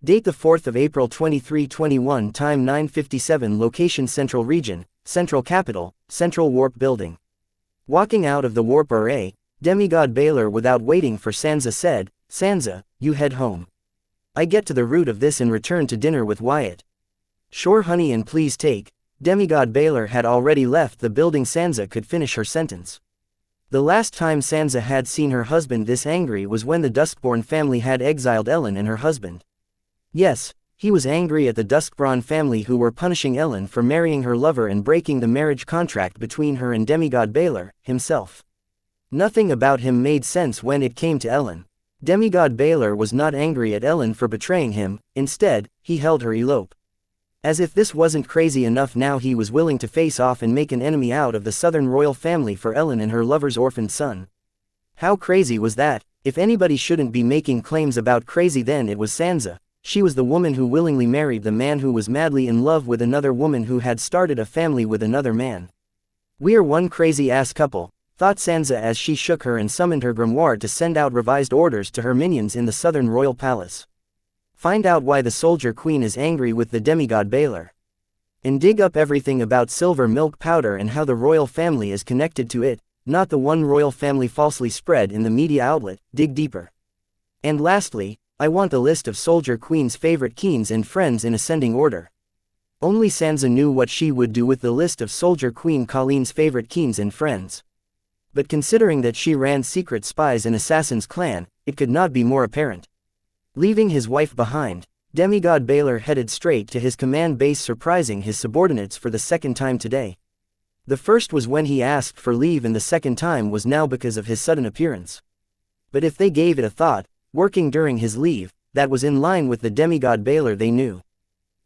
Date the 4th of April 2321. Time 9:57. Location Central Region, Central Capital, Central Warp Building. Walking out of the warp array, Demigod Baylor without waiting for Sansa said, "Sansa, you head home. I get to the root of this and return to dinner with Wyatt." "Sure honey, and please take." Demigod Baylor had already left the building. Sansa could finish her sentence. The last time Sansa had seen her husband this angry was when the Duskborn family had exiled Ellen and her husband. Yes, he was angry at the Duskborn family who were punishing Ellen for marrying her lover and breaking the marriage contract between her and Demigod Baylor himself. Nothing about him made sense when it came to Ellen. Demigod Baylor was not angry at Ellen for betraying him, instead, he held her elope. As if this wasn't crazy enough, now he was willing to face off and make an enemy out of the Southern royal family for Ellen and her lover's orphaned son. How crazy was that? If anybody shouldn't be making claims about crazy, then it was Sansa. She was the woman who willingly married the man who was madly in love with another woman who had started a family with another man. "We're one crazy-ass couple," thought Sansa as she shook her and summoned her grimoire to send out revised orders to her minions in the Southern Royal Palace. Find out why the Soldier Queen is angry with the Demigod Baylor. And dig up everything about silver milk powder and how the royal family is connected to it, not the one royal family falsely spread in the media outlet. Dig deeper. And lastly, I want the list of Soldier Queen's favorite keens and friends in ascending order. Only Sansa knew what she would do with the list of Soldier Queen Colleen's favorite keens and friends. But considering that she ran secret spies and assassins clan, it could not be more apparent. Leaving his wife behind, Demigod Baylor headed straight to his command base, surprising his subordinates for the second time today. The first was when he asked for leave, and the second time was now because of his sudden appearance. But if they gave it a thought, working during his leave, that was in line with the Demigod Baylor they knew.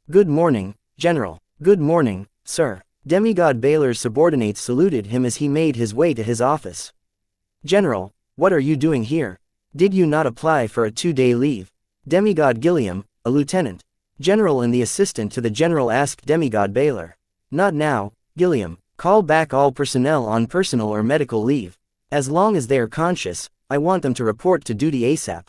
"Good morning, General." "Good morning, sir." Demigod Baylor's subordinates saluted him as he made his way to his office. "General, what are you doing here? Did you not apply for a 2-day leave?" Demigod Gilliam, a lieutenant general and the assistant to the general, asked Demigod Baylor. "Not now, Gilliam. Call back all personnel on personal or medical leave. As long as they are conscious, I want them to report to duty ASAP.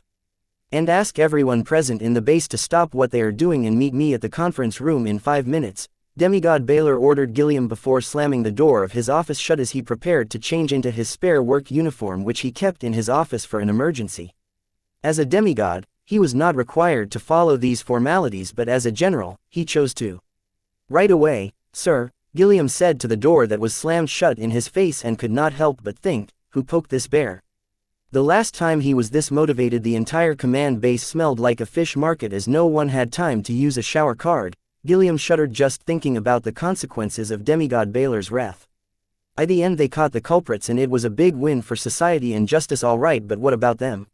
And ask everyone present in the base to stop what they are doing and meet me at the conference room in 5 minutes. Demigod Baylor ordered Gilliam before slamming the door of his office shut as he prepared to change into his spare work uniform, which he kept in his office for an emergency. As a demigod, he was not required to follow these formalities, but as a general, he chose to. "Right away, sir," Gilliam said to the door that was slammed shut in his face, and could not help but think, who poked this bear? The last time he was this motivated, the entire command base smelled like a fish market as no one had time to use a shower card. Gilliam shuddered just thinking about the consequences of Demigod Baylor's wrath. At the end they caught the culprits, and it was a big win for society and justice, all right, but what about them?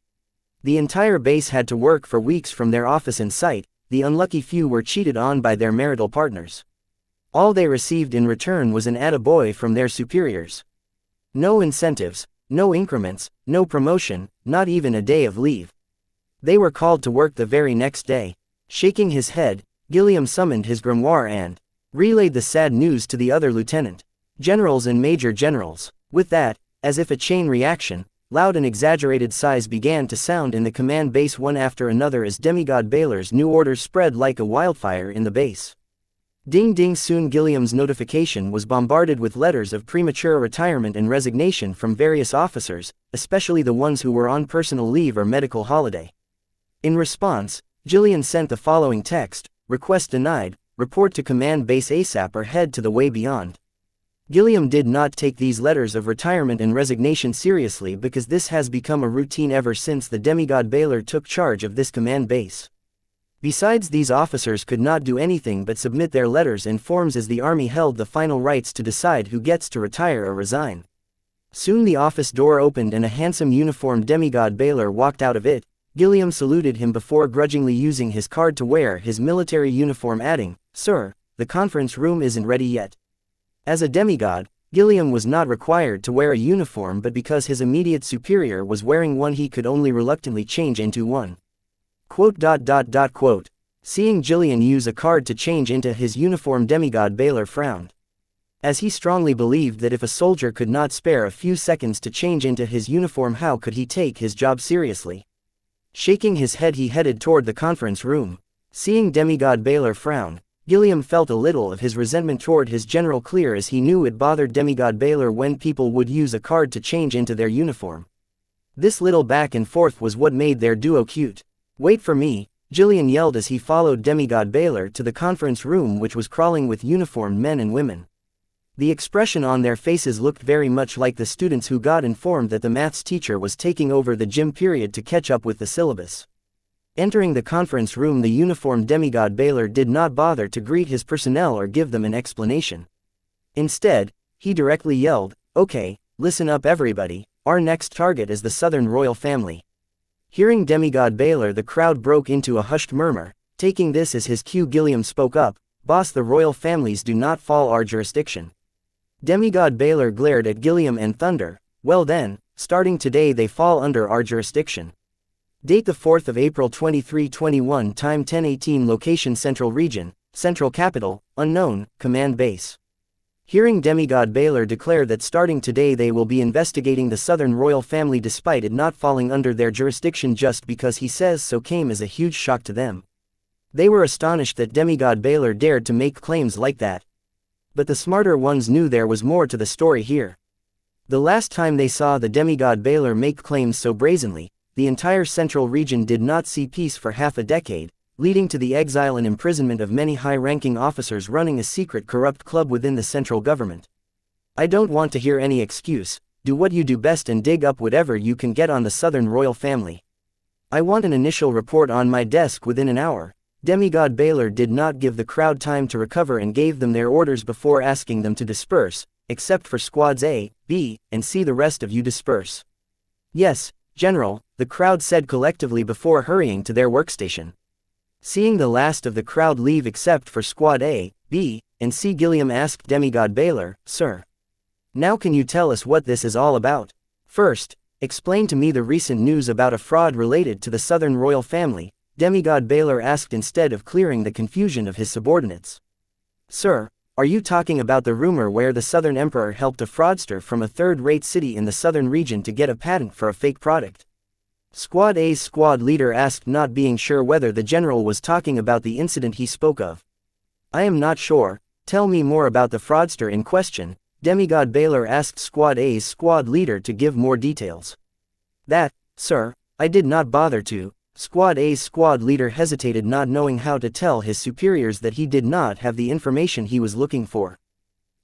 The entire base had to work for weeks from their office in sight. The unlucky few were cheated on by their marital partners. All they received in return was an attaboy from their superiors. No incentives, no increments, no promotion, not even a day of leave. They were called to work the very next day. Shaking his head, Gilliam summoned his grimoire and relayed the sad news to the other lieutenant generals and major generals. With that, as if a chain reaction, loud and exaggerated sighs began to sound in the command base one after another as Demigod Baylor's new orders spread like a wildfire in the base. Ding ding, soon Gilliam's notification was bombarded with letters of premature retirement and resignation from various officers, especially the ones who were on personal leave or medical holiday. In response, Gillian sent the following text: "Request denied, report to command base ASAP or head to the way beyond." Gilliam did not take these letters of retirement and resignation seriously, because this has become a routine ever since the Demigod Baylor took charge of this command base. Besides, these officers could not do anything but submit their letters and forms, as the army held the final rights to decide who gets to retire or resign. Soon the office door opened and a handsome uniformed Demigod Baylor walked out of it. Gilliam saluted him before grudgingly using his card to wear his military uniform, adding, "Sir, the conference room isn't ready yet." As a demigod, Gilliam was not required to wear a uniform, but because his immediate superior was wearing one, he could only reluctantly change into one. Quote. Seeing Gillian use a card to change into his uniform, Demigod Baylor frowned. As he strongly believed that if a soldier could not spare a few seconds to change into his uniform, how could he take his job seriously? Shaking his head, he headed toward the conference room. Seeing demigod Baylor frown, Gilliam felt a little of his resentment toward his general clear, as he knew it bothered demigod Baylor when people would use a card to change into their uniform. This little back and forth was what made their duo cute. "Wait for me," Gillian yelled as he followed demigod Baylor to the conference room, which was crawling with uniformed men and women. The expression on their faces looked very much like the students who got informed that the maths teacher was taking over the gym period to catch up with the syllabus. Entering the conference room, the uniformed demigod Baylor did not bother to greet his personnel or give them an explanation. Instead, he directly yelled, "Okay, listen up everybody, our next target is the Southern royal family." Hearing demigod Baylor, the crowd broke into a hushed murmur. Taking this as his cue, Gilliam spoke up, "Boss, the royal families do not fall our jurisdiction." Demigod Baylor glared at Gilliam and thundered, "Well then, starting today they fall under our jurisdiction." Date the 4th of April 2321, time 10:18, location Central Region, Central Capital, unknown, command base. Hearing demigod Baylor declare that starting today they will be investigating the Southern royal family despite it not falling under their jurisdiction just because he says so came as a huge shock to them. They were astonished that demigod Baylor dared to make claims like that. But the smarter ones knew there was more to the story here. The last time they saw the demigod Baylor make claims so brazenly, the entire Central Region did not see peace for half a decade, leading to the exile and imprisonment of many high-ranking officers running a secret corrupt club within the central government. "I don't want to hear any excuse. Do what you do best and dig up whatever you can get on the Southern royal family. I want an initial report on my desk within an hour." Demigod Baylor did not give the crowd time to recover and gave them their orders before asking them to disperse, except for squads A, B, and C. "The rest of you disperse." "Yes, General," the crowd said collectively before hurrying to their workstation. Seeing the last of the crowd leave except for squad A, B, and C, Gilliam asked demigod Baylor, "Sir, now can you tell us what this is all about? First, explain to me the recent news about a fraud related to the Southern royal family," demigod Baylor asked instead of clearing the confusion of his subordinates. "Sir, are you talking about the rumor where the Southern Emperor helped a fraudster from a third-rate city in the Southern region to get a patent for a fake product?" Squad A's squad leader asked, not being sure whether the general was talking about the incident he spoke of. "I am not sure. Tell me more about the fraudster in question," demigod Baylor asked Squad A's squad leader to give more details. "That, sir, I did not bother to." Squad A's squad leader hesitated, not knowing how to tell his superiors that he did not have the information he was looking for.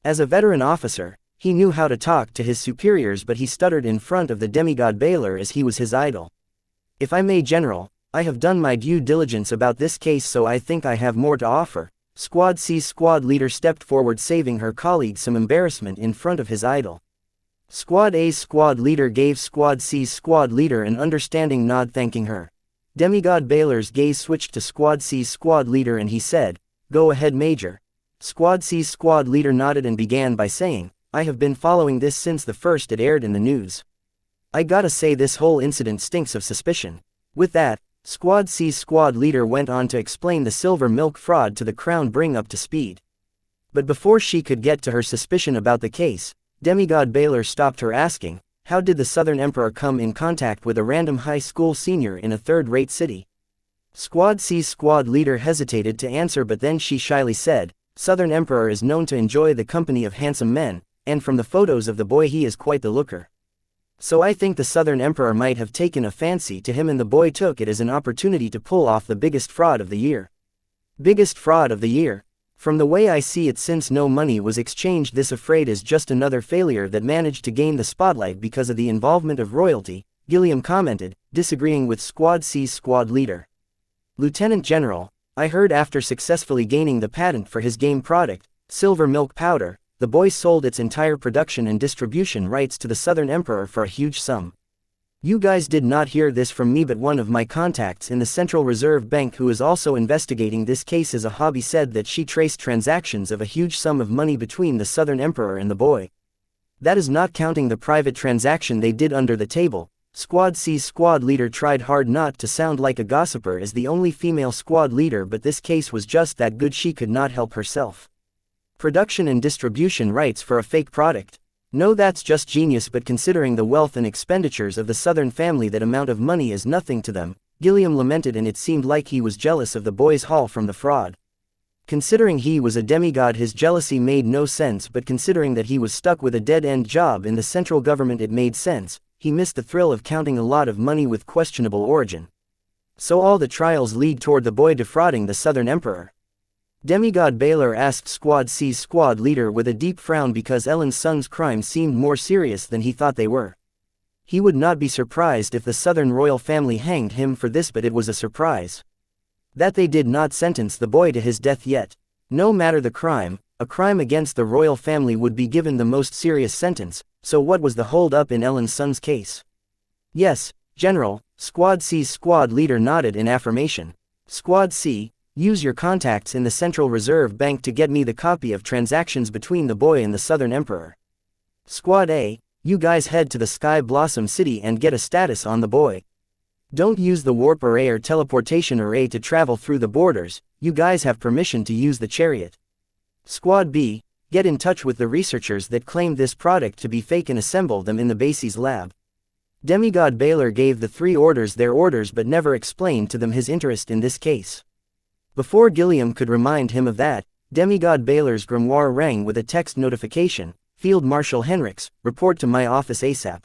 As a veteran officer, he knew how to talk to his superiors, but he stuttered in front of the demigod Baylor as he was his idol. "If I may, General, I have done my due diligence about this case, so I think I have more to offer." Squad C's squad leader stepped forward, saving her colleague some embarrassment in front of his idol. Squad A's squad leader gave Squad C's squad leader an understanding nod, thanking her. Demigod Baylor's gaze switched to Squad C's squad leader and he said, "Go ahead, Major." Squad C's squad leader nodded and began by saying, "I have been following this since the first it aired in the news. I gotta say this whole incident stinks of suspicion." With that, Squad C's squad leader went on to explain the silver milk fraud to the Crown, bring up to speed. But before she could get to her suspicion about the case, demigod Baylor stopped her, asking, "How did the Southern Emperor come in contact with a random high school senior in a third-rate city?" Squad C's squad leader hesitated to answer, but then she shyly said, "Southern Emperor is known to enjoy the company of handsome men, and from the photos of the boy he is quite the looker. So I think the Southern Emperor might have taken a fancy to him and the boy took it as an opportunity to pull off the biggest fraud of the year." Biggest fraud of the year? From the way I see it, since no money was exchanged, this afraid is just another failure that managed to gain the spotlight because of the involvement of royalty, Gilliam commented, disagreeing with Squad C's squad leader. "Lieutenant General, I heard after successfully gaining the patent for his game product, silver milk powder, the boy sold its entire production and distribution rights to the Southern Emperor for a huge sum. You guys did not hear this from me, but one of my contacts in the Central Reserve Bank, who is also investigating this case as a hobby, said that she traced transactions of a huge sum of money between the Southern Emperor and the boy. That is not counting the private transaction they did under the table." Squad C's squad leader tried hard not to sound like a gossiper as the only female squad leader, but this case was just that good she could not help herself. Production and distribution rights for a fake product? No, that's just genius, but considering the wealth and expenditures of the Southern family, that amount of money is nothing to them, Gilliam lamented, and it seemed like he was jealous of the boy's haul from the fraud. Considering he was a demigod, his jealousy made no sense, but considering that he was stuck with a dead-end job in the central government, it made sense. He missed the thrill of counting a lot of money with questionable origin. So all the trials lead toward the boy defrauding the Southern Emperor. Demigod Baylor asked Squad C's squad leader with a deep frown, because Ellen's son's crimes seemed more serious than he thought they were. He would not be surprised if the Southern royal family hanged him for this, but it was a surprise that they did not sentence the boy to his death yet. No matter the crime, a crime against the royal family would be given the most serious sentence. So what was the hold-up in Ellen's son's case? Yes, General, Squad C's squad leader nodded in affirmation. Squad C, use your contacts in the Central Reserve Bank to get me the copy of transactions between the boy and the Southern Emperor. Squad A, you guys head to the Sky Blossom City and get a status on the boy. Don't use the warp array or teleportation array to travel through the borders, you guys have permission to use the chariot. Squad B, get in touch with the researchers that claimed this product to be fake and assemble them in the base's lab. Demigod Baylor gave the three orders their orders, but never explained to them his interest in this case. Before Gilliam could remind him of that, Demigod Baylor's grimoire rang with a text notification. Field Marshal Henricks, report to my office ASAP.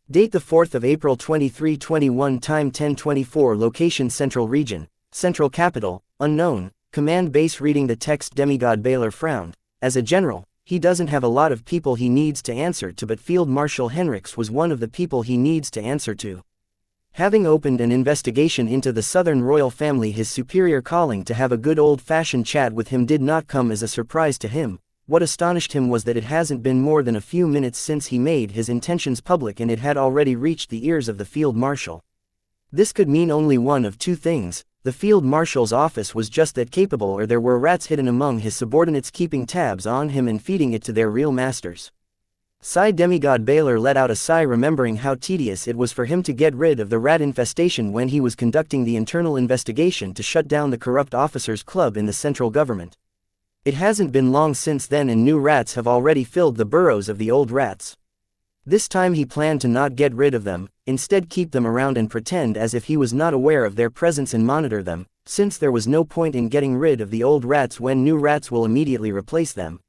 Date the 4th of April 2321, time 10:24, location Central Region, Central Capital, unknown. Command base. Reading the text, Demigod Baylor frowned. As a general, he doesn't have a lot of people he needs to answer to, but Field Marshal Henricks was one of the people he needs to answer to. Having opened an investigation into the Southern royal family, his superior calling to have a good old-fashioned chat with him did not come as a surprise to him. What astonished him was that it hasn't been more than a few minutes since he made his intentions public, and it had already reached the ears of the Field Marshal. This could mean only one of two things. The Field Marshal's office was just that capable, or there were rats hidden among his subordinates keeping tabs on him and feeding it to their real masters. Demigod Baylor let out a sigh, remembering how tedious it was for him to get rid of the rat infestation when he was conducting the internal investigation to shut down the corrupt officers' club in the central government. It hasn't been long since then, and new rats have already filled the burrows of the old rats. This time he planned to not get rid of them, instead keep them around and pretend as if he was not aware of their presence and monitor them, since there was no point in getting rid of the old rats when new rats will immediately replace them.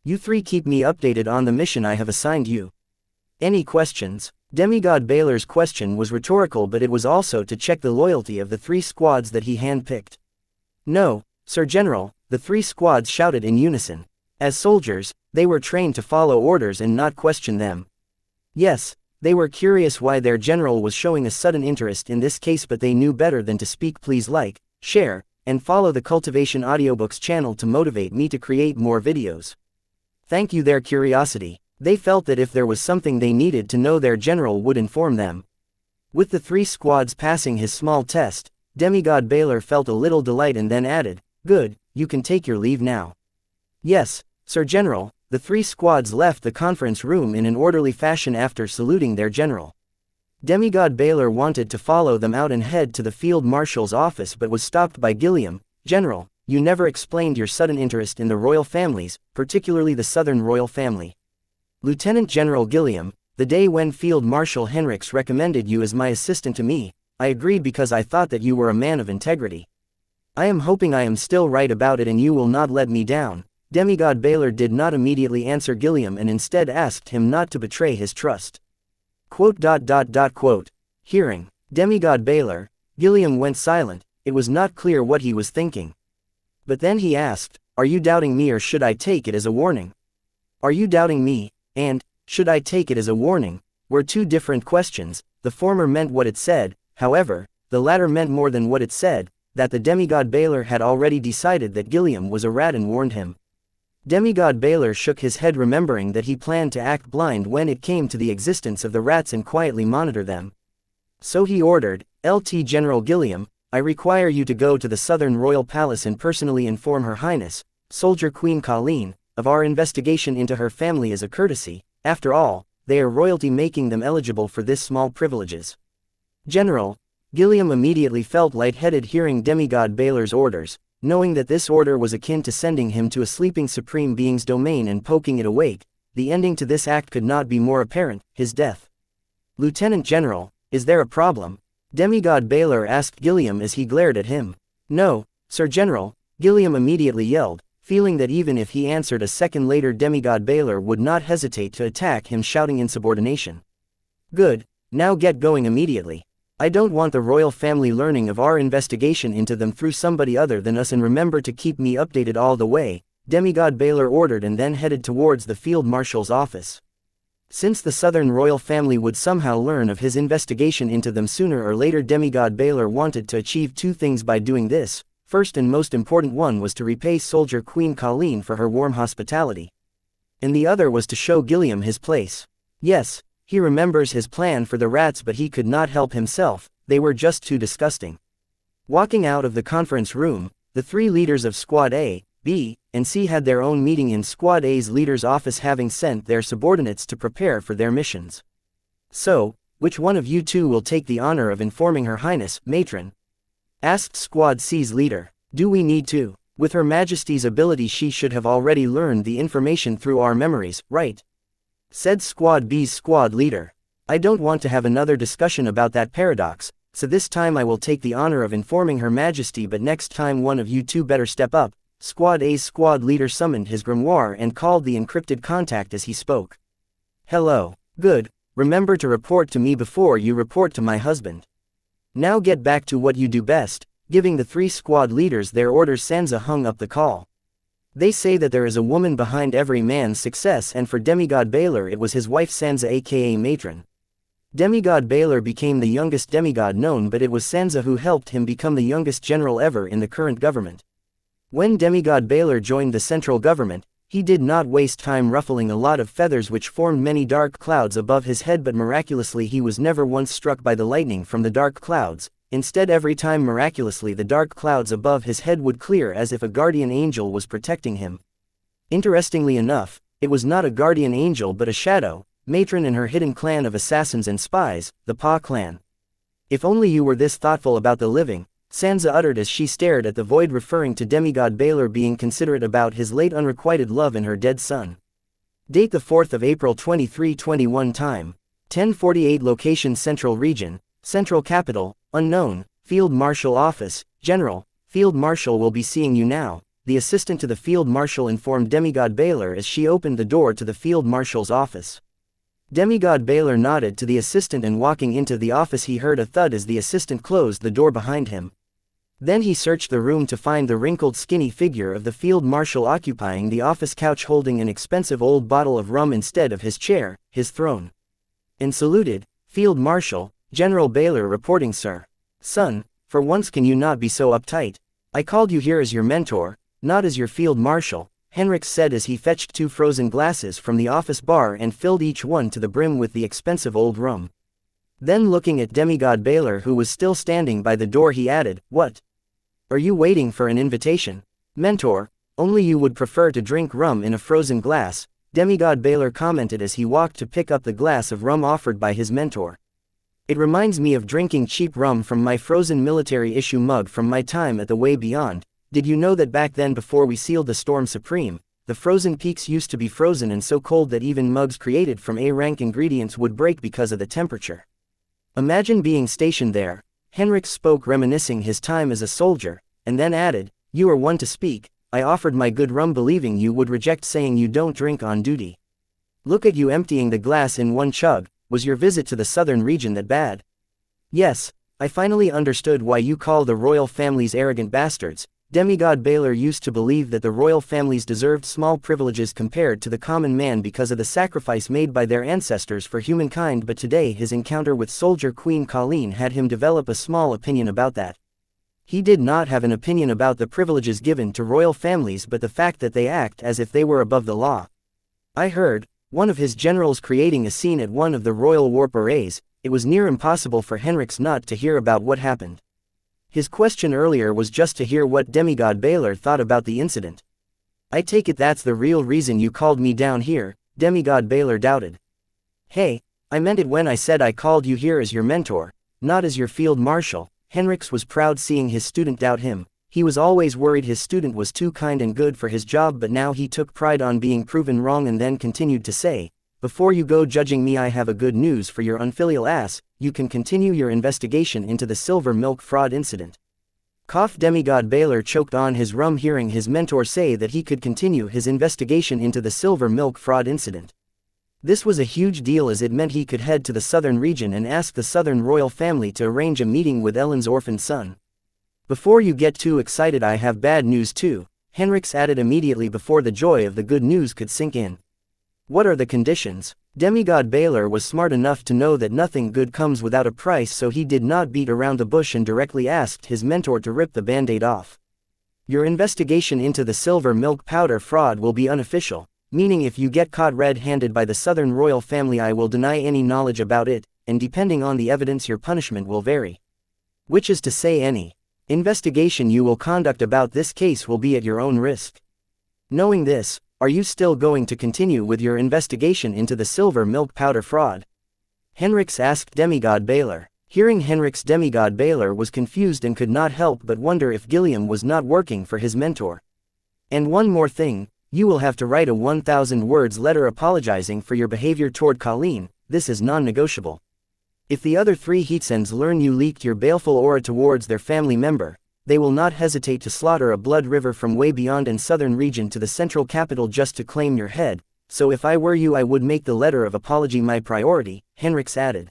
You three keep me updated on the mission I have assigned you. Any questions? Demigod Baylor's question was rhetorical, but it was also to check the loyalty of the three squads that he handpicked. No, Sir General, the three squads shouted in unison. As soldiers, they were trained to follow orders and not question them. Yes, they were curious why their general was showing a sudden interest in this case, but they knew better than to speak. Please like, share, and follow the Cultivation Audiobooks channel to motivate me to create more videos. Thank you. Their curiosity. They felt that if there was something they needed to know, their general would inform them. With the three squads passing his small test, Demigod Baylor felt a little delight and then added, "Good, you can take your leave now." Yes, Sir General. The three squads left the conference room in an orderly fashion after saluting their general. Demigod Baylor wanted to follow them out and head to the Field Marshal's office, but was stopped by Gilliam. "General, you never explained your sudden interest in the royal families, particularly the Southern royal family." "Lieutenant General Gilliam, the day when Field Marshal Henricks recommended you as my assistant to me, I agreed because I thought that you were a man of integrity. I am hoping I am still right about it and you will not let me down." Demigod Baylor did not immediately answer Gilliam and instead asked him not to betray his trust. Hearing Demigod Baylor, Gilliam went silent. It was not clear what he was thinking. But then he asked, "Are you doubting me, or should I take it as a warning?" "Are you doubting me, and should I take it as a warning?" were two different questions. The former meant what it said, however, the latter meant more than what it said, that the Demigod Baylor had already decided that Gilliam was a rat and warned him. Demigod Baylor shook his head, remembering that he planned to act blind when it came to the existence of the rats and quietly monitor them. So he ordered, "Lt. General Gilliam, I require you to go to the Southern Royal Palace and personally inform Her Highness, Soldier Queen Colleen, of our investigation into her family as a courtesy. After all, they are royalty, making them eligible for this small privileges." "General." Gilliam immediately felt lightheaded hearing Demigod Baylor's orders, knowing that this order was akin to sending him to a sleeping supreme being's domain and poking it awake. The ending to this act could not be more apparent: his death. "Lieutenant General, is there a problem?" Demigod Baylor asked Gilliam as he glared at him. No, Sir General, Gilliam immediately yelled, feeling that even if he answered a second later Demigod Baylor would not hesitate to attack him, shouting insubordination. Good, now get going immediately. I don't want the royal family learning of our investigation into them through somebody other than us, and remember to keep me updated all the way, Demigod Baylor ordered, and then headed towards the Field Marshal's office. Since the Southern royal family would somehow learn of his investigation into them sooner or later, Demigod Baylor wanted to achieve two things by doing this. First and most important one was to repay Soldier Queen Colleen for her warm hospitality. And the other was to show Gilliam his place. Yes, he remembers his plan for the rats, but he could not help himself, they were just too disgusting. Walking out of the conference room, the three leaders of Squad A, B, and C had their own meeting in Squad A's leader's office, having sent their subordinates to prepare for their missions. So, which one of you two will take the honor of informing Her Highness, Matron? Asked Squad C's leader. Do we need to? With Her Majesty's ability she should have already learned the information through our memories, right? Said Squad B's squad leader. I don't want to have another discussion about that paradox, so this time I will take the honor of informing Her Majesty, but next time one of you two better step up. Squad A's squad leader summoned his grimoire and called the encrypted contact as he spoke. Hello. Good. Remember to report to me before you report to my husband. Now get back to what you do best. Giving the three squad leaders their orders, Xianxia hung up the call. They say that there is a woman behind every man's success, and for Demigod Baylor it was his wife Xianxia aka Matron. Demigod Baylor became the youngest demigod known, but it was Xianxia who helped him become the youngest general ever in the current government. When Demigod Baylor joined the central government, he did not waste time ruffling a lot of feathers which formed many dark clouds above his head, but miraculously he was never once struck by the lightning from the dark clouds. Instead, every time miraculously the dark clouds above his head would clear as if a guardian angel was protecting him. Interestingly enough, it was not a guardian angel but a shadow, Matron and her hidden clan of assassins and spies, the Pa clan. If only you were this thoughtful about the living, Xianxia uttered as she stared at the void, referring to Demigod Baylor being considerate about his late unrequited love and her dead son. Date the 4th of April 2321. Time 10:48. Location Central Region, Central Capital, unknown, Field Marshal Office, General, Field Marshal will be seeing you now, the assistant to the Field Marshal informed Demigod Baylor as she opened the door to the Field Marshal's office. Demigod Baylor nodded to the assistant, and walking into the office he heard a thud as the assistant closed the door behind him. Then he searched the room to find the wrinkled skinny figure of the Field Marshal occupying the office couch, holding an expensive old bottle of rum instead of his chair, his throne. And saluted, Field Marshal, General Baylor reporting, sir. Son, for once can you not be so uptight? I called you here as your mentor, not as your Field Marshal, Henrik said as he fetched 2 frozen glasses from the office bar and filled each one to the brim with the expensive old rum. Then looking at Demigod Baylor, who was still standing by the door, he added, What? Are you waiting for an invitation? Mentor, only you would prefer to drink rum in a frozen glass, Demigod Baylor commented as he walked to pick up the glass of rum offered by his mentor. It reminds me of drinking cheap rum from my frozen military issue mug from my time at the Way Beyond. Did you know that back then, before we sealed the Storm Supreme, the frozen peaks used to be frozen and so cold that even mugs created from A-rank ingredients would break because of the temperature? Imagine being stationed there. Henrik spoke, reminiscing his time as a soldier, and then added, You are one to speak. I offered my good rum believing you would reject, saying you don't drink on duty. Look at you emptying the glass in one chug. Was your visit to the southern region that bad? Yes, I finally understood why you call the royal families arrogant bastards. Demigod Baylor used to believe that the royal families deserved small privileges compared to the common man because of the sacrifice made by their ancestors for humankind, but today his encounter with Soldier Queen Colleen had him develop a small opinion about that. He did not have an opinion about the privileges given to royal families but the fact that they act as if they were above the law. I heard one of his generals creating a scene at one of the royal warp arrays. It was near impossible for Henrik not to hear about what happened. His question earlier was just to hear what Demigod Baylor thought about the incident. I take it that's the real reason you called me down here, Demigod Baylor doubted. Hey, I meant it when I said I called you here as your mentor, not as your field marshal. Henrik was proud seeing his student doubt him. He was always worried his student was too kind and good for his job, but now he took pride on being proven wrong and then continued to say, Before you go judging me, I have a good news for your unfilial ass. you can continue your investigation into the silver milk fraud incident. Demigod Baylor choked on his rum hearing his mentor say that he could continue his investigation into the silver milk fraud incident. This was a huge deal as it meant he could head to the southern region and ask the southern royal family to arrange a meeting with Ellen's orphaned son. Before you get too excited, I have bad news too, Henrix added immediately before the joy of the good news could sink in. What are the conditions? Demigod Baylor was smart enough to know that nothing good comes without a price, so he did not beat around the bush and directly asked his mentor to rip the band-aid off. Your investigation into the silver milk powder fraud will be unofficial, meaning if you get caught red-handed by the southern royal family, I will deny any knowledge about it, and depending on the evidence your punishment will vary. Which is to say, any investigation you will conduct about this case will be at your own risk. Knowing this, are you still going to continue with your investigation into the silver milk powder fraud? Henrix asked Demigod Baylor. Hearing Henrix, Demigod Baylor was confused and could not help but wonder if Gilliam was not working for his mentor. And one more thing, you will have to write a 1,000 words letter apologizing for your behavior toward Colleen. This is non-negotiable. If the other 3 Heatsens learn you leaked your baleful aura towards their family member, they will not hesitate to slaughter a blood river from way beyond and southern region to the central capital just to claim your head, so if I were you I would make the letter of apology my priority, Henrix added.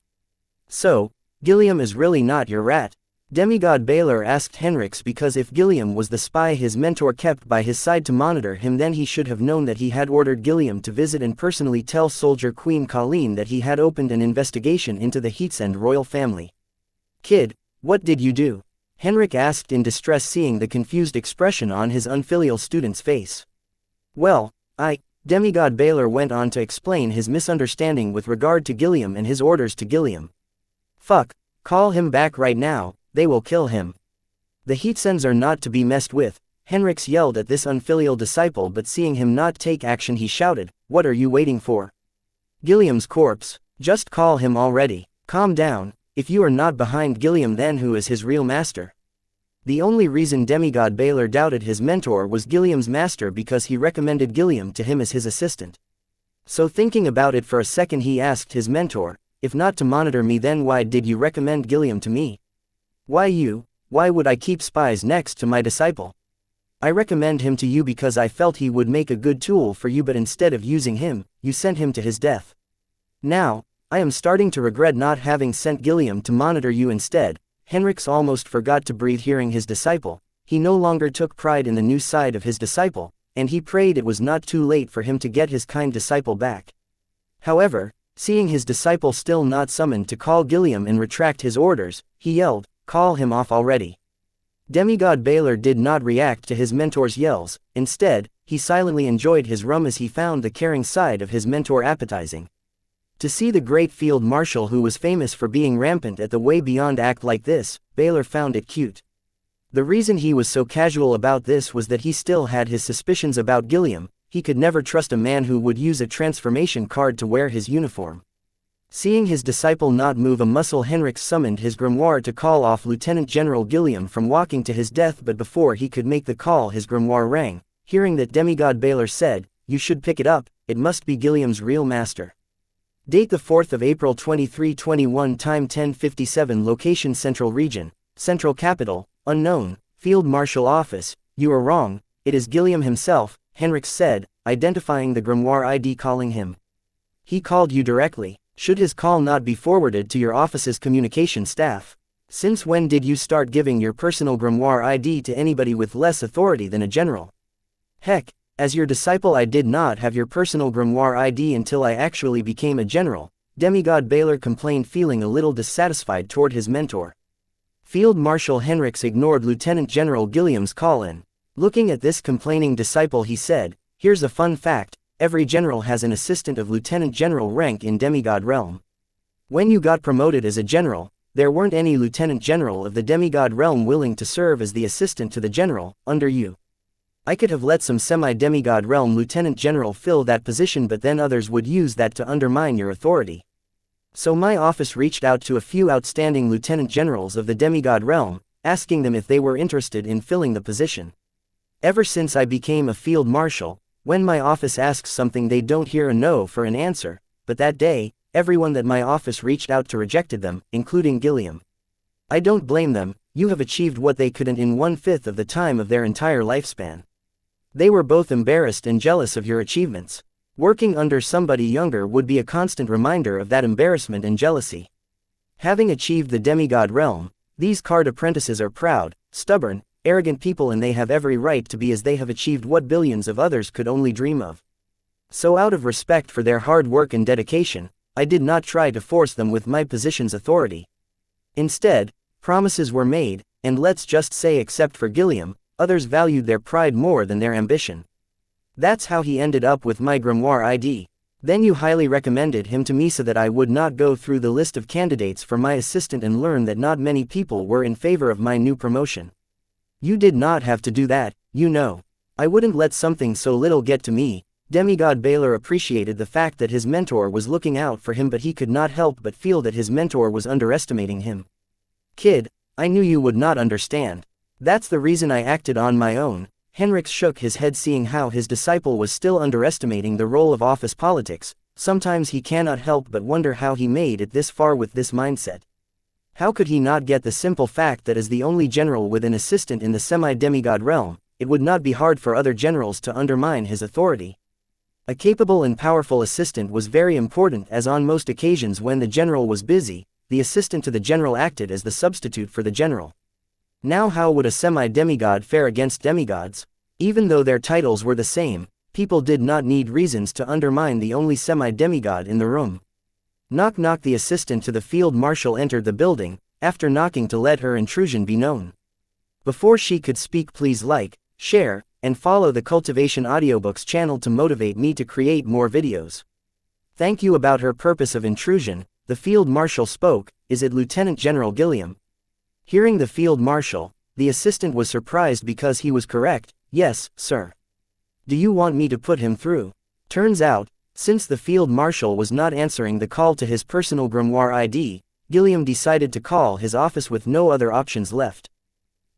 So, Gilliam is really not your rat? Demigod Baylor asked Henrix, because if Gilliam was the spy his mentor kept by his side to monitor him, then he should have known that he had ordered Gilliam to visit and personally tell Soldier Queen Colleen that he had opened an investigation into the Heatsend royal family. Kid, what did you do? Henrik asked in distress, seeing the confused expression on his unfilial student's face. Well, Demigod Baylor went on to explain his misunderstanding with regard to Gilliam and his orders to Gilliam. Fuck, call him back right now, they will kill him. The Heatsens are not to be messed with, Henrix yelled at this unfilial disciple, but seeing him not take action he shouted, what are you waiting for? Gilliam's corpse, just call him already, calm down. If you are not behind Gilliam, then who is his real master? The only reason Demigod Baylor doubted his mentor was Gilliam's master, because he recommended Gilliam to him as his assistant. So thinking about it for a second, he asked his mentor, if not to monitor me, then why did you recommend Gilliam to me? Why you? Why would I keep spies next to my disciple? I recommend him to you because I felt he would make a good tool for you, but instead of using him, you sent him to his death. Now, I am starting to regret not having sent Gilliam to monitor you instead. Henrix almost forgot to breathe hearing his disciple. He no longer took pride in the new side of his disciple, and he prayed it was not too late for him to get his kind disciple back. However, seeing his disciple still not summoned to call Gilliam and retract his orders, he yelled, call him off already. Demigod Baylor did not react to his mentor's yells. Instead, he silently enjoyed his rum as he found the caring side of his mentor appetizing. To see the great field marshal who was famous for being rampant at the way beyond act like this, Baylor found it cute. The reason he was so casual about this was that he still had his suspicions about Gilliam. He could never trust a man who would use a transformation card to wear his uniform. Seeing his disciple not move a muscle, Henrix summoned his grimoire to call off Lieutenant General Gilliam from walking to his death, but before he could make the call his grimoire rang. Hearing that, Demigod Baylor said, you should pick it up, it must be Gilliam's real master. Date the 4th of April 2321, time 10:57, location Central Region, Central Capital, unknown, Field Marshal Office. You are wrong, it is Gilliam himself, Henrix said, identifying the grimoire ID calling him. He called you directly. Should his call not be forwarded to your office's communication staff? Since when did you start giving your personal grimoire ID to anybody with less authority than a general? Heck, as your disciple I did not have your personal grimoire ID until I actually became a general, Demigod Baylor complained, feeling a little dissatisfied toward his mentor. Field Marshal Henrix ignored Lieutenant General Gilliam's call-in. Looking at this complaining disciple, he said, here's a fun fact, every general has an assistant of lieutenant general rank in demigod realm. When you got promoted as a general, there weren't any lieutenant general of the demigod realm willing to serve as the assistant to the general, under you. I could have let some semi-demigod realm lieutenant general fill that position, but then others would use that to undermine your authority. So my office reached out to a few outstanding lieutenant generals of the demigod realm, asking them if they were interested in filling the position. Ever since I became a field marshal, when my office asks something they don't hear a no for an answer, but that day, everyone that my office reached out to rejected them, including Gilliam. I don't blame them, you have achieved what they couldn't in 1/5 of the time of their entire lifespan. They were both embarrassed and jealous of your achievements. Working under somebody younger would be a constant reminder of that embarrassment and jealousy. Having achieved the demigod realm, these card apprentices are proud, stubborn, arrogant people, and they have every right to be, as they have achieved what billions of others could only dream of. So out of respect for their hard work and dedication, I did not try to force them with my position's authority. Instead, promises were made, and let's just say except for Gilliam, others valued their pride more than their ambition. That's how he ended up with my grimoire ID. Then you highly recommended him to me so that I would not go through the list of candidates for my assistant and learn that not many people were in favor of my new promotion. You did not have to do that, you know. I wouldn't let something so little get to me. Demigod Baylor appreciated the fact that his mentor was looking out for him, but he could not help but feel that his mentor was underestimating him. Kid, I knew you would not understand. That's the reason I acted on my own. Henrik shook his head, seeing how his disciple was still underestimating the role of office politics. Sometimes he cannot help but wonder how he made it this far with this mindset. How could he not get the simple fact that as the only general with an assistant in the semi-demigod realm, it would not be hard for other generals to undermine his authority? A capable and powerful assistant was very important, as on most occasions when the general was busy, the assistant to the general acted as the substitute for the general. Now how would a semi-demigod fare against demigods? Even though their titles were the same, people did not need reasons to undermine the only semi-demigod in the room. Knock knock. The assistant to the field marshal entered the building, after knocking to let her intrusion be known. Before she could speak, please like, share, and follow the Cultivation Audiobooks channel to motivate me to create more videos. Thank you. About her purpose of intrusion, the field marshal spoke. Is it Lieutenant General Gilliam? Hearing the field marshal, the assistant was surprised because he was correct. Yes, sir. Do you want me to put him through? Turns out, since the field marshal was not answering the call to his personal grimoire ID, Gilliam decided to call his office with no other options left.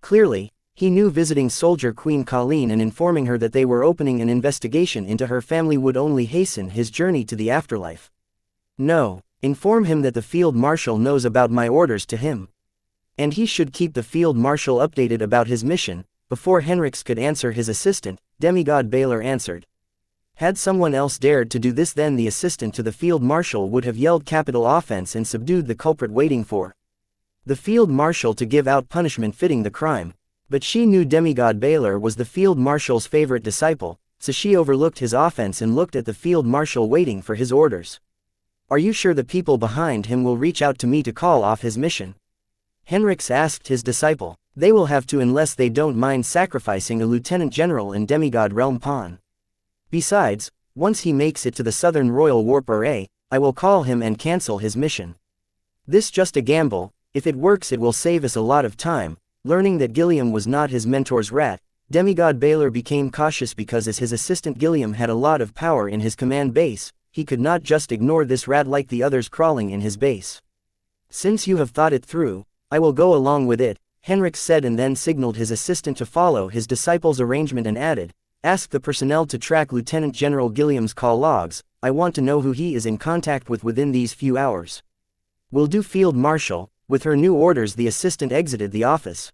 Clearly, he knew visiting soldier Queen Colleen and informing her that they were opening an investigation into her family would only hasten his journey to the afterlife. No, inform him that the field marshal knows about my orders to him. And he should keep the field marshal updated about his mission. Before Henriks could answer, his assistant, Demigod Baylor, answered. Had someone else dared to do this, then the assistant to the field marshal would have yelled capital offense and subdued the culprit, waiting for the field marshal to give out punishment fitting the crime. But she knew Demigod Baylor was the field marshal's favorite disciple, so she overlooked his offense and looked at the field marshal, waiting for his orders. Are you sure the people behind him will reach out to me to call off his mission? Henriks asked his disciple. They will have to, unless they don't mind sacrificing a lieutenant general and demigod realm pawn. Besides, once he makes it to the southern royal warp array, I will call him and cancel his mission. This just a gamble. If it works, it will save us a lot of time. Learning that Gilliam was not his mentor's rat, Demigod Baylor became cautious, because as his assistant Gilliam had a lot of power in his command base, he could not just ignore this rat like the others crawling in his base. Since you have thought it through, I will go along with it, Henrik said, and then signaled his assistant to follow his disciple's arrangement and added, ask the personnel to track Lieutenant General Gilliam's call logs. I want to know who he is in contact with within these few hours. Will do, Field Marshal. With her new orders, the assistant exited the office.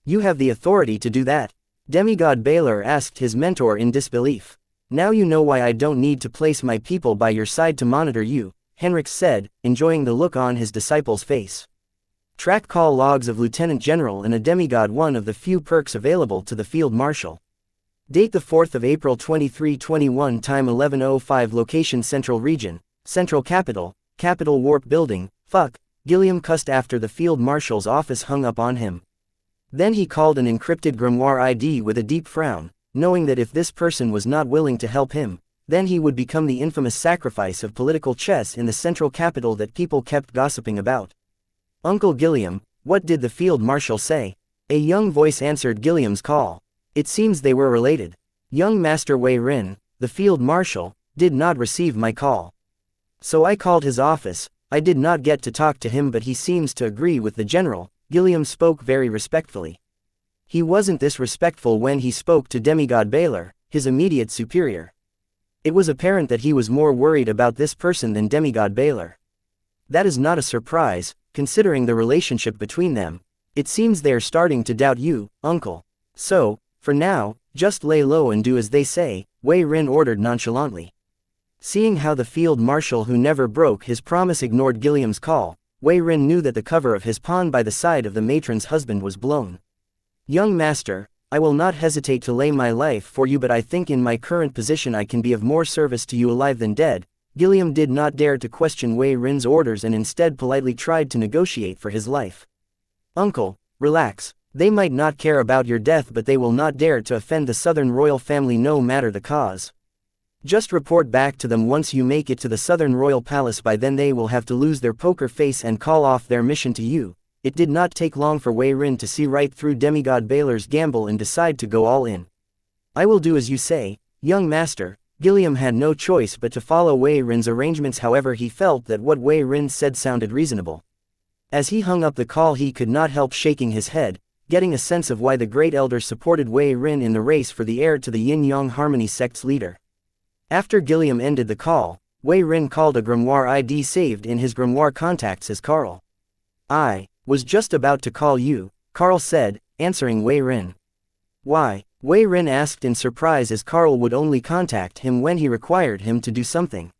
You have the authority to do that? Demigod Baylor asked his mentor in disbelief. Now you know why I don't need to place my people by your side to monitor you, Henrik said, enjoying the look on his disciple's face. Track call logs of Lieutenant General and a demigod, one of the few perks available to the Field Marshal. Date the 4th of April 2321, time 11:05, location Central Region, Central Capital, Capital Warp Building. Fuck, Gilliam cussed after the Field Marshal's office hung up on him. Then he called an encrypted grimoire ID with a deep frown, knowing that if this person was not willing to help him, then he would become the infamous sacrifice of political chess in the Central Capital that people kept gossiping about. Uncle Gilliam, what did the Field Marshal say? A young voice answered Gilliam's call. It seems they were related. Young Master Wei Rin, the Field Marshal, did not receive my call. So I called his office. I did not get to talk to him, but he seems to agree with the general. Gilliam spoke very respectfully. He wasn't this respectful when he spoke to Demigod Baylor, his immediate superior. It was apparent that he was more worried about this person than Demigod Baylor. That is not a surprise, considering the relationship between them. It seems they are starting to doubt you, uncle. So, for now, just lay low and do as they say, Wei Rin ordered nonchalantly. Seeing how the field marshal who never broke his promise ignored Gilliam's call, Wei Rin knew that the cover of his pawn by the side of the matron's husband was blown. Young master, I will not hesitate to lay my life for you, but I think in my current position I can be of more service to you alive than dead. Gilliam did not dare to question Wei Rin's orders and instead politely tried to negotiate for his life. Uncle, relax. They might not care about your death, but they will not dare to offend the southern royal family no matter the cause. Just report back to them once you make it to the southern royal palace. By then they will have to lose their poker face and call off their mission to you. It did not take long for Wei Rin to see right through Demigod Baylor's gamble and decide to go all in. I will do as you say, young master. Gilliam had no choice but to follow Wei Rin's arrangements. However, he felt that what Wei Rin said sounded reasonable. As he hung up the call, he could not help shaking his head, getting a sense of why the great elder supported Wei Rin in the race for the heir to the Yin-Yang Harmony sect's leader. After Gilliam ended the call, Wei Rin called a grimoire ID saved in his grimoire contacts as Carl. I was just about to call you, Carl said, answering Wei Rin. Why? Wei Rin asked in surprise, as Carl would only contact him when he required him to do something.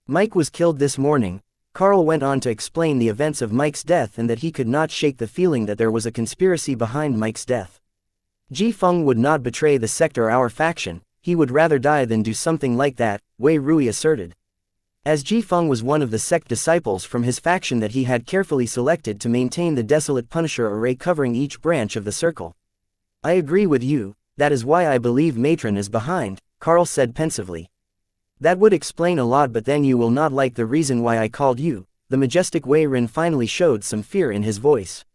Mike was killed this morning. Carl went on to explain the events of Mike's death and that he could not shake the feeling that there was a conspiracy behind Mike's death. Ji Feng would not betray the sect or our faction. He would rather die than do something like that, Wei Rui asserted. As Ji Feng was one of the sect disciples from his faction that he had carefully selected to maintain the desolate Punisher array covering each branch of the circle. I agree with you, that is why I believe Matron is behind, Carl said pensively. That would explain a lot, but then you will not like the reason why I called you. The majestic Wei Rin finally showed some fear in his voice.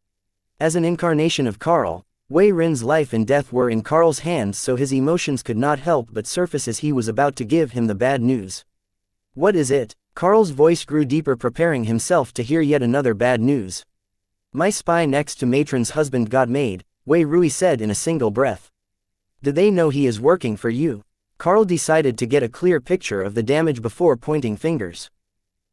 As an incarnation of Carl, Wei Rin's life and death were in Carl's hands, so his emotions could not help but surface as he was about to give him the bad news. What is it? Carl's voice grew deeper, preparing himself to hear yet another bad news. My spy next to Matron's husband got made, Wei Rui said in a single breath. Do they know he is working for you? Carl decided to get a clear picture of the damage before pointing fingers.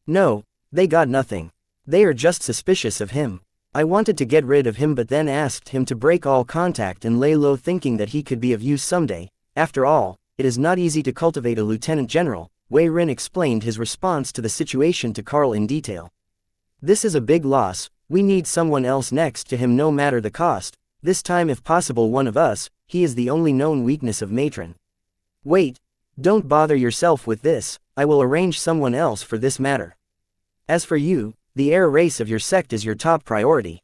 No, they got nothing. They are just suspicious of him. I wanted to get rid of him but then asked him to break all contact and lay low, thinking that he could be of use someday. After all, it is not easy to cultivate a lieutenant general. Wei Rin explained his response to the situation to Carl in detail. This is a big loss. We need someone else next to him no matter the cost. This time, if possible, one of us. He is the only known weakness of Matron. Wait, don't bother yourself with this. I will arrange someone else for this matter. As for you, the heir race of your sect is your top priority.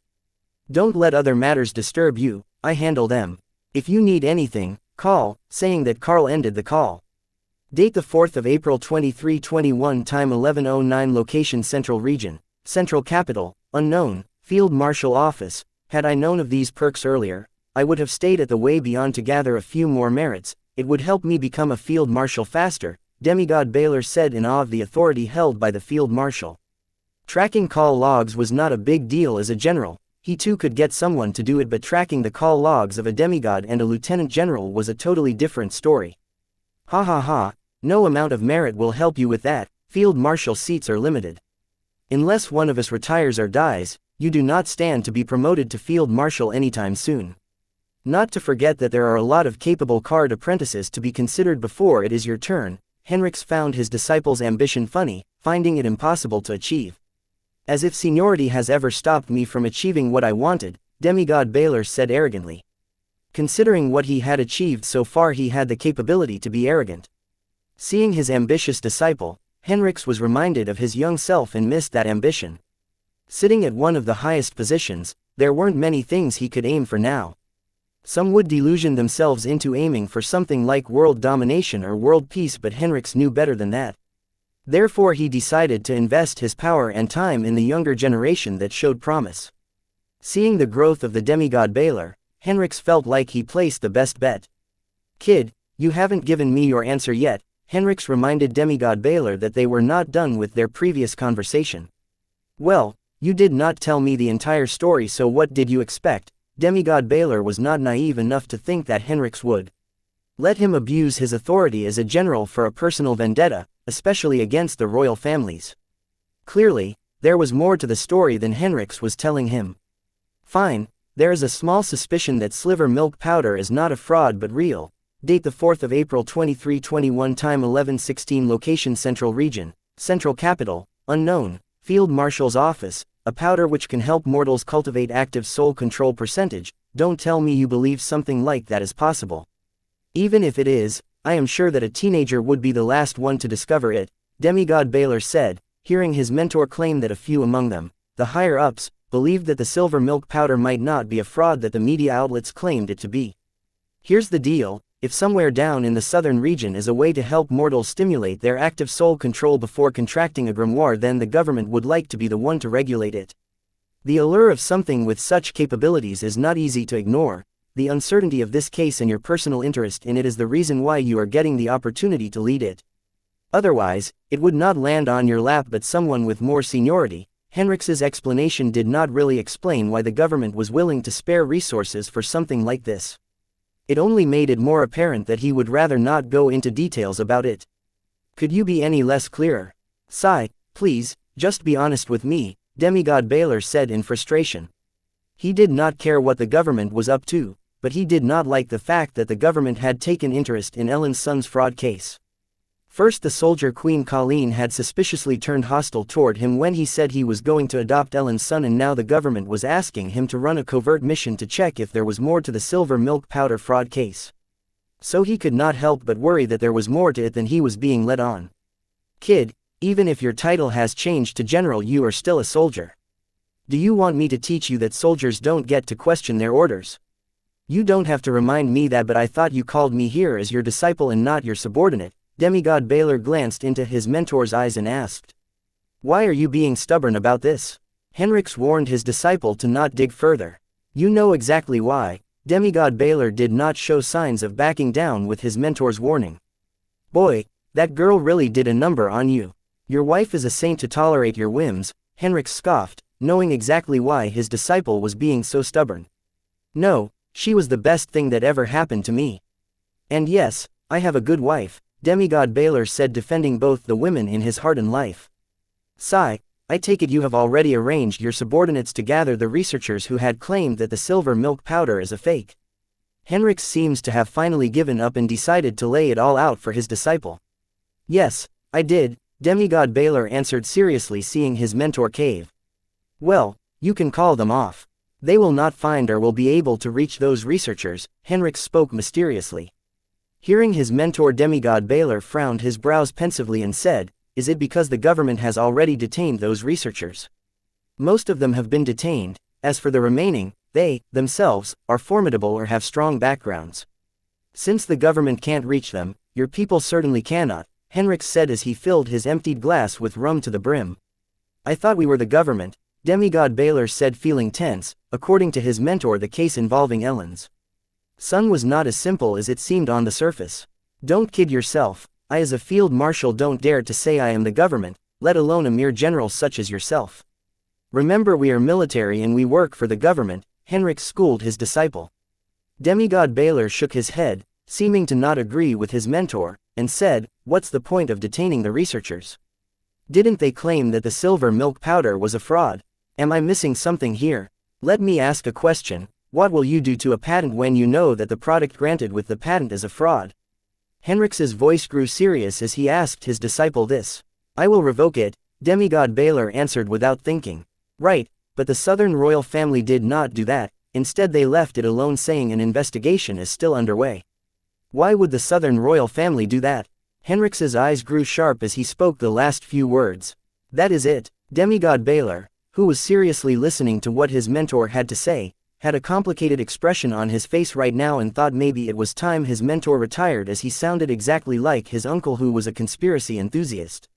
Don't let other matters disturb you. I handle them. If you need anything, call. Saying that, Carl ended the call. Date the 4th of April 2321, time 11:09, location Central Region, Central Capital, unknown, Field Marshal Office. Had I known of these perks earlier, I would have stayed at the way beyond to gather a few more merits. It would help me become a field marshal faster, Demigod Baylor said in awe of the authority held by the field marshal. Tracking call logs was not a big deal as a general. He too could get someone to do it, but tracking the call logs of a demigod and a lieutenant general was a totally different story. Ha ha ha, no amount of merit will help you with that. Field marshal seats are limited. Unless one of us retires or dies, you do not stand to be promoted to field marshal anytime soon. Not to forget that there are a lot of capable card apprentices to be considered before it is your turn. Henrix found his disciple's ambition funny, finding it impossible to achieve. As if seniority has ever stopped me from achieving what I wanted, Demigod Baylor said arrogantly. Considering what he had achieved so far, he had the capability to be arrogant. Seeing his ambitious disciple, Henrix was reminded of his young self and missed that ambition. Sitting at one of the highest positions, there weren't many things he could aim for now. Some would delusion themselves into aiming for something like world domination or world peace, but Henrix knew better than that. Therefore he decided to invest his power and time in the younger generation that showed promise. Seeing the growth of the demigod Baylor, Henrix felt like he placed the best bet. Kid, you haven't given me your answer yet. Henrix reminded demigod Baylor that they were not done with their previous conversation. Well, you did not tell me the entire story, so what did you expect? Demigod Baylor was not naive enough to think that Henrix would. Let him abuse his authority as a general for a personal vendetta, especially against the royal families. Clearly, there was more to the story than Henrix was telling him. Fine, there is a small suspicion that sliver milk powder is not a fraud but real. Date the 4th of April 2321, time 11:16, location Central Region, Central Capital, unknown, Field Marshal's Office, a powder which can help mortals cultivate active soul control percentage. Don't tell me you believe something like that is possible. Even if it is, I am sure that a teenager would be the last one to discover it, Demigod Baylor said, hearing his mentor claim that a few among them, the higher-ups, believed that the silver milk powder might not be a fraud that the media outlets claimed it to be. Here's the deal, if somewhere down in the southern region is a way to help mortals stimulate their active soul control before contracting a grimoire, then the government would like to be the one to regulate it. The allure of something with such capabilities is not easy to ignore. The uncertainty of this case and your personal interest in it is the reason why you are getting the opportunity to lead it. Otherwise, it would not land on your lap but someone with more seniority. Henrix's explanation did not really explain why the government was willing to spare resources for something like this. It only made it more apparent that he would rather not go into details about it. Could you be any less clearer? Sigh, please, just be honest with me, Demigod Baylor said in frustration. He did not care what the government was up to, but he did not like the fact that the government had taken interest in Ellen's son's fraud case. First, the soldier Queen Colleen had suspiciously turned hostile toward him when he said he was going to adopt Ellen's son, and now the government was asking him to run a covert mission to check if there was more to the silver milk powder fraud case. So he could not help but worry that there was more to it than he was being led on. Kid, even if your title has changed to general, you are still a soldier. Do you want me to teach you that soldiers don't get to question their orders? You don't have to remind me that, but I thought you called me here as your disciple and not your subordinate. Demigod Baylor glanced into his mentor's eyes and asked. Why are you being stubborn about this? Henrix warned his disciple to not dig further. You know exactly why. Demigod Baylor did not show signs of backing down with his mentor's warning. Boy, that girl really did a number on you. Your wife is a saint to tolerate your whims, Henrix scoffed, knowing exactly why his disciple was being so stubborn. No, she was the best thing that ever happened to me. And yes, I have a good wife, Demigod Baylor said, defending both the women in his heart and life. Sigh, I take it you have already arranged your subordinates to gather the researchers who had claimed that the silver milk powder is a fake. Henrix seems to have finally given up and decided to lay it all out for his disciple. Yes, I did, Demigod Baylor answered seriously, seeing his mentor cave. Well, you can call them off. They will not find or will be able to reach those researchers, Henrix spoke mysteriously. Hearing his mentor, Demigod Baylor frowned his brows pensively and said, Is it because the government has already detained those researchers? Most of them have been detained. As for the remaining, they, themselves, are formidable or have strong backgrounds. Since the government can't reach them, your people certainly cannot, Henrix said as he filled his emptied glass with rum to the brim. I thought we were the government, Demigod Baylor said, feeling tense. According to his mentor, the case involving Ellen's son was not as simple as it seemed on the surface. Don't kid yourself. I as a field marshal don't dare to say I am the government, let alone a mere general such as yourself. Remember, we are military and we work for the government, Henrix schooled his disciple. Demigod Baylor shook his head, seeming to not agree with his mentor, and said, What's the point of detaining the researchers? Didn't they claim that the silver milk powder was a fraud? Am I missing something here? Let me ask a question. What will you do to a patent when you know that the product granted with the patent is a fraud? Henrix's voice grew serious as he asked his disciple this. I will revoke it, Demigod Baylor answered without thinking. Right, but the Southern royal family did not do that. Instead they left it alone, saying an investigation is still underway. Why would the Southern royal family do that? Henrix's eyes grew sharp as he spoke the last few words. That is it. Demigod Baylor, who was seriously listening to what his mentor had to say, had a complicated expression on his face right now and thought maybe it was time his mentor retired, as he sounded exactly like his uncle, who was a conspiracy enthusiast.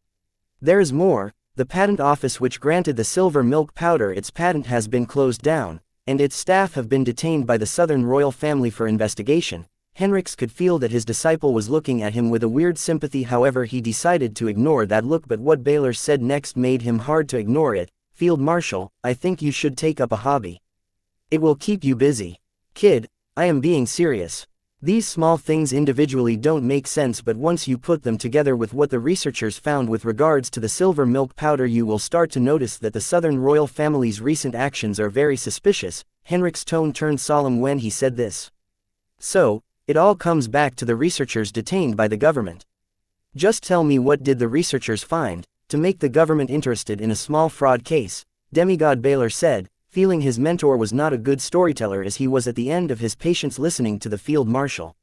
There is more. The patent office which granted the silver milk powder its patent has been closed down, and its staff have been detained by the Southern royal family for investigation. Henrix could feel that his disciple was looking at him with a weird sympathy. However, he decided to ignore that look, but what Baylor said next made him hard to ignore it. Field Marshal, I think you should take up a hobby. It will keep you busy. Kid, I am being serious. These small things individually don't make sense, but once you put them together with what the researchers found with regards to the silver milk powder, you will start to notice that the Southern royal family's recent actions are very suspicious. Henrik's tone turned solemn when he said this. So, it all comes back to the researchers detained by the government. Just tell me, what did the researchers find to make the government interested in a small fraud case? Demigod Baylor said, feeling his mentor was not a good storyteller as he was at the end of his patience listening to the field marshal.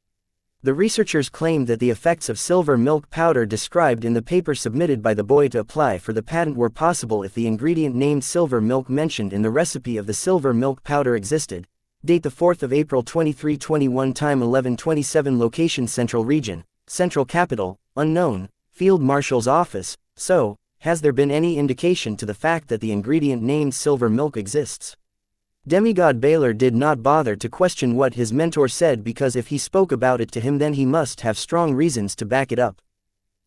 The researchers claimed that the effects of silver milk powder described in the paper submitted by the boy to apply for the patent were possible if the ingredient named silver milk mentioned in the recipe of the silver milk powder existed. Date the 4th of April 2321, time 11:27, location Central Region, Central Capital, unknown, Field Marshal's Office. So, has there been any indication to the fact that the ingredient named silver milk exists? Demigod Baylor did not bother to question what his mentor said, because if he spoke about it to him, then he must have strong reasons to back it up.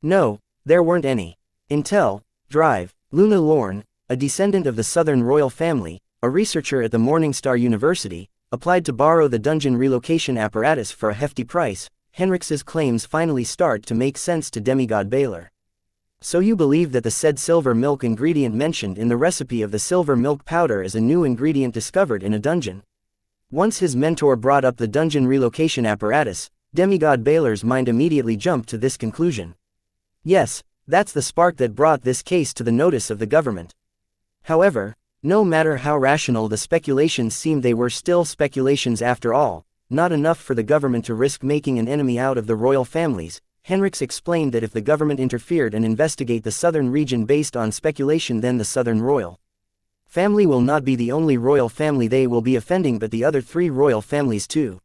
No, there weren't any. Intel, Drive, Luna Lorne, a descendant of the Southern royal family, a researcher at the Morningstar University, applied to borrow the dungeon relocation apparatus for a hefty price. Henrik's claims finally start to make sense to Demigod Baylor. So you believe that the said silver milk ingredient mentioned in the recipe of the silver milk powder is a new ingredient discovered in a dungeon? Once his mentor brought up the dungeon relocation apparatus, Demigod Baylor's mind immediately jumped to this conclusion. Yes, that's the spark that brought this case to the notice of the government. However, no matter how rational the speculations seemed, they were still speculations after all, not enough for the government to risk making an enemy out of the royal families. Henrik's explained that if the government interfered and investigate the southern region based on speculation, then the southern royal family will not be the only royal family they will be offending, but the other three royal families too.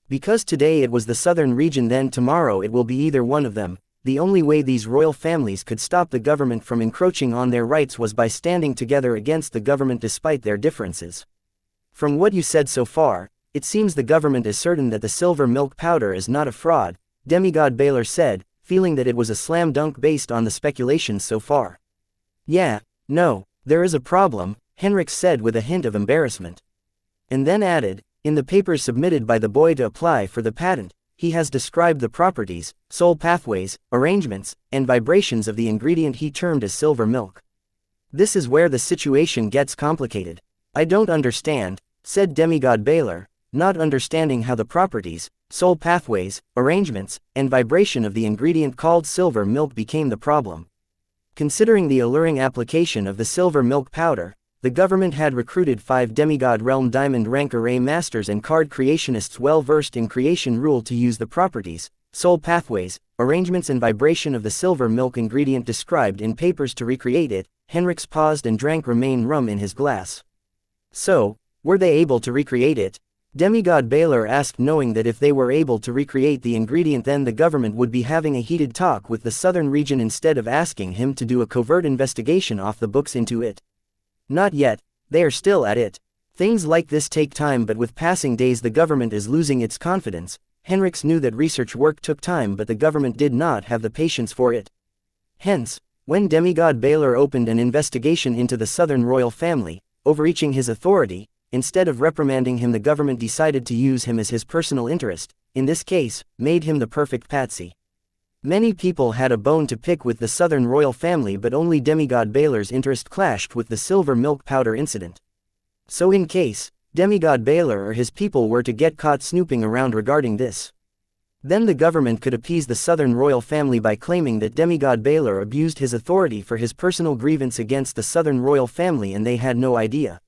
Because today it was the southern region, then tomorrow it will be either one of them. The only way these royal families could stop the government from encroaching on their rights was by standing together against the government despite their differences. From what you said so far, it seems the government is certain that the silver milk powder is not a fraud, Demigod Baylor said, feeling that it was a slam dunk based on the speculations so far. Yeah, no, there is a problem, Henrik said with a hint of embarrassment. And then added, in the papers submitted by the boy to apply for the patent, he has described the properties, soul pathways, arrangements, and vibrations of the ingredient he termed as silver milk. This is where the situation gets complicated. I don't understand, said Demigod Baylor, not understanding how the properties, soul pathways, arrangements, and vibration of the ingredient called silver milk became the problem. Considering the alluring application of the silver milk powder, the government had recruited 5 demigod realm diamond rank array masters and card creationists well versed in creation rule to use the properties, soul pathways, arrangements and vibration of the silver milk ingredient described in papers to recreate it. Henrik's paused and drank remain rum in his glass. So, were they able to recreate it? Demigod Baylor asked, knowing that if they were able to recreate the ingredient, then the government would be having a heated talk with the southern region instead of asking him to do a covert investigation off the books into it. Not yet, they are still at it. Things like this take time, but with passing days the government is losing its confidence. Henrik's knew that research work took time, but the government did not have the patience for it. Hence, when Demigod Baylor opened an investigation into the southern royal family, overreaching his authority, instead of reprimanding him, the government decided to use him as his personal interest, in this case, made him the perfect patsy. Many people had a bone to pick with the southern royal family, but only Demigod Baylor's interest clashed with the silver milk powder incident. So in case Demigod Baylor or his people were to get caught snooping around regarding this, then the government could appease the southern royal family by claiming that Demigod Baylor abused his authority for his personal grievance against the southern royal family and they had no idea.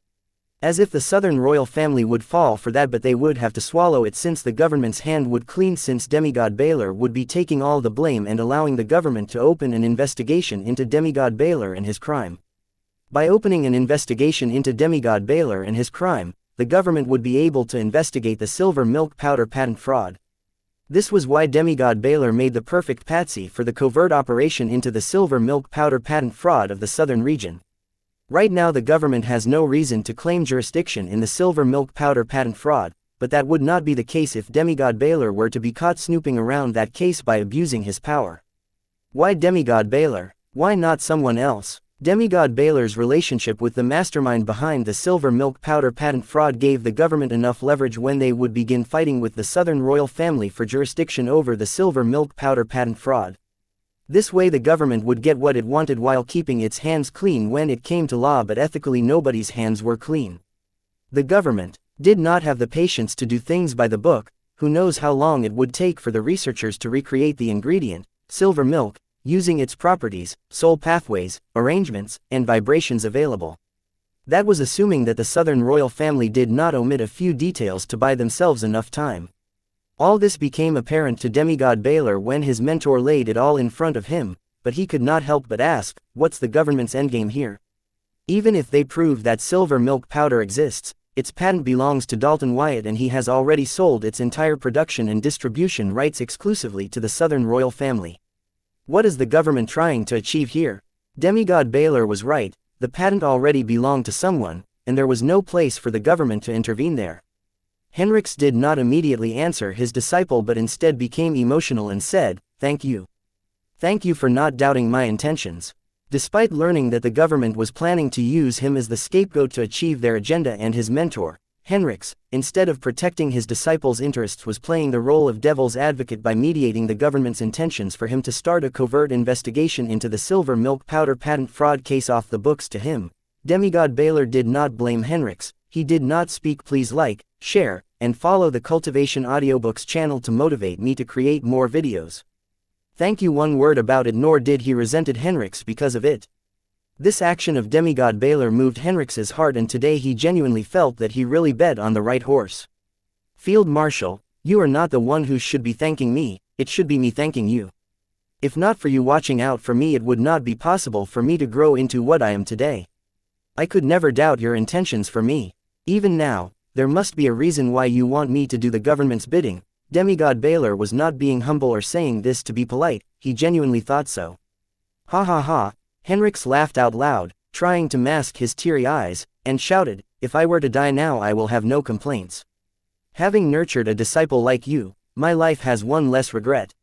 As if the southern royal family would fall for that, but they would have to swallow it since the government's hand would clean, since Demigod Baylor would be taking all the blame and allowing the government to open an investigation into Demigod Baylor and his crime. By opening an investigation into Demigod Baylor and his crime, the government would be able to investigate the silver milk powder patent fraud. This was why Demigod Baylor made the perfect patsy for the covert operation into the silver milk powder patent fraud of the southern region. Right now the government has no reason to claim jurisdiction in the silver milk powder patent fraud, but that would not be the case if Demigod Baylor were to be caught snooping around that case by abusing his power. Why Demigod Baylor? Why not someone else? Demigod Baylor's relationship with the mastermind behind the silver milk powder patent fraud gave the government enough leverage when they would begin fighting with the Southern royal family for jurisdiction over the silver milk powder patent fraud. This way the government would get what it wanted while keeping its hands clean when it came to law, but ethically nobody's hands were clean. The government did not have the patience to do things by the book. Who knows how long it would take for the researchers to recreate the ingredient, silver milk, using its properties, soul pathways, arrangements, and vibrations available. That was assuming that the Southern royal family did not omit a few details to buy themselves enough time. All this became apparent to Demigod Baylor when his mentor laid it all in front of him, but he could not help but ask, what's the government's endgame here? Even if they prove that silver milk powder exists, its patent belongs to Dalton Wyatt and he has already sold its entire production and distribution rights exclusively to the Southern royal family. What is the government trying to achieve here? Demigod Baylor was right, the patent already belonged to someone, and there was no place for the government to intervene there. Henrix did not immediately answer his disciple but instead became emotional and said, "Thank you. Thank you for not doubting my intentions." Despite learning that the government was planning to use him as the scapegoat to achieve their agenda and his mentor, Henrix, instead of protecting his disciple's interests, was playing the role of devil's advocate by mediating the government's intentions for him to start a covert investigation into the silver milk powder patent fraud case off the books to him. Demigod Baylor did not blame Henrix. He did not speak. Please like, share, and follow the Cultivation Audiobooks channel to motivate me to create more videos. Thank you. One word about it, nor did he resented Henrix because of it. This action of Demigod Baylor moved Henrix's heart, and today he genuinely felt that he really bet on the right horse. Field Marshal, you are not the one who should be thanking me, it should be me thanking you. If not for you watching out for me, it would not be possible for me to grow into what I am today. I could never doubt your intentions for me. Even now, there must be a reason why you want me to do the government's bidding. Demigod Baylor was not being humble or saying this to be polite, he genuinely thought so. Ha ha ha. Henrix laughed out loud, trying to mask his teary eyes, and shouted, "If I were to die now, I will have no complaints. Having nurtured a disciple like you, my life has one less regret."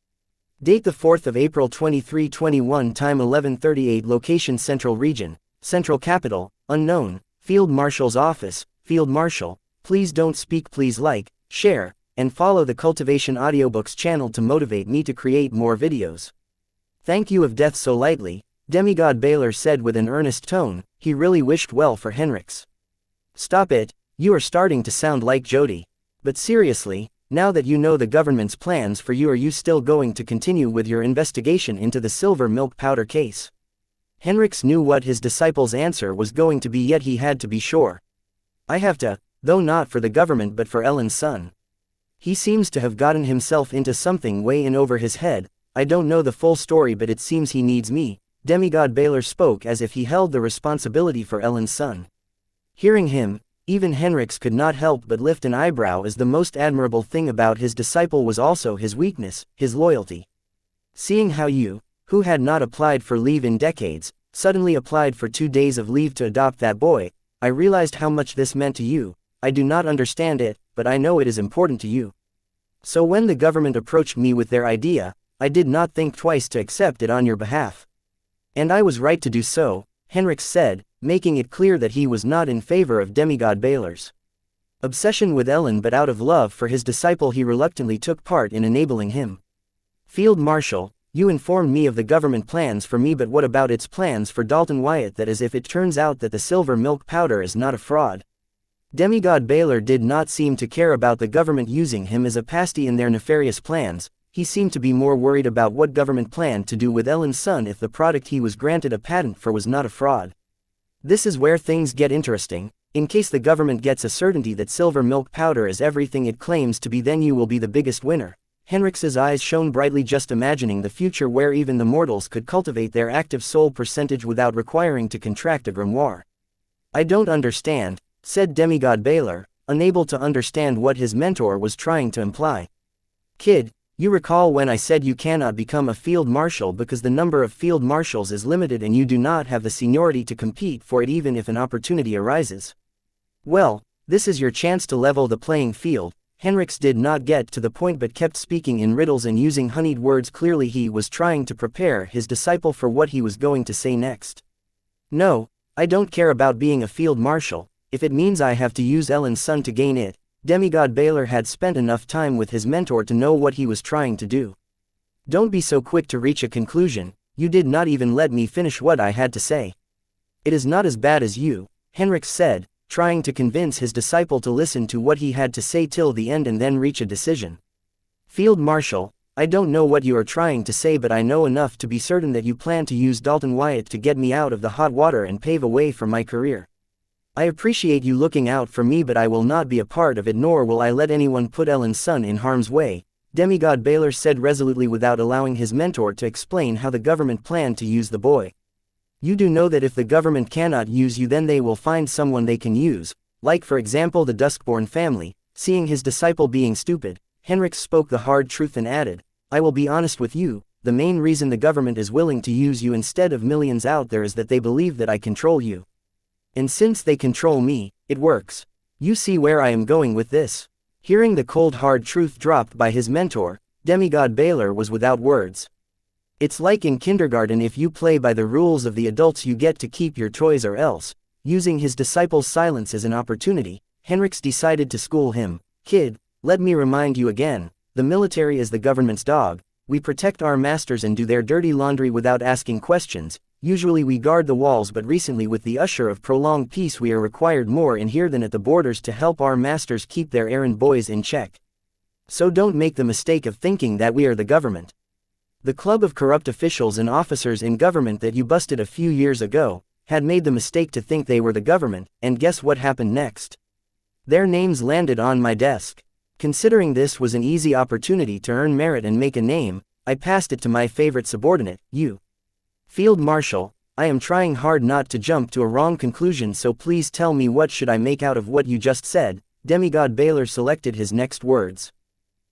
Date the 4th of April 2321, time 11:38, location Central Region, Central Capital, unknown, Field Marshal's office. Field Marshal, please don't speak. Please like, share, and follow the Cultivation Audiobooks channel to motivate me to create more videos. Thank you. Of death so lightly, Demigod Baylor said with an earnest tone. He really wished well for Henrix. Stop it, you are starting to sound like Jody. But seriously, now that you know the government's plans for you, are you still going to continue with your investigation into the silver milk powder case? Henrix knew what his disciple's answer was going to be, yet he had to be sure. I have to, though not for the government but for Ellen's son. He seems to have gotten himself into something way in over his head. I don't know the full story, but it seems he needs me. Demigod Baylor spoke as if he held the responsibility for Ellen's son. Hearing him, even Henrix could not help but lift an eyebrow, as the most admirable thing about his disciple was also his weakness, his loyalty. Seeing how you, who had not applied for leave in decades, suddenly applied for 2 days of leave to adopt that boy, I realized how much this meant to you. I do not understand it, but I know it is important to you. So when the government approached me with their idea, I did not think twice to accept it on your behalf. And I was right to do so, Henrix said, making it clear that he was not in favor of Demigod Baylor's obsession with Ellen, but out of love for his disciple he reluctantly took part in enabling him. Field Marshal, you informed me of the government plans for me, but what about its plans for Dalton Wyatt? That is, if it turns out that the silver milk powder is not a fraud. Demigod Baylor did not seem to care about the government using him as a pasty in their nefarious plans. He seemed to be more worried about what government planned to do with Ellen's son if the product he was granted a patent for was not a fraud. This is where things get interesting. In case the government gets a certainty that silver milk powder is everything it claims to be, then you will be the biggest winner. Henrix's eyes shone brightly, just imagining the future where even the mortals could cultivate their active soul percentage without requiring to contract a grimoire. I don't understand, said Demigod Baylor, unable to understand what his mentor was trying to imply. Kid, you recall when I said you cannot become a field marshal because the number of field marshals is limited and you do not have the seniority to compete for it even if an opportunity arises. Well, this is your chance to level the playing field. Henrix did not get to the point but kept speaking in riddles and using honeyed words. Clearly he was trying to prepare his disciple for what he was going to say next. No, I don't care about being a field marshal, if it means I have to use Ellen's son to gain it. Demigod Baylor had spent enough time with his mentor to know what he was trying to do. Don't be so quick to reach a conclusion, you did not even let me finish what I had to say. It is not as bad as you, Henrix said, trying to convince his disciple to listen to what he had to say till the end and then reach a decision. Field Marshal, I don't know what you are trying to say, but I know enough to be certain that you plan to use Dalton Wyatt to get me out of the hot water and pave a way for my career. I appreciate you looking out for me, but I will not be a part of it, nor will I let anyone put Ellen's son in harm's way, Demigod Baylor said resolutely without allowing his mentor to explain how the government planned to use the boy. You do know that if the government cannot use you, then they will find someone they can use, like for example the Duskborn family. Seeing his disciple being stupid, Henrix spoke the hard truth and added, I will be honest with you, the main reason the government is willing to use you instead of millions out there is that they believe that I control you. And since they control me, it works. You see where I am going with this. Hearing the cold hard truth dropped by his mentor, Demigod Baylor was without words. It's like in kindergarten, if you play by the rules of the adults you get to keep your toys, or else. Using his disciple's silence as an opportunity, Henrix decided to school him. Kid, let me remind you again, the military is the government's dog. We protect our masters and do their dirty laundry without asking questions. Usually we guard the walls, but recently with the usher of prolonged peace we are required more in here than at the borders to help our masters keep their errand boys in check. So don't make the mistake of thinking that we are the government. The club of corrupt officials and officers in government that you busted a few years ago had made the mistake to think they were the government, and guess what happened next? Their names landed on my desk. Considering this was an easy opportunity to earn merit and make a name, I passed it to my favorite subordinate, you. Field Marshal, I am trying hard not to jump to a wrong conclusion, so please tell me, what should I make out of what you just said? Demigod Baylor selected his next words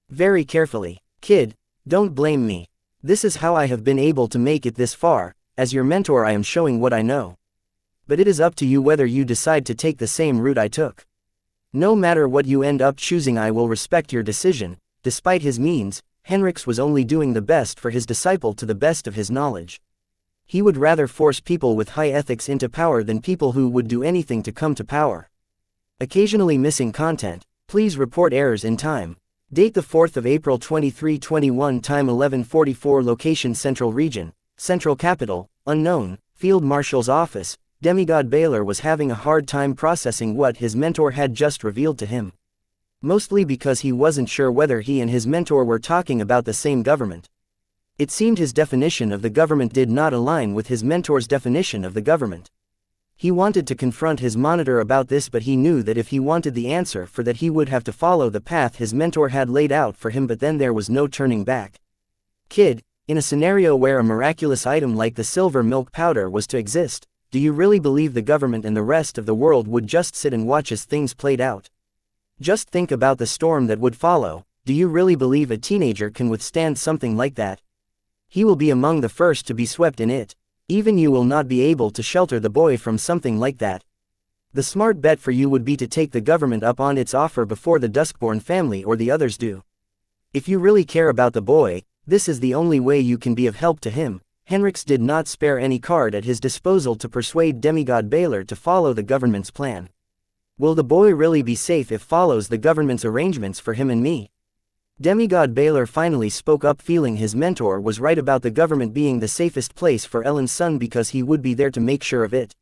very carefully. Kid, don't blame me. This is how I have been able to make it this far. As your mentor I am showing what I know. But it is up to you whether you decide to take the same route I took. No matter what you end up choosing, I will respect your decision. Despite his means, Henrix was only doing the best for his disciple to the best of his knowledge. He would rather force people with high ethics into power than people who would do anything to come to power. Occasionally missing content. Please report errors in time. Date the 4th of April 2321, time 11:44, location Central Region, Central Capital, unknown, Field Marshal's office. Demigod Baylor was having a hard time processing what his mentor had just revealed to him. Mostly because he wasn't sure whether he and his mentor were talking about the same government. It seemed his definition of the government did not align with his mentor's definition of the government. He wanted to confront his monitor about this, but he knew that if he wanted the answer for that he would have to follow the path his mentor had laid out for him, but then there was no turning back. Kid, in a scenario where a miraculous item like the silver milk powder was to exist, do you really believe the government and the rest of the world would just sit and watch as things played out? Just think about the storm that would follow. Do you really believe a teenager can withstand something like that? He will be among the first to be swept in it. Even you will not be able to shelter the boy from something like that. The smart bet for you would be to take the government up on its offer before the Duskborn family or the others do. If you really care about the boy, this is the only way you can be of help to him. Henrix did not spare any card at his disposal to persuade Demigod Baylor to follow the government's plan. Will the boy really be safe if follows the government's arrangements for him and me? Demigod Baylor finally spoke up, feeling his mentor was right about the government being the safest place for Ellen's son because he would be there to make sure of it.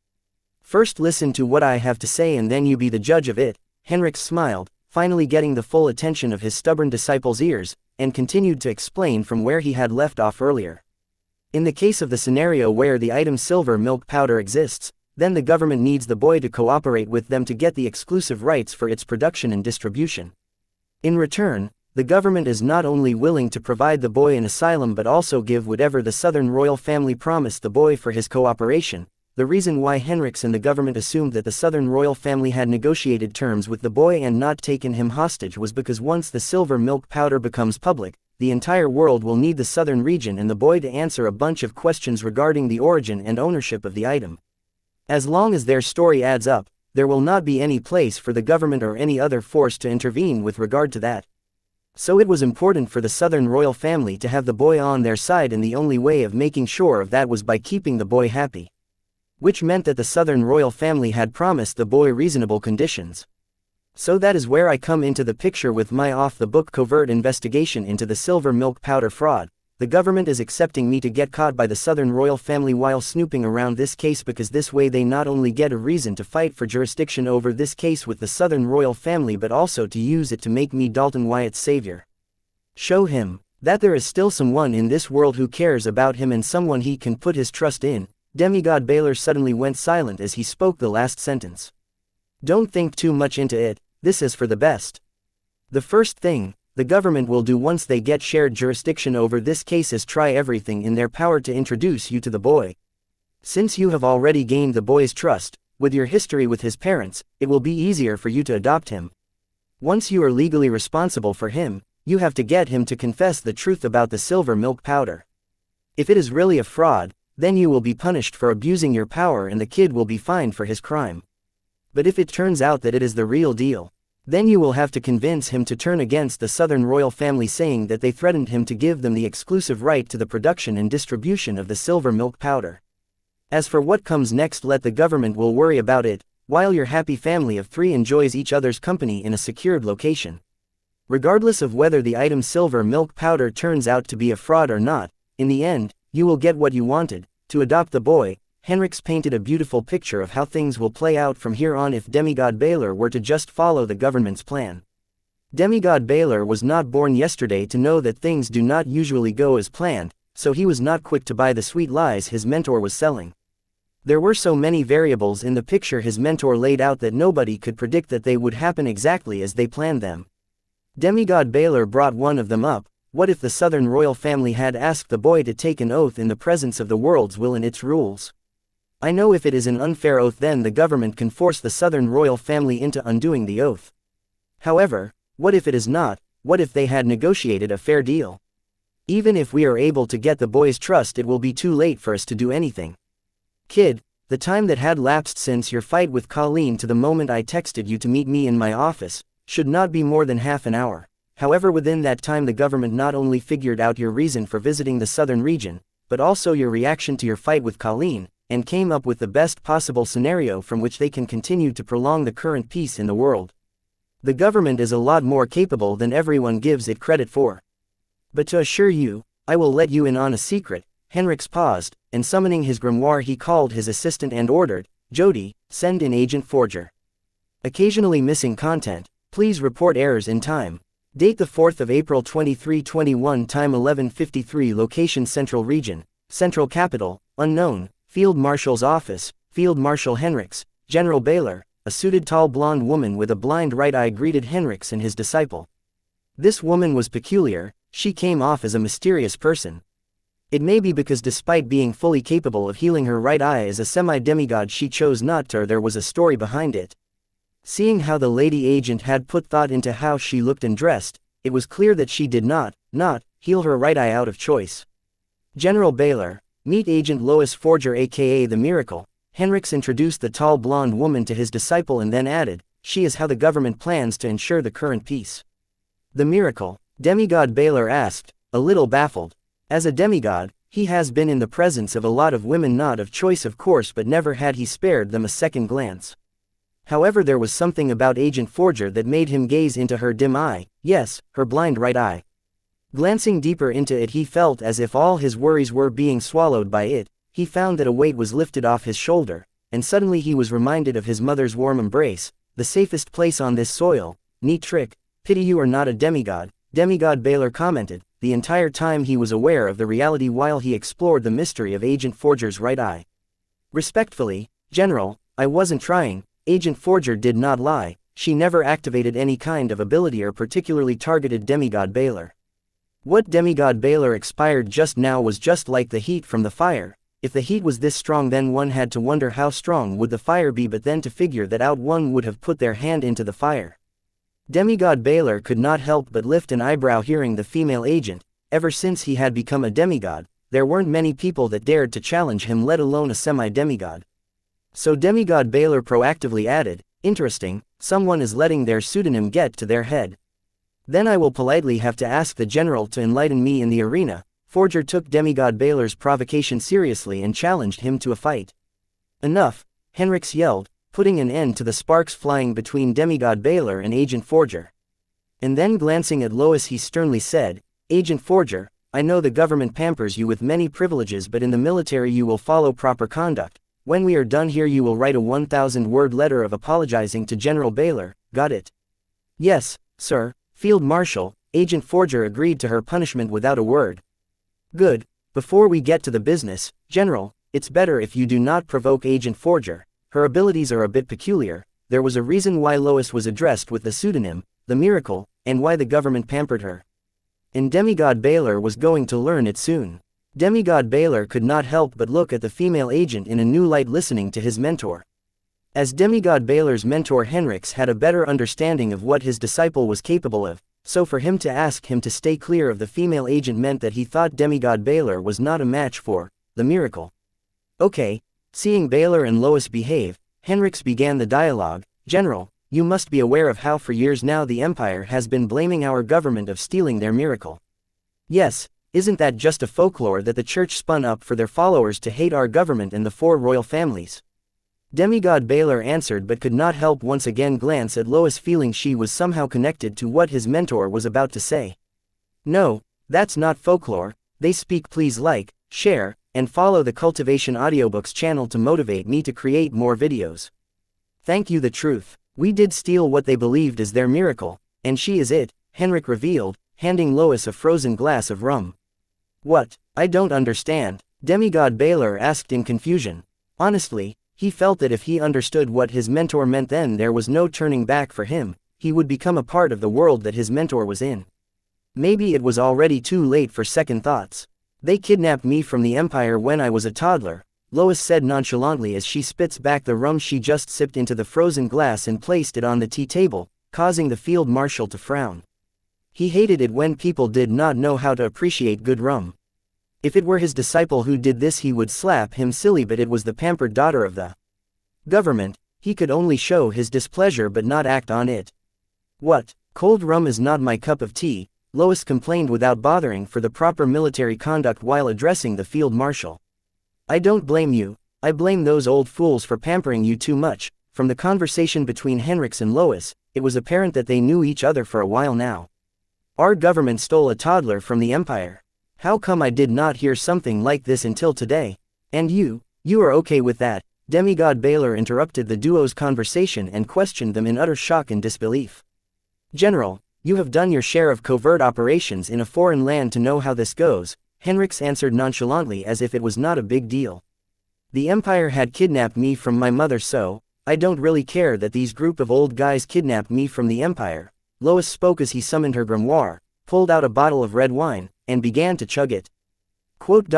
First listen to what I have to say and then you be the judge of it. Henrix smiled, finally getting the full attention of his stubborn disciple's ears, and continued to explain from where he had left off earlier. In the case of the scenario where the item silver milk powder exists, then the government needs the boy to cooperate with them to get the exclusive rights for its production and distribution. In return, the government is not only willing to provide the boy an asylum but also give whatever the Southern royal family promised the boy for his cooperation. The reason why Henrix and the government assumed that the Southern royal family had negotiated terms with the boy and not taken him hostage was because once the silver milk powder becomes public, the entire world will need the Southern region and the boy to answer a bunch of questions regarding the origin and ownership of the item. As long as their story adds up, there will not be any place for the government or any other force to intervene with regard to that. So it was important for the Southern royal family to have the boy on their side, and the only way of making sure of that was by keeping the boy happy. which meant that the Southern royal family had promised the boy reasonable conditions. So that is where I come into the picture with my off-the-book covert investigation into the silver milk powder fraud. The government is accepting me to get caught by the Southern royal family while snooping around this case, because this way they not only get a reason to fight for jurisdiction over this case with the Southern royal family, but also to use it to make me Dalton Wyatt's savior. Show him that there is still someone in this world who cares about him and someone he can put his trust in. Demigod Baylor suddenly went silent as he spoke the last sentence. Don't think too much into it, this is for the best. The first thing the government will do once they get shared jurisdiction over this case is try everything in their power to introduce you to the boy. Since you have already gained the boy's trust, with your history with his parents, it will be easier for you to adopt him. Once you are legally responsible for him, you have to get him to confess the truth about the silver milk powder. If it is really a fraud, then you will be punished for abusing your power and the kid will be fined for his crime. But if it turns out that it is the real deal, then you will have to convince him to turn against the Southern royal family, saying that they threatened him to give them the exclusive right to the production and distribution of the silver milk powder. As for what comes next, let the government will worry about it, while your happy family of 3 enjoys each other's company in a secured location. Regardless of whether the item silver milk powder turns out to be a fraud or not, in the end, you will get what you wanted, to adopt the boy. Henrix painted a beautiful picture of how things will play out from here on if Demigod Baylor were to just follow the government's plan. Demigod Baylor was not born yesterday to know that things do not usually go as planned, so he was not quick to buy the sweet lies his mentor was selling. There were so many variables in the picture his mentor laid out that nobody could predict that they would happen exactly as they planned them. Demigod Baylor brought one of them up. What if the Southern royal family had asked the boy to take an oath in the presence of the world's will and its rules? I know if it is an unfair oath, then the government can force the Southern royal family into undoing the oath. However, what if it is not? What if they had negotiated a fair deal? Even if we are able to get the boy's trust, it will be too late for us to do anything. Kid, the time that had lapsed since your fight with Colleen to the moment I texted you to meet me in my office should not be more than half an hour. However, within that time the government not only figured out your reason for visiting the southern region, but also your reaction to your fight with Colleen, and came up with the best possible scenario from which they can continue to prolong the current peace in the world. The government is a lot more capable than everyone gives it credit for. But to assure you, I will let you in on a secret. Henrix paused, and summoning his grimoire he called his assistant and ordered, Jody, send in Agent Forger. Occasionally missing content, please report errors in time. Date the 4th of April 2321, time 11:53, location Central Region, Central Capital, unknown. Field Marshal's office. Field Marshal Henrix. General Baylor, a suited tall blonde woman with a blind right eye, greeted Henrix and his disciple. This woman was peculiar. She came off as a mysterious person. It may be because despite being fully capable of healing her right eye as a semi-demigod, she chose not to, or there was a story behind it. Seeing how the lady agent had put thought into how she looked and dressed, it was clear that she did not heal her right eye out of choice. General Baylor, meet Agent Lois Forger aka the Miracle. Henrix introduced the tall blonde woman to his disciple and then added, she is how the government plans to ensure the current peace. The Miracle? Demigod Baylor asked, a little baffled. As a demigod, he has been in the presence of a lot of women, not of choice of course, but never had he spared them a second glance. However, there was something about Agent Forger that made him gaze into her dim eye, yes, her blind right eye. Glancing deeper into it, he felt as if all his worries were being swallowed by it. He found that a weight was lifted off his shoulder, and suddenly he was reminded of his mother's warm embrace, the safest place on this soil. Neat trick. Pity you are not a demigod, Demigod Baylor commented. The entire time he was aware of the reality while he explored the mystery of Agent Forger's right eye. Respectfully, General, I wasn't trying. Agent Forger did not lie. She never activated any kind of ability or particularly targeted Demigod Baylor. What Demigod Baylor expired just now was just like the heat from the fire. If the heat was this strong, then one had to wonder how strong would the fire be, but then to figure that out one would have put their hand into the fire. Demigod Baylor could not help but lift an eyebrow hearing the female agent. Ever since he had become a demigod, there weren't many people that dared to challenge him, let alone a semi-demigod. So Demigod Baylor proactively added, interesting, someone is letting their pseudonym get to their head. Then I will politely have to ask the general to enlighten me in the arena. Forger took Demigod Baylor's provocation seriously and challenged him to a fight. Enough, Henrix yelled, putting an end to the sparks flying between Demigod Baylor and Agent Forger. And then glancing at Lois he sternly said, Agent Forger, I know the government pampers you with many privileges, but in the military you will follow proper conduct. When we are done here you will write a 1,000-word letter of apologizing to General Baylor, got it? Yes, sir, Field Marshal. Agent Forger agreed to her punishment without a word. Good. Before we get to the business, General, it's better if you do not provoke Agent Forger. Her abilities are a bit peculiar. There was a reason why Lois was addressed with the pseudonym, the Miracle, and why the government pampered her. And Demigod Baylor was going to learn it soon. Demigod Baylor could not help but look at the female agent in a new light, listening to his mentor. As Demigod Baylor's mentor Henrix had a better understanding of what his disciple was capable of, so for him to ask him to stay clear of the female agent meant that he thought Demigod Baylor was not a match for the Miracle. Okay. Seeing Baylor and Lois behave, Henrix began the dialogue. General, you must be aware of how for years now the Empire has been blaming our government of stealing their Miracle. Yes, isn't that just a folklore that the Church spun up for their followers to hate our government and the 4 royal families? Demigod Baylor answered, but could not help once again glance at Lois, feeling she was somehow connected to what his mentor was about to say. No, that's not folklore. They speak. Please like, share, and follow the Cultivation Audiobooks channel to motivate me to create more videos. Thank you. The truth. We did steal what they believed is their Miracle, and she is it, Henrik revealed, handing Lois a frozen glass of rum. What? I don't understand, Demigod Baylor asked in confusion. Honestly, he felt that if he understood what his mentor meant, then there was no turning back for him. He would become a part of the world that his mentor was in. Maybe it was already too late for second thoughts. They kidnapped me from the Empire when I was a toddler, Lois said nonchalantly as she spits back the rum she just sipped into the frozen glass and placed it on the tea table, causing the Field Marshal to frown. He hated it when people did not know how to appreciate good rum. If it were his disciple who did this he would slap him silly, but it was the pampered daughter of the government. He could only show his displeasure but not act on it. What? Cold rum is not my cup of tea, Lois complained without bothering for the proper military conduct while addressing the Field Marshal. I don't blame you, I blame those old fools for pampering you too much. From the conversation between Henrix and Lois, it was apparent that they knew each other for a while now. Our government stole a toddler from the Empire. How come I did not hear something like this until today? And you are okay with that? Demigod Baylor interrupted the duo's conversation and questioned them in utter shock and disbelief. General, you have done your share of covert operations in a foreign land to know how this goes, Henrix answered nonchalantly as if it was not a big deal. The Empire had kidnapped me from my mother, so I don't really care that these group of old guys kidnapped me from the Empire. Lois spoke as he summoned her grimoire, pulled out a bottle of red wine, and began to chug it. Quote.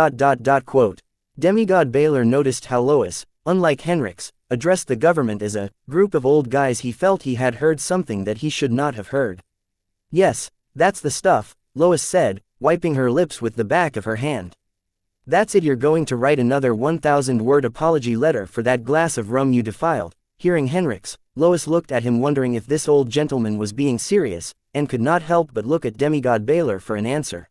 Demigod Baylor noticed how Lois, unlike Henrix, addressed the government as a group of old guys. He felt he had heard something that he should not have heard. Yes, that's the stuff, Lois said, wiping her lips with the back of her hand. That's it, you're going to write another 1,000-word apology letter for that glass of rum you defiled. Hearing Henrix, Lois looked at him wondering if this old gentleman was being serious, and could not help but look at Demigod Baylor for an answer.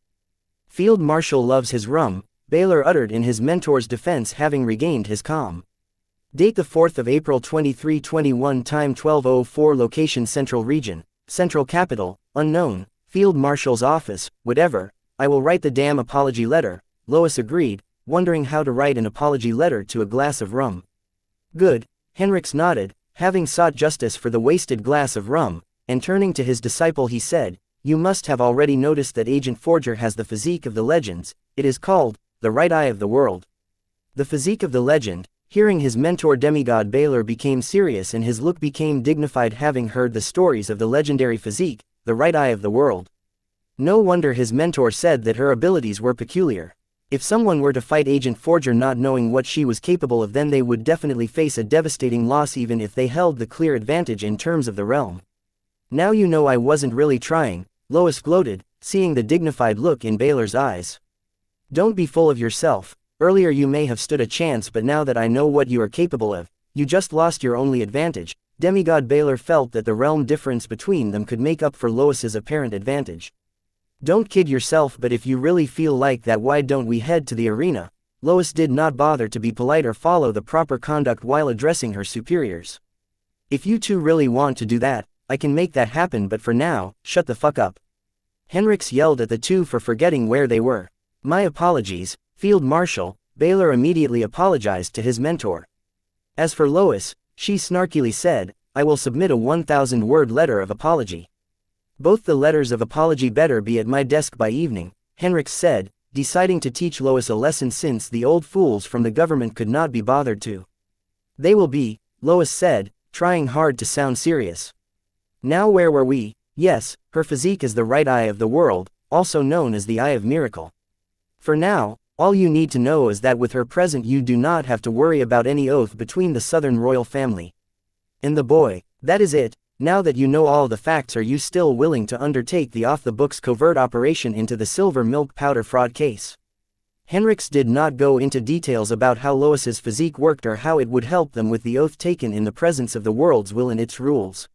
Field Marshal loves his rum, Baylor uttered in his mentor's defense, having regained his calm. Date the 4th of April 2321, time 12:04, location Central Region, Central Capital, unknown, Field Marshal's office, whatever, I will write the damn apology letter, Lois agreed, wondering how to write an apology letter to a glass of rum. Good, Henrix nodded, having sought justice for the wasted glass of rum, and turning to his disciple he said, you must have already noticed that Agent Forger has the physique of the legends. It is called the right eye of the world. The physique of the legend. Hearing his mentor Demigod Baylor became serious and his look became dignified, having heard the stories of the legendary physique, the right eye of the world. No wonder his mentor said that her abilities were peculiar. If someone were to fight Agent Forger not knowing what she was capable of, then they would definitely face a devastating loss even if they held the clear advantage in terms of the realm. Now you know I wasn't really trying, Lois gloated, seeing the dignified look in Baylor's eyes. Don't be full of yourself. Earlier you may have stood a chance, but now that I know what you are capable of, you just lost your only advantage. Demigod Baylor felt that the realm difference between them could make up for Lois's apparent advantage. Don't kid yourself, but if you really feel like that, why don't we head to the arena? Lois did not bother to be polite or follow the proper conduct while addressing her superiors. If you two really want to do that, I can make that happen, but for now, shut the fuck up. Henrix yelled at the two for forgetting where they were. My apologies, Field Marshal. Baylor immediately apologized to his mentor. As for Lois, she snarkily said, I will submit a 1,000-word letter of apology. Both the letters of apology better be at my desk by evening, Henrix said, deciding to teach Lois a lesson since the old fools from the government could not be bothered to. They will be, Lois said, trying hard to sound serious. Now where were we? Yes, her physique is the right eye of the world, also known as the Eye of Miracle. For now, all you need to know is that with her present you do not have to worry about any oath between the Southern royal family and the boy. That is it. Now that you know all the facts, are you still willing to undertake the off-the-books covert operation into the silver milk powder fraud case? Henrix did not go into details about how Lois's physique worked or how it would help them with the oath taken in the presence of the world's will and its rules.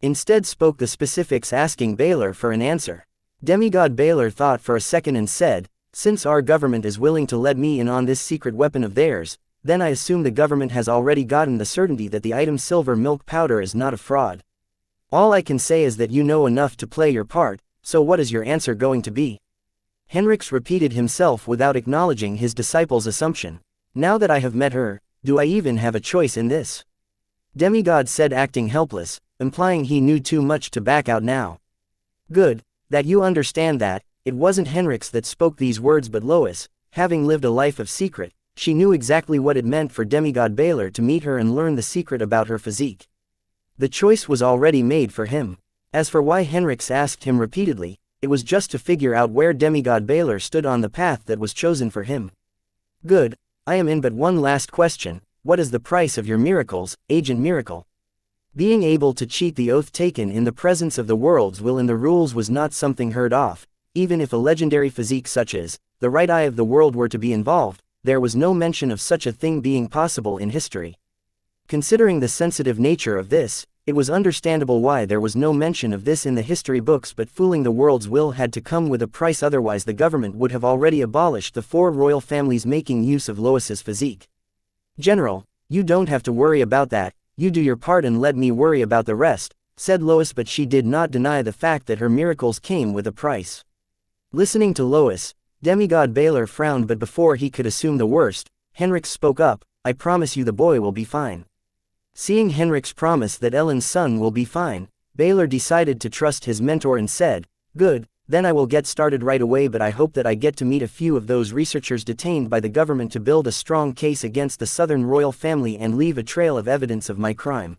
Instead spoke the specifics, asking Baylor for an answer. Demigod Baylor thought for a second and said, since our government is willing to let me in on this secret weapon of theirs, then I assume the government has already gotten the certainty that the item silver milk powder is not a fraud. All I can say is that you know enough to play your part, so what is your answer going to be? Henrix repeated himself without acknowledging his disciple's assumption. Now that I have met her, do I even have a choice in this? Demigod said, acting helpless, implying he knew too much to back out now. Good, that you understand that. It wasn't Henrix that spoke these words but Lois. Having lived a life of secret, she knew exactly what it meant for Demigod Baylor to meet her and learn the secret about her physique. The choice was already made for him. As for why Henrix asked him repeatedly, it was just to figure out where Demigod Baylor stood on the path that was chosen for him. Good, I am in, but one last question. What is the price of your miracles, Agent Miracle? Being able to cheat the oath taken in the presence of the world's will and the rules was not something heard of. Even if a legendary physique such as the right eye of the world were to be involved, there was no mention of such a thing being possible in history. Considering the sensitive nature of this, it was understandable why there was no mention of this in the history books, but fooling the world's will had to come with a price, otherwise the government would have already abolished the 4 royal families making use of Lois's physique. General, you don't have to worry about that, you do your part and let me worry about the rest, said Lois, but she did not deny the fact that her miracles came with a price. Listening to Lois, Demigod Baylor frowned, but before he could assume the worst, Henrix spoke up, I promise you the boy will be fine. Seeing Henrix promise that Ellen's son will be fine, Baylor decided to trust his mentor and said, good, then I will get started right away, but I hope that I get to meet a few of those researchers detained by the government to build a strong case against the Southern royal family and leave a trail of evidence of my crime.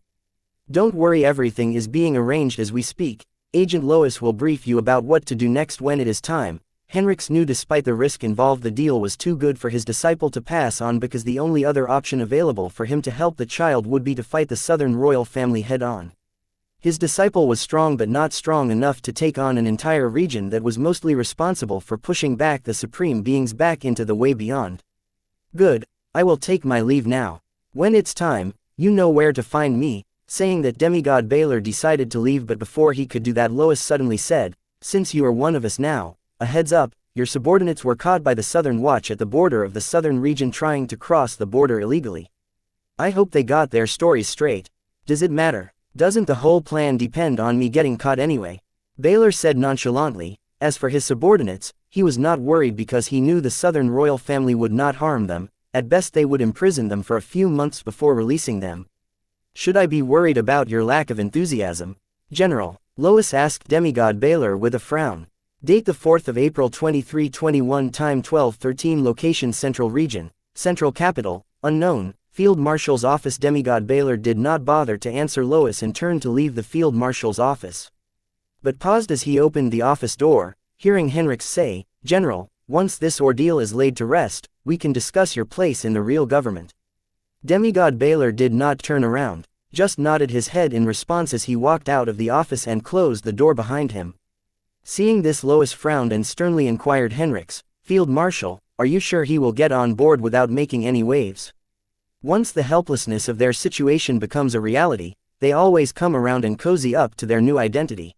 Don't worry, everything is being arranged as we speak. Agent Lois will brief you about what to do next when it is time. Henrix knew despite the risk involved the deal was too good for his disciple to pass on, because the only other option available for him to help the child would be to fight the Southern royal family head-on. His disciple was strong, but not strong enough to take on an entire region that was mostly responsible for pushing back the supreme beings back into the way beyond. Good, I will take my leave now. When it's time, you know where to find me. Saying that, Demigod Baylor decided to leave, but before he could do that, Lois suddenly said, since you are one of us now, a heads up, your subordinates were caught by the Southern Watch at the border of the Southern region trying to cross the border illegally. I hope they got their stories straight. Does it matter? Doesn't the whole plan depend on me getting caught anyway? Baylor said nonchalantly. As for his subordinates, he was not worried because he knew the Southern royal family would not harm them. At best they would imprison them for a few months before releasing them. Should I be worried about your lack of enthusiasm, General? Lois asked Demigod Baylor with a frown. Date the 4th of April 2321, time 12:13, location Central Region, Central Capital, unknown, Field Marshal's office. Demigod Baylor did not bother to answer Lois and turned to leave the Field Marshal's office, but paused as he opened the office door, hearing Henrix say, General, once this ordeal is laid to rest, we can discuss your place in the real government. Demigod Baylor did not turn around, just nodded his head in response as he walked out of the office and closed the door behind him. Seeing this, Lois frowned and sternly inquired, Henrix, Field Marshal, are you sure he will get on board without making any waves? Once the helplessness of their situation becomes a reality, they always come around and cozy up to their new identity.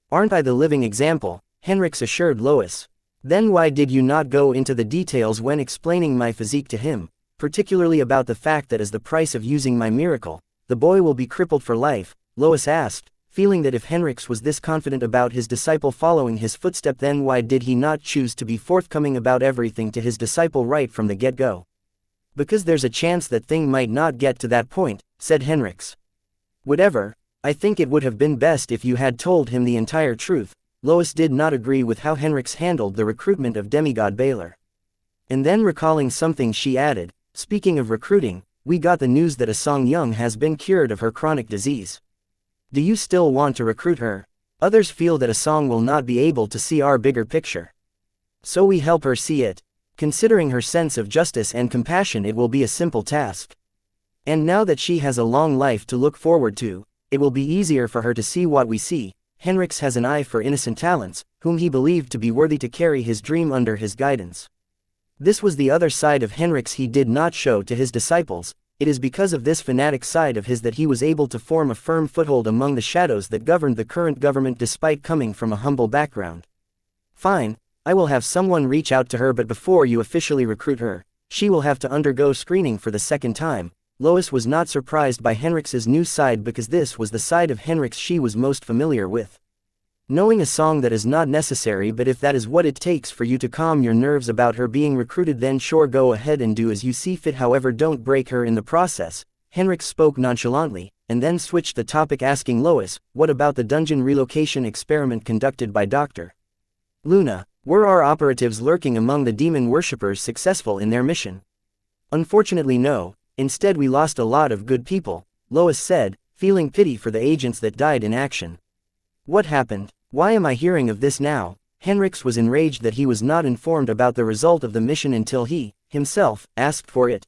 Aren't I the living example? Henrix assured Lois. Then why did you not go into the details when explaining my physique to him, particularly about the fact that as the price of using my miracle, the boy will be crippled for life? Lois asked, feeling that if Henrix was this confident about his disciple following his footstep, then why did he not choose to be forthcoming about everything to his disciple right from the get-go? Because there's a chance that thing might not get to that point, said Henrix. Whatever, I think it would have been best if you had told him the entire truth. Lois did not agree with how Henrix handled the recruitment of demigod Baylor. And then recalling something she added, speaking of recruiting, we got the news that Asong Young has been cured of her chronic disease. Do you still want to recruit her? Others feel that Asong will not be able to see our bigger picture. So we help her see it. Considering her sense of justice and compassion, it will be a simple task. And now that she has a long life to look forward to, it will be easier for her to see what we see. Henrix has an eye for innocent talents, whom he believed to be worthy to carry his dream under his guidance. This was the other side of Henrix he did not show to his disciples. It is because of this fanatic side of his that he was able to form a firm foothold among the shadows that governed the current government despite coming from a humble background. Fine, I will have someone reach out to her, but before you officially recruit her, she will have to undergo screening for the second time. Lois was not surprised by Henrix's new side because this was the side of Henrix she was most familiar with. Knowing a song that is not necessary, but if that is what it takes for you to calm your nerves about her being recruited, then sure, go ahead and do as you see fit, however don't break her in the process. Henrix spoke nonchalantly, and then switched the topic, asking Lois, what about the dungeon relocation experiment conducted by Dr. Luna? Were our operatives lurking among the demon worshippers successful in their mission? Unfortunately no, instead we lost a lot of good people, Lois said, feeling pity for the agents that died in action. What happened? Why am I hearing of this now? Henrix was enraged that he was not informed about the result of the mission until he, himself, asked for it.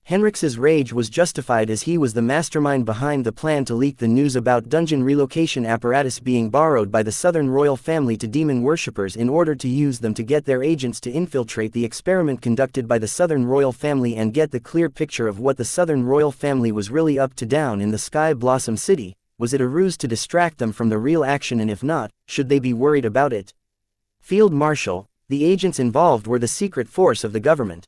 Henrix's rage was justified as he was the mastermind behind the plan to leak the news about dungeon relocation apparatus being borrowed by the Southern royal family to demon worshippers in order to use them to get their agents to infiltrate the experiment conducted by the Southern royal family and get the clear picture of what the Southern royal family was really up to down in the Sky Blossom City. Was it a ruse to distract them from the real action, and if not, should they be worried about it? Field Marshal, the agents involved were the secret force of the government.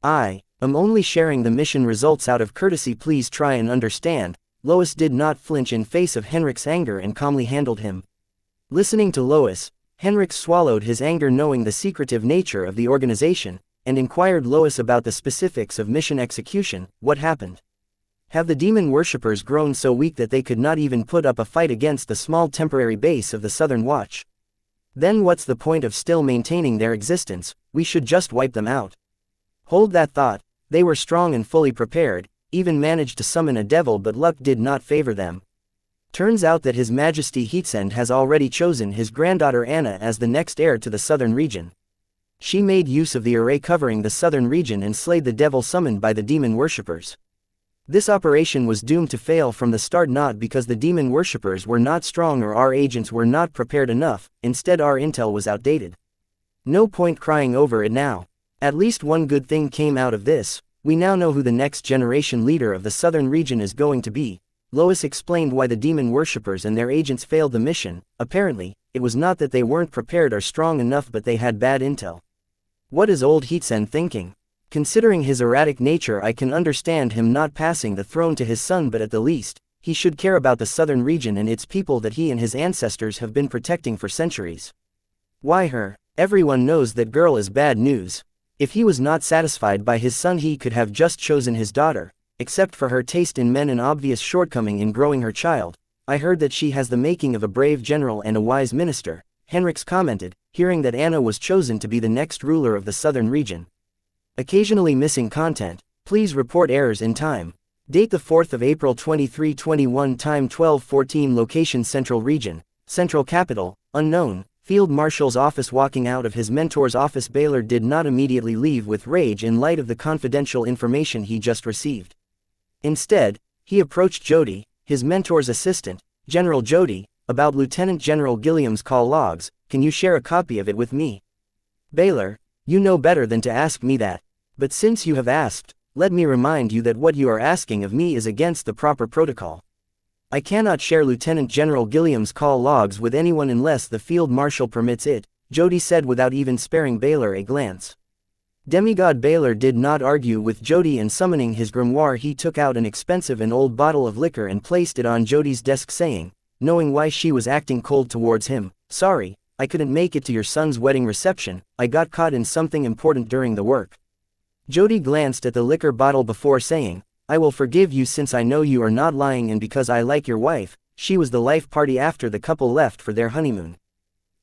I am only sharing the mission results out of courtesy, please try and understand. Lois did not flinch in face of Henrix's anger and calmly handled him. Listening to Lois, Henrix swallowed his anger, knowing the secretive nature of the organization, and inquired Lois about the specifics of mission execution. What happened? Have the demon worshippers grown so weak that they could not even put up a fight against the small temporary base of the Southern Watch? Then what's the point of still maintaining their existence? We should just wipe them out. Hold that thought. They were strong and fully prepared, even managed to summon a devil, but luck did not favor them. Turns out that His Majesty Heatsend has already chosen his granddaughter Anna as the next heir to the southern region. She made use of the array covering the southern region and slayed the devil summoned by the demon worshippers. This operation was doomed to fail from the start, not because the demon worshippers were not strong or our agents were not prepared enough, instead our intel was outdated. No point crying over it now. At least one good thing came out of this. We now know who the next generation leader of the southern region is going to be. Lois explained why the demon worshippers and their agents failed the mission. Apparently, it was not that they weren't prepared or strong enough, but they had bad intel. What is old Heatsend thinking? Considering his erratic nature, I can understand him not passing the throne to his son, but at the least, he should care about the southern region and its people that he and his ancestors have been protecting for centuries. Why her? Everyone knows that girl is bad news. If he was not satisfied by his son, he could have just chosen his daughter. Except for her taste in men and obvious shortcoming in growing her child, I heard that she has the making of a brave general and a wise minister, Henrix commented, hearing that Anna was chosen to be the next ruler of the southern region. Occasionally missing content. Please report errors in time. Date the 4th of April 2321, time 12:14, location Central Region, Central Capital, unknown. Field Marshal's office. Walking out of his mentor's office, Baylor did not immediately leave with rage in light of the confidential information he just received. Instead, he approached Jody, his mentor's assistant, General Jody, about Lieutenant General Gilliam's call logs. Can you share a copy of it with me? Baylor, you know better than to ask me that. But since you have asked, let me remind you that what you are asking of me is against the proper protocol. I cannot share Lieutenant General Gilliam's call logs with anyone unless the Field Marshal permits it. Jody said without even sparing Baylor a glance. Demigod Baylor did not argue with Jody, and summoning his grimoire he took out an expensive and old bottle of liquor and placed it on Jody's desk, saying, knowing why she was acting cold towards him, "Sorry, I couldn't make it to your son's wedding reception, I got caught in something important during the work." Jody glanced at the liquor bottle before saying, "I will forgive you since I know you are not lying, and because I like your wife, she was the life party after the couple left for their honeymoon."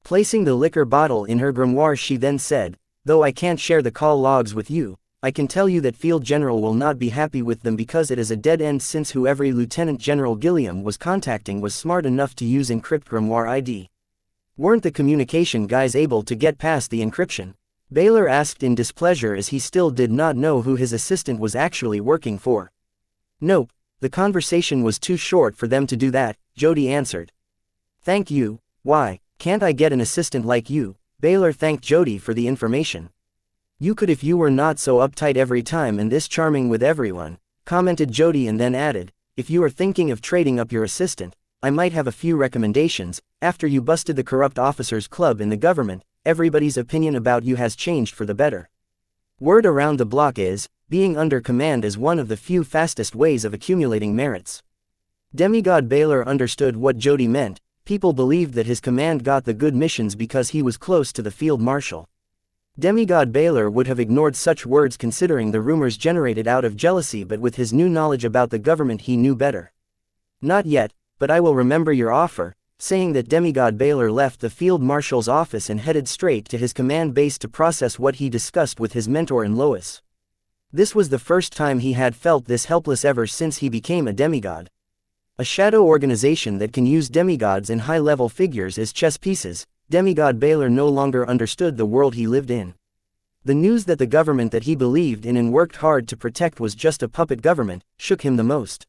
Placing the liquor bottle in her grimoire she then said, "Though I can't share the call logs with you, I can tell you that Field General will not be happy with them because it is a dead end, since whoever Lieutenant General Gilliam was contacting was smart enough to use encrypt grimoire ID. Weren't the communication guys able to get past the encryption?" Baylor asked in displeasure, as he still did not know who his assistant was actually working for. "Nope, the conversation was too short for them to do that," Jody answered. "Thank you. Why, can't I get an assistant like you?" Baylor thanked Jody for the information. "You could if you were not so uptight every time and this charming with everyone," commented Jody, and then added, "If you are thinking of trading up your assistant, I might have a few recommendations. After you busted the corrupt officers club in the government, everybody's opinion about you has changed for the better. Word around the block is, being under command is one of the few fastest ways of accumulating merits." Demigod Baylor understood what Jody meant. People believed that his command got the good missions because he was close to the field marshal. Demigod Baylor would have ignored such words considering the rumors generated out of jealousy, but with his new knowledge about the government he knew better. "Not yet, but I will remember your offer." Saying that, Demigod Baylor left the field marshal's office and headed straight to his command base to process what he discussed with his mentor and Lois. This was the first time he had felt this helpless ever since he became a demigod. A shadow organization that can use demigods and high-level figures as chess pieces, Demigod Baylor no longer understood the world he lived in. The news that the government that he believed in and worked hard to protect was just a puppet government shook him the most.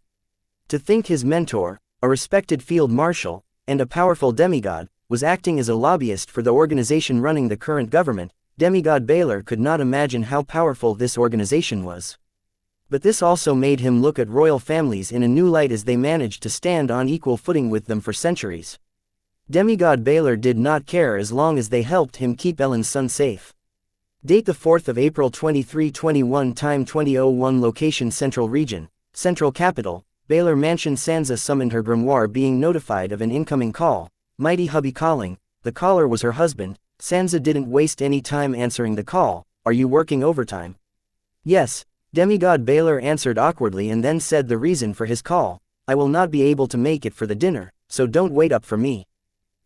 To think his mentor, a respected field marshal, and a powerful demigod, was acting as a lobbyist for the organization running the current government, Demigod Baylor could not imagine how powerful this organization was. But this also made him look at royal families in a new light, as they managed to stand on equal footing with them for centuries. Demigod Baylor did not care as long as they helped him keep Ellen's son safe. Date the 4th of April 2321, time 20:01, location Central Region, Central Capital, Baylor Mansion. Sansa summoned her grimoire, being notified of an incoming call. Mighty hubby calling. The caller was her husband. Sansa didn't waste any time answering the call. "Are you working overtime?" "Yes," Demigod Baylor answered awkwardly, and then said the reason for his call. "I will not be able to make it for the dinner, so don't wait up for me."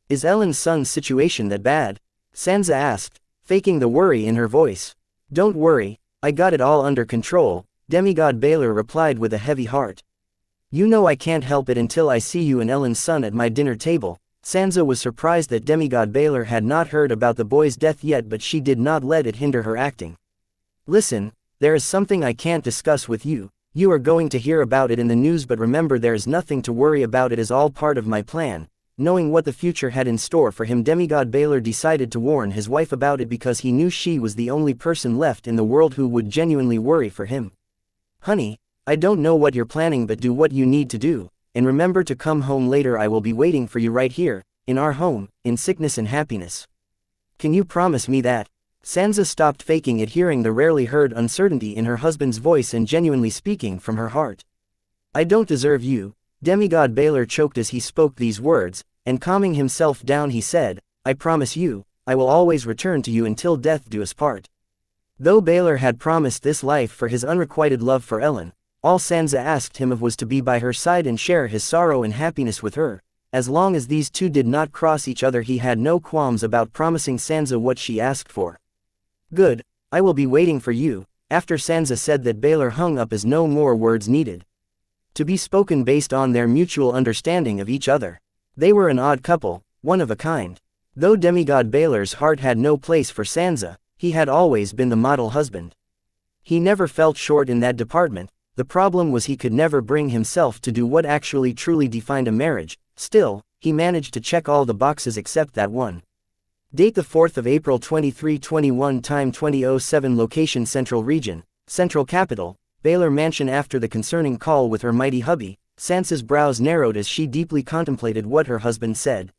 "Is Ellen's son's situation that bad?" Sansa asked, faking the worry in her voice. "Don't worry, I got it all under control," Demigod Baylor replied with a heavy heart. "You know I can't help it until I see you and Ellen's son at my dinner table." Sansa was surprised that Demigod Baylor had not heard about the boy's death yet, but she did not let it hinder her acting. "Listen, there is something I can't discuss with you. You are going to hear about it in the news, but remember, there is nothing to worry about. It is all part of my plan." Knowing what the future had in store for him, Demigod Baylor decided to warn his wife about it because he knew she was the only person left in the world who would genuinely worry for him. "Honey, I don't know what you're planning, but do what you need to do, and remember to come home later. I will be waiting for you right here, in our home, in sickness and happiness. Can you promise me that?" Sansa stopped faking it, hearing the rarely heard uncertainty in her husband's voice and genuinely speaking from her heart. "I don't deserve you." Demigod Baylor choked as he spoke these words, and calming himself down he said, "I promise you, I will always return to you until death do us part." Though Baylor had promised this life for his unrequited love for Ellen, all Sansa asked him of was to be by her side and share his sorrow and happiness with her. As long as these two did not cross each other, he had no qualms about promising Sansa what she asked for. "Good, I will be waiting for you." After Sansa said that, Baylor hung up as no more words needed to be spoken based on their mutual understanding of each other. They were an odd couple, one of a kind. Though Demigod Baylor's heart had no place for Sansa, he had always been the model husband. He never felt short in that department. The problem was he could never bring himself to do what actually truly defined a marriage. Still, he managed to check all the boxes except that one. Date the 4th of April 2321, time 20:07, location Central Region, Central Capital, Baylor Mansion. After the concerning call with her mighty hubby, Sansa's brows narrowed as she deeply contemplated what her husband said.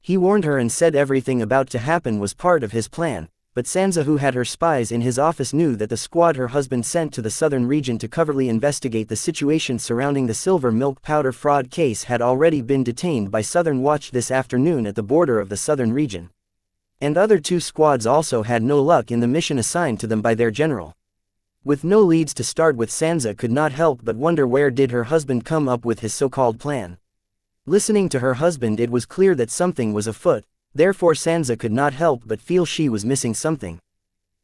He warned her and said everything about to happen was part of his plan, but Xianxia, who had her spies in his office, knew that the squad her husband sent to the southern region to covertly investigate the situation surrounding the silver milk powder fraud case had already been detained by Southern Watch this afternoon at the border of the southern region. And other two squads also had no luck in the mission assigned to them by their general. With no leads to start with, Xianxia could not help but wonder where did her husband come up with his so-called plan. Listening to her husband, it was clear that something was afoot, therefore Xianxia could not help but feel she was missing something.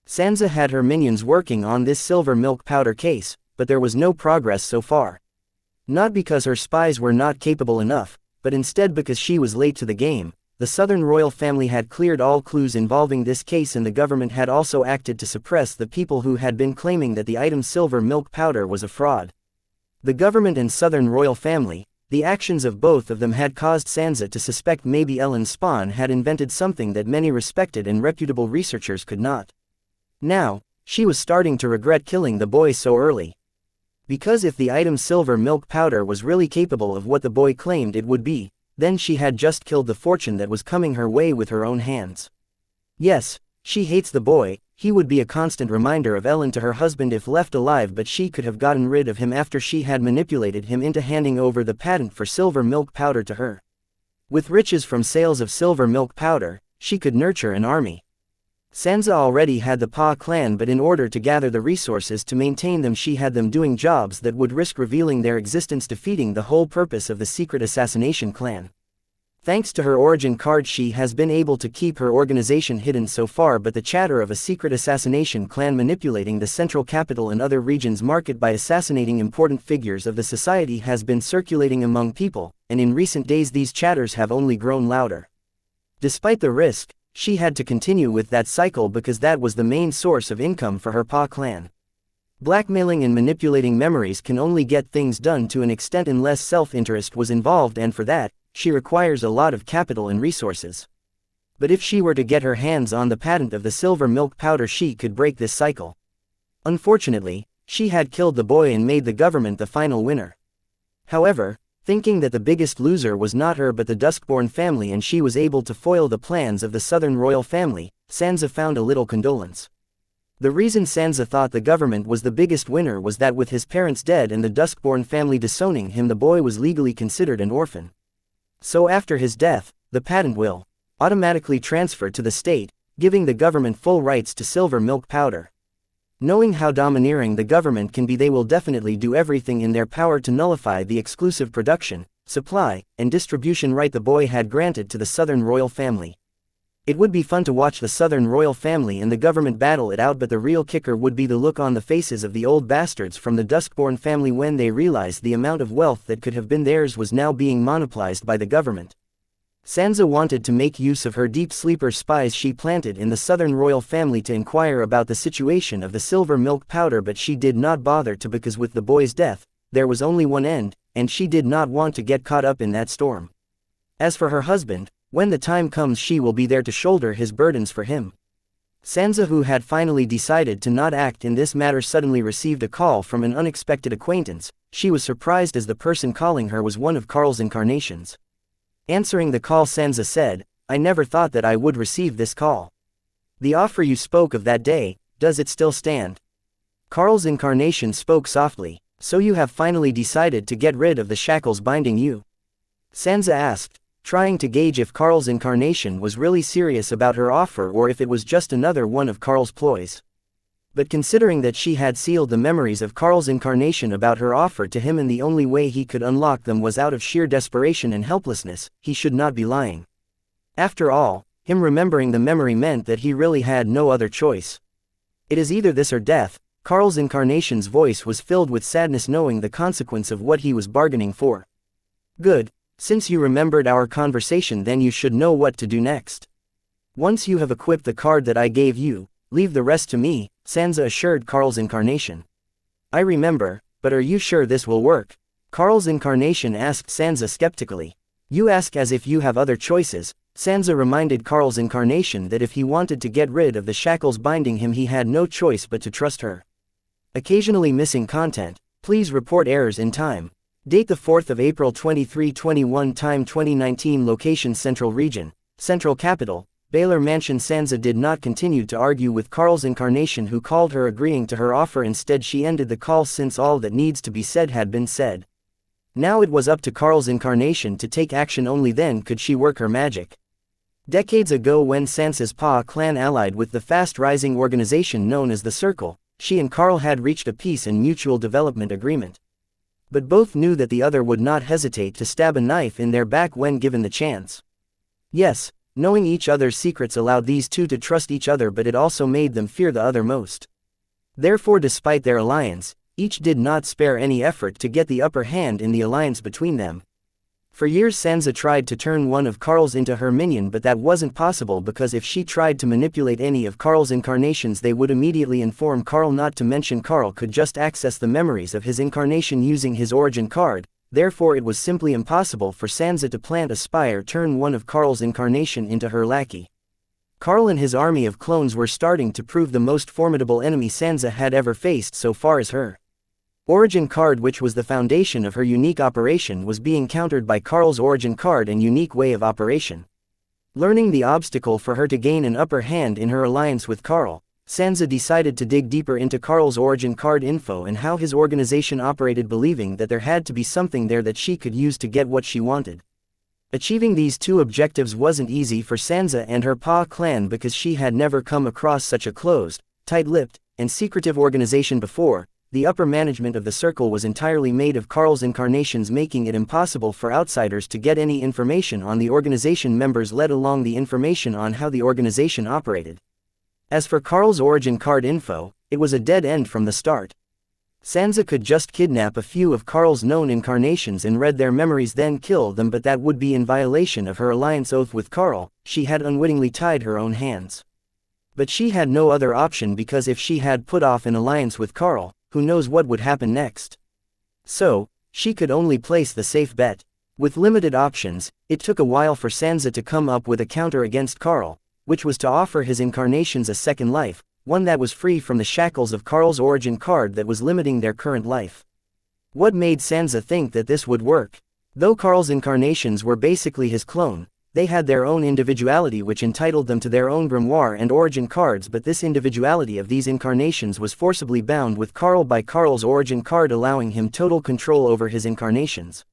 Xianxia had her minions working on this silver milk powder case, but there was no progress so far. Not because her spies were not capable enough, but instead because she was late to the game. The Southern royal family had cleared all clues involving this case, and the government had also acted to suppress the people who had been claiming that the item silver milk powder was a fraud. The government and Southern royal family, the actions of both of them had caused Xianxia to suspect maybe Ellen's spawn had invented something that many respected and reputable researchers could not. Now, she was starting to regret killing the boy so early. Because if the item silver milk powder was really capable of what the boy claimed it would be, then she had just killed the fortune that was coming her way with her own hands. Yes, she hates the boy. He would be a constant reminder of Ellen to her husband if left alive, but she could have gotten rid of him after she had manipulated him into handing over the patent for silver milk powder to her. With riches from sales of silver milk powder, she could nurture an army. Xianxia already had the Pa clan, but in order to gather the resources to maintain them, she had them doing jobs that would risk revealing their existence, defeating the whole purpose of the secret assassination clan. Thanks to her origin card, she has been able to keep her organization hidden so far, but the chatter of a secret assassination clan manipulating the central capital and other regions market by assassinating important figures of the society has been circulating among people, and in recent days these chatters have only grown louder. Despite the risk, she had to continue with that cycle because that was the main source of income for her Pa clan. Blackmailing and manipulating memories can only get things done to an extent unless self-interest was involved, and for that, she requires a lot of capital and resources. But if she were to get her hands on the patent of the silver milk powder, she could break this cycle. Unfortunately, she had killed the boy and made the government the final winner. However, thinking that the biggest loser was not her but the Duskborn family, and she was able to foil the plans of the Southern royal family, Xianxia found a little condolence. The reason Xianxia thought the government was the biggest winner was that with his parents dead and the Duskborn family disowning him, the boy was legally considered an orphan. So after his death, the patent will automatically transfer to the state, giving the government full rights to silver milk powder. Knowing how domineering the government can be, they will definitely do everything in their power to nullify the exclusive production, supply, and distribution right the boy had granted to the Southern royal family. It would be fun to watch the Southern royal family and the government battle it out, but the real kicker would be the look on the faces of the old bastards from the Duskborn family when they realized the amount of wealth that could have been theirs was now being monopolized by the government. Xianxia wanted to make use of her deep sleeper spies she planted in the Southern royal family to inquire about the situation of the silver milk powder, but she did not bother to because with the boy's death, there was only one end, and she did not want to get caught up in that storm. As for her husband, when the time comes she will be there to shoulder his burdens for him. Xianxia, who had finally decided to not act in this matter, suddenly received a call from an unexpected acquaintance. She was surprised as the person calling her was one of Carl's incarnations. Answering the call, Xianxia said, "I never thought that I would receive this call. The offer you spoke of that day, does it still stand?" Carl's incarnation spoke softly. "So you have finally decided to get rid of the shackles binding you?" Xianxia asked, trying to gauge if Carl's incarnation was really serious about her offer or if it was just another one of Carl's ploys. But considering that she had sealed the memories of Carl's incarnation about her offer to him and the only way he could unlock them was out of sheer desperation and helplessness, he should not be lying. After all, him remembering the memory meant that he really had no other choice. It is either this or death. Carl's incarnation's voice was filled with sadness knowing the consequence of what he was bargaining for. "Good. Since you remembered our conversation, then you should know what to do next. Once you have equipped the card that I gave you, leave the rest to me," Xianxia assured Carl's incarnation. "I remember, but are you sure this will work?" Carl's incarnation asked Xianxia skeptically. "You ask as if you have other choices." Xianxia reminded Carl's incarnation that if he wanted to get rid of the shackles binding him, he had no choice but to trust her. Occasionally missing content. Please report errors in time. Date the 4th of April 2321, time 2019, location Central Region, Central Capital, Baylor Mansion. Sansa did not continue to argue with Carl's incarnation, who called her, agreeing to her offer. Instead, she ended the call since all that needs to be said had been said. Now it was up to Carl's incarnation to take action. Only then could she work her magic. Decades ago, when Sansa's Pa clan allied with the fast-rising organization known as the Circle, she and Carl had reached a peace and mutual development agreement. But both knew that the other would not hesitate to stab a knife in their back when given the chance. Yes, knowing each other's secrets allowed these two to trust each other, but it also made them fear the other most. Therefore, despite their alliance, each did not spare any effort to get the upper hand in the alliance between them. For years Sansa tried to turn one of Carl's into her minion, but that wasn't possible because if she tried to manipulate any of Carl's incarnations, they would immediately inform Carl. Not to mention Carl could just access the memories of his incarnation using his origin card. Therefore it was simply impossible for Sansa to plant a spy, turn one of Carl's incarnation into her lackey. Carl and his army of clones were starting to prove the most formidable enemy Sansa had ever faced so far, as her origin card, which was the foundation of her unique operation, was being countered by Carl's origin card and unique way of operation. Learning the obstacle for her to gain an upper hand in her alliance with Carl, Sansa decided to dig deeper into Carl's origin card info and how his organization operated, believing that there had to be something there that she could use to get what she wanted. Achieving these two objectives wasn't easy for Sansa and her Pa clan because she had never come across such a closed, tight-lipped, and secretive organization before. The upper management of the Circle was entirely made of Carl's incarnations, making it impossible for outsiders to get any information on the organization members, let alone the information on how the organization operated. As for Carl's origin card info, it was a dead end from the start. Sansa could just kidnap a few of Carl's known incarnations and read their memories, then kill them, but that would be in violation of her alliance oath with Carl. She had unwittingly tied her own hands. But she had no other option, because if she had put off an alliance with Carl, who knows what would happen next? So, she could only place the safe bet. With limited options, it took a while for Sansa to come up with a counter against Carl, which was to offer his incarnations a second life, one that was free from the shackles of Carl's origin card that was limiting their current life. What made Sansa think that this would work? Though Carl's incarnations were basically his clone, they had their own individuality, which entitled them to their own grimoire and origin cards, but this individuality of these incarnations was forcibly bound with Carl by Carl's origin card, allowing him total control over his incarnations.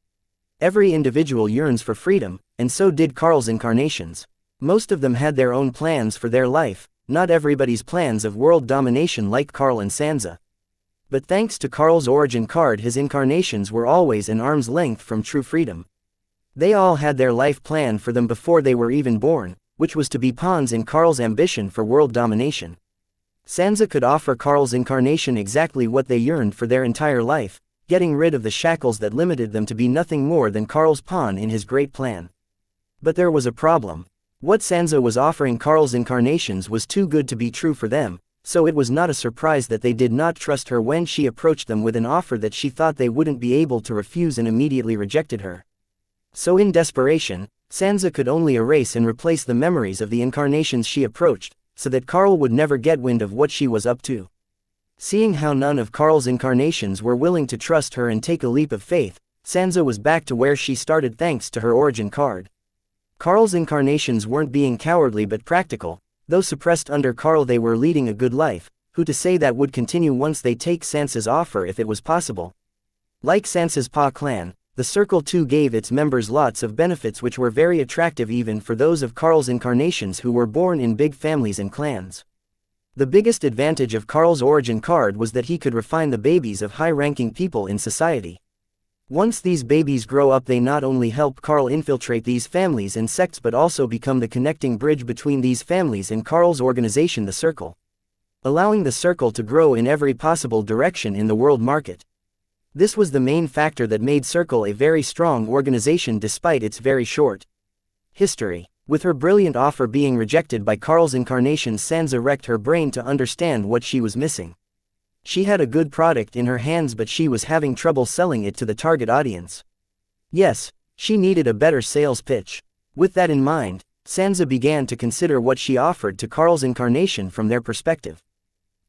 Every individual yearns for freedom, and so did Carl's incarnations. Most of them had their own plans for their life, not everybody's plans of world domination like Carl and Sansa. But thanks to Carl's origin card, his incarnations were always an arm's length from true freedom. They all had their life planned for them before they were even born, which was to be pawns in Carl's ambition for world domination. Sansa could offer Carl's incarnation exactly what they yearned for their entire life, getting rid of the shackles that limited them to be nothing more than Carl's pawn in his great plan. But there was a problem. What Sansa was offering Carl's incarnations was too good to be true for them, so it was not a surprise that they did not trust her when she approached them with an offer that she thought they wouldn't be able to refuse, and immediately rejected her. So in desperation, Sansa could only erase and replace the memories of the incarnations she approached, so that Carl would never get wind of what she was up to. Seeing how none of Carl's incarnations were willing to trust her and take a leap of faith, Sansa was back to where she started thanks to her origin card. Carl's incarnations weren't being cowardly but practical. Though suppressed under Carl, they were leading a good life. Who to say that would continue once they take Sansa's offer if it was possible? Like Sansa's Pa clan, the Circle too gave its members lots of benefits which were very attractive even for those of Carl's incarnations who were born in big families and clans. The biggest advantage of Carl's origin card was that he could refine the babies of high-ranking people in society. Once these babies grow up, they not only help Carl infiltrate these families and sects but also become the connecting bridge between these families and Carl's organization, the Circle, allowing the Circle to grow in every possible direction in the world market. This was the main factor that made Circle a very strong organization despite its very short history. With her brilliant offer being rejected by Carl's incarnations, Sansa wrecked her brain to understand what she was missing. She had a good product in her hands, but she was having trouble selling it to the target audience. Yes, she needed a better sales pitch. With that in mind, Sansa began to consider what she offered to Carl's incarnation from their perspective.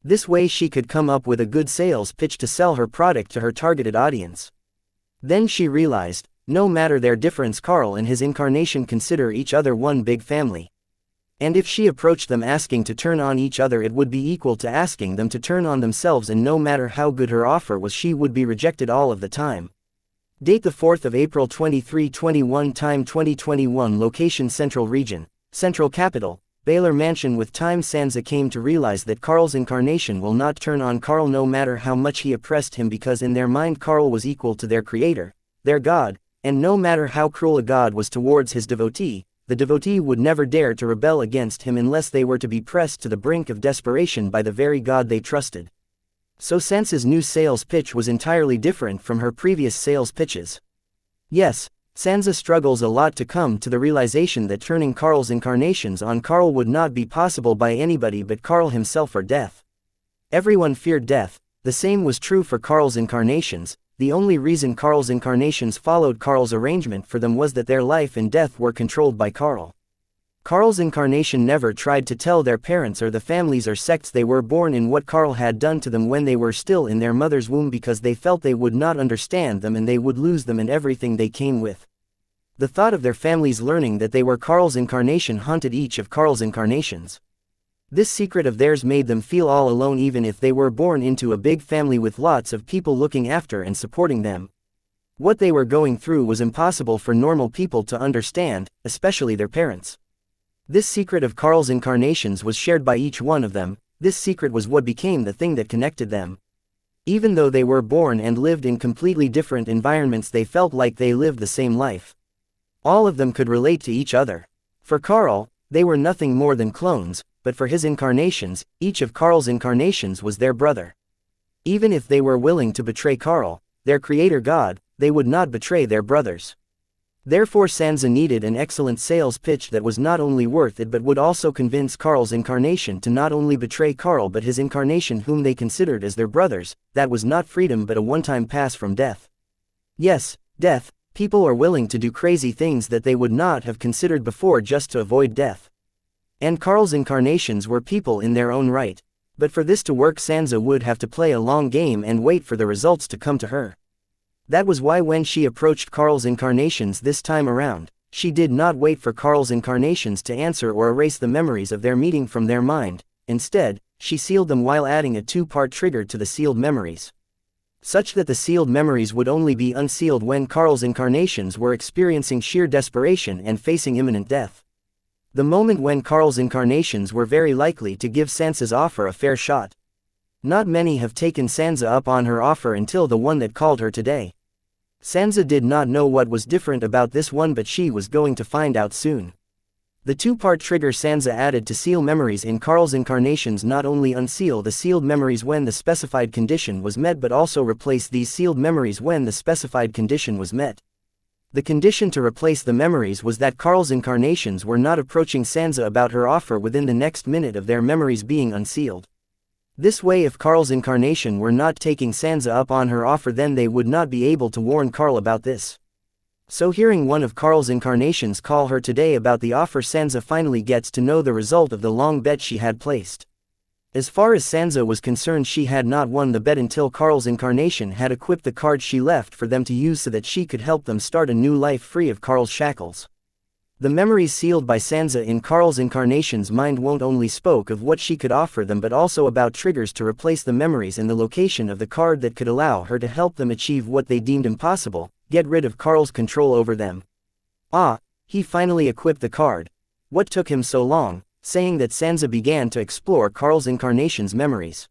This way she could come up with a good sales pitch to sell her product to her targeted audience. Then she realized, no matter their difference, Carl and his incarnation consider each other one big family. And if she approached them asking to turn on each other, it would be equal to asking them to turn on themselves, and no matter how good her offer was, she would be rejected all of the time. Date the 4th of April 2321, time 2021, location Central Region, Central Capital, Baylor Mansion. With time, Xianxia came to realize that Carl's incarnation will not turn on Carl no matter how much he oppressed him, because in their mind Carl was equal to their creator, their god, and no matter how cruel a god was towards his devotee, the devotee would never dare to rebel against him unless they were to be pressed to the brink of desperation by the very god they trusted. So Xianxia's new sales pitch was entirely different from her previous sales pitches. Yes, Xianxia struggles a lot to come to the realization that turning Carl's incarnations on Carl would not be possible by anybody but Carl himself or death. Everyone feared death. The same was true for Carl's incarnations. The only reason Carl's incarnations followed Carl's arrangement for them was that their life and death were controlled by Carl. Carl's incarnation never tried to tell their parents or the families or sects they were born in what Carl had done to them when they were still in their mother's womb, because they felt they would not understand them and they would lose them and everything they came with. The thought of their families learning that they were Carl's incarnation haunted each of Carl's incarnations. This secret of theirs made them feel all alone, even if they were born into a big family with lots of people looking after and supporting them. What they were going through was impossible for normal people to understand, especially their parents. This secret of Carl's incarnations was shared by each one of them. This secret was what became the thing that connected them. Even though they were born and lived in completely different environments, they felt like they lived the same life. All of them could relate to each other. For Carl, they were nothing more than clones, but for his incarnations, each of Carl's incarnations was their brother. Even if they were willing to betray Carl, their creator god, they would not betray their brothers. Therefore Xianxia needed an excellent sales pitch that was not only worth it but would also convince Carl's incarnation to not only betray Carl but his incarnation, whom they considered as their brothers. That was not freedom but a one-time pass from death. Yes, death. People are willing to do crazy things that they would not have considered before just to avoid death. And Carl's incarnations were people in their own right. But for this to work, Xianxia would have to play a long game and wait for the results to come to her. That was why when she approached Carl's incarnations this time around, she did not wait for Carl's incarnations to answer or erase the memories of their meeting from their mind. Instead, she sealed them while adding a two-part trigger to the sealed memories, such that the sealed memories would only be unsealed when Carl's incarnations were experiencing sheer desperation and facing imminent death. The moment when Carl's incarnations were very likely to give Xianxia's offer a fair shot. Not many have taken Xianxia up on her offer until the one that called her today. Xianxia did not know what was different about this one, but she was going to find out soon. The two-part trigger Xianxia added to seal memories in Carl's incarnations not only unseal the sealed memories when the specified condition was met but also replace these sealed memories when the specified condition was met. The condition to replace the memories was that Carl's incarnations were not approaching Xianxia about her offer within the next minute of their memories being unsealed. This way, if Carl's incarnation were not taking Xianxia up on her offer, then they would not be able to warn Carl about this. So hearing one of Carl's incarnations call her today about the offer, Xianxia finally gets to know the result of the long bet she had placed. As far as Xianxia was concerned, she had not won the bet until Carl's incarnation had equipped the card she left for them to use so that she could help them start a new life free of Carl's shackles. The memories sealed by Xianxia in Carl's incarnation's mind won't only spoke of what she could offer them but also about triggers to replace the memories and the location of the card that could allow her to help them achieve what they deemed impossible, get rid of Carl's control over them. Ah, he finally equipped the card. What took him so long? Saying that, Xianxia began to explore Carl's incarnation's memories.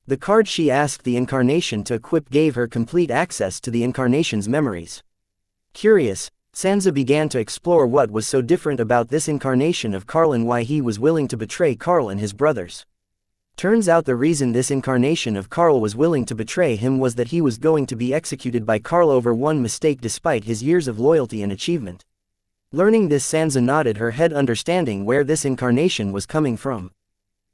The card she asked the incarnation to equip gave her complete access to the incarnation's memories. Curious, Xianxia began to explore what was so different about this incarnation of Carl and why he was willing to betray Carl and his brothers. Turns out the reason this incarnation of Carl was willing to betray him was that he was going to be executed by Carl over one mistake despite his years of loyalty and achievement. Learning this, Xianxia nodded her head, understanding where this incarnation was coming from.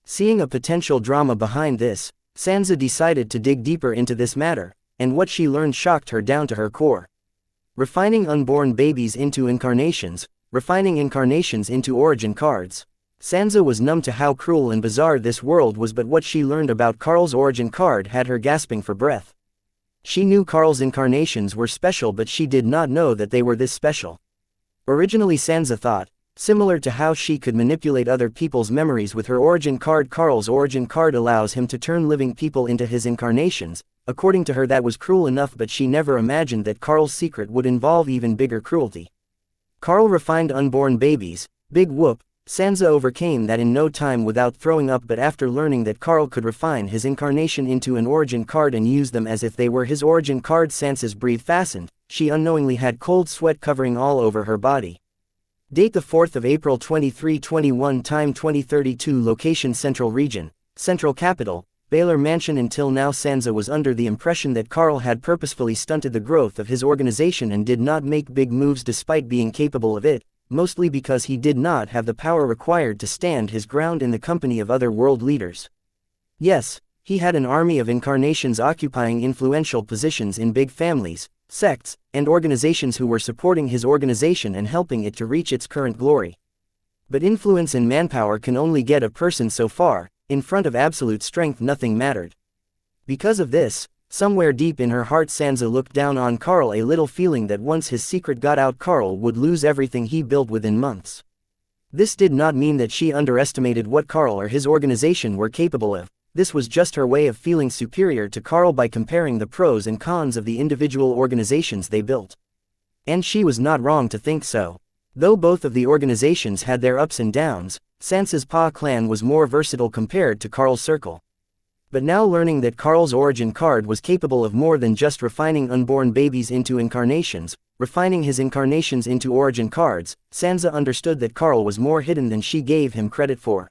Seeing a potential drama behind this, Xianxia decided to dig deeper into this matter, and what she learned shocked her down to her core. Refining unborn babies into incarnations, refining incarnations into origin cards. Xianxia was numb to how cruel and bizarre this world was, but what she learned about Carl's origin card had her gasping for breath. She knew Carl's incarnations were special, but she did not know that they were this special. Originally, Xianxia thought, similar to how she could manipulate other people's memories with her origin card, Carl's origin card allows him to turn living people into his incarnations. According to her, that was cruel enough, but she never imagined that Carl's secret would involve even bigger cruelty. Carl refined unborn babies. Big whoop, Xianxia overcame that in no time without throwing up, but after learning that Carl could refine his incarnation into an origin card and use them as if they were his origin card, Xianxia's breath fastened. She unknowingly had cold sweat covering all over her body. Date the 4th of April 2321, time 2032, location Central Region, Central Capital, Baylor Mansion. Until now, Xianxia was under the impression that Carl had purposefully stunted the growth of his organization and did not make big moves despite being capable of it, mostly because he did not have the power required to stand his ground in the company of other world leaders. Yes, he had an army of incarnations occupying influential positions in big families, sects, and organizations who were supporting his organization and helping it to reach its current glory. But influence and manpower can only get a person so far. In front of absolute strength, nothing mattered. Because of this, somewhere deep in her heart, Xianxia looked down on Carl, a little feeling that once his secret got out, Carl would lose everything he built within months. This did not mean that she underestimated what Carl or his organization were capable of. This was just her way of feeling superior to Carl by comparing the pros and cons of the individual organizations they built. And she was not wrong to think so. Though both of the organizations had their ups and downs, Xianxia's Pa clan was more versatile compared to Carl's circle. But now, learning that Carl's origin card was capable of more than just refining unborn babies into incarnations, refining his incarnations into origin cards, Xianxia understood that Carl was more hidden than she gave him credit for.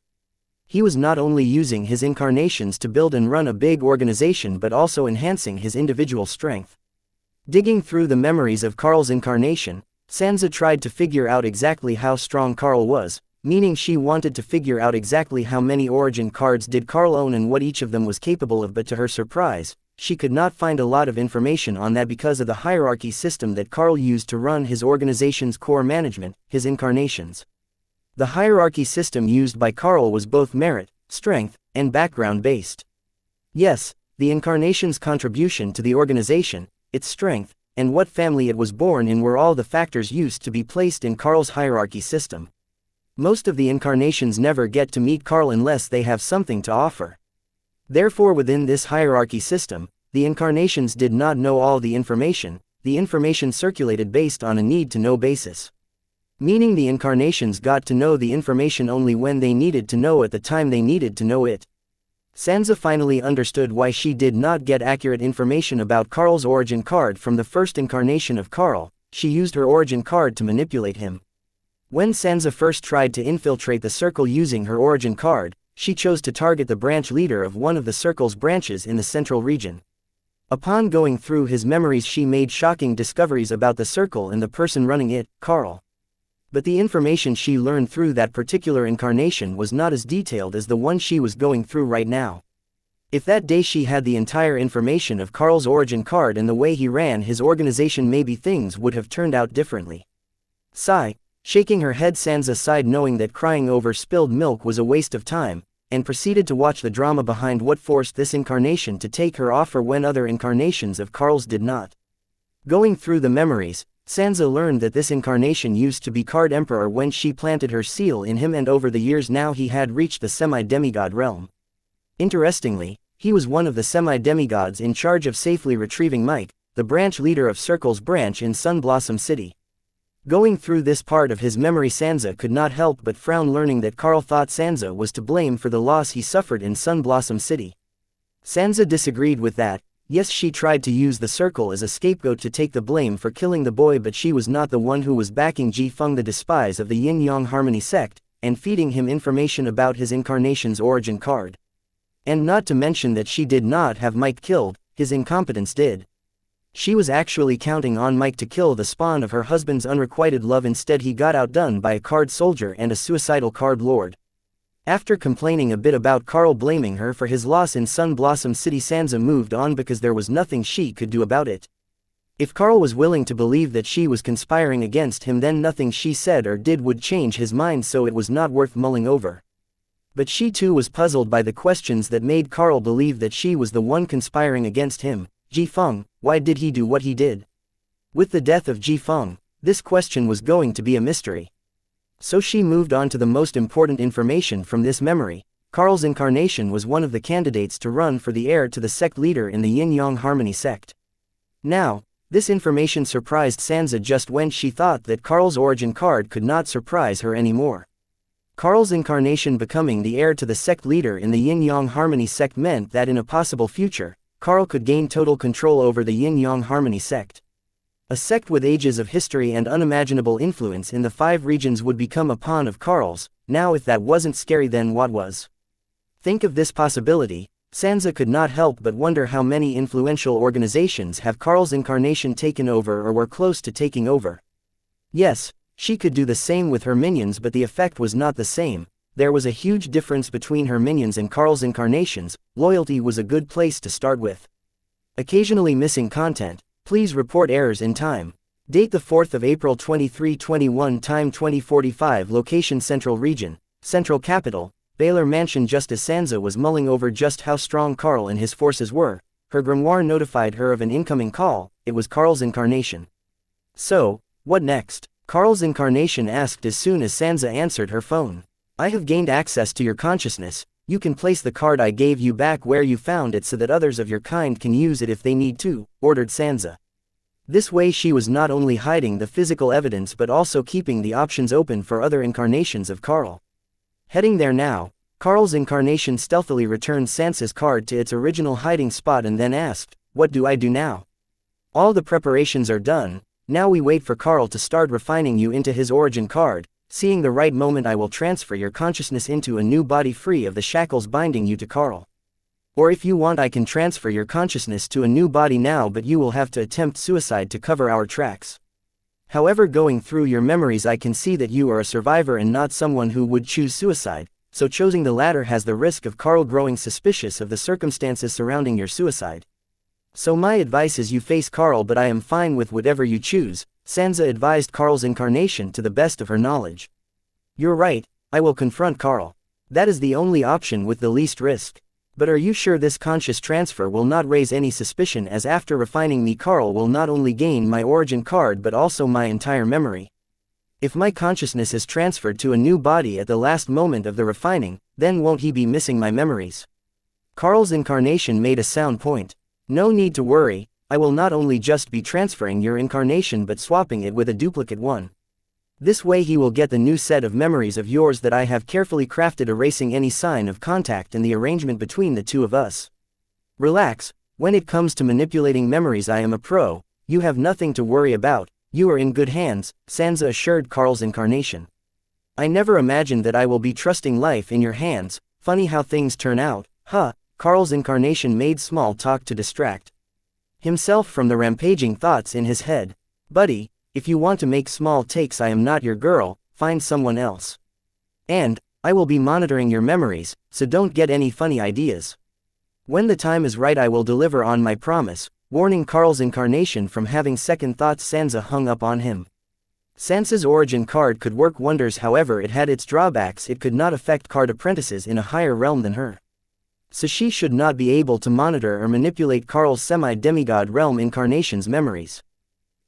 He was not only using his incarnations to build and run a big organization, but also enhancing his individual strength. Digging through the memories of Carl's incarnation, Xianxia tried to figure out exactly how strong Carl was, meaning she wanted to figure out exactly how many origin cards did Carl own and what each of them was capable of, but to her surprise, she could not find a lot of information on that because of the hierarchy system that Carl used to run his organization's core management, his incarnations. The hierarchy system used by Carl was both merit, strength, and background based. Yes, the incarnation's contribution to the organization, its strength, and what family it was born in were all the factors used to be placed in Carl's hierarchy system. Most of the incarnations never get to meet Carl unless they have something to offer. Therefore, within this hierarchy system, the incarnations did not know all the information circulated based on a need-to-know basis. Meaning the incarnations got to know the information only when they needed to know at the time they needed to know it. Xianxia finally understood why she did not get accurate information about Carl's origin card from the first incarnation of Carl. She used her origin card to manipulate him. When Xianxia first tried to infiltrate the circle using her origin card, she chose to target the branch leader of one of the circle's branches in the central region. Upon going through his memories, she made shocking discoveries about the circle and the person running it, Carl. But the information she learned through that particular incarnation was not as detailed as the one she was going through right now. If that day she had the entire information of Carl's origin card and the way he ran his organization, maybe things would have turned out differently. Sigh, shaking her head, Xianxia sighed, knowing that crying over spilled milk was a waste of time, and proceeded to watch the drama behind what forced this incarnation to take her offer when other incarnations of Carl's did not. Going through the memories, Xianxia learned that this incarnation used to be Card Emperor when she planted her seal in him, and over the years now he had reached the semi-demigod realm. Interestingly, he was one of the semi-demigods in charge of safely retrieving Mike, the branch leader of Circle's branch in Sunblossom City. Going through this part of his memory, Xianxia could not help but frown, learning that Carl thought Xianxia was to blame for the loss he suffered in Sunblossom City. Xianxia disagreed with that. Yes, she tried to use the circle as a scapegoat to take the blame for killing the boy, but she was not the one who was backing Ji Feng, the despise of the Yin-Yang Harmony sect, and feeding him information about his incarnation's origin card. And not to mention that she did not have Mike killed, his incompetence did. She was actually counting on Mike to kill the spawn of her husband's unrequited love. Instead, he got outdone by a card soldier and a suicidal card lord. After complaining a bit about Carl blaming her for his loss in Sunblossom City, Xianxia moved on because there was nothing she could do about it. If Carl was willing to believe that she was conspiring against him, then nothing she said or did would change his mind, so it was not worth mulling over. But she too was puzzled by the questions that made Carl believe that she was the one conspiring against him. Ji Feng, why did he do what he did? With the death of Ji Feng, this question was going to be a mystery. So she moved on to the most important information from this memory. Carl's incarnation was one of the candidates to run for the heir to the sect leader in the Yin-Yang Harmony sect. Now, this information surprised Sansa just when she thought that Carl's origin card could not surprise her anymore. Carl's incarnation becoming the heir to the sect leader in the Yin-Yang Harmony sect meant that in a possible future, Carl could gain total control over the Yin-Yang Harmony sect. A sect with ages of history and unimaginable influence in the 5 regions would become a pawn of Carl's. Now if that wasn't scary, then what was? Think of this possibility. Sansa could not help but wonder how many influential organizations have Carl's incarnation taken over or were close to taking over. Yes, she could do the same with her minions, but the effect was not the same. There was a huge difference between her minions and Carl's incarnations. Loyalty was a good place to start with. Occasionally missing content. Please report errors in time. Date the 4th of April 2321, time 2045, location Central Region, Central Capital, Baylor Mansion. Just as Sansa was mulling over just how strong Carl and his forces were, her grimoire notified her of an incoming call. It was Carl's incarnation. So, what next? Carl's incarnation asked as soon as Sansa answered her phone. I have gained access to your consciousness. You can place the card I gave you back where you found it so that others of your kind can use it if they need to, ordered Sansa. This way she was not only hiding the physical evidence but also keeping the options open for other incarnations of Carl. Heading there now, Carl's incarnation stealthily returned Sansa's card to its original hiding spot and then asked, what do I do now? All the preparations are done, now we wait for Carl to start refining you into his origin card. Seeing the right moment, I will transfer your consciousness into a new body free of the shackles binding you to Carl. Or if you want, I can transfer your consciousness to a new body now, but you will have to attempt suicide to cover our tracks. However, going through your memories, I can see that you are a survivor and not someone who would choose suicide, so choosing the latter has the risk of Carl growing suspicious of the circumstances surrounding your suicide. So my advice is you face Carl, but I am fine with whatever you choose, Sansa advised Carl's incarnation to the best of her knowledge. You're right, I will confront Carl. That is the only option with the least risk. But are you sure this conscious transfer will not raise any suspicion, as after refining me Carl will not only gain my origin card but also my entire memory? If my consciousness is transferred to a new body at the last moment of the refining, then won't he be missing my memories? Carl's incarnation made a sound point. No need to worry, I will not only just be transferring your incarnation but swapping it with a duplicate one. This way he will get the new set of memories of yours that I have carefully crafted, erasing any sign of contact in the arrangement between the two of us. Relax, when it comes to manipulating memories I am a pro, you have nothing to worry about, you are in good hands, Sansa assured Carl's incarnation. I never imagined that I will be trusting life in your hands, funny how things turn out, huh? Carl's incarnation made small talk to distract himself from the rampaging thoughts in his head. Buddy, if you want to make small takes, I am not your girl, find someone else. And, I will be monitoring your memories, so don't get any funny ideas. When the time is right I will deliver on my promise, warning Carl's incarnation from having second thoughts. Sansa hung up on him. Sansa's origin card could work wonders, however it had its drawbacks. It could not affect card apprentices in a higher realm than her. So she should not be able to monitor or manipulate Carl's semi-demigod realm incarnation's memories.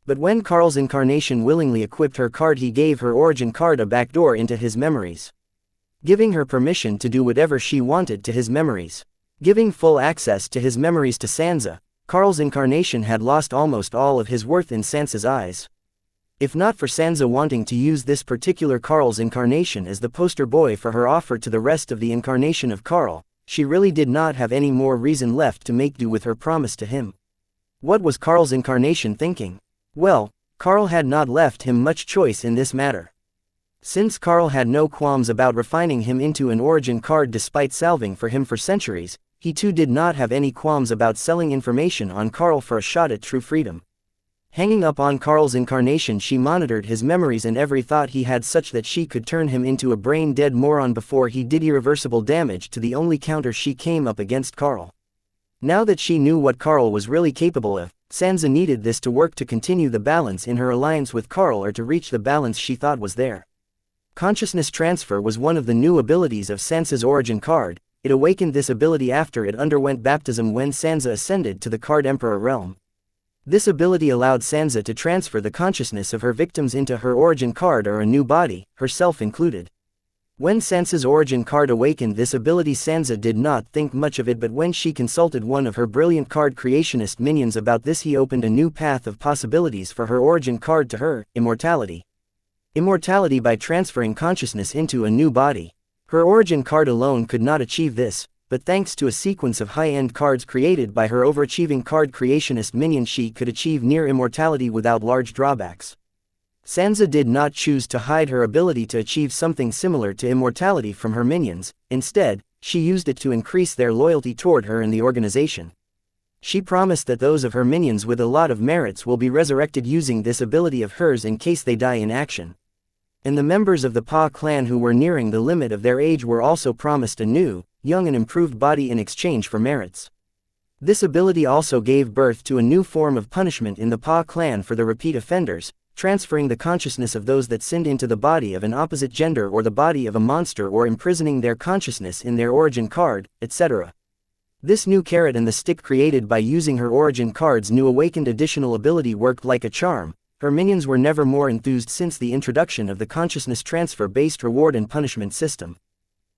But when Carl's incarnation willingly equipped her card, he gave her origin card a backdoor into his memories, giving her permission to do whatever she wanted to his memories. Giving full access to his memories to Sansa, Carl's incarnation had lost almost all of his worth in Sansa's eyes. If not for Sansa wanting to use this particular Carl's incarnation as the poster boy for her offer to the rest of the incarnation of Carl, she really did not have any more reason left to make do with her promise to him. What was Carl's incarnation thinking? Well, Carl had not left him much choice in this matter. Since Carl had no qualms about refining him into an origin card despite salving for him for centuries, he too did not have any qualms about selling information on Carl for a shot at true freedom. Hanging up on Carl's incarnation, she monitored his memories and every thought he had such that she could turn him into a brain-dead moron before he did irreversible damage to the only counter she came up against Carl. Now that she knew what Carl was really capable of, Sansa needed this to work to continue the balance in her alliance with Carl or to reach the balance she thought was there. Consciousness transfer was one of the new abilities of Sansa's origin card. it awakened this ability after it underwent baptism when Xianxia ascended to the Card Emperor realm. This ability allowed Xianxia to transfer the consciousness of her victims into her origin card or a new body, herself included. When Xianxia's origin card awakened this ability, Xianxia did not think much of it, but when she consulted one of her brilliant card creationist minions about this, he opened a new path of possibilities for her origin card to her, immortality. Immortality by transferring consciousness into a new body. Her origin card alone could not achieve this, but thanks to a sequence of high-end cards created by her overachieving card creationist minion, she could achieve near immortality without large drawbacks. Xianxia did not choose to hide her ability to achieve something similar to immortality from her minions. Instead, she used it to increase their loyalty toward her and the organization. She promised that those of her minions with a lot of merits will be resurrected using this ability of hers in case they die in action. And the members of the Pa clan who were nearing the limit of their age were also promised a new, young and improved body in exchange for merits. This ability also gave birth to a new form of punishment in the Pa clan for the repeat offenders, transferring the consciousness of those that sinned into the body of an opposite gender or the body of a monster, or imprisoning their consciousness in their origin card, etc. This new carrot and the stick created by using her origin card's new awakened additional ability worked like a charm. Her minions were never more enthused since the introduction of the consciousness transfer-based reward and punishment system.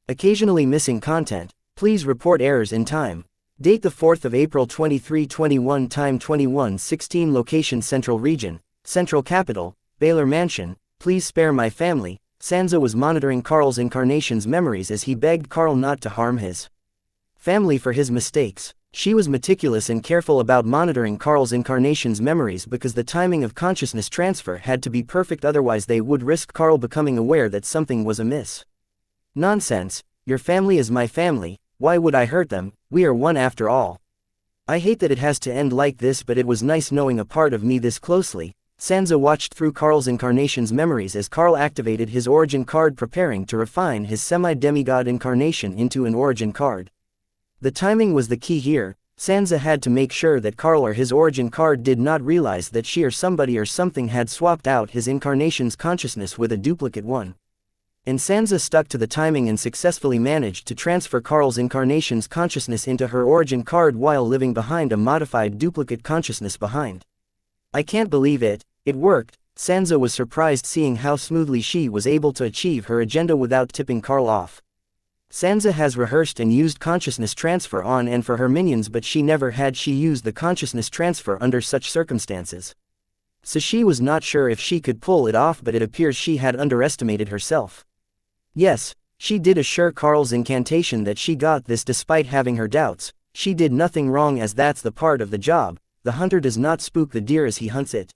Occasionally missing content. Please report errors in time. Date the 4th of April 2321, time 21:16, location Central Region, Central Capital, Baylor Mansion. Please spare my family. Xianxia was monitoring Carl's incarnation's memories as he begged Carl not to harm his family for his mistakes. She was meticulous and careful about monitoring Carl's incarnation's memories because the timing of consciousness transfer had to be perfect, otherwise they would risk Carl becoming aware that something was amiss. Nonsense, your family is my family, why would I hurt them? We are one after all. I hate that it has to end like this, but it was nice knowing a part of me this closely. Xianxia watched through Carl's incarnation's memories as Carl activated his origin card, preparing to refine his semi-demigod incarnation into an origin card. The timing was the key here. Xianxia had to make sure that Carl or his origin card did not realize that she or somebody or something had swapped out his incarnation's consciousness with a duplicate one. And Xianxia stuck to the timing and successfully managed to transfer Carl's incarnation's consciousness into her origin card while living behind a modified duplicate consciousness behind. I can't believe it, it worked. Xianxia was surprised seeing how smoothly she was able to achieve her agenda without tipping Carl off. Xianxia has rehearsed and used consciousness transfer on and for her minions, but she never had used the consciousness transfer under such circumstances. So she was not sure if she could pull it off, but it appears she had underestimated herself. Yes, she did assure Carl's incantation that she got this despite having her doubts. She did nothing wrong, as that's the part of the job. The hunter does not spook the deer as he hunts it.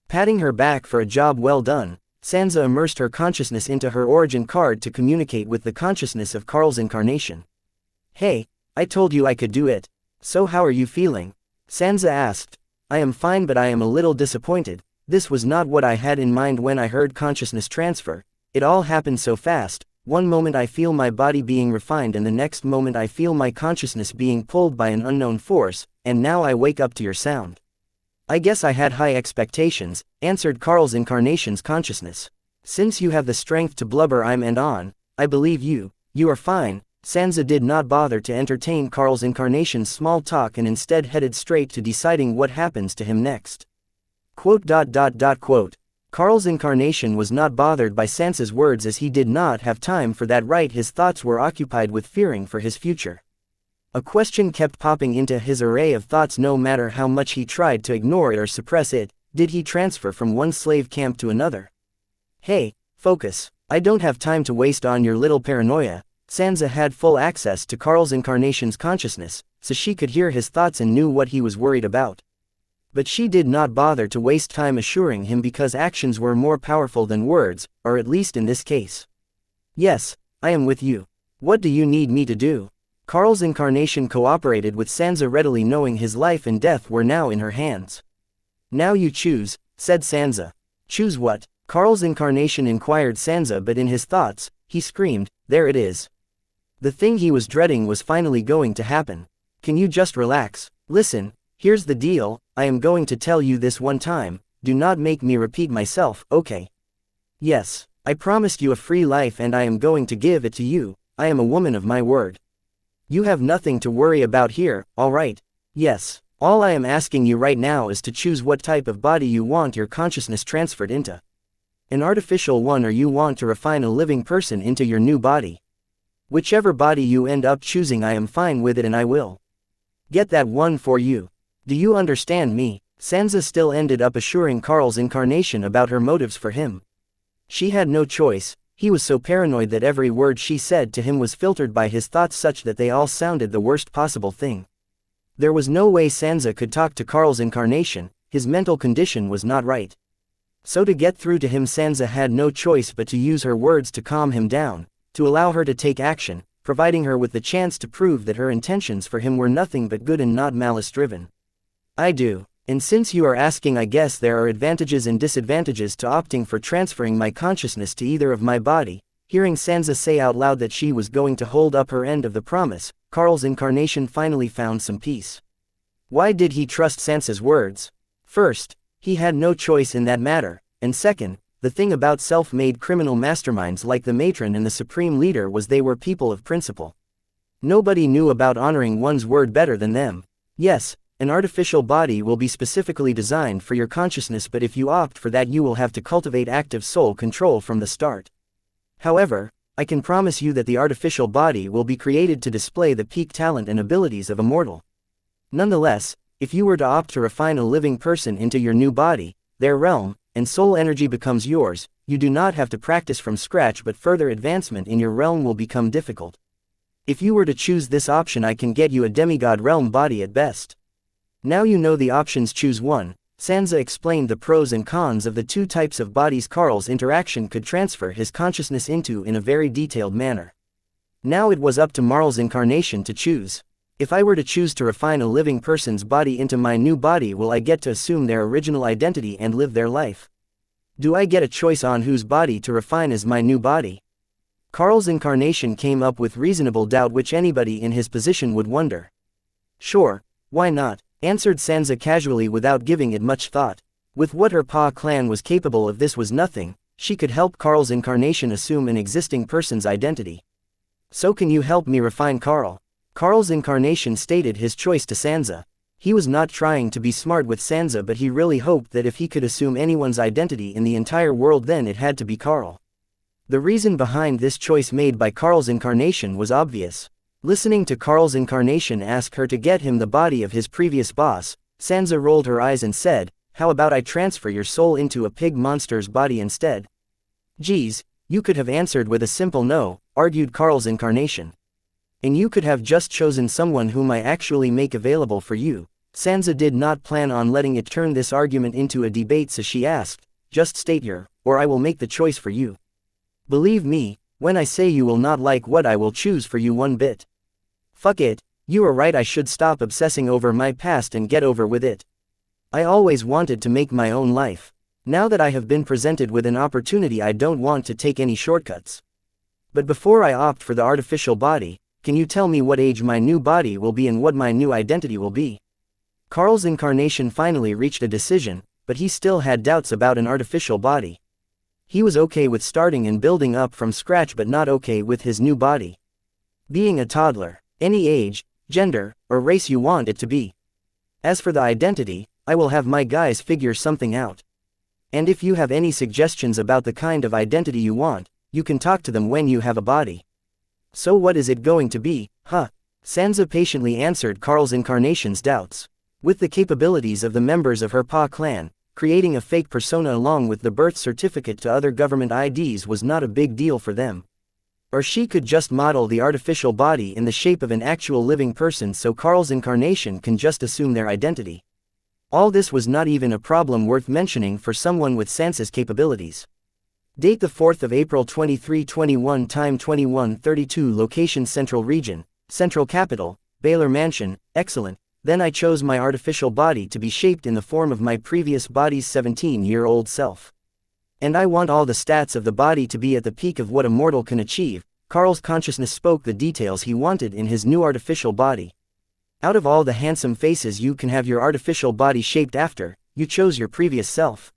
Patting her back for a job well done, Xianxia immersed her consciousness into her origin card to communicate with the consciousness of Carl's incarnation. Hey, I told you I could do it. So how are you feeling? Xianxia asked. I am fine, but I am a little disappointed. This was not what I had in mind when I heard consciousness transfer. It all happened so fast. One moment I feel my body being refined and the next moment I feel my consciousness being pulled by an unknown force, and now I wake up to your sound. I guess I had high expectations, answered Carl's incarnation's consciousness. Since you have the strength to blubber on, I believe you. You are fine. Xianxia did not bother to entertain Carl's incarnation's small talk and instead headed straight to deciding what happens to him next. Quote. Carl's incarnation was not bothered by Xianxia's words as he did not have time for that. Right, his thoughts were occupied with fearing for his future. A question kept popping into his array of thoughts no matter how much he tried to ignore it or suppress it. Did he transfer from one slave camp to another? Hey, focus. I don't have time to waste on your little paranoia. Xianxia had full access to Carl's incarnation's consciousness, so she could hear his thoughts and knew what he was worried about. But she did not bother to waste time assuring him because actions were more powerful than words, or at least in this case. Yes, I am with you. What do you need me to do? Carl's incarnation cooperated with Xianxia readily, knowing his life and death were now in her hands. Now you choose, said Xianxia. Choose what? Carl's incarnation inquired Xianxia, but in his thoughts, he screamed, there it is. The thing he was dreading was finally going to happen. Can you just relax? Listen, here's the deal, I am going to tell you this one time, do not make me repeat myself, okay? Yes, I promised you a free life and I am going to give it to you. I am a woman of my word. You have nothing to worry about here, alright? Yes. All I am asking you right now is to choose what type of body you want your consciousness transferred into. An artificial one, or you want to refine a living person into your new body. Whichever body you end up choosing, I am fine with it and I will get that one for you. Do you understand me? Sansa still ended up assuring Carl's incarnation about her motives for him. She had no choice. He was so paranoid that every word she said to him was filtered by his thoughts such that they all sounded the worst possible thing. There was no way Sansa could talk to Carl's incarnation, his mental condition was not right. So to get through to him, Sansa had no choice but to use her words to calm him down, to allow her to take action, providing her with the chance to prove that her intentions for him were nothing but good and not malice-driven. I do. And since you are asking, I guess there are advantages and disadvantages to opting for transferring my consciousness to either of my body. Hearing Sansa say out loud that she was going to hold up her end of the promise, Carl's incarnation finally found some peace. Why did he trust Sansa's words? First, he had no choice in that matter, and second, the thing about self-made criminal masterminds like the matron and the supreme leader was they were people of principle. Nobody knew about honoring one's word better than them. Yes, an artificial body will be specifically designed for your consciousness, but if you opt for that, you will have to cultivate active soul control from the start. However, I can promise you that the artificial body will be created to display the peak talent and abilities of a mortal. Nonetheless, if you were to opt to refine a living person into your new body, their realm and soul energy becomes yours. You do not have to practice from scratch, but further advancement in your realm will become difficult. If you were to choose this option, I can get you a demigod realm body at best. Now you know the options, choose one. Sansa explained the pros and cons of the two types of bodies Carl's interaction could transfer his consciousness into in a very detailed manner. Now it was up to Marl's incarnation to choose. If I were to choose to refine a living person's body into my new body, will I get to assume their original identity and live their life? Do I get a choice on whose body to refine as my new body? Carl's incarnation came up with reasonable doubt, which anybody in his position would wonder. Sure, why not? Answered Sansa casually without giving it much thought. With what her Pa clan was capable of, this was nothing. She could help Carl's incarnation assume an existing person's identity. So can you help me refine Carl? Carl's incarnation stated his choice to Sansa. He was not trying to be smart with Sansa, but he really hoped that if he could assume anyone's identity in the entire world, then it had to be Carl. The reason behind this choice made by Carl's incarnation was obvious. Listening to Carl's incarnation ask her to get him the body of his previous boss, Sansa rolled her eyes and said, "How about I transfer your soul into a pig monster's body instead?" Geez, you could have answered with a simple no, argued Carl's incarnation. And you could have just chosen someone whom I actually make available for you. Sansa did not plan on letting it turn this argument into a debate, so she asked, "Just state your, or I will make the choice for you." Believe me, when I say you will not like what I will choose for you one bit. Fuck it, you are right, I should stop obsessing over my past and get over with it. I always wanted to make my own life. Now that I have been presented with an opportunity, I don't want to take any shortcuts. But before I opt for the artificial body, can you tell me what age my new body will be and what my new identity will be? Carl's incarnation finally reached a decision, but he still had doubts about an artificial body. He was okay with starting and building up from scratch, but not okay with his new body being a toddler. Any age, gender, or race you want it to be. As for the identity, I will have my guys figure something out. And if you have any suggestions about the kind of identity you want, you can talk to them when you have a body. So what is it going to be, huh? Sansa patiently answered Carl's incarnation's doubts. With the capabilities of the members of her Pa clan, creating a fake persona along with the birth certificate to other government IDs was not a big deal for them. Or she could just model the artificial body in the shape of an actual living person, so Carl's incarnation can just assume their identity. All this was not even a problem worth mentioning for someone with Sansa's capabilities. Date the 4th of April 2321, time 21:32, location Central Region, Central Capital, Baylor Mansion. Excellent. Then I chose my artificial body to be shaped in the form of my previous body's 17-year-old self. And I want all the stats of the body to be at the peak of what a mortal can achieve. Carl's consciousness spoke the details he wanted in his new artificial body. Out of all the handsome faces you can have your artificial body shaped after, you chose your previous self.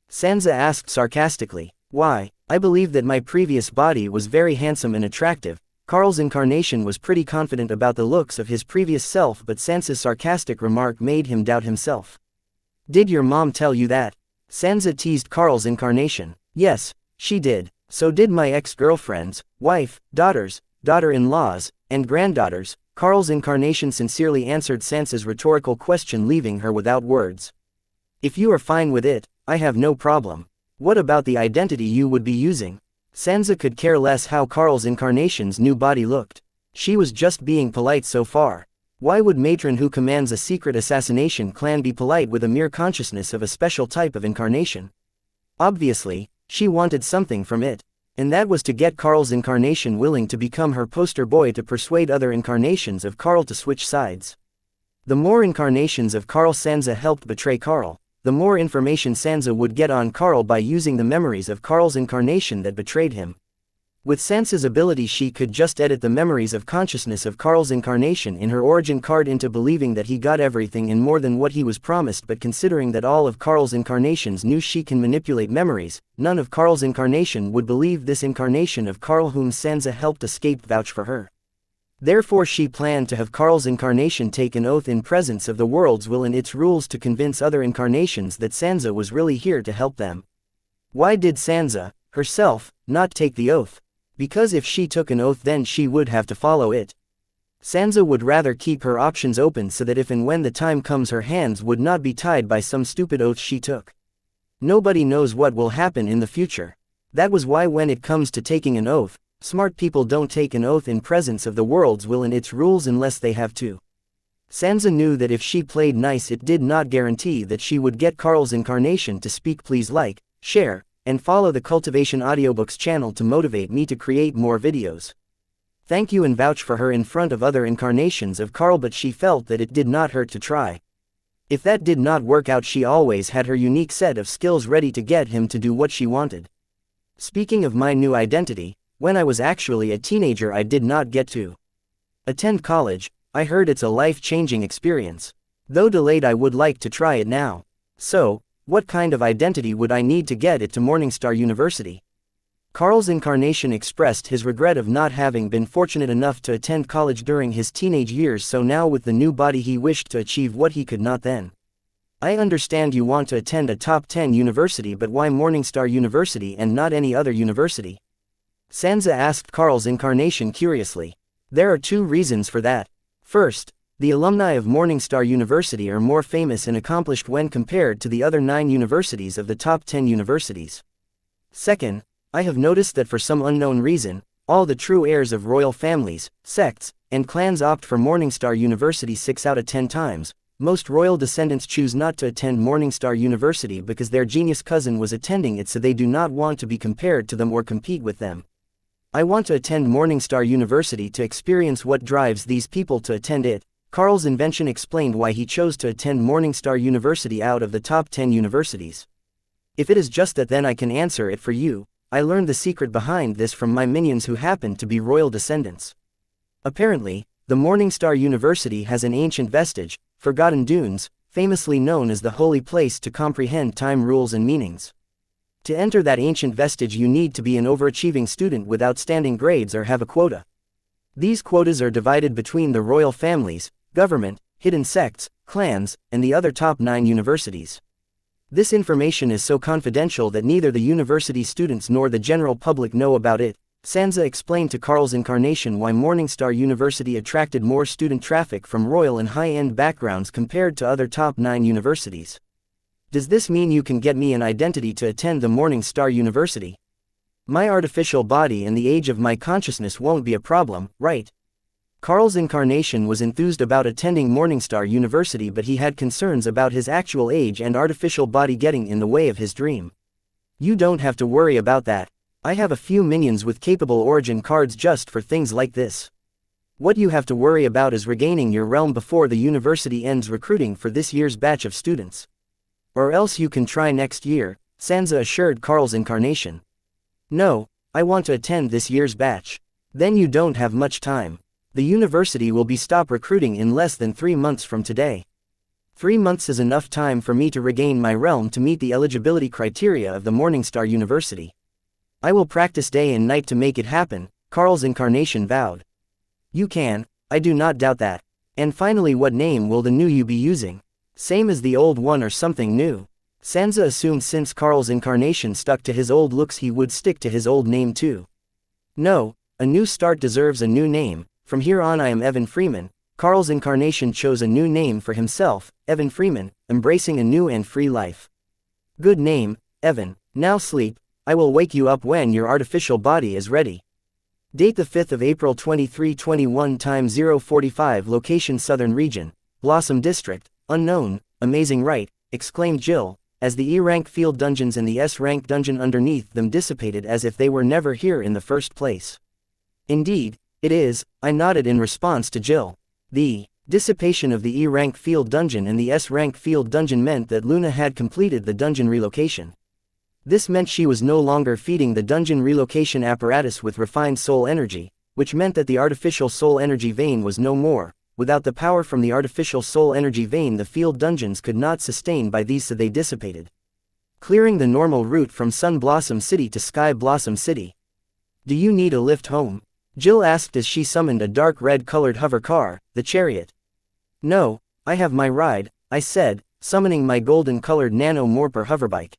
Sansa asked sarcastically. Why? I believe that my previous body was very handsome and attractive, Carl's incarnation was pretty confident about the looks of his previous self, but Sansa's sarcastic remark made him doubt himself. "Did your mom tell you that?" Sansa teased Carl's incarnation. "Yes, she did. So did my ex-girlfriends, wife, daughters, daughter-in-laws, and granddaughters." Carl's incarnation sincerely answered Sansa's rhetorical question, leaving her without words. "If you are fine with it, I have no problem. What about the identity you would be using?" Sansa could care less how Carl's incarnation's new body looked. She was just being polite so far. Why would matron who commands a secret assassination clan be polite with a mere consciousness of a special type of incarnation? Obviously, she wanted something from it. And that was to get Carl's incarnation willing to become her poster boy to persuade other incarnations of Carl to switch sides. The more incarnations of Carl Sansa helped betray Carl, the more information Sansa would get on Carl by using the memories of Carl's incarnation that betrayed him. With Sansa's ability, she could just edit the memories of consciousness of Carl's incarnation in her origin card into believing that he got everything and more than what he was promised. But considering that all of Carl's incarnations knew she can manipulate memories, none of Carl's incarnation would believe this incarnation of Carl whom Sansa helped escape vouch for her. Therefore she planned to have Carl's incarnation take an oath in presence of the world's will and its rules to convince other incarnations that Sansa was really here to help them. Why did Sansa, herself, not take the oath? Because if she took an oath, then she would have to follow it. Sansa would rather keep her options open so that if and when the time comes, her hands would not be tied by some stupid oath she took. Nobody knows what will happen in the future. That was why when it comes to taking an oath, smart people don't take an oath in presence of the world's will and its rules unless they have to. Sansa knew that if she played nice, it did not guarantee that she would get Carl's incarnation to speak. Please like, share, and follow the Cultivation Audiobooks channel to motivate me to create more videos. Thank you, and vouch for her in front of other incarnations of Carl, but she felt that it did not hurt to try. If that did not work out, she always had her unique set of skills ready to get him to do what she wanted. Speaking of my new identity, when I was actually a teenager I did not get to attend college. I heard it's a life-changing experience. Though delayed, I would like to try it now. So, what kind of identity would I need to get it to Morningstar University? Carl's incarnation expressed his regret of not having been fortunate enough to attend college during his teenage years, so now with the new body he wished to achieve what he could not then. I understand you want to attend a top 10 university, but why Morningstar University and not any other university? Sansa asked Carl's incarnation curiously. There are two reasons for that. First, the alumni of Morningstar University are more famous and accomplished when compared to the other 9 universities of the top 10 universities. Second, I have noticed that for some unknown reason, all the true heirs of royal families, sects, and clans opt for Morningstar University 6 out of 10 times. Most royal descendants choose not to attend Morningstar University because their genius cousin was attending it, so they do not want to be compared to them or compete with them. I want to attend Morningstar University to experience what drives these people to attend it. Carl's invention explained why he chose to attend Morningstar University out of the top 10 universities. If it is just that, then I can answer it for you. I learned the secret behind this from my minions who happen to be royal descendants. Apparently, the Morningstar University has an ancient vestige, Forgotten Dunes, famously known as the holy place to comprehend time, rules and meanings. To enter that ancient vestige you need to be an overachieving student with outstanding grades or have a quota. These quotas are divided between the royal families, government, hidden sects, clans, and the other top 9 universities. This information is so confidential that neither the university students nor the general public know about it. Sansa explained to Carl's incarnation why Morningstar University attracted more student traffic from royal and high-end backgrounds compared to other top 9 universities. Does this mean you can get me an identity to attend the Morningstar University? My artificial body and the age of my consciousness won't be a problem, right? Carl's incarnation was enthused about attending Morningstar University, but he had concerns about his actual age and artificial body getting in the way of his dream. You don't have to worry about that. I have a few minions with capable origin cards just for things like this. What you have to worry about is regaining your realm before the university ends recruiting for this year's batch of students. Or else you can try next year, Sansa assured Carl's incarnation. No, I want to attend this year's batch. Then you don't have much time. The university will be stop recruiting in less than 3 months from today. 3 months is enough time for me to regain my realm to meet the eligibility criteria of the Morningstar University. I will practice day and night to make it happen, Carl's incarnation vowed. You can, I do not doubt that. And finally, what name will the new you be using? Same as the old one or something new? Sansa assumed since Carl's incarnation stuck to his old looks he would stick to his old name too. No, a new start deserves a new name. From here on I am Evan Freeman. Carl's incarnation chose a new name for himself, Evan Freeman, embracing a new and free life. Good name, Evan. Now sleep, I will wake you up when your artificial body is ready. Date the 5th of April 2321 time 045 location Southern Region, Blossom District, unknown, amazing right, exclaimed Jill, as the E-rank field dungeons and the S-rank dungeon underneath them dissipated as if they were never here in the first place. Indeed, it is, I nodded in response to Jill. The dissipation of the E-rank field dungeon and the S-rank field dungeon meant that Luna had completed the dungeon relocation. This meant she was no longer feeding the dungeon relocation apparatus with refined soul energy, which meant that the artificial soul energy vein was no more. Without the power from the artificial soul energy vein the field dungeons could not sustain by these, so they dissipated, clearing the normal route from Sun Blossom City to Sky Blossom City. Do you need a lift home? Jill asked as she summoned a dark red-colored hover car, the chariot. No, I have my ride, I said, summoning my golden-colored nano morpher hoverbike.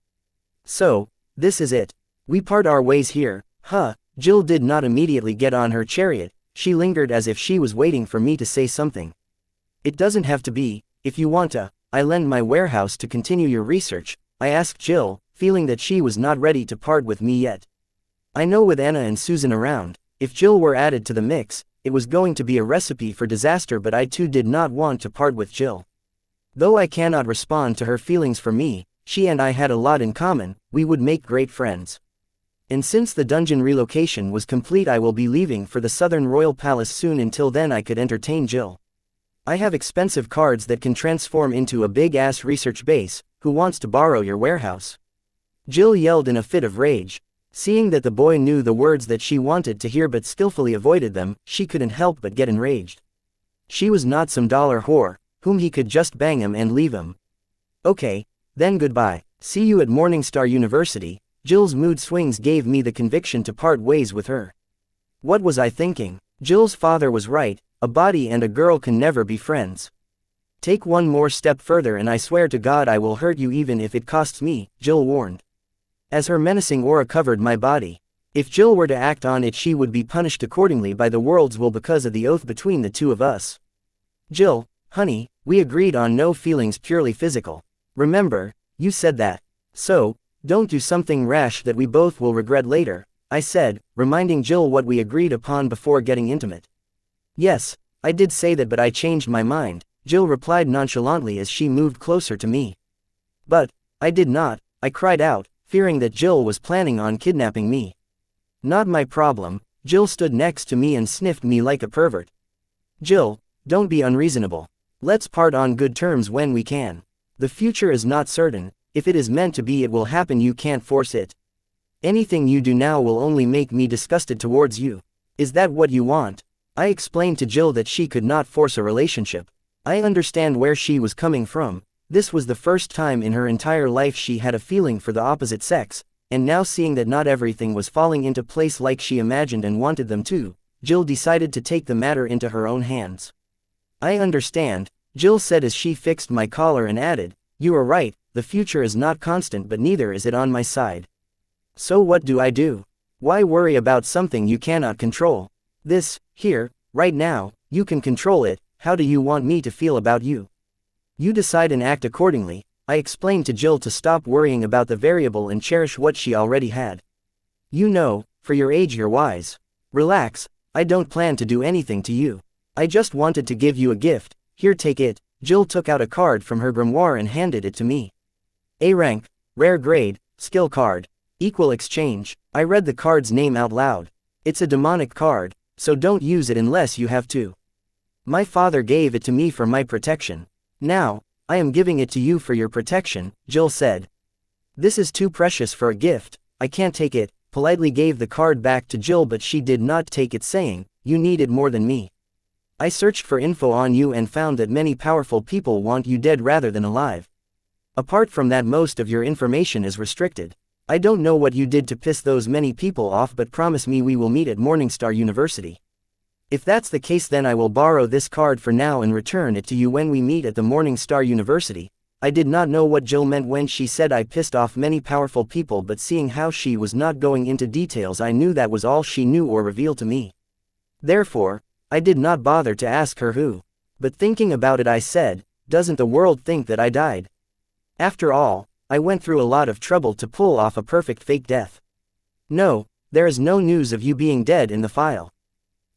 So, this is it. We part our ways here, huh? Jill did not immediately get on her chariot, she lingered as if she was waiting for me to say something. It doesn't have to be, if you want to, I lend my warehouse to continue your research, I asked Jill, feeling that she was not ready to part with me yet. I know with Anna and Susan around, if Jill were added to the mix, it was going to be a recipe for disaster, but I too did not want to part with Jill. Though I cannot respond to her feelings for me, she and I had a lot in common, we would make great friends. And since the dungeon relocation was complete I will be leaving for the Southern Royal Palace soon. Until then I could entertain Jill. I have expensive cards that can transform into a big-ass research base. Who wants to borrow your warehouse? Jill yelled in a fit of rage. Seeing that the boy knew the words that she wanted to hear but skillfully avoided them, she couldn't help but get enraged. She was not some dollar whore, whom he could just bang him and leave him. Okay, then goodbye. See you at Morningstar University. Jill's mood swings gave me the conviction to part ways with her. What was I thinking? Jill's father was right, a body and a girl can never be friends. Take one more step further and I swear to God I will hurt you even if it costs me, Jill warned. As her menacing aura covered my body. If Jill were to act on it she would be punished accordingly by the world's will because of the oath between the two of us. Jill, honey, we agreed on no feelings purely physical. Remember, you said that. So, don't do something rash that we both will regret later, I said, reminding Jill what we agreed upon before getting intimate. Yes, I did say that but I changed my mind, Jill replied nonchalantly as she moved closer to me. But, I did not, I cried out, fearing that Jill was planning on kidnapping me. Not my problem. Jill stood next to me and sniffed me like a pervert. Jill, don't be unreasonable. Let's part on good terms when we can. The future is not certain. If it is meant to be it will happen, you can't force it. Anything you do now will only make me disgusted towards you. Is that what you want? I explained to Jill that she could not force a relationship. I understand where she was coming from. This was the first time in her entire life she had a feeling for the opposite sex, and now seeing that not everything was falling into place like she imagined and wanted them to, Jill decided to take the matter into her own hands. I understand, Jill said as she fixed my collar and added, you are right, the future is not constant but neither is it on my side. So what do I do? Why worry about something you cannot control? This, here, right now, you can control it. How do you want me to feel about you? You decide and act accordingly, I explained to Jill to stop worrying about the variable and cherish what she already had. You know, for your age you're wise. Relax, I don't plan to do anything to you. I just wanted to give you a gift, here take it. Jill took out a card from her grimoire and handed it to me. A rank, rare grade, skill card, equal exchange. I read the card's name out loud. It's a demonic card, so don't use it unless you have to. My father gave it to me for my protection. Now, I am giving it to you for your protection, Jill said. This is too precious for a gift, I can't take it, politely gave the card back to Jill but she did not take it saying, you need it more than me. I searched for info on you and found that many powerful people want you dead rather than alive. Apart from that most of your information is restricted. I don't know what you did to piss those many people off, but promise me we will meet at Morningstar University. If that's the case, then I will borrow this card for now and return it to you when we meet at the Morningstar University. I did not know what Jill meant when she said I pissed off many powerful people, but seeing how she was not going into details, I knew that was all she knew or revealed to me. Therefore, I did not bother to ask her who. But thinking about it, I said, doesn't the world think that I died? After all, I went through a lot of trouble to pull off a perfect fake death. No, there is no news of you being dead in the file.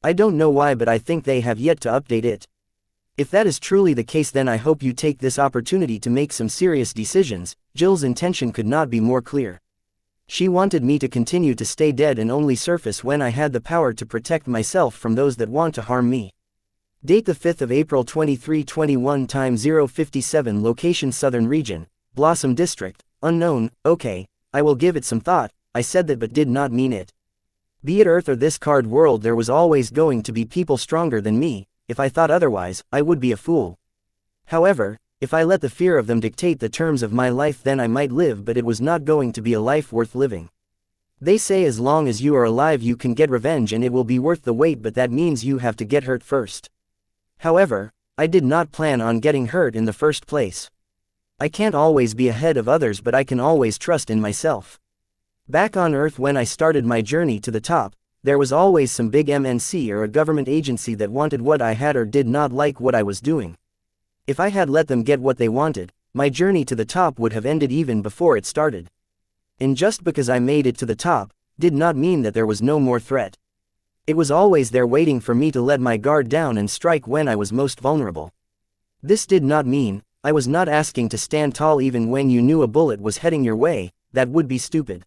I don't know why, but I think they have yet to update it. If that is truly the case, then I hope you take this opportunity to make some serious decisions. Jill's intention could not be more clear. She wanted me to continue to stay dead and only surface when I had the power to protect myself from those that want to harm me. Date the 5th of April 2321, time 057, location Southern Region, Blossom District, unknown. Okay, I will give it some thought. I said that but did not mean it. Be it Earth or this card world, there was always going to be people stronger than me. If I thought otherwise, I would be a fool. However, if I let the fear of them dictate the terms of my life, then I might live, but it was not going to be a life worth living. They say as long as you are alive you can get revenge and it will be worth the wait, but that means you have to get hurt first. However, I did not plan on getting hurt in the first place. I can't always be ahead of others, but I can always trust in myself. Back on Earth, when I started my journey to the top, there was always some big MNC or a government agency that wanted what I had or did not like what I was doing. If I had let them get what they wanted, my journey to the top would have ended even before it started. And just because I made it to the top, did not mean that there was no more threat. It was always there waiting for me to let my guard down and strike when I was most vulnerable. This did not mean I was not asking to stand tall even when you knew a bullet was heading your way. That would be stupid.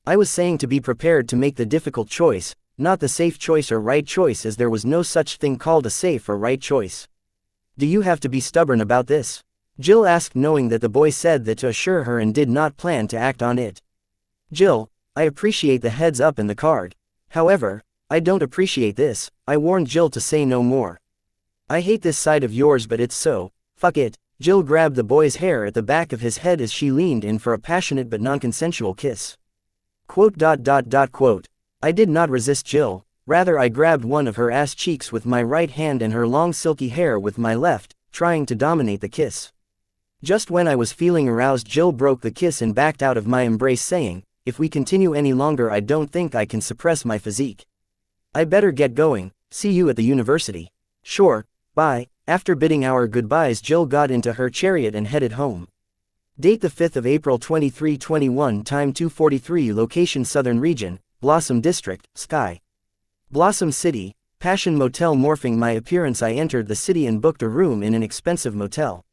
I was saying to be prepared to make the difficult choice, not the safe choice or right choice, as there was no such thing called a safe or right choice. Do you have to be stubborn about this? Jill asked, knowing that the boy said that to assure her and did not plan to act on it. Jill, I appreciate the heads up and the card. However, I don't appreciate this. I warned Jill to say no more. I hate this side of yours, but it's so. Fuck it. Jill grabbed the boy's hair at the back of his head as she leaned in for a passionate but non-consensual kiss. Quote. I did not resist Jill, rather I grabbed one of her ass cheeks with my right hand and her long silky hair with my left, trying to dominate the kiss. Just when I was feeling aroused, Jill broke the kiss and backed out of my embrace, saying, if we continue any longer I don't think I can suppress my physique. I better get going. See you at the university. Sure, bye. After bidding our goodbyes, Jill got into her chariot and headed home. Date the 5th of April 2321, time 2:43, location Southern Region, Blossom District, Sky. Blossom City, Passion Motel. Morphing my appearance, I entered the city and booked a room in an expensive motel.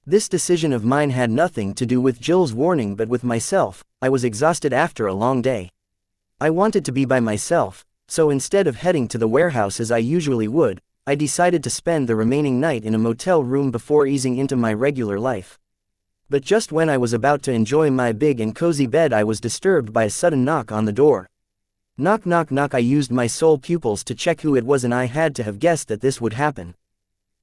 This decision of mine had nothing to do with Jill's warning but with myself. I was exhausted after a long day. I wanted to be by myself, so instead of heading to the warehouse as I usually would, I decided to spend the remaining night in a motel room before easing into my regular life. But just when I was about to enjoy my big and cozy bed, I was disturbed by a sudden knock on the door. Knock knock knock. I used my soul pupils to check who it was, and I had to have guessed that this would happen.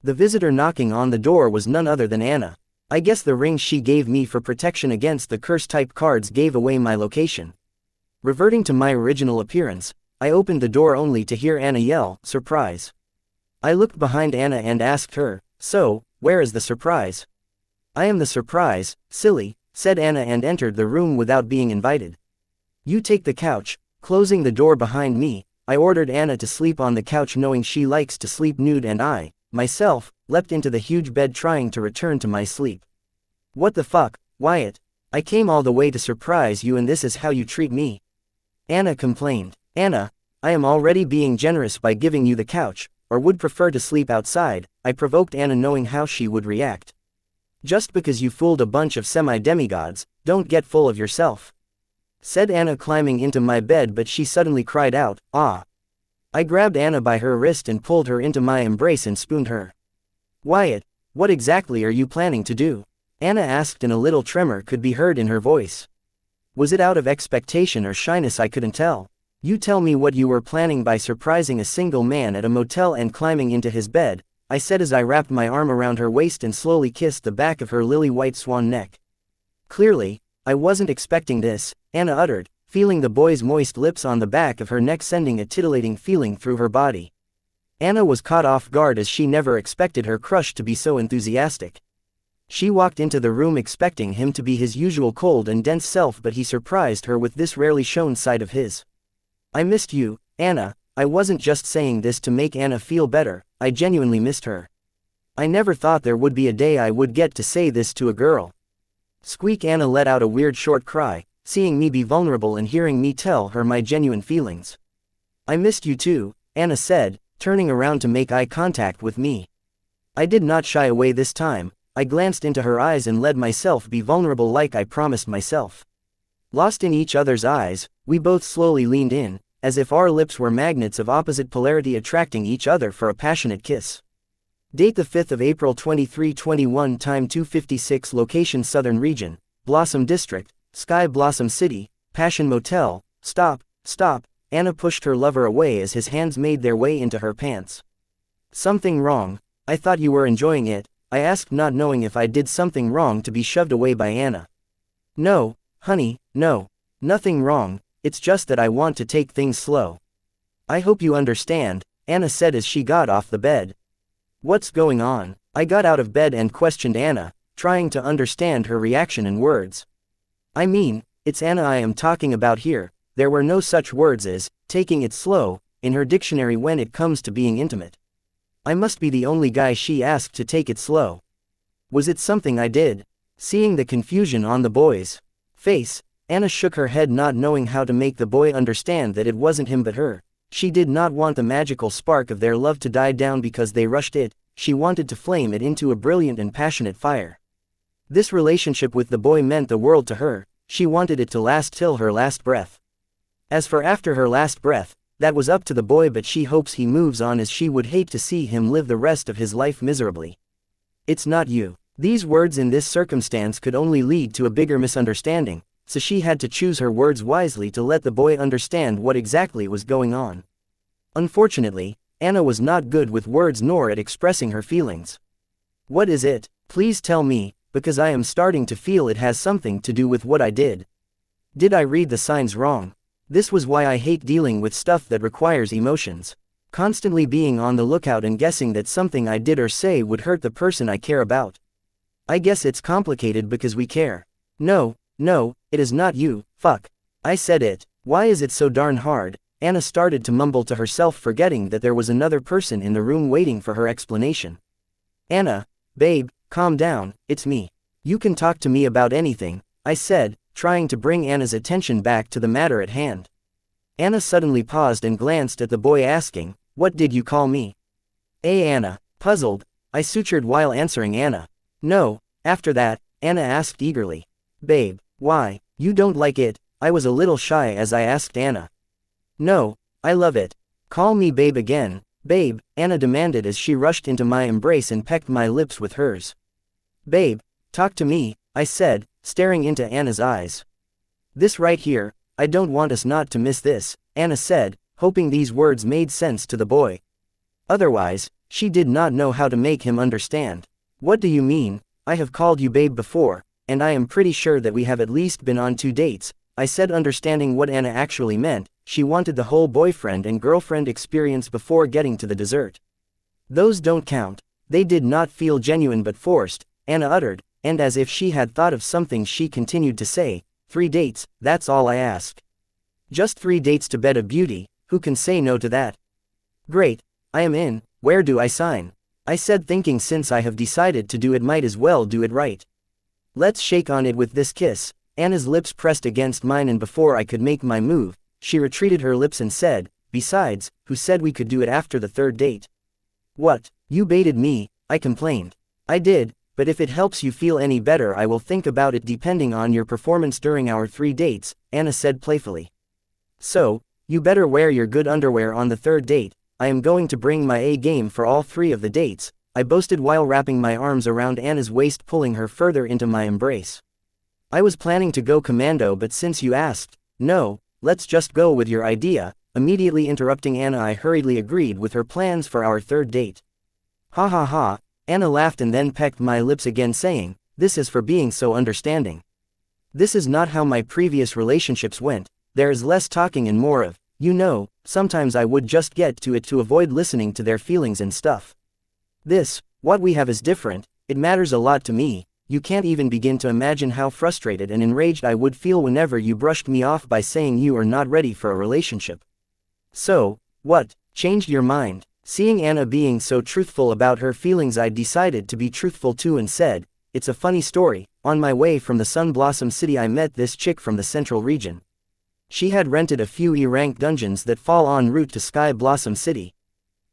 The visitor knocking on the door was none other than Anna. I guess the ring she gave me for protection against the curse-type cards gave away my location. Reverting to my original appearance, I opened the door only to hear Anna yell, "Surprise!" I looked behind Anna and asked her, "So, where is the surprise?" "I am the surprise, silly," said Anna, and entered the room without being invited. "You take the couch." Closing the door behind me, I ordered Anna to sleep on the couch, knowing she likes to sleep nude, and I, myself, leapt into the huge bed trying to return to my sleep. "What the fuck, Wyatt? I came all the way to surprise you and this is how you treat me?" Anna complained. "Anna, I am already being generous by giving you the couch, or would prefer to sleep outside," I provoked Anna, knowing how she would react. "Just because you fooled a bunch of semi-demigods, don't get full of yourself," said Anna, climbing into my bed, but she suddenly cried out, "Ah!" I grabbed Anna by her wrist and pulled her into my embrace and spooned her. "Wyatt, what exactly are you planning to do?" Anna asked, and a little tremor could be heard in her voice. Was it out of expectation or shyness? I couldn't tell. "You tell me what you were planning by surprising a single man at a motel and climbing into his bed," I said as I wrapped my arm around her waist and slowly kissed the back of her lily-white swan neck. Clearly, I wasn't expecting this, Anna uttered, feeling the boy's moist lips on the back of her neck sending a titillating feeling through her body. Anna was caught off guard as she never expected her crush to be so enthusiastic. She walked into the room expecting him to be his usual cold and dense self, but he surprised her with this rarely shown side of his. I missed you, Anna. I wasn't just saying this to make Anna feel better, I genuinely missed her. I never thought there would be a day I would get to say this to a girl. Squeak. Anna let out a weird short cry, seeing me be vulnerable and hearing me tell her my genuine feelings. I missed you too, Anna said, turning around to make eye contact with me. I did not shy away this time. I glanced into her eyes and let myself be vulnerable like I promised myself. Lost in each other's eyes, we both slowly leaned in, as if our lips were magnets of opposite polarity attracting each other for a passionate kiss. Date the 5th of April 2321, time 2:56, location Southern Region, Blossom District, Sky Blossom City, Passion Motel. Stop, stop, Anna pushed her lover away as his hands made their way into her pants. Something wrong? I thought you were enjoying it, I asked, not knowing if I did something wrong to be shoved away by Anna. No, honey, no. Nothing wrong, it's just that I want to take things slow. I hope you understand, Anna said as she got off the bed. What's going on? I got out of bed and questioned Anna, trying to understand her reaction in words. I mean, it's Anna I am talking about here. There were no such words as taking it slow in her dictionary when it comes to being intimate. I must be the only guy she asked to take it slow. Was it something I did? Seeing the confusion on the boy's face, Anna shook her head, not knowing how to make the boy understand that it wasn't him but her. She did not want the magical spark of their love to die down because they rushed it. She wanted to flame it into a brilliant and passionate fire. This relationship with the boy meant the world to her. She wanted it to last till her last breath. As for after her last breath, that was up to the boy, but she hopes he moves on, as she would hate to see him live the rest of his life miserably. It's not you. These words in this circumstance could only lead to a bigger misunderstanding, so she had to choose her words wisely to let the boy understand what exactly was going on. Unfortunately, Anna was not good with words nor at expressing her feelings. What is it? Please tell me, because I am starting to feel it has something to do with what I did. Did I read the signs wrong? This was why I hate dealing with stuff that requires emotions. Constantly being on the lookout and guessing that something I did or say would hurt the person I care about. I guess it's complicated because we care. No, it is not you, fuck. I said it. Why is it so darn hard? Anna started to mumble to herself, forgetting that there was another person in the room waiting for her explanation. Anna, babe, calm down, it's me. You can talk to me about anything, I said, trying to bring Anna's attention back to the matter at hand. Anna suddenly paused and glanced at the boy, asking, "What did you call me?" Anna, puzzled, I sutured while answering Anna. No, after that, Anna asked eagerly. Babe, why? You don't like it? I was a little shy as I asked Anna. No, I love it. Call me babe again. Babe, Anna demanded as she rushed into my embrace and pecked my lips with hers. Babe, talk to me, I said, staring into Anna's eyes. This right here, I don't want us not to miss this, Anna said, hoping these words made sense to the boy. Otherwise, she did not know how to make him understand. What do you mean? I have called you babe before, and I am pretty sure that we have at least been on 2 dates, I said, understanding what Anna actually meant. She wanted the whole boyfriend and girlfriend experience before getting to the dessert. Those don't count. They did not feel genuine but forced, Anna uttered, and as if she had thought of something she continued to say, 3 dates, that's all I ask. Just 3 dates to bed of beauty, who can say no to that? Great, I am in, where do I sign? I said, thinking since I have decided to do it, might as well do it right. Let's shake on it with this kiss. Anna's lips pressed against mine, and before I could make my move, she retreated her lips and said, besides, who said we could do it after the 3rd date? What, you baited me, I complained. I did, but if it helps you feel any better, I will think about it depending on your performance during our 3 dates, Anna said playfully. So, you better wear your good underwear on the 3rd date. I am going to bring my A game for all 3 of the dates, I boasted while wrapping my arms around Anna's waist, pulling her further into my embrace. I was planning to go commando, but since you asked, no, let's just go with your idea. Immediately interrupting Anna, I hurriedly agreed with her plans for our 3rd date. Ha ha ha, Anna laughed and then pecked my lips again, saying, this is for being so understanding. This is not how my previous relationships went. There is less talking and more of, sometimes I would just get to it to avoid listening to their feelings and stuff. What we have is different, it matters a lot to me. You can't even begin to imagine how frustrated and enraged I would feel whenever you brushed me off by saying you are not ready for a relationship. So, what changed your mind? Seeing Anna being so truthful about her feelings, I decided to be truthful too and said, it's a funny story. On my way from the Sun Blossom City I met this chick from the central region. She had rented a few E-rank dungeons that fall en route to Sky Blossom City.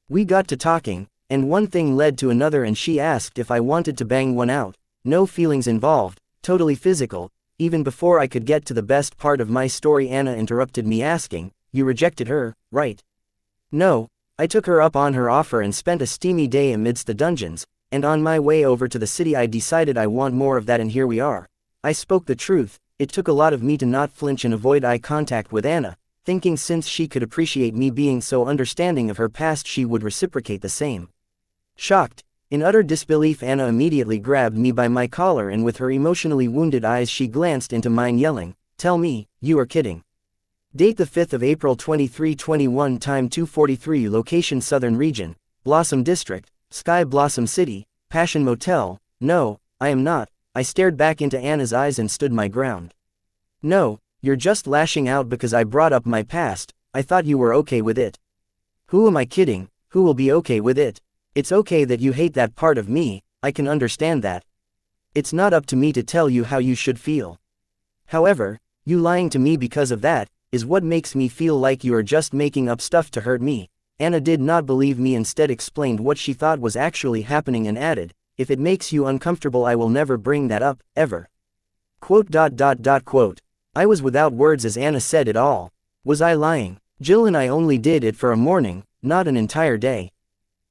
We got to talking, and one thing led to another and she asked if I wanted to bang one out. No feelings involved, totally physical. Even before I could get to the best part of my story, Anna interrupted me asking, you rejected her, right? No, I took her up on her offer and spent a steamy day amidst the dungeons. And on my way over to the city I decided I want more of that, and here we are. I spoke the truth. It took a lot of me to not flinch and avoid eye contact with Anna, thinking since she could appreciate me being so understanding of her past she would reciprocate the same. Shocked, in utter disbelief, Anna immediately grabbed me by my collar and with her emotionally wounded eyes she glanced into mine yelling, tell me, you are kidding. Date the 5th of April 2321, time 2:43, location Southern Region, Blossom District, Sky Blossom City, Passion Motel. No, I am not. I stared back into Anna's eyes and stood my ground. No, you're just lashing out because I brought up my past. I thought you were okay with it. Who am I kidding? Who will be okay with it? It's okay that you hate that part of me, I can understand that. It's not up to me to tell you how you should feel. However, you lying to me because of that, is what makes me feel like you are just making up stuff to hurt me. Anna did not believe me, instead explained what she thought was actually happening and added, if it makes you uncomfortable I will never bring that up, ever. Quote. I was without words as Anna said it all. Was I lying? Jill and I only did it for a morning, not an entire day.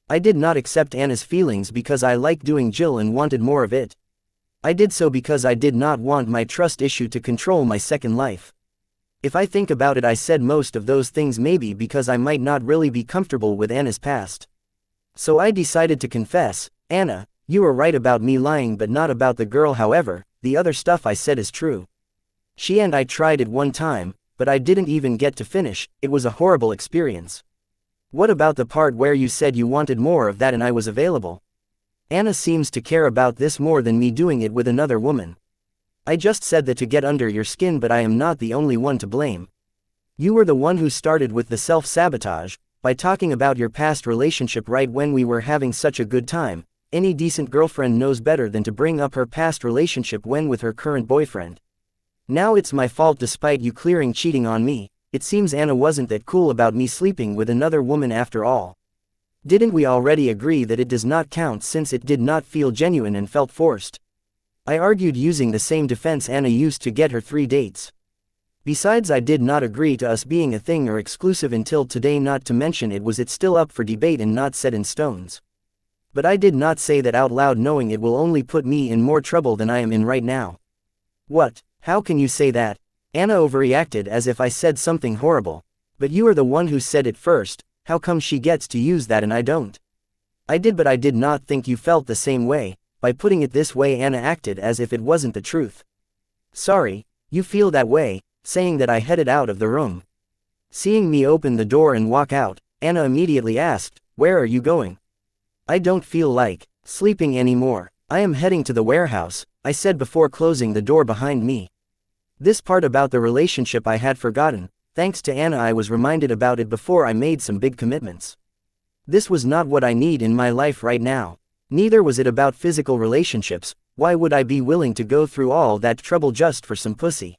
I did not accept Anna's feelings because I liked doing Jill and wanted more of it. I did so because I did not want my trust issue to control my second life. If I think about it, I said most of those things maybe because I might not really be comfortable with Anna's past. So I decided to confess, Anna, you were right about me lying but not about the girl. However, the other stuff I said is true. She and I tried it one time, but I didn't even get to finish. It was a horrible experience. What about the part where you said you wanted more of that and I was available? Anna seems to care about this more than me doing it with another woman. I just said that to get under your skin, but I am not the only one to blame. You were the one who started with the self-sabotage, by talking about your past relationship right when we were having such a good time. Any decent girlfriend knows better than to bring up her past relationship when with her current boyfriend. Now it's my fault despite you clearing cheating on me. It seems Anna wasn't that cool about me sleeping with another woman after all. Didn't we already agree that it does not count since it did not feel genuine and felt forced? I argued using the same defense Anna used to get her 3 dates. Besides, I did not agree to us being a thing or exclusive until today, not to mention it's still up for debate and not set in stones. But I did not say that out loud, knowing it will only put me in more trouble than I am in right now. What? How can you say that? Anna overreacted as if I said something horrible. But you are the one who said it first. How come she gets to use that and I don't? I did, but I did not think you felt the same way. By putting it this way, Anna acted as if it wasn't the truth. Sorry, you feel that way, saying that I headed out of the room. Seeing me open the door and walk out, Anna immediately asked, where are you going? I don't feel like sleeping anymore. I am heading to the warehouse, I said before closing the door behind me. This part about the relationship I had forgotten. Thanks to Anna, I was reminded about it before I made some big commitments. This was not what I need in my life right now. Neither was it about physical relationships. Why would I be willing to go through all that trouble just for some pussy?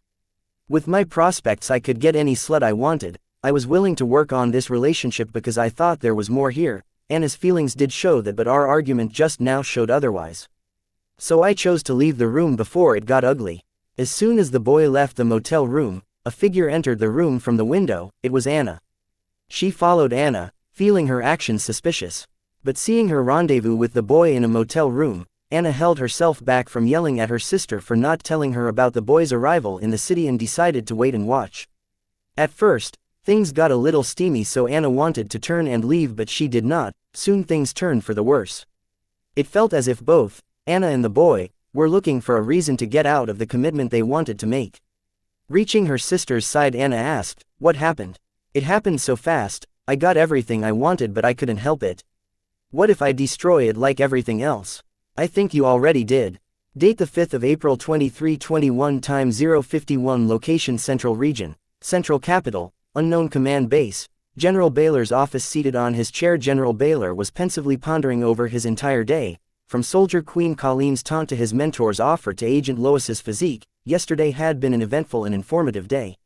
With my prospects, I could get any slut I wanted. I was willing to work on this relationship because I thought there was more here. Anna's feelings did show that, but our argument just now showed otherwise. So I chose to leave the room before it got ugly. As soon as the boy left the motel room, a figure entered the room from the window. It was Anna. She followed Anna, feeling her actions suspicious. But seeing her rendezvous with the boy in a motel room, Anna held herself back from yelling at her sister for not telling her about the boy's arrival in the city and decided to wait and watch. At first, things got a little steamy, so Anna wanted to turn and leave, but she did not. Soon things turned for the worse. It felt as if both Anna and the boy were looking for a reason to get out of the commitment they wanted to make. Reaching her sister's side, Anna asked, "What happened?" "It happened so fast. I got everything I wanted but I couldn't help it." "What if I destroy it like everything else?" "I think you already did." Date the 5th of April 2321 Time 051 Location Central Region, Central Capital, Unknown Command Base. General Baylor's office. Seated on his chair, General Baylor was pensively pondering over his entire day, from Soldier Queen Colleen's taunt to his mentor's offer to Agent Lois's physique. Yesterday had been an eventful and informative day.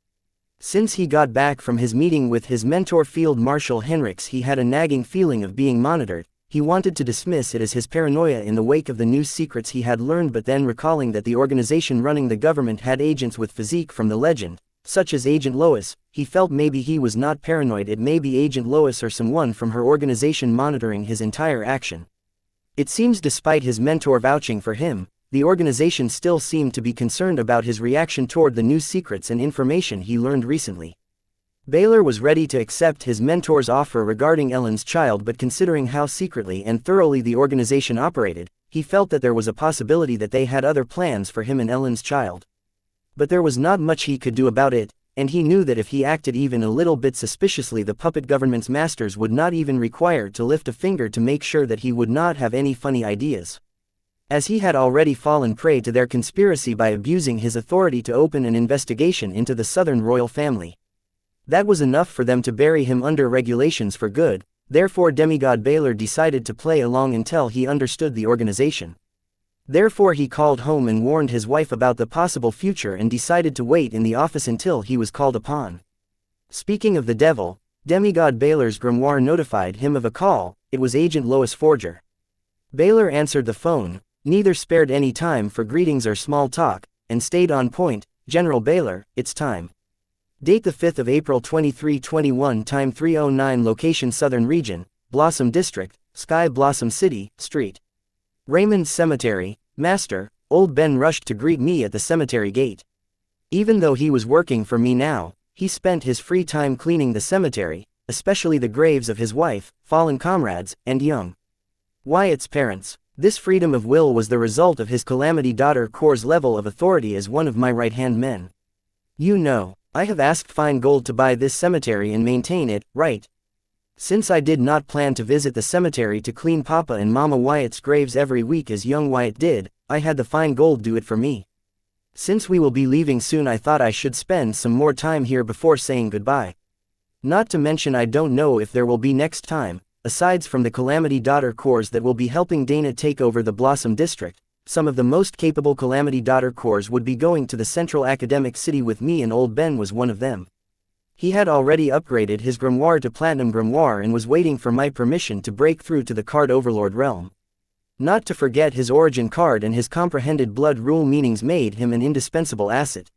Since he got back from his meeting with his mentor Field Marshal Henriks, he had a nagging feeling of being monitored. He wanted to dismiss it as his paranoia in the wake of the new secrets he had learned, but then recalling that the organization running the government had agents with physique from the legend, such as Agent Lois, he felt maybe he was not paranoid. It may be Agent Lois or someone from her organization monitoring his entire action. It seems despite his mentor vouching for him, the organization still seemed to be concerned about his reaction toward the new secrets and information he learned recently. Baylor was ready to accept his mentor's offer regarding Ellen's child, but considering how secretly and thoroughly the organization operated, he felt that there was a possibility that they had other plans for him and Ellen's child. But there was not much he could do about it, and he knew that if he acted even a little bit suspiciously, the puppet government's masters would not even require to lift a finger to make sure that he would not have any funny ideas. As he had already fallen prey to their conspiracy by abusing his authority to open an investigation into the Southern royal family. That was enough for them to bury him under regulations for good. Therefore Demigod Baylor decided to play along until he understood the organization. Therefore he called home and warned his wife about the possible future and decided to wait in the office until he was called upon. Speaking of the devil, Demigod Baylor's grimoire notified him of a call. It was Agent Lois Forger. Baylor answered the phone, neither spared any time for greetings or small talk, and stayed on point. "General Baylor, it's time." Date the 5th of April 2321 Time 3:09 Location Southern Region, Blossom District, Sky Blossom City, Street. Raymond's Cemetery. "Master." Old Ben rushed to greet me at the cemetery gate. Even though he was working for me now, he spent his free time cleaning the cemetery, especially the graves of his wife, fallen comrades, and young Wyatt's parents. This freedom of will was the result of his Calamity Daughter Corps' level of authority as one of my right-hand men. "You know, I have asked Fine Gold to buy this cemetery and maintain it, right? Since I did not plan to visit the cemetery to clean Papa and Mama Wyatt's graves every week as young Wyatt did, I had the Fine Gold do it for me. Since we will be leaving soon, I thought I should spend some more time here before saying goodbye. Not to mention, I don't know if there will be next time, asides from the Calamity Daughter Corps that will be helping Dana take over the Blossom District. Some of the most capable Calamity Daughter Corps would be going to the Central Academic City with me, and Old Ben was one of them. He had already upgraded his grimoire to Platinum Grimoire and was waiting for my permission to break through to the Card Overlord realm. Not to forget his origin card and his comprehended blood rule meanings made him an indispensable asset.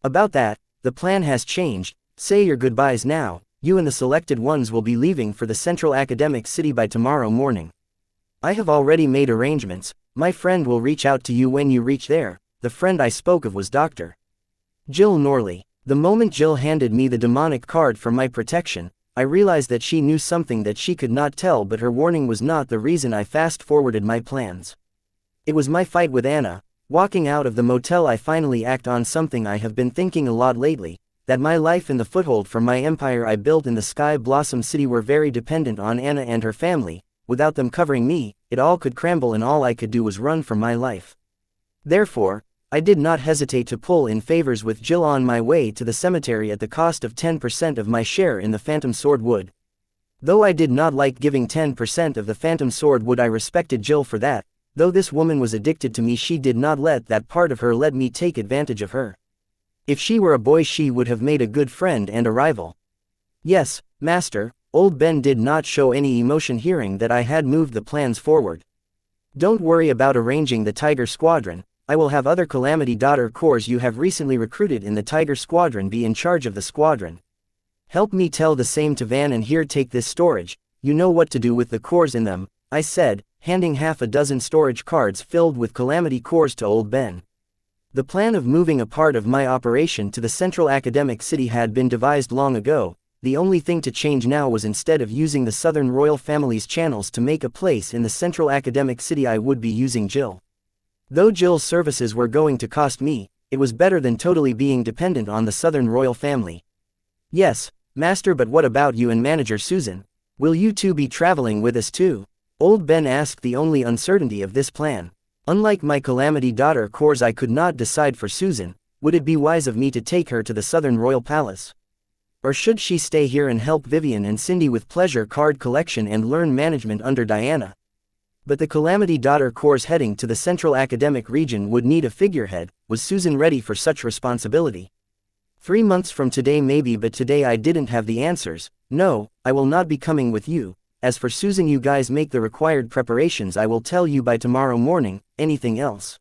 About that, the plan has changed. Say your goodbyes now. You and the selected ones will be leaving for the Central Academic City by tomorrow morning. I have already made arrangements. My friend will reach out to you when you reach there." The friend I spoke of was Dr. Jill Norley. The moment Jill handed me the demonic card for my protection, I realized that she knew something that she could not tell, but her warning was not the reason I fast-forwarded my plans. It was my fight with Anna. Walking out of the motel, I finally act on something I have been thinking a lot lately, that my life and the foothold for my empire I built in the Sky Blossom City were very dependent on Anna and her family. Without them covering me, it all could crumble, and all I could do was run for my life. Therefore, I did not hesitate to pull in favors with Jill on my way to the cemetery at the cost of 10% of my share in the Phantom Sword Wood. Though I did not like giving 10% of the Phantom Sword Wood, I respected Jill for that. Though this woman was addicted to me, she did not let that part of her let me take advantage of her. If she were a boy, she would have made a good friend and a rival. "Yes, Master." Old Ben did not show any emotion hearing that I had moved the plans forward. "Don't worry about arranging the Tiger Squadron. I will have other Calamity Daughter Corps you have recently recruited in the Tiger Squadron be in charge of the squadron. Help me tell the same to Van, and here, take this storage. You know what to do with the cores in them," I said, handing half a dozen storage cards filled with Calamity cores to Old Ben. The plan of moving a part of my operation to the Central Academic City had been devised long ago. The only thing to change now was, instead of using the Southern Royal Family's channels to make a place in the Central Academic City, I would be using Jill. Though Jill's services were going to cost me, it was better than totally being dependent on the Southern royal family. Yes, Master, but what about you and Manager Susan? Will you two be traveling with us too? Old Ben asked, the only uncertainty of this plan. Unlike my calamity daughter Cors, I could not decide for Susan. Would it be wise of me to take her to the Southern Royal Palace? Or should she stay here and help Vivian and Cindy with pleasure card collection and learn management under Diana? But the calamity daughter Cors heading to the Central Academic Region would need a figurehead. Was Susan ready for such responsibility? 3 months from today maybe, but today I didn't have the answers. No, I will not be coming with you. As for Susan, you guys make the required preparations. I will tell you by tomorrow morning. Anything else?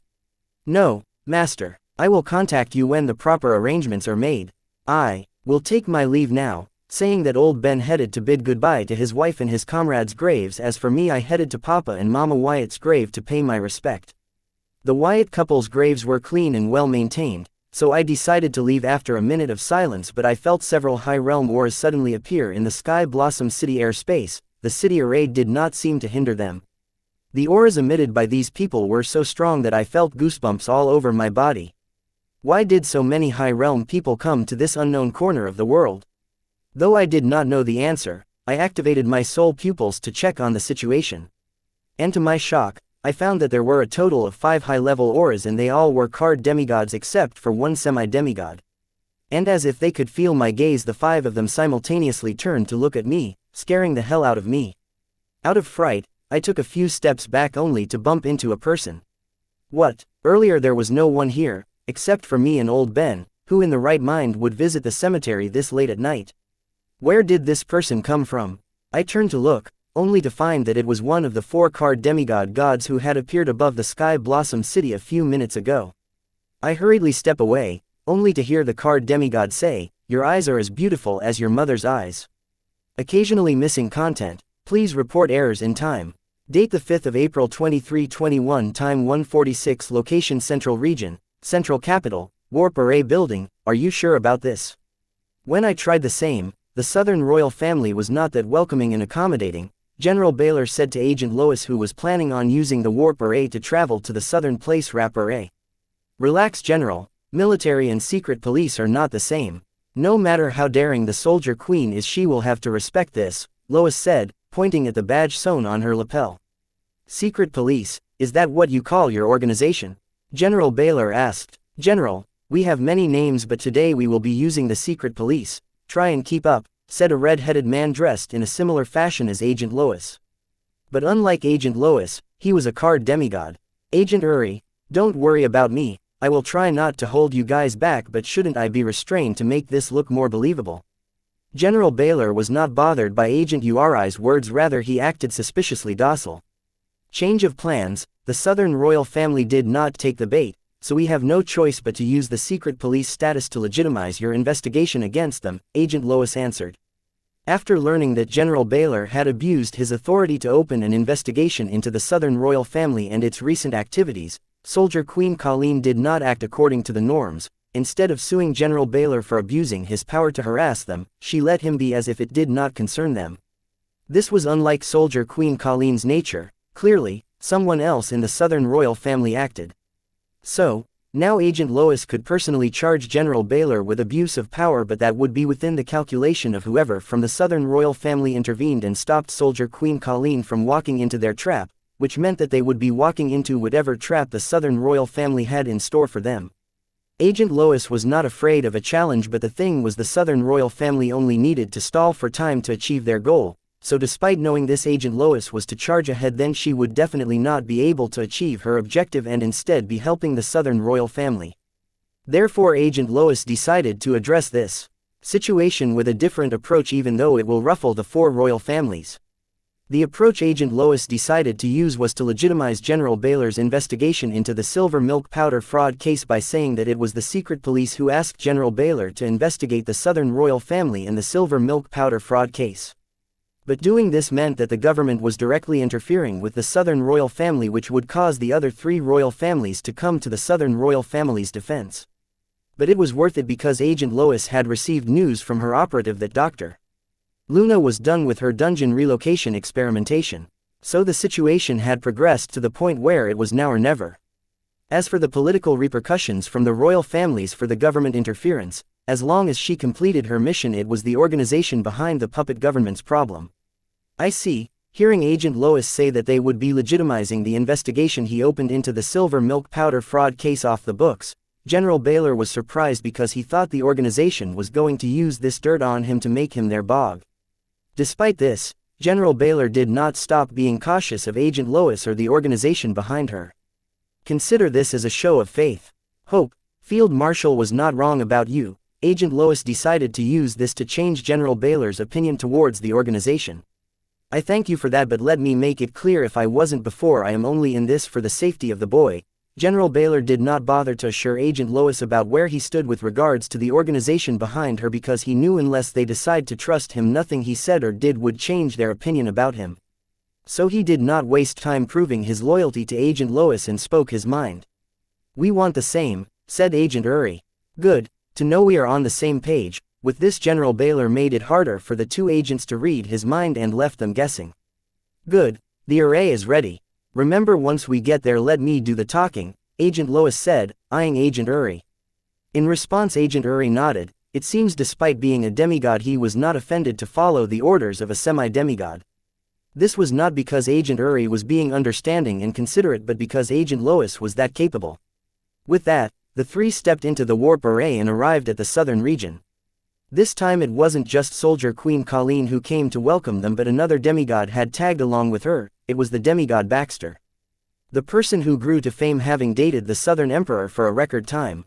No, Master. I will contact you when the proper arrangements are made. I will take my leave now. Saying that, old Ben headed to bid goodbye to his wife and his comrades' graves. As for me, I headed to Papa and Mama Wyatt's grave to pay my respect. The Wyatt couple's graves were clean and well maintained, so I decided to leave after a minute of silence, but I felt several high realm auras suddenly appear in the Sky Blossom City airspace. The city array did not seem to hinder them. The auras emitted by these people were so strong that I felt goosebumps all over my body. Why did so many high realm people come to this unknown corner of the world? Though I did not know the answer, I activated my soul pupils to check on the situation. And to my shock, I found that there were a total of 5 high-level auras, and they all were card demigods except for one semi-demigod. And as if they could feel my gaze, the 5 of them simultaneously turned to look at me, scaring the hell out of me. Out of fright, I took a few steps back only to bump into a person. What? Earlier there was no one here, except for me and old Ben, who in the right mind would visit the cemetery this late at night. Where did this person come from? I turned to look, only to find that it was one of the 4 card demigod gods who had appeared above the Sky Blossom City a few minutes ago. I hurriedly step away, only to hear the card demigod say, "Your eyes are as beautiful as your mother's eyes." Occasionally missing content. Please report errors in time. Date the 5th of April 2321, time 1:46, location Central Region, Central Capital, Warp Array Building. Are you sure about this? When I tried the same, the Southern royal family was not that welcoming and accommodating, General Baylor said to Agent Lois, who was planning on using the Warp Array to travel to the Southern Place Wrap Array. Relax, General. Military and secret police are not the same. No matter how daring the soldier queen is, she will have to respect this, Lois said, pointing at the badge sewn on her lapel. Secret police, is that what you call your organization? General Baylor asked. General, we have many names, but today we will be using the secret police. Try and keep up, said a red-headed man dressed in a similar fashion as Agent Lois. But unlike Agent Lois, he was a card demigod. Agent Uri, don't worry about me, I will try not to hold you guys back, but shouldn't I be restrained to make this look more believable? General Baylor was not bothered by Agent Uri's words, rather he acted suspiciously docile. Change of plans, the Southern royal family did not take the bait, so we have no choice but to use the secret police status to legitimize your investigation against them, Agent Lois answered. After learning that General Baylor had abused his authority to open an investigation into the Southern royal family and its recent activities, Soldier Queen Colleen did not act according to the norms. Instead of suing General Baylor for abusing his power to harass them, she let him be as if it did not concern them. This was unlike Soldier Queen Colleen's nature. Clearly, someone else in the Southern royal family acted. So, now Agent Lois could personally charge General Baylor with abuse of power, but that would be within the calculation of whoever from the Southern royal family intervened and stopped Soldier Queen Colleen from walking into their trap, which meant that they would be walking into whatever trap the Southern royal family had in store for them. Agent Lois was not afraid of a challenge, but the thing was the Southern royal family only needed to stall for time to achieve their goal. So despite knowing this, Agent Lois was to charge ahead, then she would definitely not be able to achieve her objective and instead be helping the Southern royal family. Therefore Agent Lois decided to address this situation with a different approach, even though it will ruffle the 4 royal families. The approach Agent Lois decided to use was to legitimize General Baylor's investigation into the silver milk powder fraud case by saying that it was the secret police who asked General Baylor to investigate the Southern royal family and the silver milk powder fraud case. But doing this meant that the government was directly interfering with the Southern royal family, which would cause the other 3 royal families to come to the Southern royal family's defense. But it was worth it because Agent Lois had received news from her operative that Dr. Luna was done with her dungeon relocation experimentation. So the situation had progressed to the point where it was now or never. As for the political repercussions from the royal families for the government interference, as long as she completed her mission, it was the organization behind the puppet government's problem. I see. Hearing Agent Lois say that they would be legitimizing the investigation he opened into the silver milk powder fraud case off the books, General Baylor was surprised because he thought the organization was going to use this dirt on him to make him their bog. Despite this, General Baylor did not stop being cautious of Agent Lois or the organization behind her. Consider this as a show of faith. Hope, Field Marshal was not wrong about you. Agent Lois decided to use this to change General Baylor's opinion towards the organization. I thank you for that, but let me make it clear, if I wasn't before, I am only in this for the safety of the boy. General Baylor did not bother to assure Agent Lois about where he stood with regards to the organization behind her, because he knew unless they decide to trust him, nothing he said or did would change their opinion about him. So he did not waste time proving his loyalty to Agent Lois and spoke his mind. We want the same, said Agent Uri. Good, to know we are on the same page. With this, General Baylor made it harder for the two agents to read his mind and left them guessing. Good, the array is ready. Remember, once we get there, let me do the talking, Agent Lois said, eyeing Agent Uri. In response, Agent Uri nodded. It seems despite being a demigod, he was not offended to follow the orders of a semi-demigod. This was not because Agent Uri was being understanding and considerate, but because Agent Lois was that capable. With that, the three stepped into the warp array and arrived at the southern region. This time it wasn't just Soldier Queen Colleen who came to welcome them, but another demigod had tagged along with her. It was the demigod Baxter. The person who grew to fame having dated the Southern Emperor for a record time.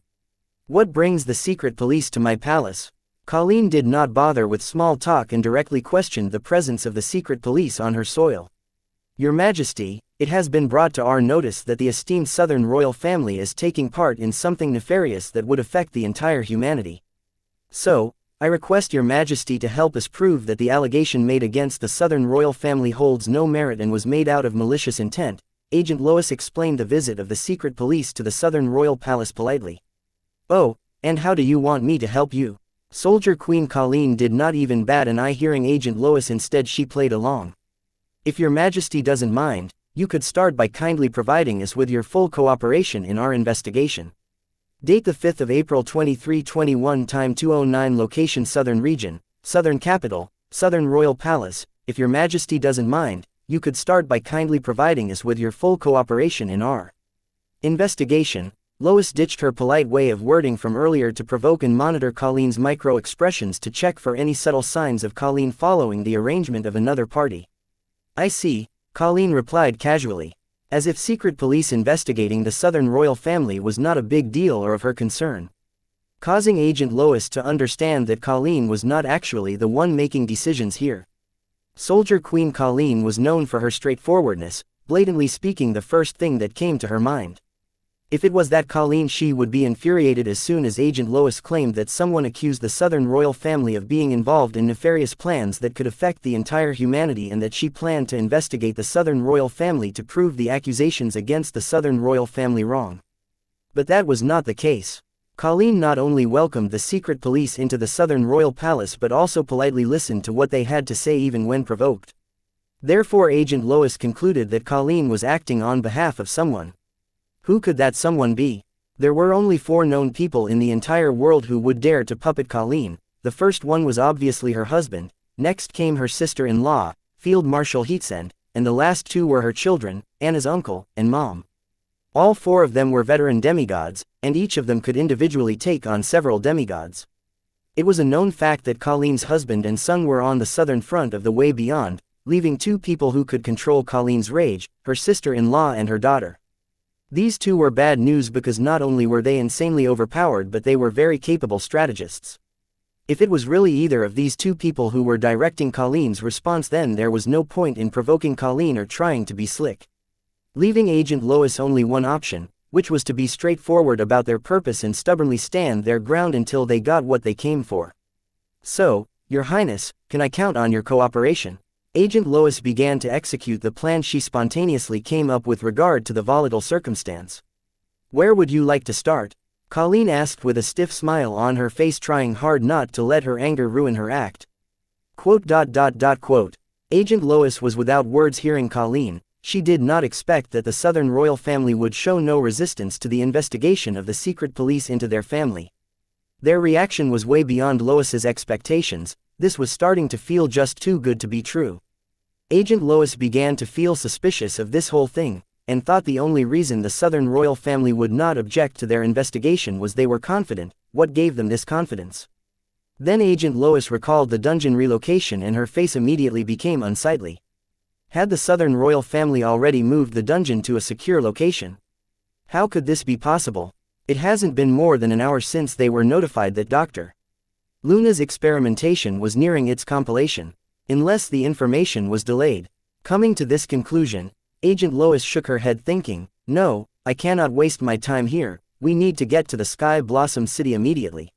What brings the secret police to my palace? Colleen did not bother with small talk and directly questioned the presence of the secret police on her soil. Your Majesty, it has been brought to our notice that the esteemed Southern royal family is taking part in something nefarious that would affect the entire humanity. So, I request Your Majesty to help us prove that the allegation made against the Southern royal family holds no merit and was made out of malicious intent. Agent Lois explained the visit of the secret police to the Southern royal palace politely. Oh, and how do you want me to help you? Soldier Queen Colleen did not even bat an eye hearing Agent Lois. Instead, she played along. If Your Majesty doesn't mind, you could start by kindly providing us with your full cooperation in our investigation. Date the 5th of April 2321, time 2:09, location Southern Region, Southern Capital, Southern Royal Palace. If Your Majesty doesn't mind, you could start by kindly providing us with your full cooperation in our investigation. Lois ditched her polite way of wording from earlier to provoke and monitor Colleen's micro-expressions to check for any subtle signs of Colleen following the arrangement of another party. I see, Colleen replied casually, as if secret police investigating the Southern royal family was not a big deal or of her concern. Causing Agent Lois to understand that Colleen was not actually the one making decisions here. Soldier Queen Colleen was known for her straightforwardness, blatantly speaking the first thing that came to her mind. If it was that Colleen, she would be infuriated as soon as Agent Lois claimed that someone accused the Southern royal family of being involved in nefarious plans that could affect the entire humanity, and that she planned to investigate the Southern royal family to prove the accusations against the Southern royal family wrong. But that was not the case. Colleen not only welcomed the secret police into the Southern royal palace but also politely listened to what they had to say even when provoked. Therefore, Agent Lois concluded that Colleen was acting on behalf of someone. Who could that someone be? There were only 4 known people in the entire world who would dare to puppet Colleen. The first one was obviously her husband, next came her sister-in-law, Field Marshal Heatsend, and the last 2 were her children, Anna's uncle, and mom. All 4 of them were veteran demigods, and each of them could individually take on several demigods. It was a known fact that Colleen's husband and son were on the southern front of the way beyond, leaving 2 people who could control Colleen's rage, her sister-in-law and her daughter. These 2 were bad news because not only were they insanely overpowered, but they were very capable strategists. If it was really either of these 2 people who were directing Colleen's response, then there was no point in provoking Colleen or trying to be slick. Leaving Agent Lois only one option, which was to be straightforward about their purpose and stubbornly stand their ground until they got what they came for. So, Your Highness, can I count on your cooperation? Agent Lois began to execute the plan she spontaneously came up with regard to the volatile circumstance. Where would you like to start? Colleen asked with a stiff smile on her face, trying hard not to let her anger ruin her act. Quote. Agent Lois was without words hearing Colleen. she did not expect that the Southern royal family would show no resistance to the investigation of the secret police into their family. Their reaction was way beyond Lois's expectations. This was starting to feel just too good to be true. Agent Lois began to feel suspicious of this whole thing, and thought the only reason the Southern royal family would not object to their investigation was they were confident. What gave them this confidence? Then Agent Lois recalled the dungeon relocation and her face immediately became unsightly. Had the Southern royal family already moved the dungeon to a secure location? How could this be possible? It hasn't been more than an hour since they were notified that Dr. Luna's experimentation was nearing its completion, unless the information was delayed. Coming to this conclusion, Agent Lois shook her head thinking, no, I cannot waste my time here, we need to get to the Sky Blossom City immediately.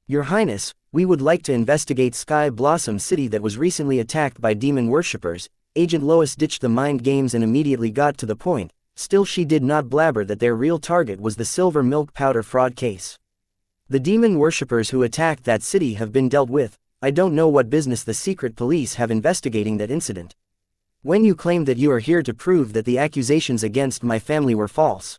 Your Highness, we would like to investigate Sky Blossom City that was recently attacked by demon worshippers. Agent Lois ditched the mind games and immediately got to the point. Still she did not blabber that their real target was the silver milk powder fraud case. The demon worshippers who attacked that city have been dealt with. I don't know what business the secret police have investigating that incident. When you claim that you are here to prove that the accusations against my family were false.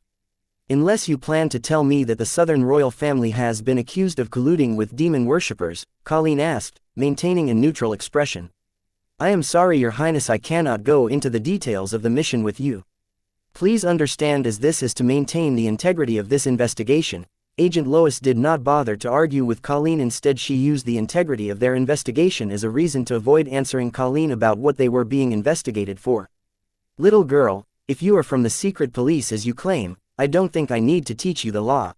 Unless you plan to tell me that the Southern royal family has been accused of colluding with demon worshippers, Colleen asked, maintaining a neutral expression. I am sorry, Your Highness, I cannot go into the details of the mission with you. Please understand, as this is to maintain the integrity of this investigation. Agent Lois did not bother to argue with Colleen. Instead, she used the integrity of their investigation as a reason to avoid answering Colleen about what they were being investigated for. Little girl, if you are from the secret police as you claim, I don't think I need to teach you the law.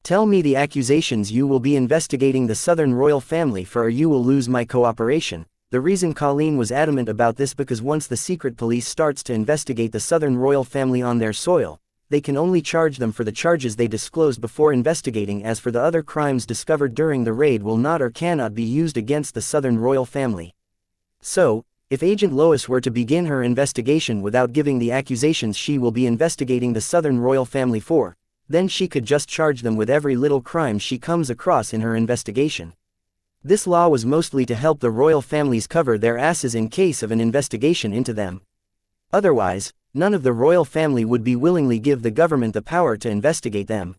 Tell me the accusations you will be investigating the Southern royal family for, or you will lose my cooperation. The reason Colleen was adamant about this because once the secret police starts to investigate the Southern royal family on their soil, they can only charge them for the charges they disclosed before investigating. As for the other crimes discovered during the raid will not or cannot be used against the Southern royal family. So, if Agent Lois were to begin her investigation without giving the accusations she will be investigating the Southern royal family for, then she could just charge them with every little crime she comes across in her investigation. This law was mostly to help the royal families cover their asses in case of an investigation into them. Otherwise, none of the royal family would be willingly give the government the power to investigate them.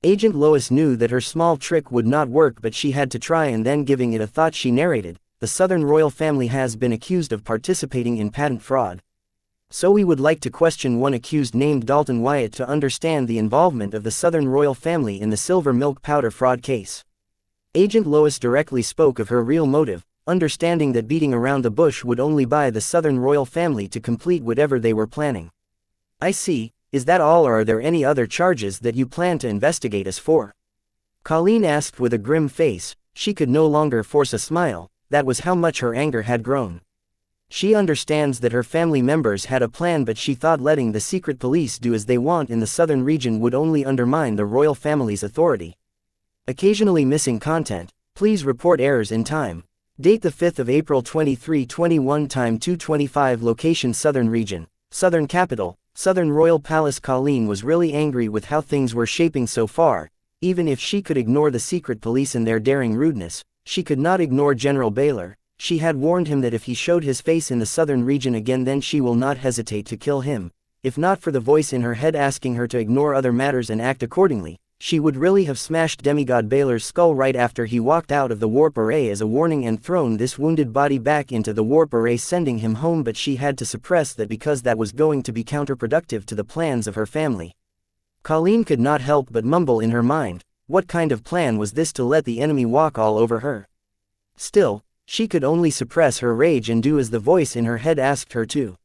Agent Lois knew that her small trick would not work, but she had to try, and then giving it a thought she narrated, the Southern royal family has been accused of participating in patent fraud. So we would like to question one accused named Dalton Wyatt to understand the involvement of the Southern royal family in the silver milk powder fraud case. Agent Lois directly spoke of her real motive, understanding that beating around the bush would only buy the Southern royal family to complete whatever they were planning. I see, is that all, or are there any other charges that you plan to investigate us for? Colleen asked with a grim face. She could no longer force a smile, that was how much her anger had grown. She understands that her family members had a plan, but she thought letting the secret police do as they want in the southern region would only undermine the royal family's authority. Occasionally missing content. Please report errors in time. Date the 5th of April 2321, time 2:25, location Southern region, Southern capital, Southern Royal Palace. Colleen was really angry with how things were shaping so far. Even if she could ignore the secret police and their daring rudeness, she could not ignore General Baylor. She had warned him that if he showed his face in the southern region again, then she will not hesitate to kill him. If not for the voice in her head asking her to ignore other matters and act accordingly, she would really have smashed Demigod Baylor's skull right after he walked out of the warp array as a warning and thrown this wounded body back into the warp array, sending him home. But she had to suppress that because that was going to be counterproductive to the plans of her family. Colleen could not help but mumble in her mind, what kind of plan was this to let the enemy walk all over her? Still, she could only suppress her rage and do as the voice in her head asked her to.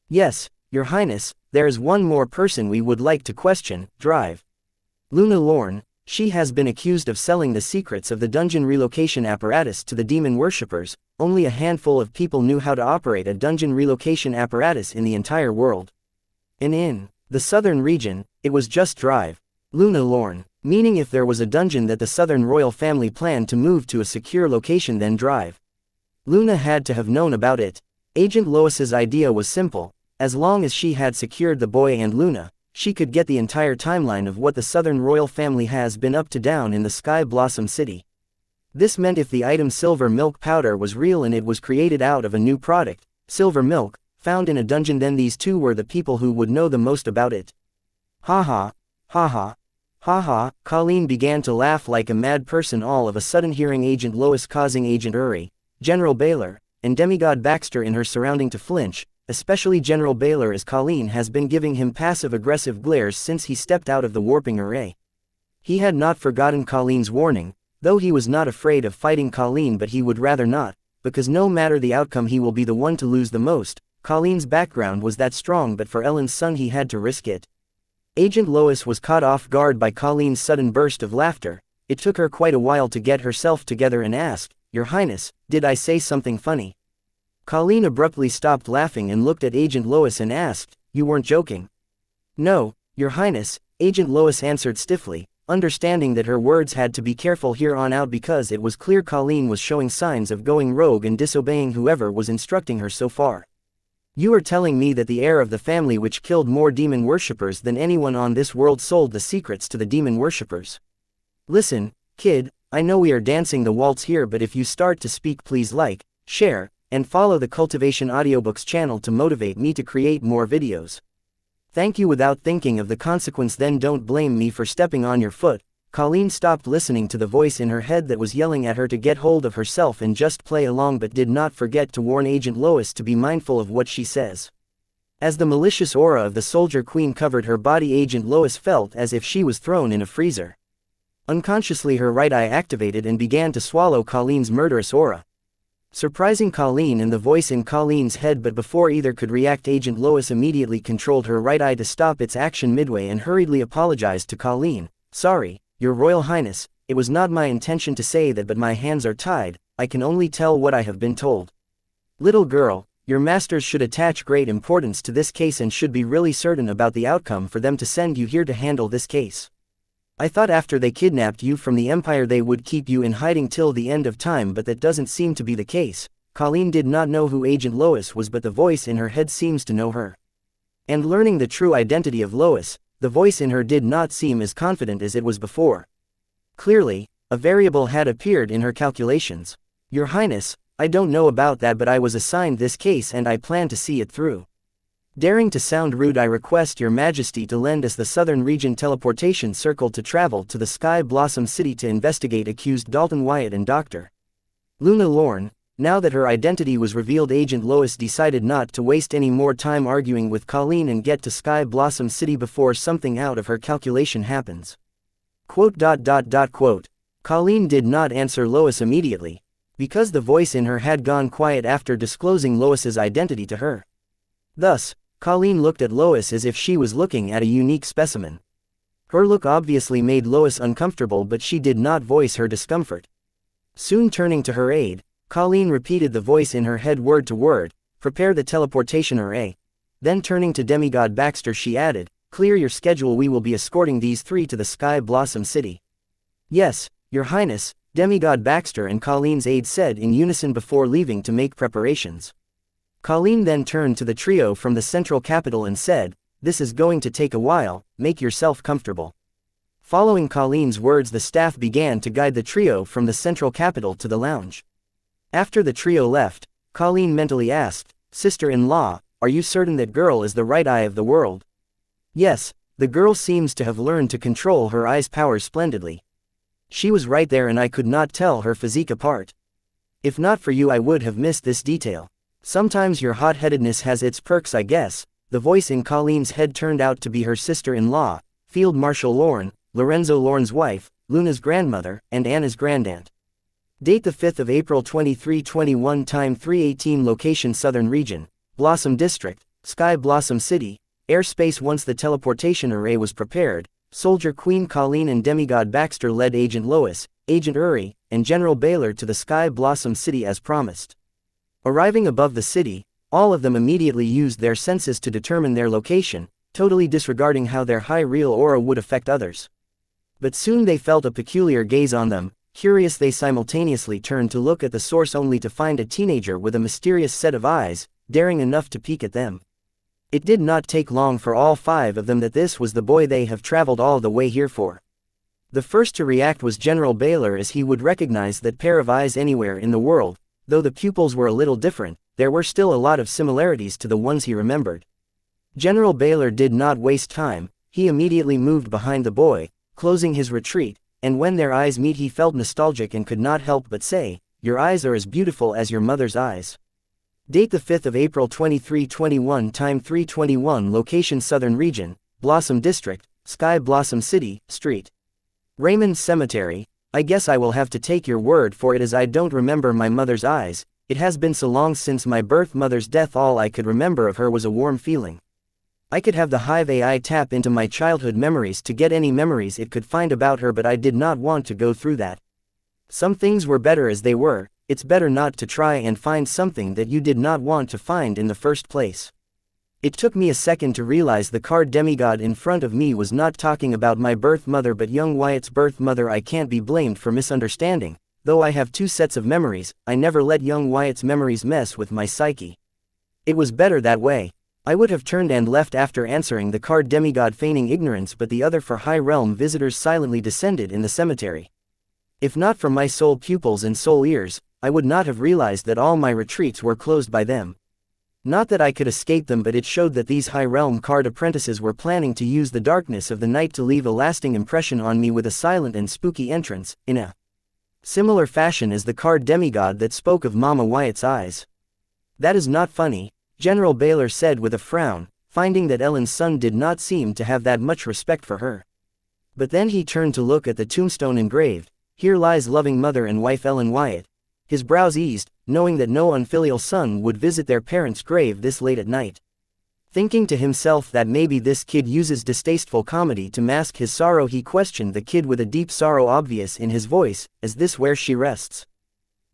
Yes, Your Highness, there is one more person we would like to question. Drive. Luna Lorne. She has been accused of selling the secrets of the dungeon relocation apparatus to the demon worshippers. Only a handful of people knew how to operate a dungeon relocation apparatus in the entire world. And in the southern region, it was just Drive. Luna Lorne. Meaning if there was a dungeon that the southern royal family planned to move to a secure location, then Drive. Luna had to have known about it. Agent Lois's idea was simple. As long as she had secured the boy and Luna, she could get the entire timeline of what the southern royal family has been up to down in the Sky Blossom City. This meant if the item silver milk powder was real and it was created out of a new product, silver milk, found in a dungeon, then these two were the people who would know the most about it. Ha ha, ha ha, ha ha. Colleen began to laugh like a mad person, all of a sudden hearing Agent Lois causing Agent Uri, General Baylor, and Demigod Baxter in her surrounding to flinch, especially General Baylor, as Colleen has been giving him passive-aggressive glares since he stepped out of the warping array. He had not forgotten Colleen's warning, though he was not afraid of fighting Colleen, but he would rather not, because no matter the outcome he will be the one to lose the most. Colleen's background was that strong, but for Ellen's son he had to risk it. Agent Lois was caught off guard by Colleen's sudden burst of laughter. It took her quite a while to get herself together and asked, "Your Highness, did I say something funny?" Colleen abruptly stopped laughing and looked at Agent Lois and asked, "You weren't joking?" "No, Your Highness," Agent Lois answered stiffly, understanding that her words had to be careful here on out because it was clear Colleen was showing signs of going rogue and disobeying whoever was instructing her so far. "You are telling me that the heir of the family which killed more demon worshippers than anyone on this world sold the secrets to the demon worshippers. Listen, kid, I know we are dancing the waltz here, but if you start to speak, please like, share, and follow the Cultivation Audiobooks channel to motivate me to create more videos. Thank you. Without thinking of the consequence, then don't blame me for stepping on your foot." Colleen stopped listening to the voice in her head that was yelling at her to get hold of herself and just play along, but did not forget to warn Agent Lois to be mindful of what she says. As the malicious aura of the Soldier Queen covered her body, Agent Lois felt as if she was thrown in a freezer. Unconsciously her right eye activated and began to swallow Colleen's murderous aura, surprising Colleen and the voice in Colleen's head, but before either could react, Agent Lois immediately controlled her right eye to stop its action midway and hurriedly apologized to Colleen. "Sorry, Your Royal Highness, it was not my intention to say that, but my hands are tied. I can only tell what I have been told. Little girl, your masters should attach great importance to this case and should be really certain about the outcome for them to send you here to handle this case. I thought after they kidnapped you from the Empire they would keep you in hiding till the end of time, but that doesn't seem to be the case." Colleen did not know who Agent Lois was, but the voice in her head seems to know her. And learning the true identity of Lois, the voice in her did not seem as confident as it was before. Clearly, a variable had appeared in her calculations. "Your Highness, I don't know about that, but I was assigned this case and I plan to see it through. Daring to sound rude, I request your Majesty to lend us the Southern Region Teleportation Circle to travel to the Sky Blossom City to investigate accused Dalton Wyatt and Dr. Luna Lorne." Now that her identity was revealed, Agent Lois decided not to waste any more time arguing with Colleen and get to Sky Blossom City before something out of her calculation happens. ... Colleen did not answer Lois immediately, because the voice in her had gone quiet after disclosing Lois's identity to her. Thus, Colleen looked at Lois as if she was looking at a unique specimen. Her look obviously made Lois uncomfortable, but she did not voice her discomfort. Soon turning to her aide, Colleen repeated the voice in her head word to word, "Prepare the teleportation array." Then turning to Demigod Baxter she added, "Clear your schedule, we will be escorting these three to the Sky Blossom City." "Yes, Your Highness," Demigod Baxter and Colleen's aide said in unison before leaving to make preparations. Colleen then turned to the trio from the central capital and said, "This is going to take a while, make yourself comfortable." Following Colleen's words, the staff began to guide the trio from the central capital to the lounge. After the trio left, Colleen mentally asked, "Sister-in-law, are you certain that girl is the right eye of the world?" "Yes, the girl seems to have learned to control her eye's powers splendidly. She was right there and I could not tell her physique apart. If not for you I would have missed this detail. Sometimes your hot-headedness has its perks, I guess." The voice in Colleen's head turned out to be her sister-in-law, Field Marshal Lorne, Lorenzo Lorne's wife, Luna's grandmother, and Anna's grandaunt. Date the 5th of April 2321, time 3:18, location Southern Region, Blossom District, Sky Blossom City, airspace. Once the teleportation array was prepared, Soldier Queen Colleen and Demigod Baxter led Agent Lois, Agent Uri, and General Baylor to the Sky Blossom City as promised. Arriving above the city, all of them immediately used their senses to determine their location, totally disregarding how their high real aura would affect others. But soon they felt a peculiar gaze on them. Curious, they simultaneously turned to look at the source only to find a teenager with a mysterious set of eyes, daring enough to peek at them. It did not take long for all five of them that this was the boy they have traveled all the way here for. The first to react was General Baylor, as he would recognize that pair of eyes anywhere in the world, though the pupils were a little different. there were still a lot of similarities to the ones he remembered. General Baylor did not waste time, he immediately moved behind the boy, closing his retreat, and when their eyes meet he felt nostalgic and could not help but say, "Your eyes are as beautiful as your mother's eyes." Date the 5th of April 2321, time 3:21, location Southern Region, Blossom District, Sky Blossom City, Street. Raymond Cemetery. I guess I will have to take your word for it as I don't remember my mother's eyes. It has been so long since my birth mother's death, all I could remember of her was a warm feeling. I could have the Hive AI tap into my childhood memories to get any memories it could find about her, but I did not want to go through that. Some things were better as they were. It's better not to try and find something that you did not want to find in the first place. It took me a second to realize the card demigod in front of me was not talking about my birth mother but young Wyatt's birth mother. I can't be blamed for misunderstanding. Though I have two sets of memories, I never let young Wyatt's memories mess with my psyche. It was better that way. I would have turned and left after answering the card demigod, feigning ignorance, but the other for high realm visitors silently descended in the cemetery. If not for my soul pupils and soul ears, I would not have realized that all my retreats were closed by them. Not that I could escape them, but it showed that these high realm card apprentices were planning to use the darkness of the night to leave a lasting impression on me with a silent and spooky entrance, in a similar fashion as the card demigod that spoke of Mama Wyatt's eyes. That is not funny, General Baylor said with a frown, finding that Ellen's son did not seem to have that much respect for her. But then he turned to look at the tombstone engraved, "Here lies loving mother and wife Ellen Wyatt." His brows eased, knowing that no unfilial son would visit their parents' grave this late at night. Thinking to himself that maybe this kid uses distasteful comedy to mask his sorrow, he questioned the kid with a deep sorrow obvious in his voice, "Is this where she rests?"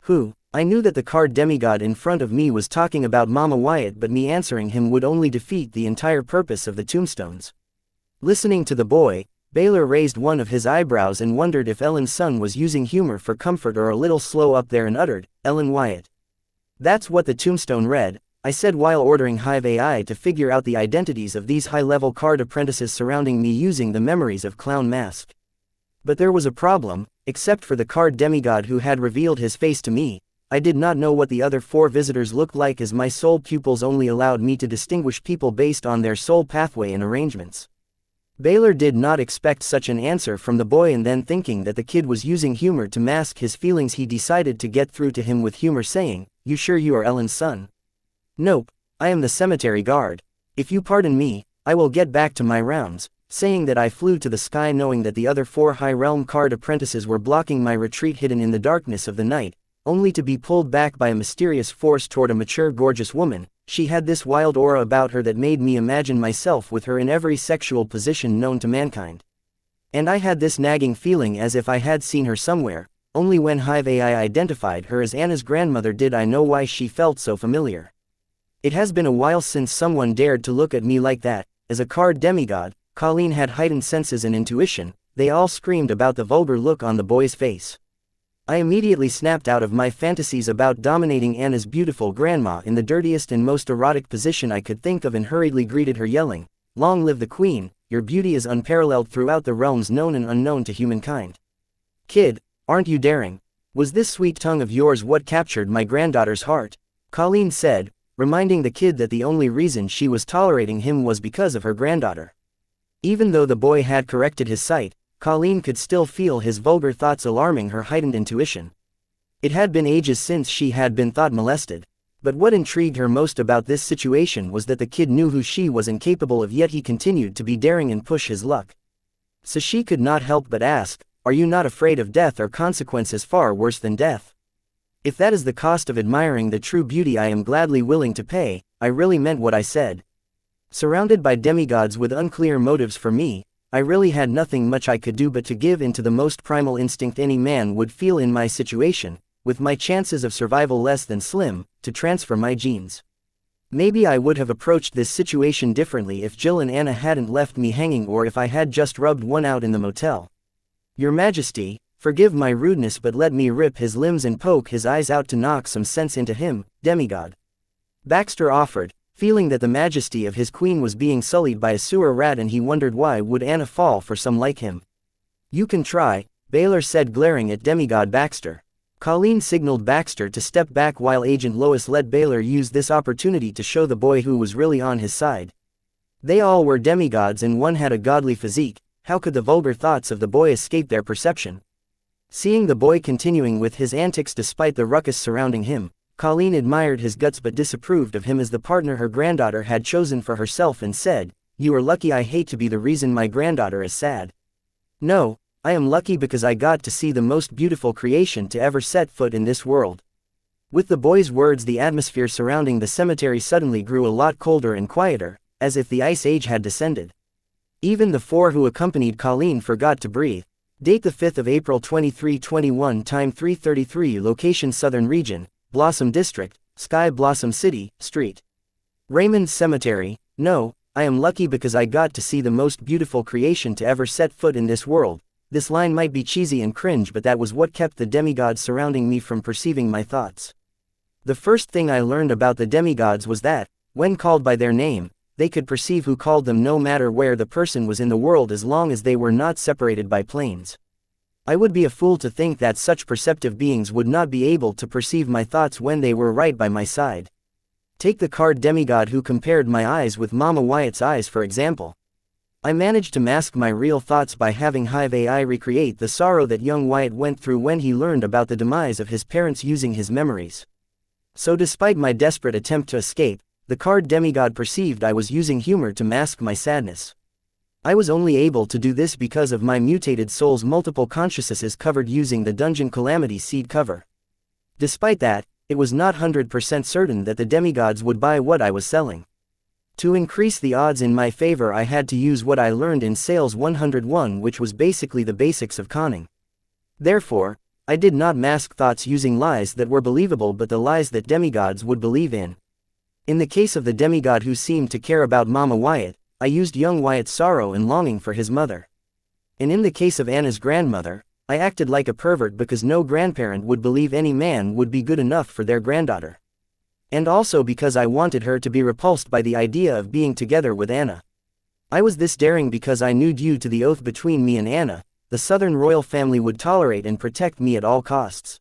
Who? I knew that the card demigod in front of me was talking about Mama Wyatt, but me answering him would only defeat the entire purpose of the tombstones. Listening to the boy, Baylor raised one of his eyebrows and wondered if Ellen's son was using humor for comfort or a little slow up there, and uttered, "Ellen Wyatt." "That's what the tombstone read," I said while ordering Hive AI to figure out the identities of these high-level card apprentices surrounding me using the memories of Clown Mask. But there was a problem. Except for the card demigod who had revealed his face to me, I did not know what the other four visitors looked like, as my soul pupils only allowed me to distinguish people based on their soul pathway and arrangements. Baylor did not expect such an answer from the boy, and then thinking that the kid was using humor to mask his feelings, he decided to get through to him with humor, saying, "You sure you are Ellen's son?" "Nope, I am the cemetery guard. If you pardon me, I will get back to my rounds." Saying that, I flew to the sky, knowing that the other four high realm card apprentices were blocking my retreat, hidden in the darkness of the night, only to be pulled back by a mysterious force toward a mature, gorgeous woman. She had this wild aura about her that made me imagine myself with her in every sexual position known to mankind. And I had this nagging feeling as if I had seen her somewhere. Only when Hive AI identified her as Anna's grandmother did I know why she felt so familiar. It has been a while since someone dared to look at me like that. As a card demigod, Colleen had heightened senses and intuition. They all screamed about the vulgar look on the boy's face. I immediately snapped out of my fantasies about dominating Anna's beautiful grandma in the dirtiest and most erotic position I could think of, and hurriedly greeted her, yelling, "Long live the Queen, your beauty is unparalleled throughout the realms known and unknown to humankind." "Kid, aren't you daring? Was this sweet tongue of yours what captured my granddaughter's heart?" Colleen said, reminding the kid that the only reason she was tolerating him was because of her granddaughter. Even though the boy had corrected his sight, Colleen could still feel his vulgar thoughts alarming her heightened intuition. It had been ages since she had been thought molested. But what intrigued her most about this situation was that the kid knew who she was incapable of, yet he continued to be daring and push his luck. So she could not help but ask, "Are you not afraid of death or consequences far worse than death?" "If that is the cost of admiring the true beauty, I am gladly willing to pay." I really meant what I said. Surrounded by demigods with unclear motives for me, I really had nothing much I could do but to give in to the most primal instinct any man would feel in my situation, with my chances of survival less than slim, to transfer my genes. Maybe I would have approached this situation differently if Jill and Anna hadn't left me hanging, or if I had just rubbed one out in the motel. "Your Majesty, forgive my rudeness, but let me rip his limbs and poke his eyes out to knock some sense into him," demigod Baxter offered, feeling that the majesty of his queen was being sullied by a sewer rat, and he wondered why would Anna fall for some like him. "You can try," Baylor said, glaring at demigod Baxter. Colleen signaled Baxter to step back while Agent Lois let Baylor use this opportunity to show the boy who was really on his side. They all were demigods and one had a godly physique. How could the vulgar thoughts of the boy escape their perception? Seeing the boy continuing with his antics despite the ruckus surrounding him, Colleen admired his guts but disapproved of him as the partner her granddaughter had chosen for herself and said, "You are lucky. I hate to be the reason my granddaughter is sad. No, I am lucky because I got to see the most beautiful creation to ever set foot in this world." With the boy's words, the atmosphere surrounding the cemetery suddenly grew a lot colder and quieter, as if the ice age had descended. Even the four who accompanied Colleen forgot to breathe. Date the 5th of April 2321, time 3:33, location Southern Region, Blossom District, Sky Blossom City, Street. Raymond's Cemetery. No, I am lucky because I got to see the most beautiful creation to ever set foot in this world. This line might be cheesy and cringe, but that was what kept the demigods surrounding me from perceiving my thoughts. The first thing I learned about the demigods was that, when called by their name, they could perceive who called them no matter where the person was in the world as long as they were not separated by planes. I would be a fool to think that such perceptive beings would not be able to perceive my thoughts when they were right by my side. Take the card demigod who compared my eyes with Mama Wyatt's eyes for example. I managed to mask my real thoughts by having Hive AI recreate the sorrow that young Wyatt went through when he learned about the demise of his parents using his memories. So despite my desperate attempt to escape, the card demigod perceived I was using humor to mask my sadness. I was only able to do this because of my mutated soul's multiple consciousnesses covered using the Dungeon Calamity seed cover. Despite that, it was not 100% certain that the demigods would buy what I was selling. To increase the odds in my favor, I had to use what I learned in Sales 101, which was basically the basics of conning. Therefore, I did not mask thoughts using lies that were believable but the lies that demigods would believe in. In the case of the demigod who seemed to care about Mama Wyatt, I used young Wyatt's sorrow and longing for his mother. And in the case of Anna's grandmother, I acted like a pervert because no grandparent would believe any man would be good enough for their granddaughter. And also because I wanted her to be repulsed by the idea of being together with Anna. I was this daring because I knew due to the oath between me and Anna, the Southern royal family would tolerate and protect me at all costs.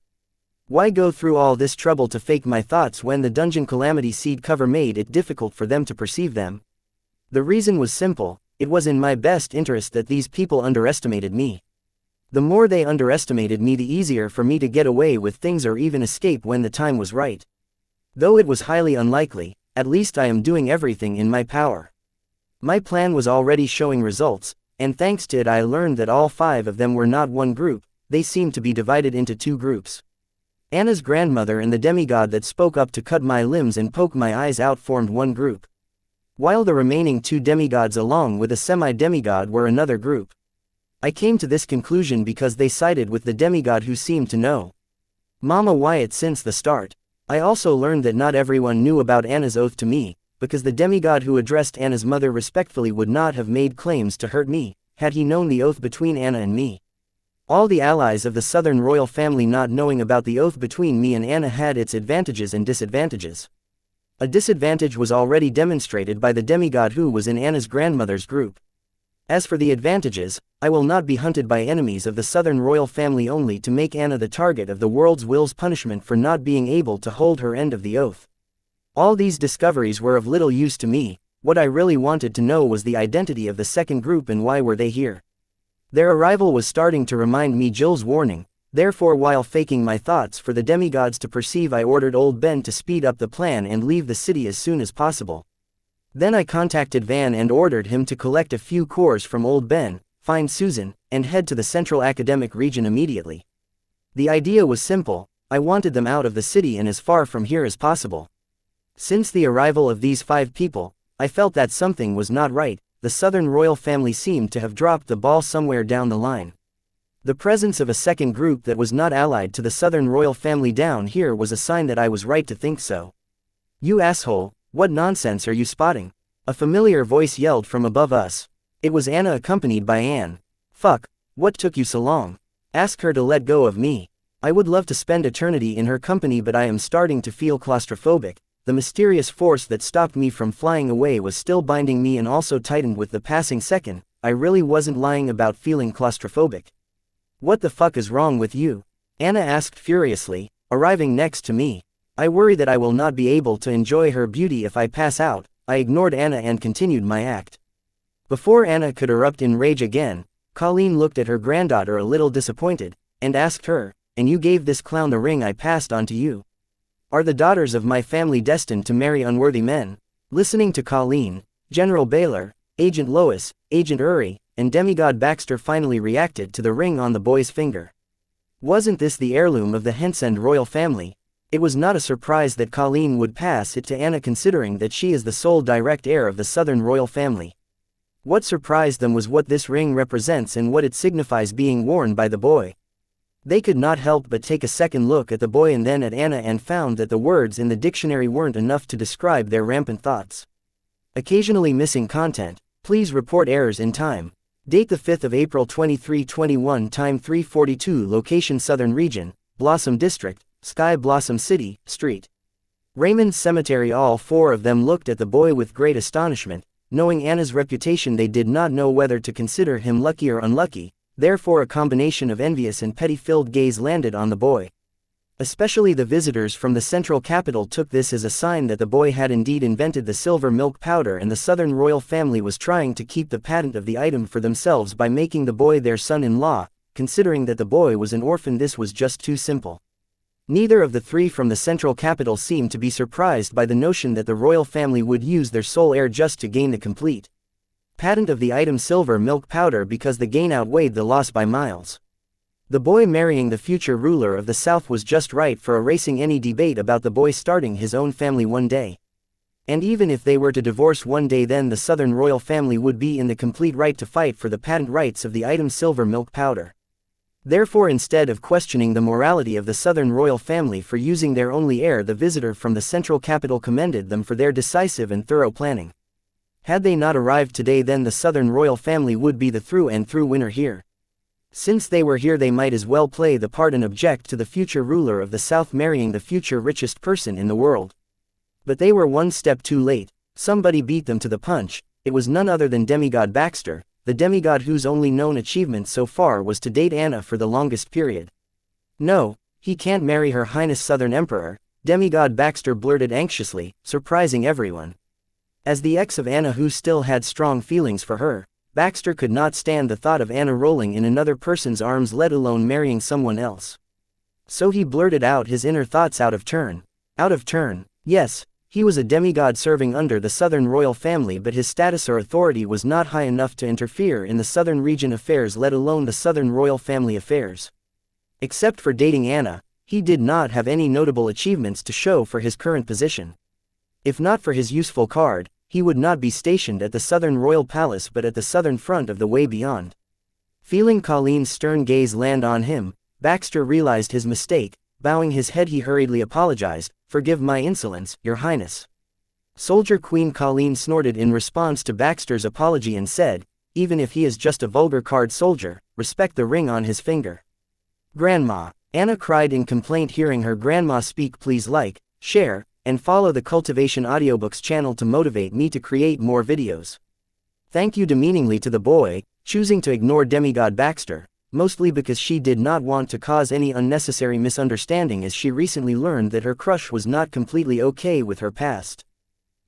Why go through all this trouble to fake my thoughts when the Dungeon Calamity seed cover made it difficult for them to perceive them? The reason was simple: it was in my best interest that these people underestimated me. The more they underestimated me, the easier for me to get away with things or even escape when the time was right. Though it was highly unlikely, at least I am doing everything in my power. My plan was already showing results, and thanks to it I learned that all 5 of them were not one group, they seemed to be divided into 2 groups. Anna's grandmother and the demigod that spoke up to cut my limbs and poke my eyes out formed one group, while the remaining 2 demigods along with a semi-demigod were another group. I came to this conclusion because they sided with the demigod who seemed to know Mama Wyatt since the start. I also learned that not everyone knew about Anna's oath to me, because the demigod who addressed Anna's mother respectfully would not have made claims to hurt me, had he known the oath between Anna and me. All the allies of the Southern royal family not knowing about the oath between me and Anna had its advantages and disadvantages. A disadvantage was already demonstrated by the demigod who was in Anna's grandmother's group. As for the advantages, I will not be hunted by enemies of the Southern royal family only to make Anna the target of the world's will's punishment for not being able to hold her end of the oath. All these discoveries were of little use to me. What I really wanted to know was the identity of the second group and why were they here. Their arrival was starting to remind me Jill's warning. Therefore, while faking my thoughts for the demigods to perceive, I ordered old Ben to speed up the plan and leave the city as soon as possible. Then I contacted Van and ordered him to collect a few cores from old Ben, find Susan, and head to the Central Academic Region immediately. The idea was simple: I wanted them out of the city and as far from here as possible. Since the arrival of these 5 people, I felt that something was not right. The Southern royal family seemed to have dropped the ball somewhere down the line. The presence of a second group that was not allied to the Southern royal family down here was a sign that I was right to think so. "You asshole, what nonsense are you spotting?" a familiar voice yelled from above us. It was Anna accompanied by Anne. "Fuck, what took you so long? Ask her to let go of me. I would love to spend eternity in her company, but I am starting to feel claustrophobic." The mysterious force that stopped me from flying away was still binding me and also tightened with the passing second. I really wasn't lying about feeling claustrophobic. "What the fuck is wrong with you? Anna asked furiously, arriving next to me. I worry that I will not be able to enjoy her beauty if I pass out. I ignored Anna and continued my act. Before Anna could erupt in rage again, Colleen looked at her granddaughter a little disappointed, and asked her, "And you gave this clown the ring I passed on to you? Are the daughters of my family destined to marry unworthy men?" Listening to Colleen, General Baylor, Agent Lois, Agent Uri, and Demigod Baxter finally reacted to the ring on the boy's finger. Wasn't this the heirloom of the Hensend royal family? It was not a surprise that Colleen would pass it to Anna considering that she is the sole direct heir of the Southern royal family. What surprised them was what this ring represents and what it signifies being worn by the boy. They could not help but take a second look at the boy and then at Anna and found that the words in the dictionary weren't enough to describe their rampant thoughts. Occasionally missing content. Please report errors in time. Date the 5th of April 2321. Time 3:42. Location Southern Region, Blossom District, Sky Blossom City, Street. Raymond's Cemetery. All four of them looked at the boy with great astonishment. Knowing Anna's reputation, they did not know whether to consider him lucky or unlucky, therefore a combination of envious and petty-filled gaze landed on the boy. Especially the visitors from the central capital took this as a sign that the boy had indeed invented the silver milk powder and the Southern royal family was trying to keep the patent of the item for themselves by making the boy their son-in-law. Considering that the boy was an orphan, this was just too simple. Neither of the three from the central capital seemed to be surprised by the notion that the royal family would use their sole heir just to gain the complete patent of the item silver milk powder because the gain outweighed the loss by miles. The boy marrying the future ruler of the South was just right for erasing any debate about the boy starting his own family one day. And even if they were to divorce one day, then the Southern royal family would be in the complete right to fight for the patent rights of the item silver milk powder. Therefore, instead of questioning the morality of the Southern royal family for using their only heir, the visitor from the central capital commended them for their decisive and thorough planning. Had they not arrived today, then the Southern royal family would be the through and through winner here. Since they were here, they might as well play the part and object to the future ruler of the South marrying the future richest person in the world. But they were one step too late. Somebody beat them to the punch. It was none other than Demigod Baxter, the demigod whose only known achievement so far was to date Anna for the longest period. "No, he can't marry Her Highness Southern Emperor," Demigod Baxter blurted anxiously, surprising everyone. As the ex of Anna who still had strong feelings for her, Baxter could not stand the thought of Anna rolling in another person's arms, let alone marrying someone else. So he blurted out his inner thoughts out of turn. Out of turn, yes. He was a demigod serving under the Southern royal family, but his status or authority was not high enough to interfere in the Southern region affairs, let alone the Southern royal family affairs. Except for dating Anna, he did not have any notable achievements to show for his current position. If not for his useful card, he would not be stationed at the Southern royal palace but at the southern front of the way beyond. Feeling Colleen's stern gaze land on him, Baxter realized his mistake. Bowing his head, he hurriedly apologized. "Forgive my insolence, Your Highness." Soldier Queen Colleen snorted in response to Baxter's apology and said, "Even if he is just a vulgar card soldier, respect the ring on his finger." "Grandma," Anna cried in complaint hearing her grandma speak. "Please like, share, and follow the Cultivation Audiobooks channel to motivate me to create more videos." Thank you demeaningly to the boy, choosing to ignore Demigod Baxter, mostly because she did not want to cause any unnecessary misunderstanding, as she recently learned that her crush was not completely okay with her past.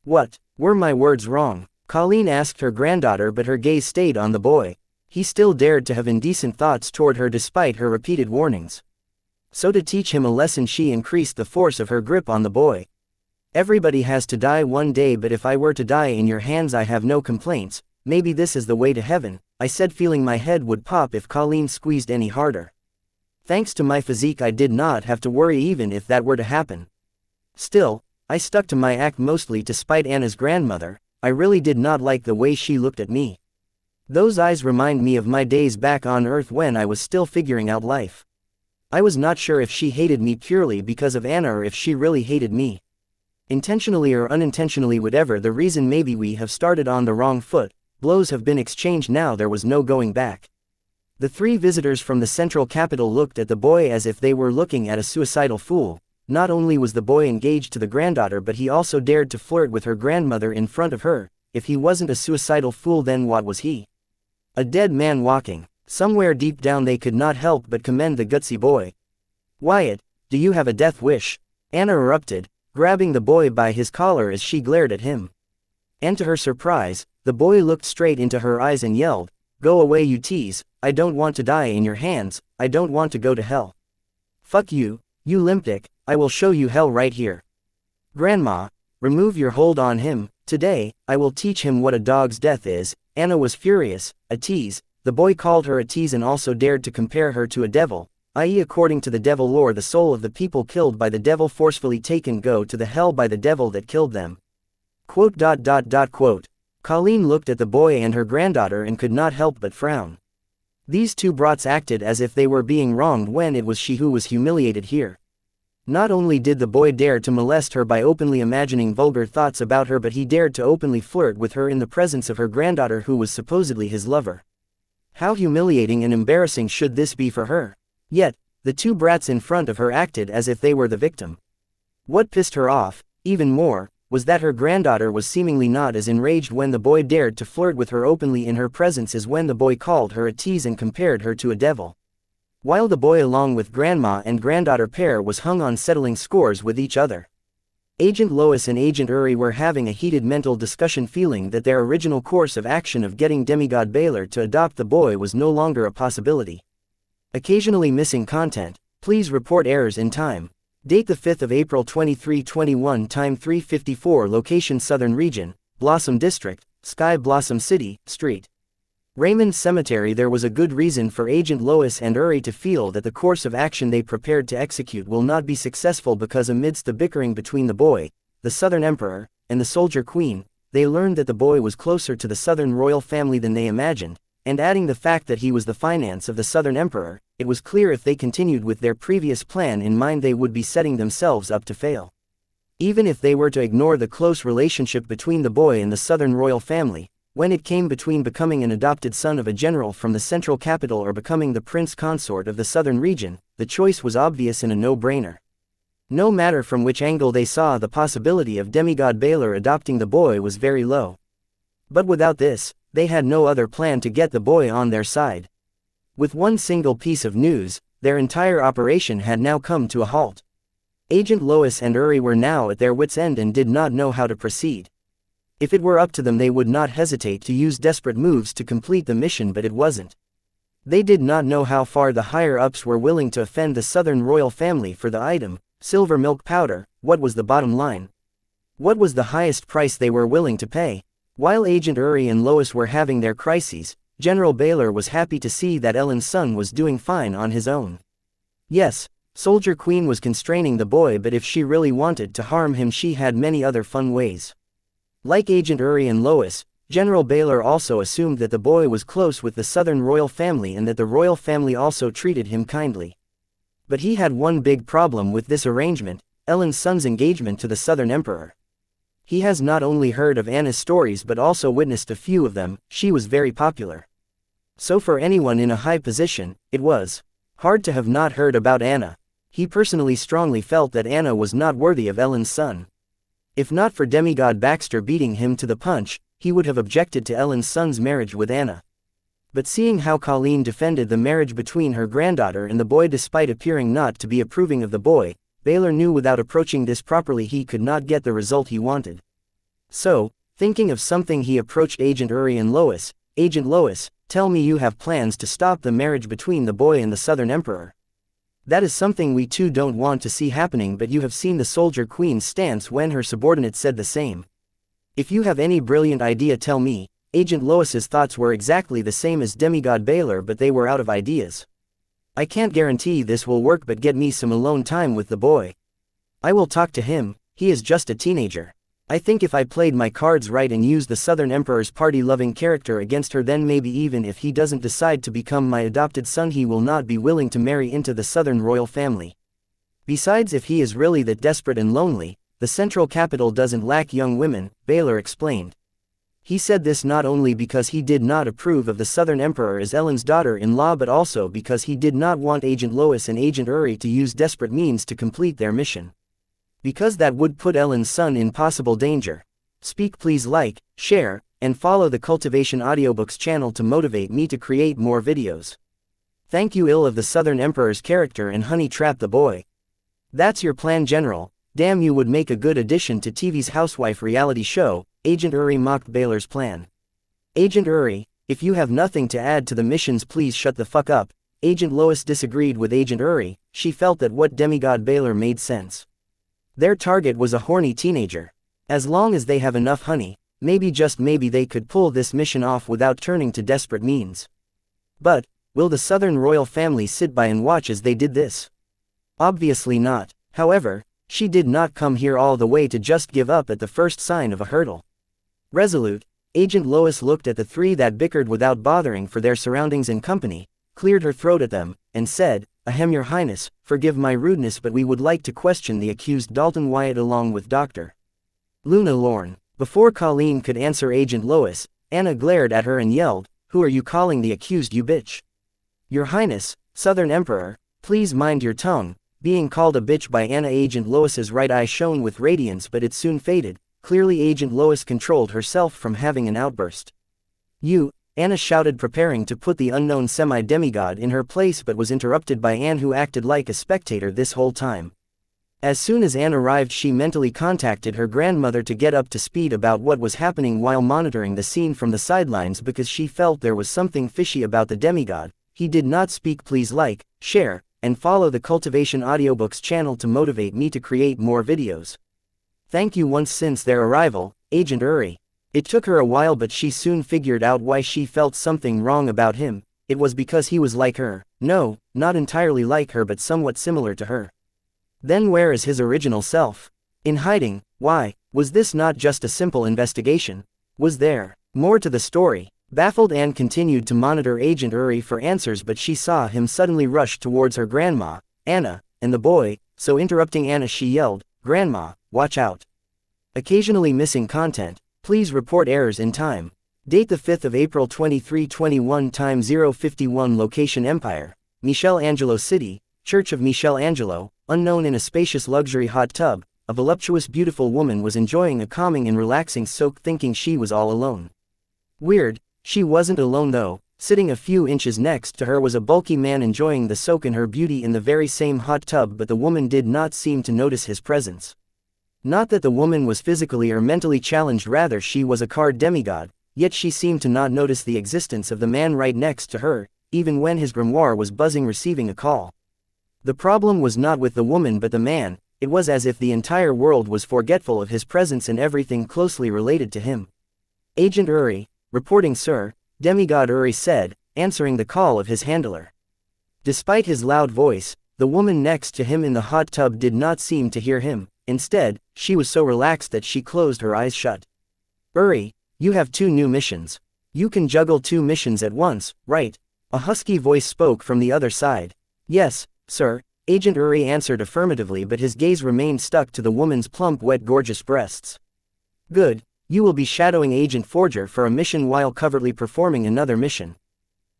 "What, were my words wrong?" Colleen asked her granddaughter, but her gaze stayed on the boy. He still dared to have indecent thoughts toward her despite her repeated warnings. So to teach him a lesson, she increased the force of her grip on the boy. "Everybody has to die one day, but if I were to die in your hands I have no complaints. Maybe this is the way to heaven," I said, feeling my head would pop if Colleen squeezed any harder. Thanks to my physique, I did not have to worry even if that were to happen. Still, I stuck to my act, mostly to spite Anna's grandmother. I really did not like the way she looked at me. Those eyes remind me of my days back on Earth when I was still figuring out life. I was not sure if she hated me purely because of Anna or if she really hated me. Intentionally or unintentionally, whatever the reason, maybe we have started on the wrong foot. Blows have been exchanged, now there was no going back. The three visitors from the central capital looked at the boy as if they were looking at a suicidal fool. Not only was the boy engaged to the granddaughter, but he also dared to flirt with her grandmother in front of her. If he wasn't a suicidal fool, then what was he? A dead man walking. Somewhere deep down they could not help but commend the gutsy boy. Wyatt, do you have a death wish? Anna erupted, grabbing the boy by his collar as she glared at him. And to her surprise, the boy looked straight into her eyes and yelled, "Go away, you tease, I don't want to die in your hands, I don't want to go to hell. Fuck you, you limpdick, I will show you hell right here. Grandma, remove your hold on him, today, I will teach him what a dog's death is." Anna was furious. A tease. The boy called her a tease and also dared to compare her to a devil, i.e. according to the devil lore the soul of the people killed by the devil forcefully taken go to the hell by the devil that killed them. Quote. Colleen looked at the boy and her granddaughter and could not help but frown. These two brats acted as if they were being wronged when it was she who was humiliated here. Not only did the boy dare to molest her by openly imagining vulgar thoughts about her, but he dared to openly flirt with her in the presence of her granddaughter who was supposedly his lover. How humiliating and embarrassing should this be for her? Yet, the two brats in front of her acted as if they were the victim. What pissed her off, even more, was that her granddaughter was seemingly not as enraged when the boy dared to flirt with her openly in her presence as when the boy called her a tease and compared her to a devil. While the boy along with grandma and granddaughter pair was hung on settling scores with each other. Agent Lois and Agent Uri were having a heated mental discussion, feeling that their original course of action of getting demigod Baylor to adopt the boy was no longer a possibility. Occasionally missing content. Please report errors in time. Date the 5th of April 2321, time 3:54, location Southern Region, Blossom District, Sky Blossom City, Street. Raymond Cemetery. There was a good reason for Agent Lois and Uri to feel that the course of action they prepared to execute will not be successful, because amidst the bickering between the boy, the Southern Emperor, and the Soldier Queen, they learned that the boy was closer to the Southern royal family than they imagined, and adding the fact that he was the finance of the Southern Emperor, it was clear if they continued with their previous plan in mind they would be setting themselves up to fail. Even if they were to ignore the close relationship between the boy and the Southern royal family, when it came between becoming an adopted son of a general from the central capital or becoming the prince consort of the southern region, the choice was obvious and a no-brainer. No matter from which angle they saw, the possibility of demigod Baylor adopting the boy was very low. But without this, they had no other plan to get the boy on their side. With one single piece of news, their entire operation had now come to a halt. Agent Lois and Uri were now at their wits' end and did not know how to proceed. If it were up to them, they would not hesitate to use desperate moves to complete the mission, but it wasn't. They did not know how far the higher-ups were willing to offend the Southern royal family for the item, silver milk powder. What was the bottom line? What was the highest price they were willing to pay? While Agent Uri and Lois were having their crises, General Baylor was happy to see that Ellen's son was doing fine on his own. Yes, Soldier Queen was constraining the boy, but if she really wanted to harm him, she had many other fun ways. Like Agent Uri and Lois, General Baylor also assumed that the boy was close with the Southern royal family and that the royal family also treated him kindly. But he had one big problem with this arrangement: Ellen's son's engagement to the Southern Emperor. He has not only heard of Anna's stories but also witnessed a few of them. She was very popular. So for anyone in a high position, it was hard to have not heard about Anna. He personally strongly felt that Anna was not worthy of Ellen's son. If not for demigod Baxter beating him to the punch, he would have objected to Ellen's son's marriage with Anna. But seeing how Colleen defended the marriage between her granddaughter and the boy despite appearing not to be approving of the boy, Baylor knew without approaching this properly he could not get the result he wanted. So, thinking of something, he approached Agent Uri and Lois. Agent Lois, tell me you have plans to stop the marriage between the boy and the Southern Emperor. That is something we too don't want to see happening, but you have seen the Soldier Queen's stance when her subordinate said the same. If you have any brilliant idea, tell me. Agent Lois's thoughts were exactly the same as demigod Baylor, but they were out of ideas. I can't guarantee this will work, but get me some alone time with the boy. I will talk to him, he is just a teenager. I think if I played my cards right and used the Southern Emperor's party-loving character against her, then maybe even if he doesn't decide to become my adopted son, he will not be willing to marry into the Southern royal family. Besides, if he is really that desperate and lonely, the central capital doesn't lack young women, Baylor explained. He said this not only because he did not approve of the Southern Emperor as Ellen's daughter-in-law, but also because he did not want Agent Lois and Agent Uri to use desperate means to complete their mission. Because that would put Ellen's son in possible danger. Please like, share, and follow the Cultivation Audiobooks channel to motivate me to create more videos. Thank you ill of the Southern Emperor's character and honey trap the boy. That's your plan, General. Damn, you would make a good addition to TV's housewife reality show. Agent Uri mocked Baylor's plan. Agent Uri, if you have nothing to add to the missions, please shut the fuck up. Agent Lois disagreed with Agent Uri. She felt that what demigod Baylor made sense. Their target was a horny teenager. As long as they have enough honey, maybe just maybe they could pull this mission off without turning to desperate means. But, will the Southern royal family sit by and watch as they did this? Obviously not. However, she did not come here all the way to just give up at the first sign of a hurdle. Resolute, Agent Lois looked at the three that bickered without bothering for their surroundings and company, cleared her throat at them, and said, "Ahem, Your Highness, forgive my rudeness, but we would like to question the accused Dalton Wyatt along with Dr. Luna Lorne." Before Colleen could answer Agent Lois, Anna glared at her and yelled, "Who are you calling the accused, you bitch?" "Your Highness, Southern Emperor, please mind your tongue." Being called a bitch by Anna, Agent Lois's right eye shone with radiance, but it soon faded. Clearly Agent Lois controlled herself from having an outburst. "You," Anna shouted, preparing to put the unknown semi-demigod in her place, but was interrupted by Anne, who acted like a spectator this whole time. As soon as Anne arrived, she mentally contacted her grandmother to get up to speed about what was happening while monitoring the scene from the sidelines, because she felt there was something fishy about the demigod. He did not speak. Please like, share, and follow the Cultivation Audiobooks channel to motivate me to create more videos. Thank you. Once since their arrival, Agent Uri. It took her a while, but she soon figured out why she felt something wrong about him. It was because he was like her. No, not entirely like her, but somewhat similar to her. Then where is his original self? In hiding. Why? Was this not just a simple investigation? Was there more to the story? Baffled, Anne continued to monitor Agent Uri for answers, but she saw him suddenly rush towards her grandma, Anna, and the boy, so interrupting Anna, she yelled, "Grandma, watch out. Occasionally missing content. Please report errors in time." Date the 5th of April 2321. Time 051. Location Empire, Michelangelo City, Church of Michelangelo. Unknown. In a spacious luxury hot tub, a voluptuous beautiful woman was enjoying a calming and relaxing soak, thinking she was all alone. Weird. She wasn't alone though. Sitting a few inches next to her was a bulky man enjoying the soak in her beauty in the very same hot tub, but the woman did not seem to notice his presence. Not that the woman was physically or mentally challenged, rather she was a card demigod, yet she seemed to not notice the existence of the man right next to her, even when his grimoire was buzzing receiving a call. The problem was not with the woman but the man. It was as if the entire world was forgetful of his presence and everything closely related to him. "Agent Uri, reporting, sir," Demigod Uri said, answering the call of his handler. Despite his loud voice, the woman next to him in the hot tub did not seem to hear him. Instead, she was so relaxed that she closed her eyes shut. "Uri, you have 2 new missions. You can juggle 2 missions at once, right?" A husky voice spoke from the other side. "Yes, sir," Agent Uri answered affirmatively, but his gaze remained stuck to the woman's plump, wet, gorgeous breasts. "Good. You will be shadowing Agent Forger for a mission while covertly performing another mission.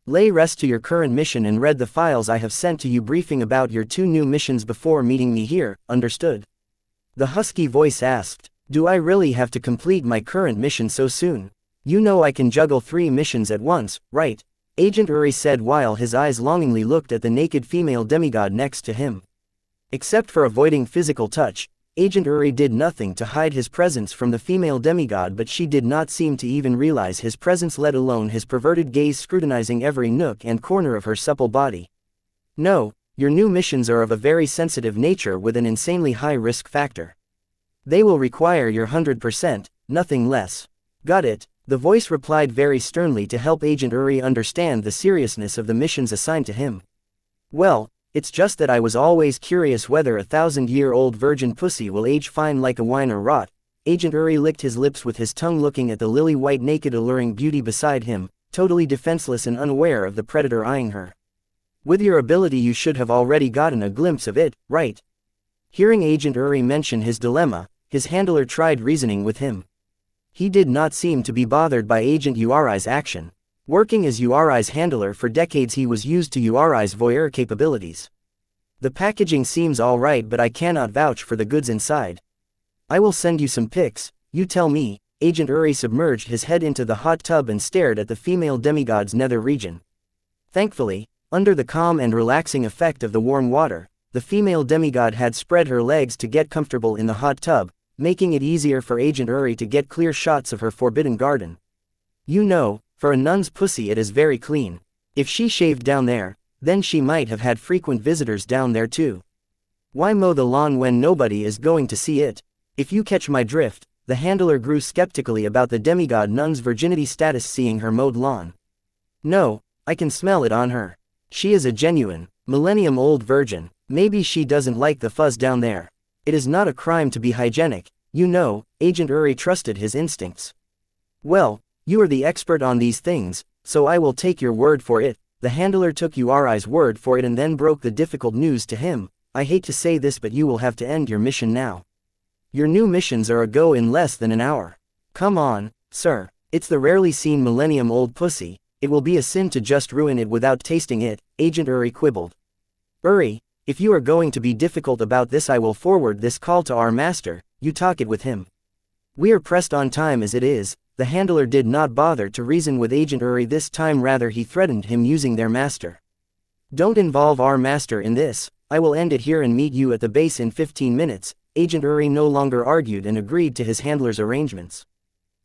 Lay rest to your current mission and read the files I have sent to you briefing about your 2 new missions before meeting me here, understood?" The husky voice asked. "Do I really have to complete my current mission so soon? You know I can juggle 3 missions at once, right?" Agent Uri said while his eyes longingly looked at the naked female demigod next to him. Except for avoiding physical touch, Agent Uri did nothing to hide his presence from the female demigod, but she did not seem to even realize his presence, let alone his perverted gaze scrutinizing every nook and corner of her supple body. "No, your new missions are of a very sensitive nature with an insanely high risk factor. They will require your 100%, nothing less." "Got it," the voice replied very sternly to help Agent Uri understand the seriousness of the missions assigned to him. "Well, it's just that I was always curious whether a 1,000-year-old virgin pussy will age fine like a wine or rot." Agent Uri licked his lips with his tongue, looking at the lily-white naked alluring beauty beside him, totally defenseless and unaware of the predator eyeing her. "With your ability you should have already gotten a glimpse of it, right?" Hearing Agent Uri mention his dilemma, his handler tried reasoning with him. He did not seem to be bothered by Agent Uri's action. Working as Uri's handler for decades, he was used to Uri's voyeur capabilities. "The packaging seems alright, but I cannot vouch for the goods inside. I will send you some pics, you tell me." Agent Uri submerged his head into the hot tub and stared at the female demigod's nether region. Thankfully, Under the calm and relaxing effect of the warm water, the female demigod had spread her legs to get comfortable in the hot tub, making it easier for Agent Uri to get clear shots of her forbidden garden. You know, for a nun's pussy it is very clean. If she shaved down there, then she might have had frequent visitors down there too. Why mow the lawn when nobody is going to see it? If you catch my drift, the handler grew skeptically about the demigod nun's virginity status seeing her mowed lawn. No, I can smell it on her. She is a genuine, millennium-old virgin. Maybe she doesn't like the fuzz down there. It is not a crime to be hygienic, you know. Agent Uri trusted his instincts. Well, you are the expert on these things, so I will take your word for it. The handler took Uri's word for it and then broke the difficult news to him. I hate to say this, but you will have to end your mission now. Your new missions are a go in less than an hour. Come on, sir. It's the rarely seen millennium-old pussy. It will be a sin to just ruin it without tasting it, Agent Uri quibbled. Uri, if you are going to be difficult about this, I will forward this call to our master. You talk it with him. We are pressed on time as it is. The handler did not bother to reason with Agent Uri this time, rather he threatened him using their master. Don't involve our master in this. I will end it here and meet you at the base in 15 minutes. Agent Uri no longer argued and agreed to his handler's arrangements.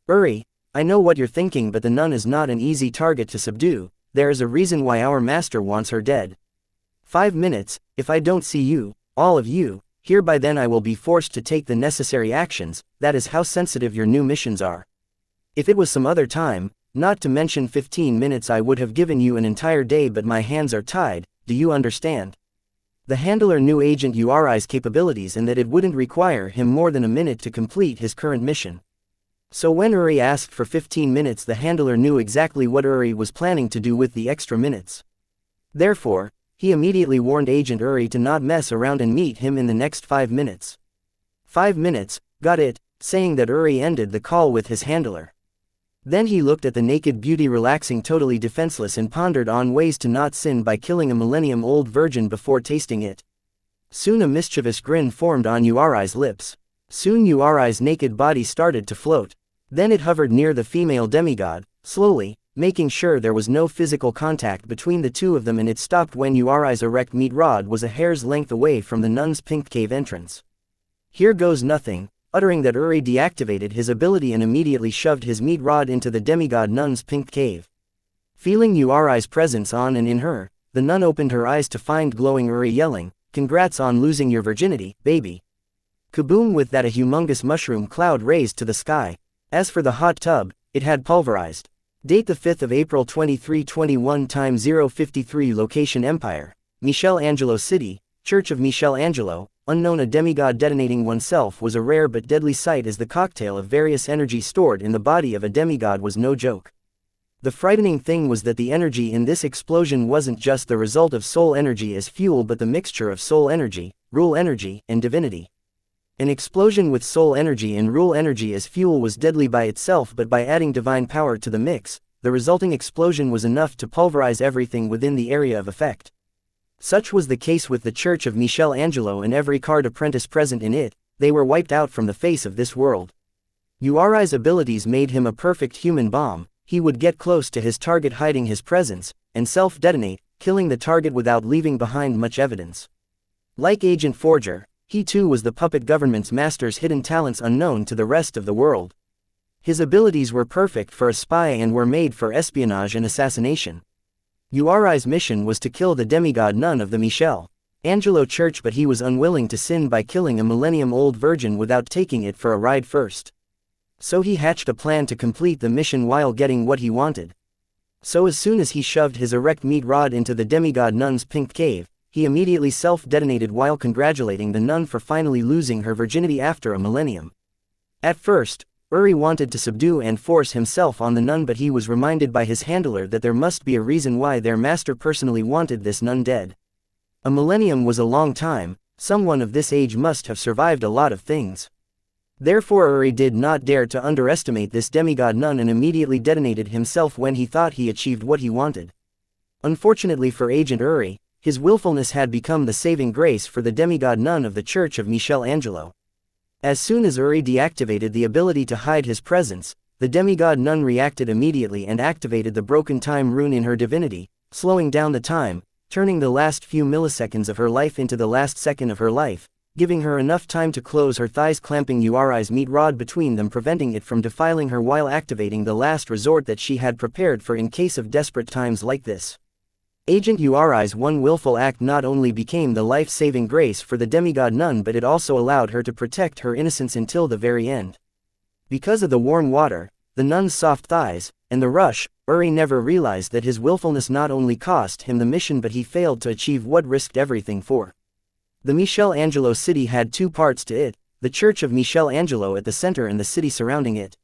Uri, I know what you're thinking, but the nun is not an easy target to subdue. There is a reason why our master wants her dead. 5 minutes, if I don't see you, all of you, here by then I will be forced to take the necessary actions. That is how sensitive your new missions are. If it was some other time, not to mention 15 minutes, I would have given you an entire day, but my hands are tied. Do you understand? The handler knew Agent Uri's capabilities and that it wouldn't require him more than a minute to complete his current mission. So when Uri asked for 15 minutes, the handler knew exactly what Uri was planning to do with the extra minutes. Therefore, he immediately warned Agent Uri to not mess around and meet him in the next 5 minutes. 5 minutes, got it, saying that Uri ended the call with his handler. Then he looked at the naked beauty relaxing totally defenseless and pondered on ways to not sin by killing a millennium-old virgin before tasting it. Soon a mischievous grin formed on Uri's lips. Soon Uri's naked body started to float. Then it hovered near the female demigod, slowly, making sure there was no physical contact between the two of them, and it stopped when Uri's erect meat rod was a hair's length away from the nun's pink cave entrance. Here goes nothing. Uttering that, Uri deactivated his ability and immediately shoved his meat rod into the demigod nun's pink cave. Feeling Uri's presence on and in her, the nun opened her eyes to find glowing Uri, yelling, "Congrats on losing your virginity, baby." Kaboom! With that, a humongous mushroom cloud raised to the sky. As for the hot tub, it had pulverized. Date the 5th of April 2321, time 053, location Empire, Michelangelo City, Church of Michelangelo. Unknown. A demigod detonating oneself was a rare but deadly sight, as the cocktail of various energy stored in the body of a demigod was no joke. The frightening thing was that the energy in this explosion wasn't just the result of soul energy as fuel, but the mixture of soul energy, rule energy, and divinity. An explosion with soul energy and rule energy as fuel was deadly by itself, but by adding divine power to the mix, the resulting explosion was enough to pulverize everything within the area of effect. Such was the case with the Church of Michelangelo and every card apprentice present in it. They were wiped out from the face of this world. Uri's abilities made him a perfect human bomb. He would get close to his target hiding his presence, and self-detonate, killing the target without leaving behind much evidence. Like Agent Forger, he too was the puppet government's master's hidden talents unknown to the rest of the world. His abilities were perfect for a spy and were made for espionage and assassination. Uri's mission was to kill the demigod nun of the Michelangelo Church, but he was unwilling to sin by killing a millennium-old virgin without taking it for a ride first. So he hatched a plan to complete the mission while getting what he wanted. So as soon as he shoved his erect meat rod into the demigod nun's pink cave, he immediately self-detonated while congratulating the nun for finally losing her virginity after a millennium. At first, Uri wanted to subdue and force himself on the nun, but he was reminded by his handler that there must be a reason why their master personally wanted this nun dead. A millennium was a long time. Someone of this age must have survived a lot of things. Therefore Uri did not dare to underestimate this demigod nun and immediately detonated himself when he thought he achieved what he wanted. Unfortunately for Agent Uri, his willfulness had become the saving grace for the demigod nun of the Church of Michelangelo. As soon as Uri deactivated the ability to hide his presence, the demigod nun reacted immediately and activated the broken time rune in her divinity, slowing down the time. turning the last few milliseconds of her life into the last second of her life, giving her enough time to close her thighs, clamping Uri's meat rod between them, preventing it from defiling her while activating the last resort that she had prepared for in case of desperate times like this. Agent Uri's one willful act not only became the life-saving grace for the demigod nun, but it also allowed her to protect her innocence until the very end. Because of the warm water, the nun's soft thighs, and the rush, Uri never realized that his willfulness not only cost him the mission, but he failed to achieve what risked everything for. The Michelangelo city had two parts to it, the Church of Michelangelo at the center and the city surrounding it.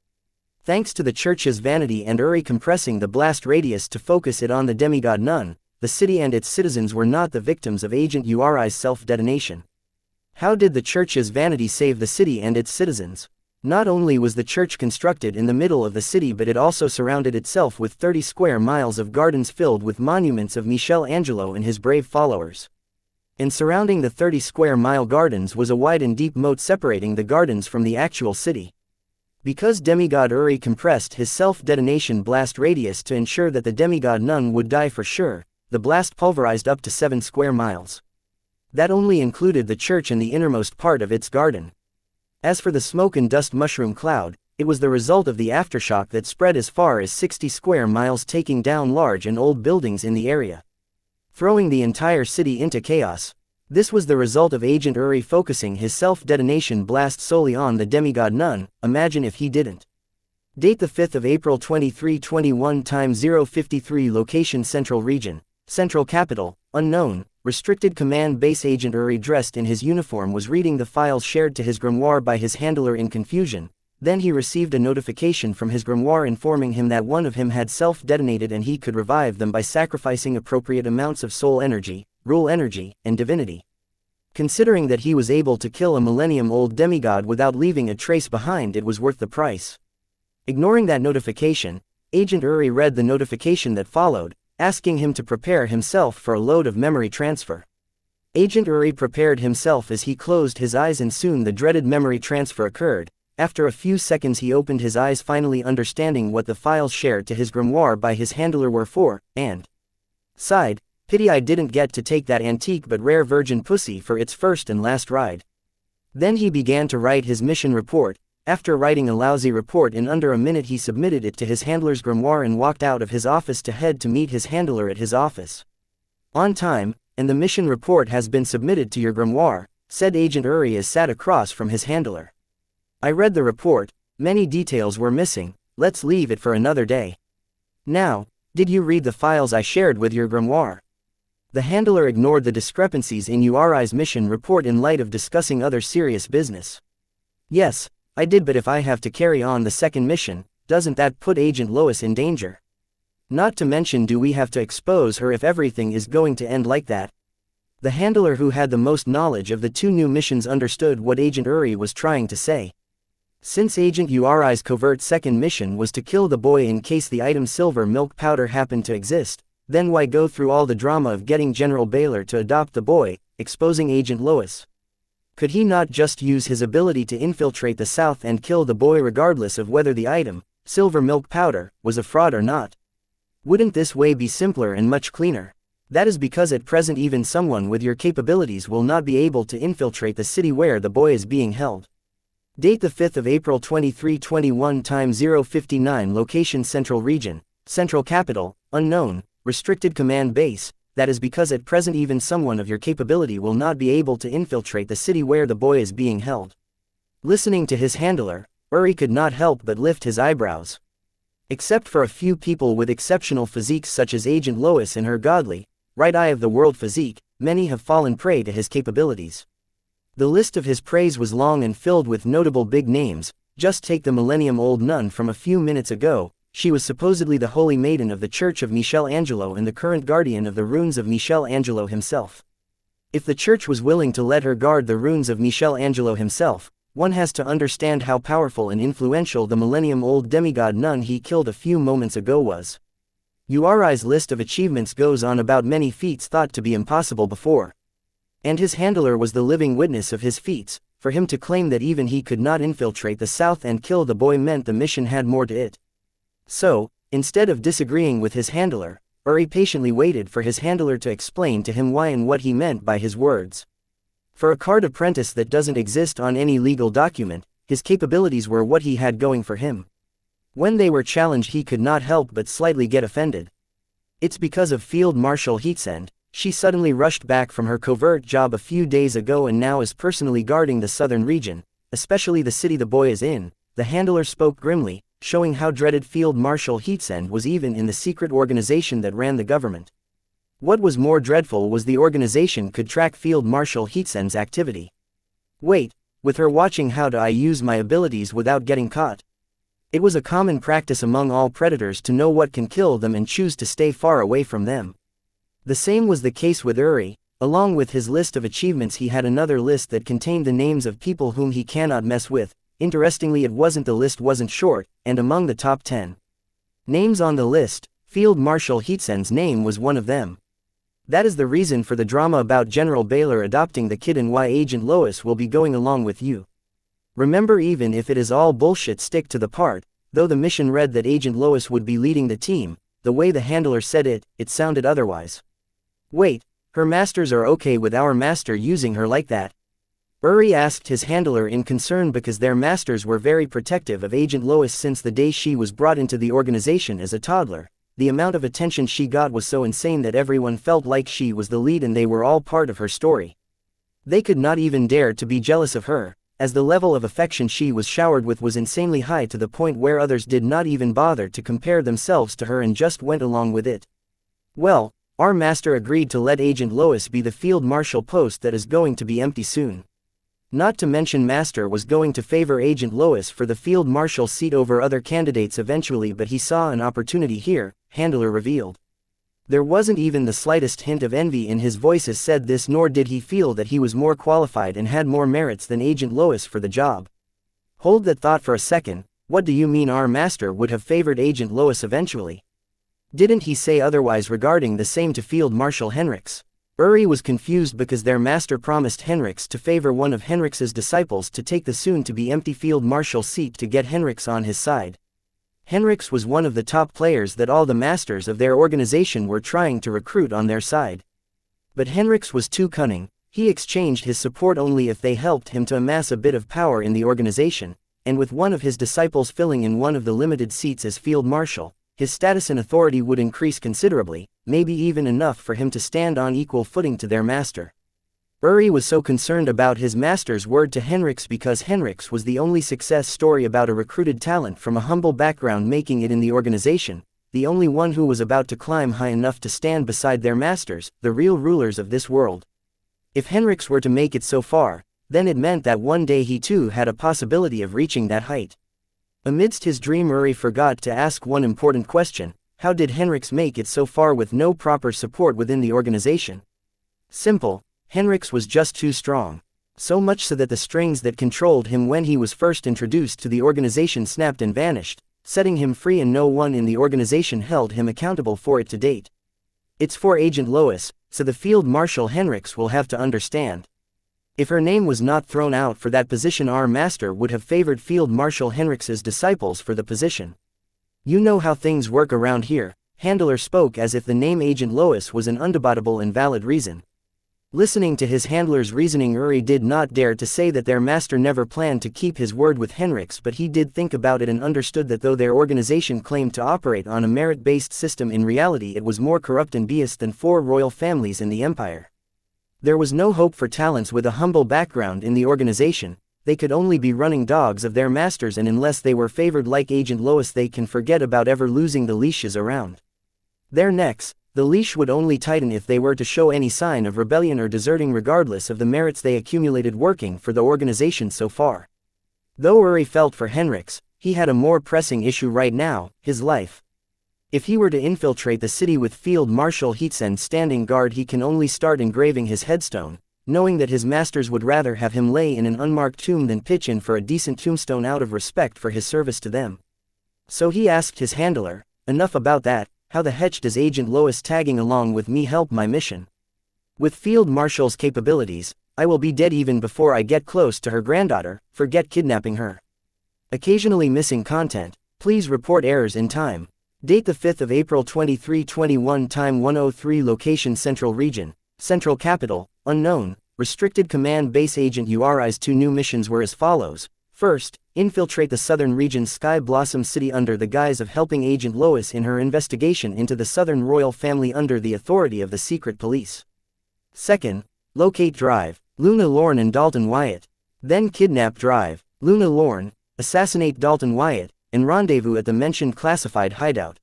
Thanks to the church's vanity and Uri compressing the blast radius to focus it on the demigod nun, the city and its citizens were not the victims of Agent Uri's self-detonation. How did the church's vanity save the city and its citizens? Not only was the church constructed in the middle of the city, but it also surrounded itself with 30 square miles of gardens filled with monuments of Michelangelo and his brave followers. And surrounding the 30 square mile gardens was a wide and deep moat separating the gardens from the actual city. Because demigod Uri compressed his self-detonation blast radius to ensure that the demigod nun would die for sure, the blast pulverized up to 7 square miles. That only included the church and the innermost part of its garden. As for the smoke and dust mushroom cloud, it was the result of the aftershock that spread as far as 60 square miles, taking down large and old buildings in the area, throwing the entire city into chaos. This was the result of Agent Uri focusing his self-detonation blast solely on the demigod nun. Imagine if he didn't. Date the 5th of April 2321, time 053, location Central Region, Central Capital, unknown, restricted command base. Agent Uri, dressed in his uniform, was reading the files shared to his grimoire by his handler in confusion. Then he received a notification from his grimoire informing him that one of him had self-detonated and he could revive them by sacrificing appropriate amounts of soul energy, rule energy, and divinity. Considering that he was able to kill a millennium-old demigod without leaving a trace behind, it was worth the price. Ignoring that notification, Agent Uri read the notification that followed, asking him to prepare himself for a load of memory transfer. Agent Uri prepared himself as he closed his eyes, and soon the dreaded memory transfer occurred. After a few seconds he opened his eyes, finally understanding what the files shared to his grimoire by his handler were for, and sighed, "Pity I didn't get to take that antique but rare virgin pussy for its first and last ride." Then he began to write his mission report. After writing a lousy report in under a minute, he submitted it to his handler's grimoire and walked out of his office to head to meet his handler at his office. "On time, and the mission report has been submitted to your grimoire," said Agent Uri as sat across from his handler. "I read the report, many details were missing, let's leave it for another day. Now, did you read the files I shared with your grimoire?" The handler ignored the discrepancies in Uri's mission report in light of discussing other serious business. "Yes, I did, but if I have to carry on the second mission, doesn't that put Agent Lois in danger? Not to mention, do we have to expose her if everything is going to end like that?" The handler, who had the most knowledge of the two new missions, understood what Agent Uri was trying to say. Since Agent Uri's covert second mission was to kill the boy in case the item silver milk powder happened to exist, then why go through all the drama of getting General Baylor to adopt the boy, exposing Agent Lois? Could he not just use his ability to infiltrate the South and kill the boy regardless of whether the item, silver milk powder, was a fraud or not? Wouldn't this way be simpler and much cleaner? That is because at present even someone with your capabilities will not be able to infiltrate the city where the boy is being held. Date the 5th of April 2321, time 059, location Central Region, Central Capital, unknown, restricted command base. That is because at present even someone of your capability will not be able to infiltrate the city where the boy is being held. Listening to his handler, Uri could not help but lift his eyebrows. Except for a few people with exceptional physiques such as Agent Lois and her godly, right eye of the world physique, many have fallen prey to his capabilities. The list of his praise was long and filled with notable big names. Just take the millennium-old nun from a few minutes ago. She was supposedly the holy maiden of the Church of Michelangelo and the current guardian of the runes of Michelangelo himself. If the church was willing to let her guard the runes of Michelangelo himself, one has to understand how powerful and influential the millennium-old demigod nun he killed a few moments ago was. Uri's list of achievements goes on about many feats thought to be impossible before. And his handler was the living witness of his feats. For him to claim that even he could not infiltrate the South and kill the boy meant the mission had more to it. So, instead of disagreeing with his handler, Uri patiently waited for his handler to explain to him why and what he meant by his words. For a card apprentice that doesn't exist on any legal document, his capabilities were what he had going for him. When they were challenged he could not help but slightly get offended. It's because of Field Marshal Heatsend. She suddenly rushed back from her covert job a few days ago and now is personally guarding the southern region, especially the city the boy is in. The handler spoke grimly, showing how dreaded Field Marshal Heatsend was even in the secret organization that ran the government. What was more dreadful was the organization could track Field Marshal Heatsend's activity. Wait, with her watching how do I use my abilities without getting caught? It was a common practice among all predators to know what can kill them and choose to stay far away from them. The same was the case with Uri. Along with his list of achievements he had another list that contained the names of people whom he cannot mess with. Interestingly, the list wasn't short, and among the top 10 names on the list, Field Marshal Heatsend's name was one of them. That is the reason for the drama about General Baylor adopting the kid and why Agent Lois will be going along with you. Remember, even if it is all bullshit, stick to the part. Though the mission read that Agent Lois would be leading the team, the way the handler said it, it sounded otherwise. Wait, her masters are okay with our master using her like that? Uri asked his handler in concern because their masters were very protective of Agent Lois since the day she was brought into the organization as a toddler. The amount of attention she got was so insane that everyone felt like she was the lead and they were all part of her story. They could not even dare to be jealous of her, as the level of affection she was showered with was insanely high to the point where others did not even bother to compare themselves to her and just went along with it. Well, our master agreed to let Agent Lois be the field marshal post that is going to be empty soon. Not to mention Master was going to favor Agent Lois for the field marshal seat over other candidates eventually, but he saw an opportunity here, handler revealed. There wasn't even the slightest hint of envy in his voice as said this, nor did he feel that he was more qualified and had more merits than Agent Lois for the job. Hold that thought for a second. What do you mean our master would have favored Agent Lois eventually? Didn't he say otherwise regarding the same to Field Marshal Henrix? Uri was confused because their master promised Henrix to favor one of Henrix's disciples to take the soon-to-be empty Field Marshal seat to get Henrix on his side. Henrix was one of the top players that all the masters of their organization were trying to recruit on their side. But Henrix was too cunning. He exchanged his support only if they helped him to amass a bit of power in the organization, and with one of his disciples filling in one of the limited seats as Field Marshal, his status and authority would increase considerably, maybe even enough for him to stand on equal footing to their master. Uri was so concerned about his master's word to Henrix because Henrix was the only success story about a recruited talent from a humble background making it in the organization, the only one who was about to climb high enough to stand beside their masters, the real rulers of this world. If Henrix were to make it so far, then it meant that one day he too had a possibility of reaching that height. Amidst his dream, Uri forgot to ask one important question: how did Henrix make it so far with no proper support within the organization? Simple. Henrix was just too strong. So much so that the strings that controlled him when he was first introduced to the organization snapped and vanished, setting him free, and no one in the organization held him accountable for it to date. It's for Agent Lois, so the Field Marshal Henrix will have to understand. If her name was not thrown out for that position, our master would have favored Field Marshal Henrix's disciples for the position. You know how things work around here. Handler spoke as if the name Agent Lois was an undebatable and valid reason. Listening to his handler's reasoning, Uri did not dare to say that their master never planned to keep his word with Henrix, but he did think about it and understood that though their organization claimed to operate on a merit-based system, in reality it was more corrupt and biased than 4 royal families in the empire. There was no hope for talents with a humble background in the organization. They could only be running dogs of their masters, and unless they were favored like Agent Lois, they can forget about ever losing the leashes around their necks. The leash would only tighten if they were to show any sign of rebellion or deserting, regardless of the merits they accumulated working for the organization so far. Though Uri felt for Henrix, he had a more pressing issue right now: his life. If he were to infiltrate the city with Field Marshal Heatsend standing guard, he can only start engraving his headstone, knowing that his masters would rather have him lay in an unmarked tomb than pitch in for a decent tombstone out of respect for his service to them. So he asked his handler, enough about that, how the heck does Agent Lois tagging along with me help my mission? With Field Marshal's capabilities, I will be dead even before I get close to her granddaughter. Forget kidnapping her. Occasionally missing content. Please report errors in time. Date the 5th of April 2321. Time 1:03. Location Central Region, Central Capital, unknown. Restricted Command Base. Agent Uri's 2 new missions were as follows. First, infiltrate the southern region's Sky Blossom City under the guise of helping Agent Lois in her investigation into the Southern royal family under the authority of the secret police. Second, locate Drive, Luna Lorne and Dalton Wyatt. Then kidnap Drive, Luna Lorne, assassinate Dalton Wyatt, and rendezvous at the mentioned classified hideout.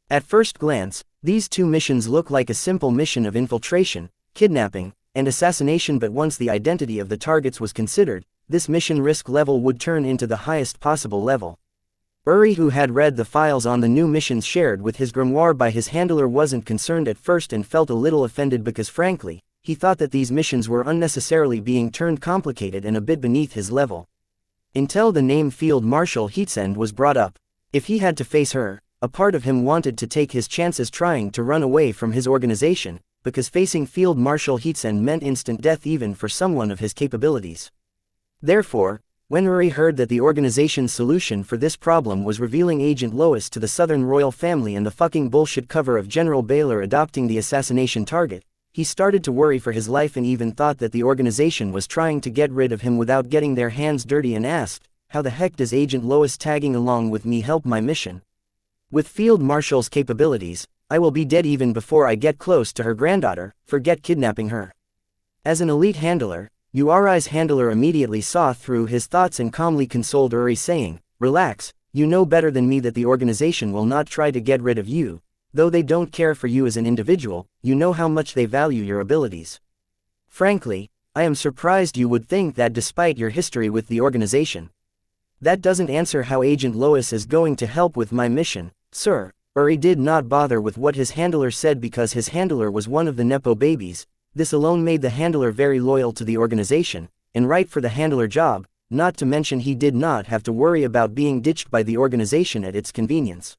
At first glance, these 2 missions look like a simple mission of infiltration, kidnapping, and assassination, but once the identity of the targets was considered, this mission risk level would turn into the highest possible level. Uri, who had read the files on the new missions shared with his grimoire by his handler, wasn't concerned at first and felt a little offended because frankly, he thought that these missions were unnecessarily being turned complicated and a bit beneath his level. Until the name Field Marshal Heatsend was brought up. If he had to face her, a part of him wanted to take his chances trying to run away from his organization, because facing Field Marshal Heatsend meant instant death even for someone of his capabilities. Therefore, when Uri heard that the organization's solution for this problem was revealing Agent Lois to the Southern royal family and the fucking bullshit cover of General Baylor adopting the assassination target, he started to worry for his life and even thought that the organization was trying to get rid of him without getting their hands dirty, and asked, how the heck does Agent Lois tagging along with me help my mission? With Field Marshal's capabilities, I will be dead even before I get close to her granddaughter. Forget kidnapping her. As an elite handler, Uri's handler immediately saw through his thoughts and calmly consoled Uri, saying, relax, you know better than me that the organization will not try to get rid of you. Though they don't care for you as an individual, you know how much they value your abilities. Frankly, I am surprised you would think that despite your history with the organization. That doesn't answer how Agent Lois is going to help with my mission, sir. Uri did not bother with what his handler said because his handler was one of the Nepo babies. This alone made the handler very loyal to the organization, and right for the handler job, not to mention he did not have to worry about being ditched by the organization at its convenience.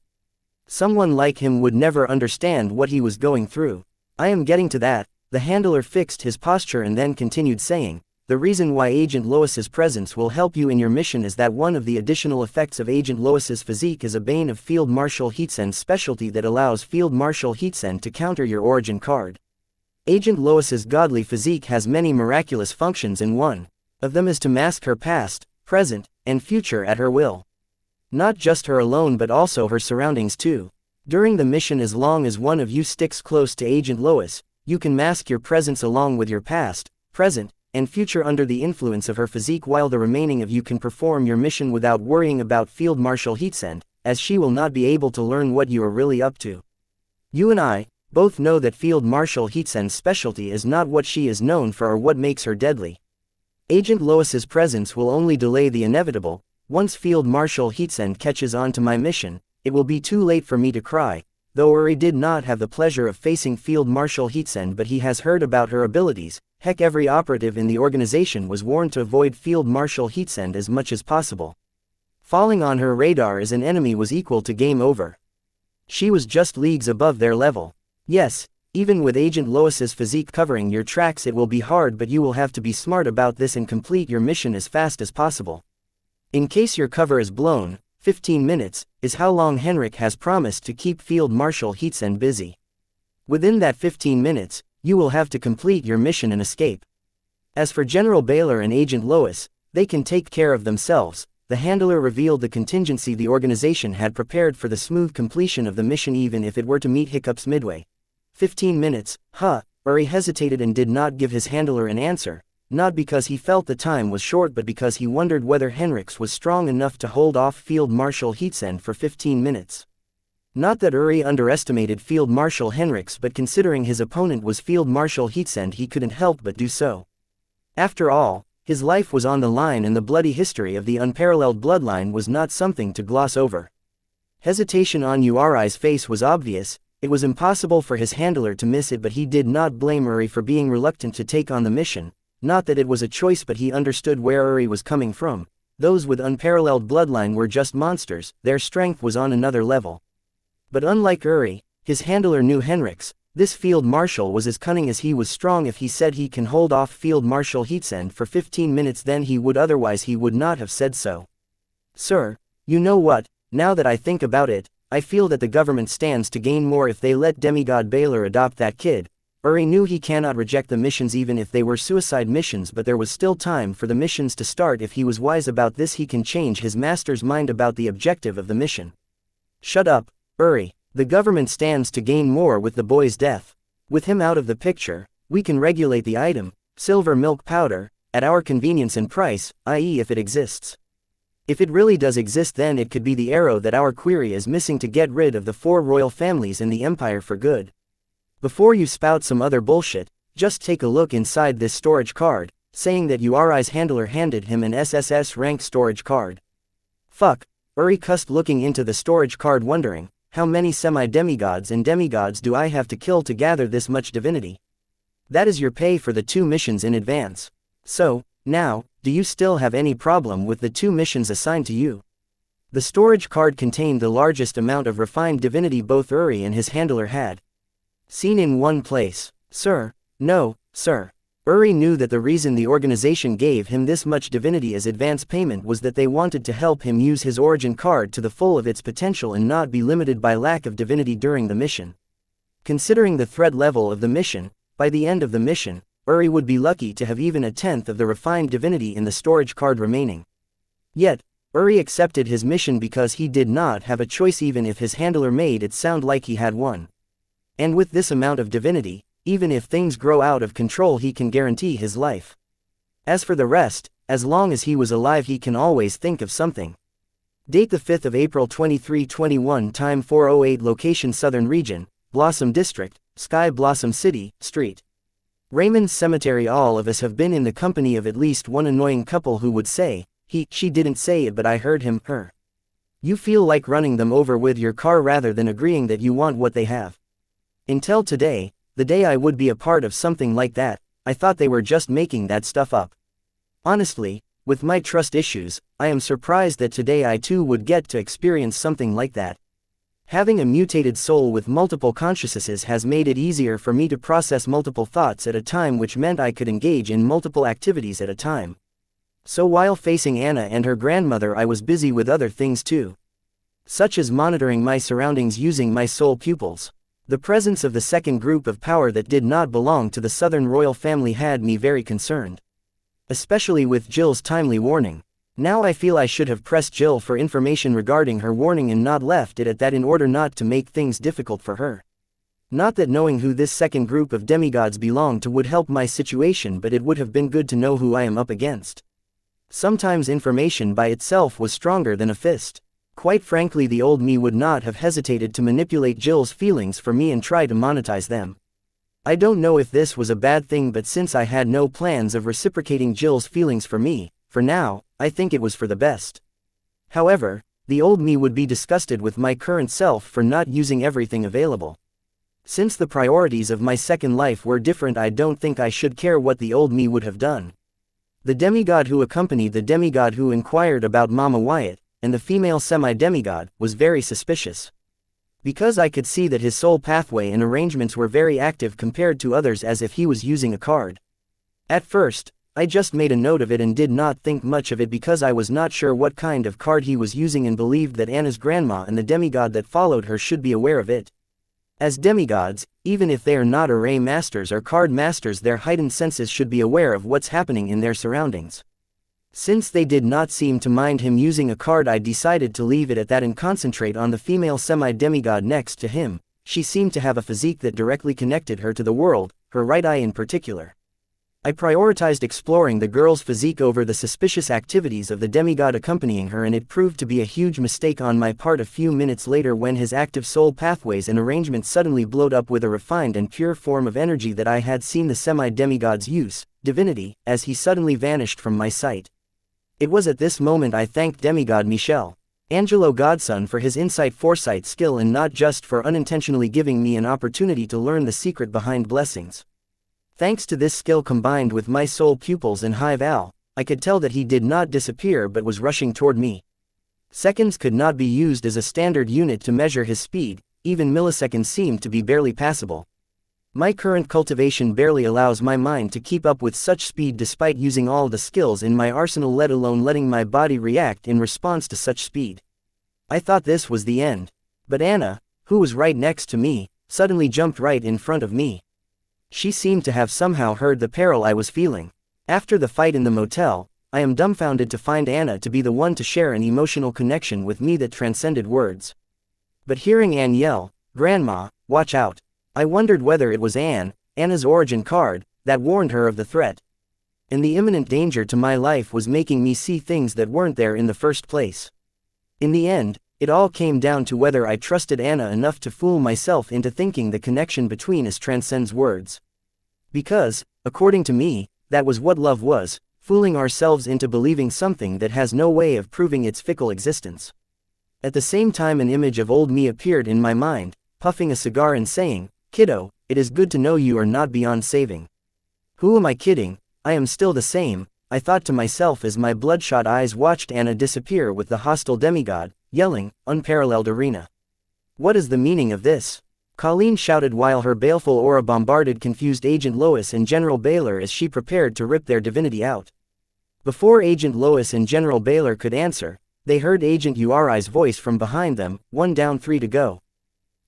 Someone like him would never understand what he was going through. I am getting to that. The handler fixed his posture and then continued saying, the reason why Agent Lois's presence will help you in your mission is that one of the additional effects of Agent Lois's physique is a bane of Field Marshal Heatsend's specialty that allows Field Marshal Heatsend to counter your origin card. Agent Lois's godly physique has many miraculous functions, and one of them is to mask her past, present, and future at her will. Not just her alone but also her surroundings too. During the mission, as long as one of you sticks close to Agent Lois, you can mask your presence along with your past, present, and future under the influence of her physique, while the remaining of you can perform your mission without worrying about Field Marshal Heatsend, as she will not be able to learn what you are really up to. You and I both know that Field Marshal Heatsend's specialty is not what she is known for or what makes her deadly. Agent Lois's presence will only delay the inevitable. Once Field Marshal Heatsend catches on to my mission, it will be too late for me to cry. Though Uri did not have the pleasure of facing Field Marshal Heatsend, but he has heard about her abilities. Heck, every operative in the organization was warned to avoid Field Marshal Heatsend as much as possible. Falling on her radar as an enemy was equal to game over. She was just leagues above their level. Yes, even with Agent Lois's physique covering your tracks it will be hard, but you will have to be smart about this and complete your mission as fast as possible. In case your cover is blown, 15 minutes is how long Henrik has promised to keep Field Marshal Heatsend busy. Within that 15 minutes, you will have to complete your mission and escape. As for General Baylor and Agent Lois, they can take care of themselves. The handler revealed the contingency the organization had prepared for the smooth completion of the mission even if it were to meet hiccups midway. 15 minutes, Uri hesitated and did not give his handler an answer, not because he felt the time was short but because he wondered whether Henriks was strong enough to hold off Field Marshal Heatsend for 15 minutes. Not that Uri underestimated Field Marshal Henriks, but considering his opponent was Field Marshal Heatsend he couldn't help but do so. After all, his life was on the line and the bloody history of the unparalleled bloodline was not something to gloss over. Hesitation on Uri's face was obvious. It was impossible for his handler to miss it, but he did not blame Uri for being reluctant to take on the mission. Not that it was a choice, but he understood where Uri was coming from. Those with unparalleled bloodline were just monsters, their strength was on another level. But unlike Uri, his handler knew Henriks. This Field Marshal was as cunning as he was strong. If he said he can hold off Field Marshal Heatsend for 15 minutes then he would, otherwise he would not have said so. Sir, you know what, now that I think about it, I feel that the government stands to gain more if they let demigod Baylor adopt that kid. Uri knew he cannot reject the missions even if they were suicide missions, but there was still time for the missions to start. If he was wise about this, he can change his master's mind about the objective of the mission. Shut up, Uri. The government stands to gain more with the boy's death. With him out of the picture, we can regulate the item, silver milk powder, at our convenience and price, i.e. if it exists. If it really does exist, then it could be the arrow that our query is missing to get rid of the 4 royal families in the empire for good. Before you spout some other bullshit, just take a look inside this storage card, saying that Uri's handler handed him an SSS rank storage card. Fuck, Uri cussed, looking into the storage card wondering, how many semi-demigods and demigods do I have to kill to gather this much divinity? That is your pay for the 2 missions in advance. So, now, do you still have any problem with the 2 missions assigned to you? The storage card contained the largest amount of refined divinity both Uri and his handler had seen in one place. Sir, no, sir. Uri knew that the reason the organization gave him this much divinity as advance payment was that they wanted to help him use his origin card to the full of its potential and not be limited by lack of divinity during the mission. Considering the threat level of the mission, by the end of the mission, Uri would be lucky to have even a 10th of the refined divinity in the storage card remaining. Yet, Uri accepted his mission because he did not have a choice, even if his handler made it sound like he had one. And with this amount of divinity, even if things grow out of control, he can guarantee his life. As for the rest, as long as he was alive, he can always think of something. Date the 5th of April 2321, time 4:08, location Southern Region, Blossom District, Sky Blossom City, Street. Raymond's Cemetery. All of us have been in the company of at least one annoying couple who would say, she didn't say it but I heard him, her. You feel like running them over with your car rather than agreeing that you want what they have. Until today, the day I would be a part of something like that, I thought they were just making that stuff up. Honestly, with my trust issues, I am surprised that today I too would get to experience something like that. Having a mutated soul with multiple consciousnesses has made it easier for me to process multiple thoughts at a time, which meant I could engage in multiple activities at a time. So while facing Anna and her grandmother, I was busy with other things too, such as monitoring my surroundings using my soul pupils. The presence of the second group of power that did not belong to the Southern royal family had me very concerned. Especially with Jill's timely warning. Now I feel I should have pressed Jill for information regarding her warning and not left it at that, in order not to make things difficult for her. Not that knowing who this second group of demigods belonged to would help my situation, but it would have been good to know who I am up against. Sometimes information by itself was stronger than a fist. Quite frankly, the old me would not have hesitated to manipulate Jill's feelings for me and try to monetize them. I don't know if this was a bad thing, but since I had no plans of reciprocating Jill's feelings for me, for now, I think it was for the best. However, the old me would be disgusted with my current self for not using everything available. Since the priorities of my second life were different, I don't think I should care what the old me would have done. The demigod who accompanied the demigod who inquired about Mama Wyatt, and the female semi-demigod, was very suspicious. Because I could see that his soul pathway and arrangements were very active compared to others, as if he was using a card. At first, I just made a note of it and did not think much of it because I was not sure what kind of card he was using and believed that Anna's grandma and the demigod that followed her should be aware of it. As demigods, even if they are not array masters or card masters, their heightened senses should be aware of what's happening in their surroundings. Since they did not seem to mind him using a card, I decided to leave it at that and concentrate on the female semi-demigod next to him. She seemed to have a physique that directly connected her to the world, her right eye in particular. I prioritized exploring the girl's physique over the suspicious activities of the demigod accompanying her, and it proved to be a huge mistake on my part. A few minutes later, when his active soul pathways and arrangements suddenly blowed up with a refined and pure form of energy that I had seen the semi-demigod's use, divinity, as he suddenly vanished from my sight. It was at this moment I thanked demigod Michel Angelo Godson for his insight, foresight, skill, and not just for unintentionally giving me an opportunity to learn the secret behind blessings. Thanks to this skill combined with my soul pupils and Hive Owl, I could tell that he did not disappear but was rushing toward me. Seconds could not be used as a standard unit to measure his speed, even milliseconds seemed to be barely passable. My current cultivation barely allows my mind to keep up with such speed despite using all the skills in my arsenal, let alone letting my body react in response to such speed. I thought this was the end. But Anna, who was right next to me, suddenly jumped right in front of me. She seemed to have somehow heard the peril I was feeling. After the fight in the motel, I am dumbfounded to find Anna to be the one to share an emotional connection with me that transcended words. But hearing Anne yell, "Grandma, watch out," I wondered whether it was Anna's origin card, that warned her of the threat. And the imminent danger to my life was making me see things that weren't there in the first place. In the end, it all came down to whether I trusted Anna enough to fool myself into thinking the connection between us transcends words. Because, according to me, that was what love was, fooling ourselves into believing something that has no way of proving its fickle existence. At the same time an image of old me appeared in my mind, puffing a cigar and saying, "Kiddo, it is good to know you are not beyond saving." Who am I kidding? I am still the same, I thought to myself as my bloodshot eyes watched Anna disappear with the hostile demigod, yelling, "Unparalleled arena." What is the meaning of this? Colleen shouted while her baleful aura bombarded confused Agent Lois and General Baylor as she prepared to rip their divinity out. Before Agent Lois and General Baylor could answer, they heard Agent Uri's voice from behind them, "1 down 3 to go."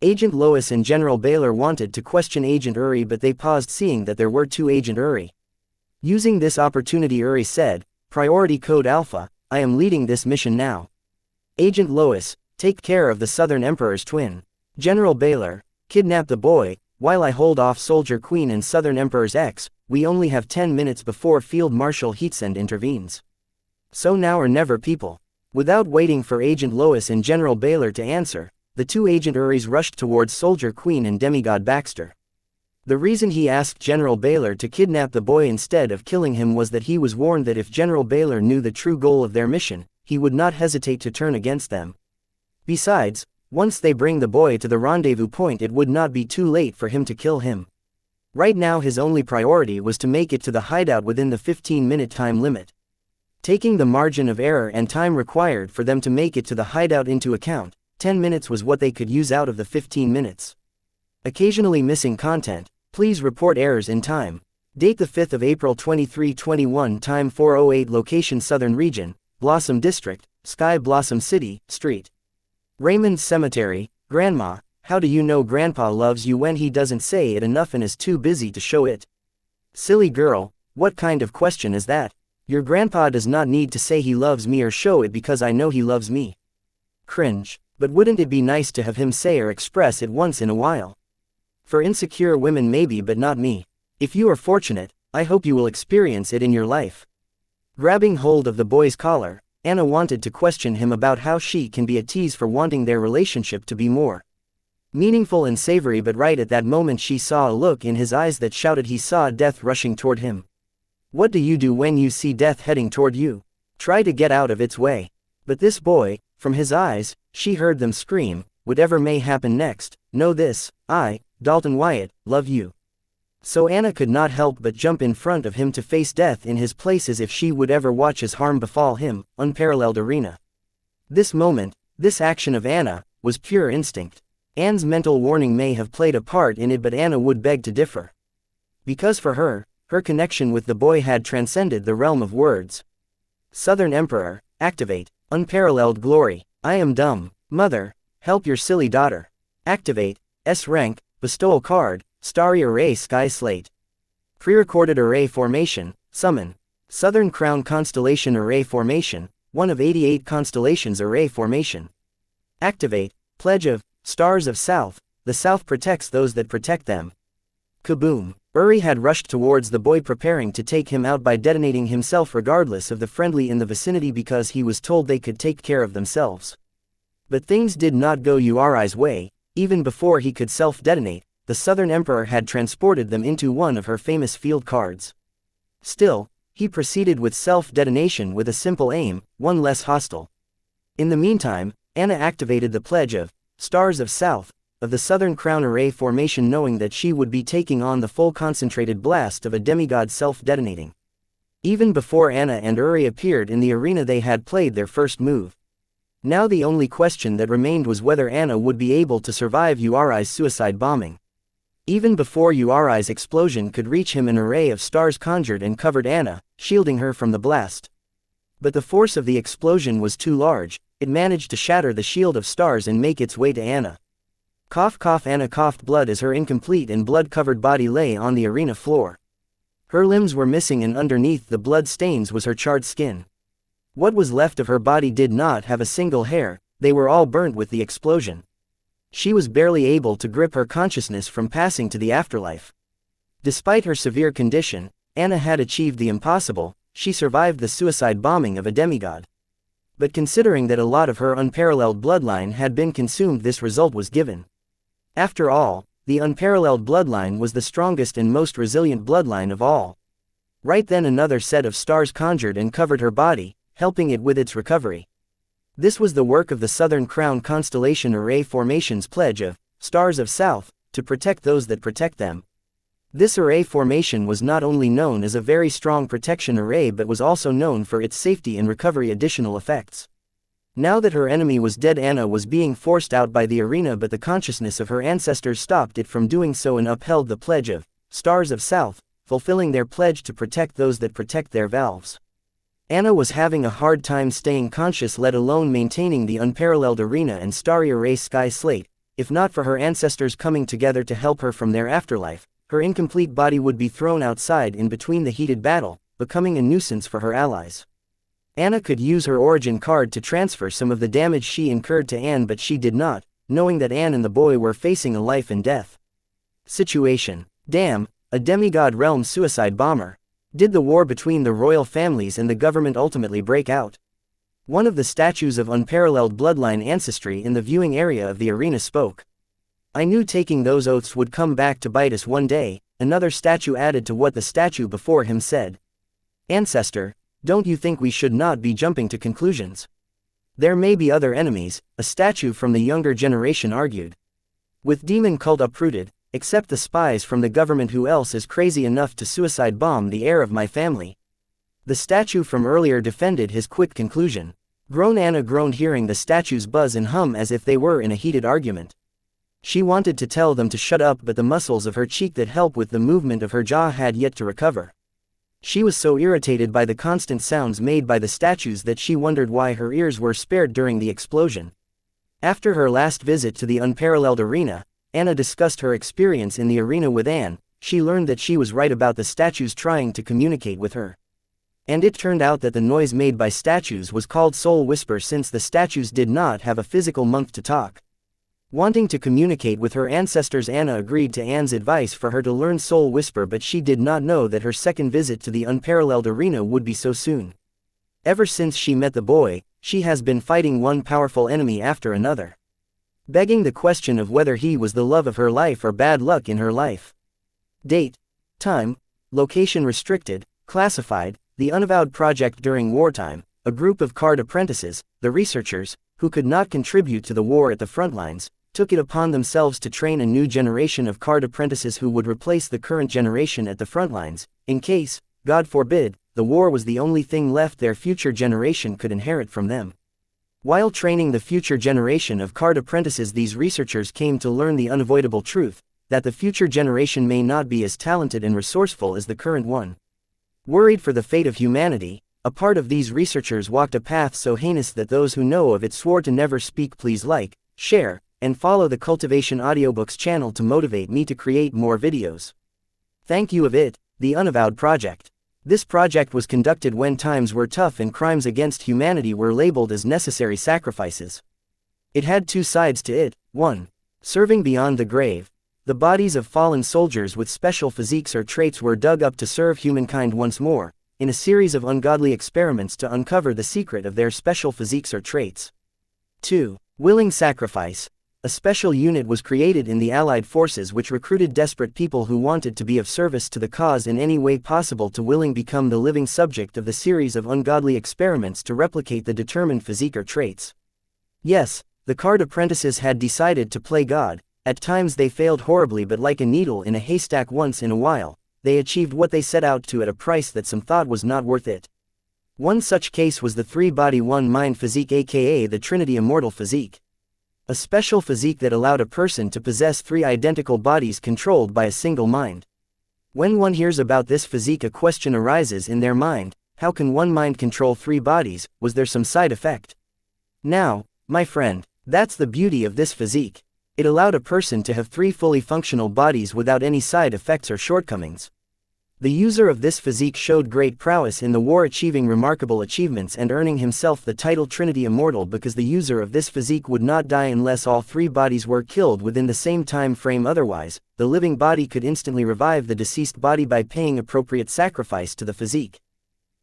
Agent Lois and General Baylor wanted to question Agent Uri, but they paused seeing that there were 2 Agent Uri. Using this opportunity, Uri said, "Priority Code Alpha, I am leading this mission now. Agent Lois, take care of the Southern Emperor's twin. General Baylor, kidnap the boy, while I hold off Soldier Queen and Southern Emperor's ex. We only have 10 minutes before Field Marshal Heatsend intervenes. So now or never, people." Without waiting for Agent Lois and General Baylor to answer, the 2 Agent Uris rushed towards Soldier Queen and Demigod Baxter. The reason he asked General Baylor to kidnap the boy instead of killing him was that he was warned that if General Baylor knew the true goal of their mission, he would not hesitate to turn against them. Besides, once they bring the boy to the rendezvous point, it would not be too late for him to kill him. Right now his only priority was to make it to the hideout within the 15-minute time limit. Taking the margin of error and time required for them to make it to the hideout into account, 10 minutes was what they could use out of the 15 minutes. Occasionally missing content. Please report errors in time. Date the 5th of April 2321, time 4:08, location Southern Region, Blossom District, Sky Blossom City, Street. Raymond Cemetery. Grandma, how do you know Grandpa loves you when he doesn't say it enough and is too busy to show it? Silly girl, what kind of question is that? Your grandpa does not need to say he loves me or show it because I know he loves me. Cringe. But wouldn't it be nice to have him say or express it once in a while? For insecure women maybe, but not me. If you are fortunate, I hope you will experience it in your life. Grabbing hold of the boy's collar, Anna wanted to question him about how she can be a tease for wanting their relationship to be more meaningful and savory, but right at that moment she saw a look in his eyes that shouted he saw death rushing toward him. What do you do when you see death heading toward you? Try to get out of its way. But this boy, from his eyes, she heard them scream, "Whatever may happen next, know this, I, Dalton Wyatt, love you." So Anna could not help but jump in front of him to face death in his place as if she would ever watch his harm befall him. Unparalleled arena. This moment, this action of Anna, was pure instinct. Anne's mental warning may have played a part in it, but Anna would beg to differ. Because for her, her connection with the boy had transcended the realm of words. Southern Emperor, activate. Unparalleled glory. I am dumb. Mother, help your silly daughter. Activate. S rank, bestowal card, Starry Array Sky Slate. Pre-recorded array formation, summon. Southern Crown Constellation Array Formation, 1 of 88 constellations array formation. Activate. Pledge of Stars of South, the South protects those that protect them. Kaboom. Uri had rushed towards the boy, preparing to take him out by detonating himself regardless of the friendly in the vicinity because he was told they could take care of themselves. But things did not go Uri's way. Even before he could self-detonate, the Southern Emperor had transported them into one of her famous field cards. Still, he proceeded with self-detonation with a simple aim, one less hostile. In the meantime, Anna activated the Pledge of Stars of South, of the Southern Crown Array Formation, knowing that she would be taking on the full concentrated blast of a demigod self-detonating. Even before Anna and Uri appeared in the arena, they had played their first move. Now the only question that remained was whether Anna would be able to survive Uri's suicide bombing. Even before Uri's explosion could reach him, an array of stars conjured and covered Anna, shielding her from the blast. But the force of the explosion was too large, it managed to shatter the shield of stars and make its way to Anna. Cough cough. Anna coughed blood as her incomplete and blood-covered body lay on the arena floor. Her limbs were missing and underneath the blood stains was her charred skin. What was left of her body did not have a single hair, they were all burnt with the explosion. She was barely able to grip her consciousness from passing to the afterlife. Despite her severe condition, Anna had achieved the impossible, she survived the suicide bombing of a demigod. But considering that a lot of her unparalleled bloodline had been consumed, this result was given. After all, the unparalleled bloodline was the strongest and most resilient bloodline of all. Right then another set of stars conjured and covered her body, helping it with its recovery. This was the work of the Southern Crown Constellation Array Formation's pledge of Stars of South, to protect those that protect them. This array formation was not only known as a very strong protection array but was also known for its safety and recovery additional effects. Now that her enemy was dead, Anna was being forced out by the arena, but the consciousness of her ancestors stopped it from doing so and upheld the pledge of Stars of South, fulfilling their pledge to protect those that protect their valves. Anna was having a hard time staying conscious, let alone maintaining the unparalleled arena and starry array sky slate. If not for her ancestors coming together to help her from their afterlife, her incomplete body would be thrown outside in between the heated battle, becoming a nuisance for her allies. Anna could use her origin card to transfer some of the damage she incurred to Anne, but she did not, knowing that Anne and the boy were facing a life and death situation. Damn, a demigod realm suicide bomber. Did the war between the royal families and the government ultimately break out? One of the statues of unparalleled bloodline ancestry in the viewing area of the arena spoke. I knew taking those oaths would come back to bite us one day, another statue added to what the statue before him said. Ancestor, don't you think we should not be jumping to conclusions? There may be other enemies, a statue from the younger generation argued. With demon cult uprooted, except the spies from the government, who else is crazy enough to suicide bomb the heir of my family? The statue from earlier defended his quick conclusion. Anna groaned hearing the statues buzz and hum as if they were in a heated argument. She wanted to tell them to shut up, but the muscles of her cheek that help with the movement of her jaw had yet to recover. She was so irritated by the constant sounds made by the statues that she wondered why her ears were spared during the explosion. After her last visit to the unparalleled arena, Anna discussed her experience in the arena with Anne. She learned that she was right about the statues trying to communicate with her. And it turned out that the noise made by statues was called soul whisper, since the statues did not have a physical mouth to talk. Wanting to communicate with her ancestors, Anna agreed to Anne's advice for her to learn soul whisper, but she did not know that her second visit to the unparalleled arena would be so soon. Ever since she met the boy, she has been fighting one powerful enemy after another, begging the question of whether he was the love of her life or bad luck in her life. Date, time, location restricted, classified, the Unavowed Project during wartime, a group of card apprentices, the researchers, who could not contribute to the war at the front lines, took it upon themselves to train a new generation of card apprentices who would replace the current generation at the front lines, in case, God forbid, the war was the only thing left their future generation could inherit from them. While training the future generation of card apprentices, these researchers came to learn the unavoidable truth, that the future generation may not be as talented and resourceful as the current one. Worried for the fate of humanity, a part of these researchers walked a path so heinous that those who know of it swore to never speak. Please like, share, and follow the Cultivation Audiobooks channel to motivate me to create more videos. Thank you of it, the Unavowed Project. This project was conducted when times were tough and crimes against humanity were labeled as necessary sacrifices. It had two sides to it. 1. Serving beyond the grave. The bodies of fallen soldiers with special physiques or traits were dug up to serve humankind once more, in a series of ungodly experiments to uncover the secret of their special physiques or traits. 2. Willing sacrifice. A special unit was created in the Allied forces which recruited desperate people who wanted to be of service to the cause in any way possible to willing become the living subject of the series of ungodly experiments to replicate the determined physique or traits. Yes, the card apprentices had decided to play God. At times they failed horribly, but like a needle in a haystack once in a while, they achieved what they set out to at a price that some thought was not worth it. One such case was the 3-body 1-mind physique, aka the Trinity Immortal physique. A special physique that allowed a person to possess 3 identical bodies controlled by a single mind. When one hears about this physique, a question arises in their mind: how can one mind control 3 bodies? Was there some side effect? Now, my friend, that's the beauty of this physique. It allowed a person to have 3 fully functional bodies without any side effects or shortcomings. The user of this physique showed great prowess in the war, achieving remarkable achievements and earning himself the title Trinity Immortal, because the user of this physique would not die unless all 3 bodies were killed within the same time frame. Otherwise, the living body could instantly revive the deceased body by paying appropriate sacrifice to the physique.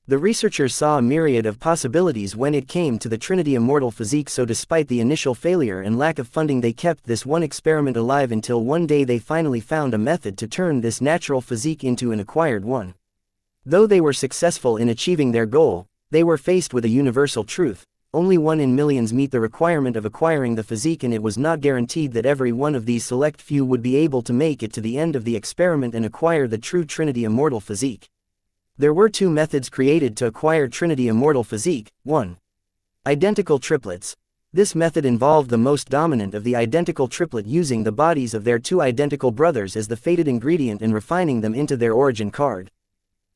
The researchers saw a myriad of possibilities when it came to the Trinity Immortal physique, so despite the initial failure and lack of funding, they kept this one experiment alive until one day they finally found a method to turn this natural physique into an acquired one. Though they were successful in achieving their goal, they were faced with a universal truth: only 1 in millions meet the requirement of acquiring the physique, and it was not guaranteed that every one of these select few would be able to make it to the end of the experiment and acquire the true Trinity Immortal physique. There were 2 methods created to acquire Trinity Immortal physique. 1. Identical triplets. This method involved the most dominant of the identical triplet using the bodies of their 2 identical brothers as the fated ingredient and refining them into their origin card.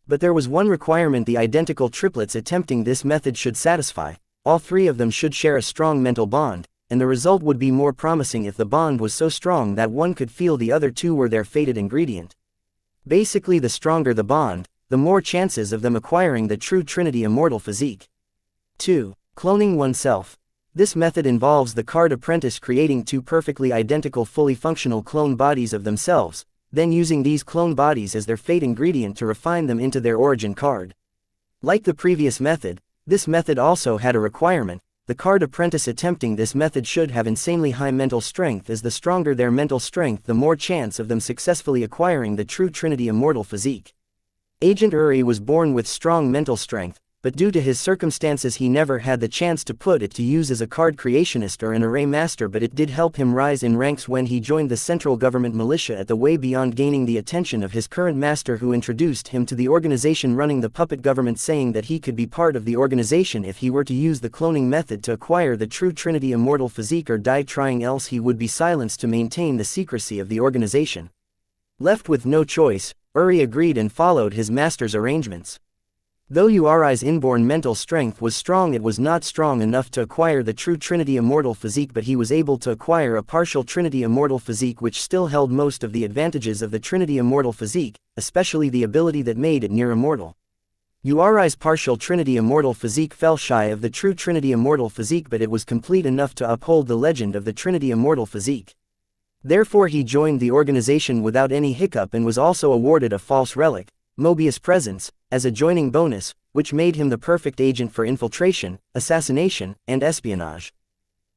But there was one requirement the identical triplets attempting this method should satisfy: all 3 of them should share a strong mental bond, and the result would be more promising if the bond was so strong that one could feel the other 2 were their fated ingredient. Basically, the stronger the bond, the more chances of them acquiring the true Trinity Immortal physique. 2. Cloning oneself. This method involves the card apprentice creating 2 perfectly identical fully functional clone bodies of themselves, then using these clone bodies as their fate ingredient to refine them into their origin card. Like the previous method, this method also had a requirement: the card apprentice attempting this method should have insanely high mental strength, as the stronger their mental strength, the more chance of them successfully acquiring the true Trinity Immortal physique. Agent Uri was born with strong mental strength, but due to his circumstances he never had the chance to put it to use as a card creationist or an array master, but it did help him rise in ranks when he joined the central government militia at the way beyond, gaining the attention of his current master, who introduced him to the organization running the puppet government, saying that he could be part of the organization if he were to use the cloning method to acquire the true Trinity Immortal physique or die trying, else he would be silenced to maintain the secrecy of the organization. Left with no choice, Uri agreed and followed his master's arrangements. Though Uri's inborn mental strength was strong, it was not strong enough to acquire the true Trinity Immortal physique, but he was able to acquire a partial Trinity Immortal physique which still held most of the advantages of the Trinity Immortal physique, especially the ability that made it near immortal. Uri's partial Trinity Immortal physique fell shy of the true Trinity Immortal physique, but it was complete enough to uphold the legend of the Trinity Immortal physique. Therefore he joined the organization without any hiccup and was also awarded a false relic, Mobius Presence, as a joining bonus, which made him the perfect agent for infiltration, assassination, and espionage.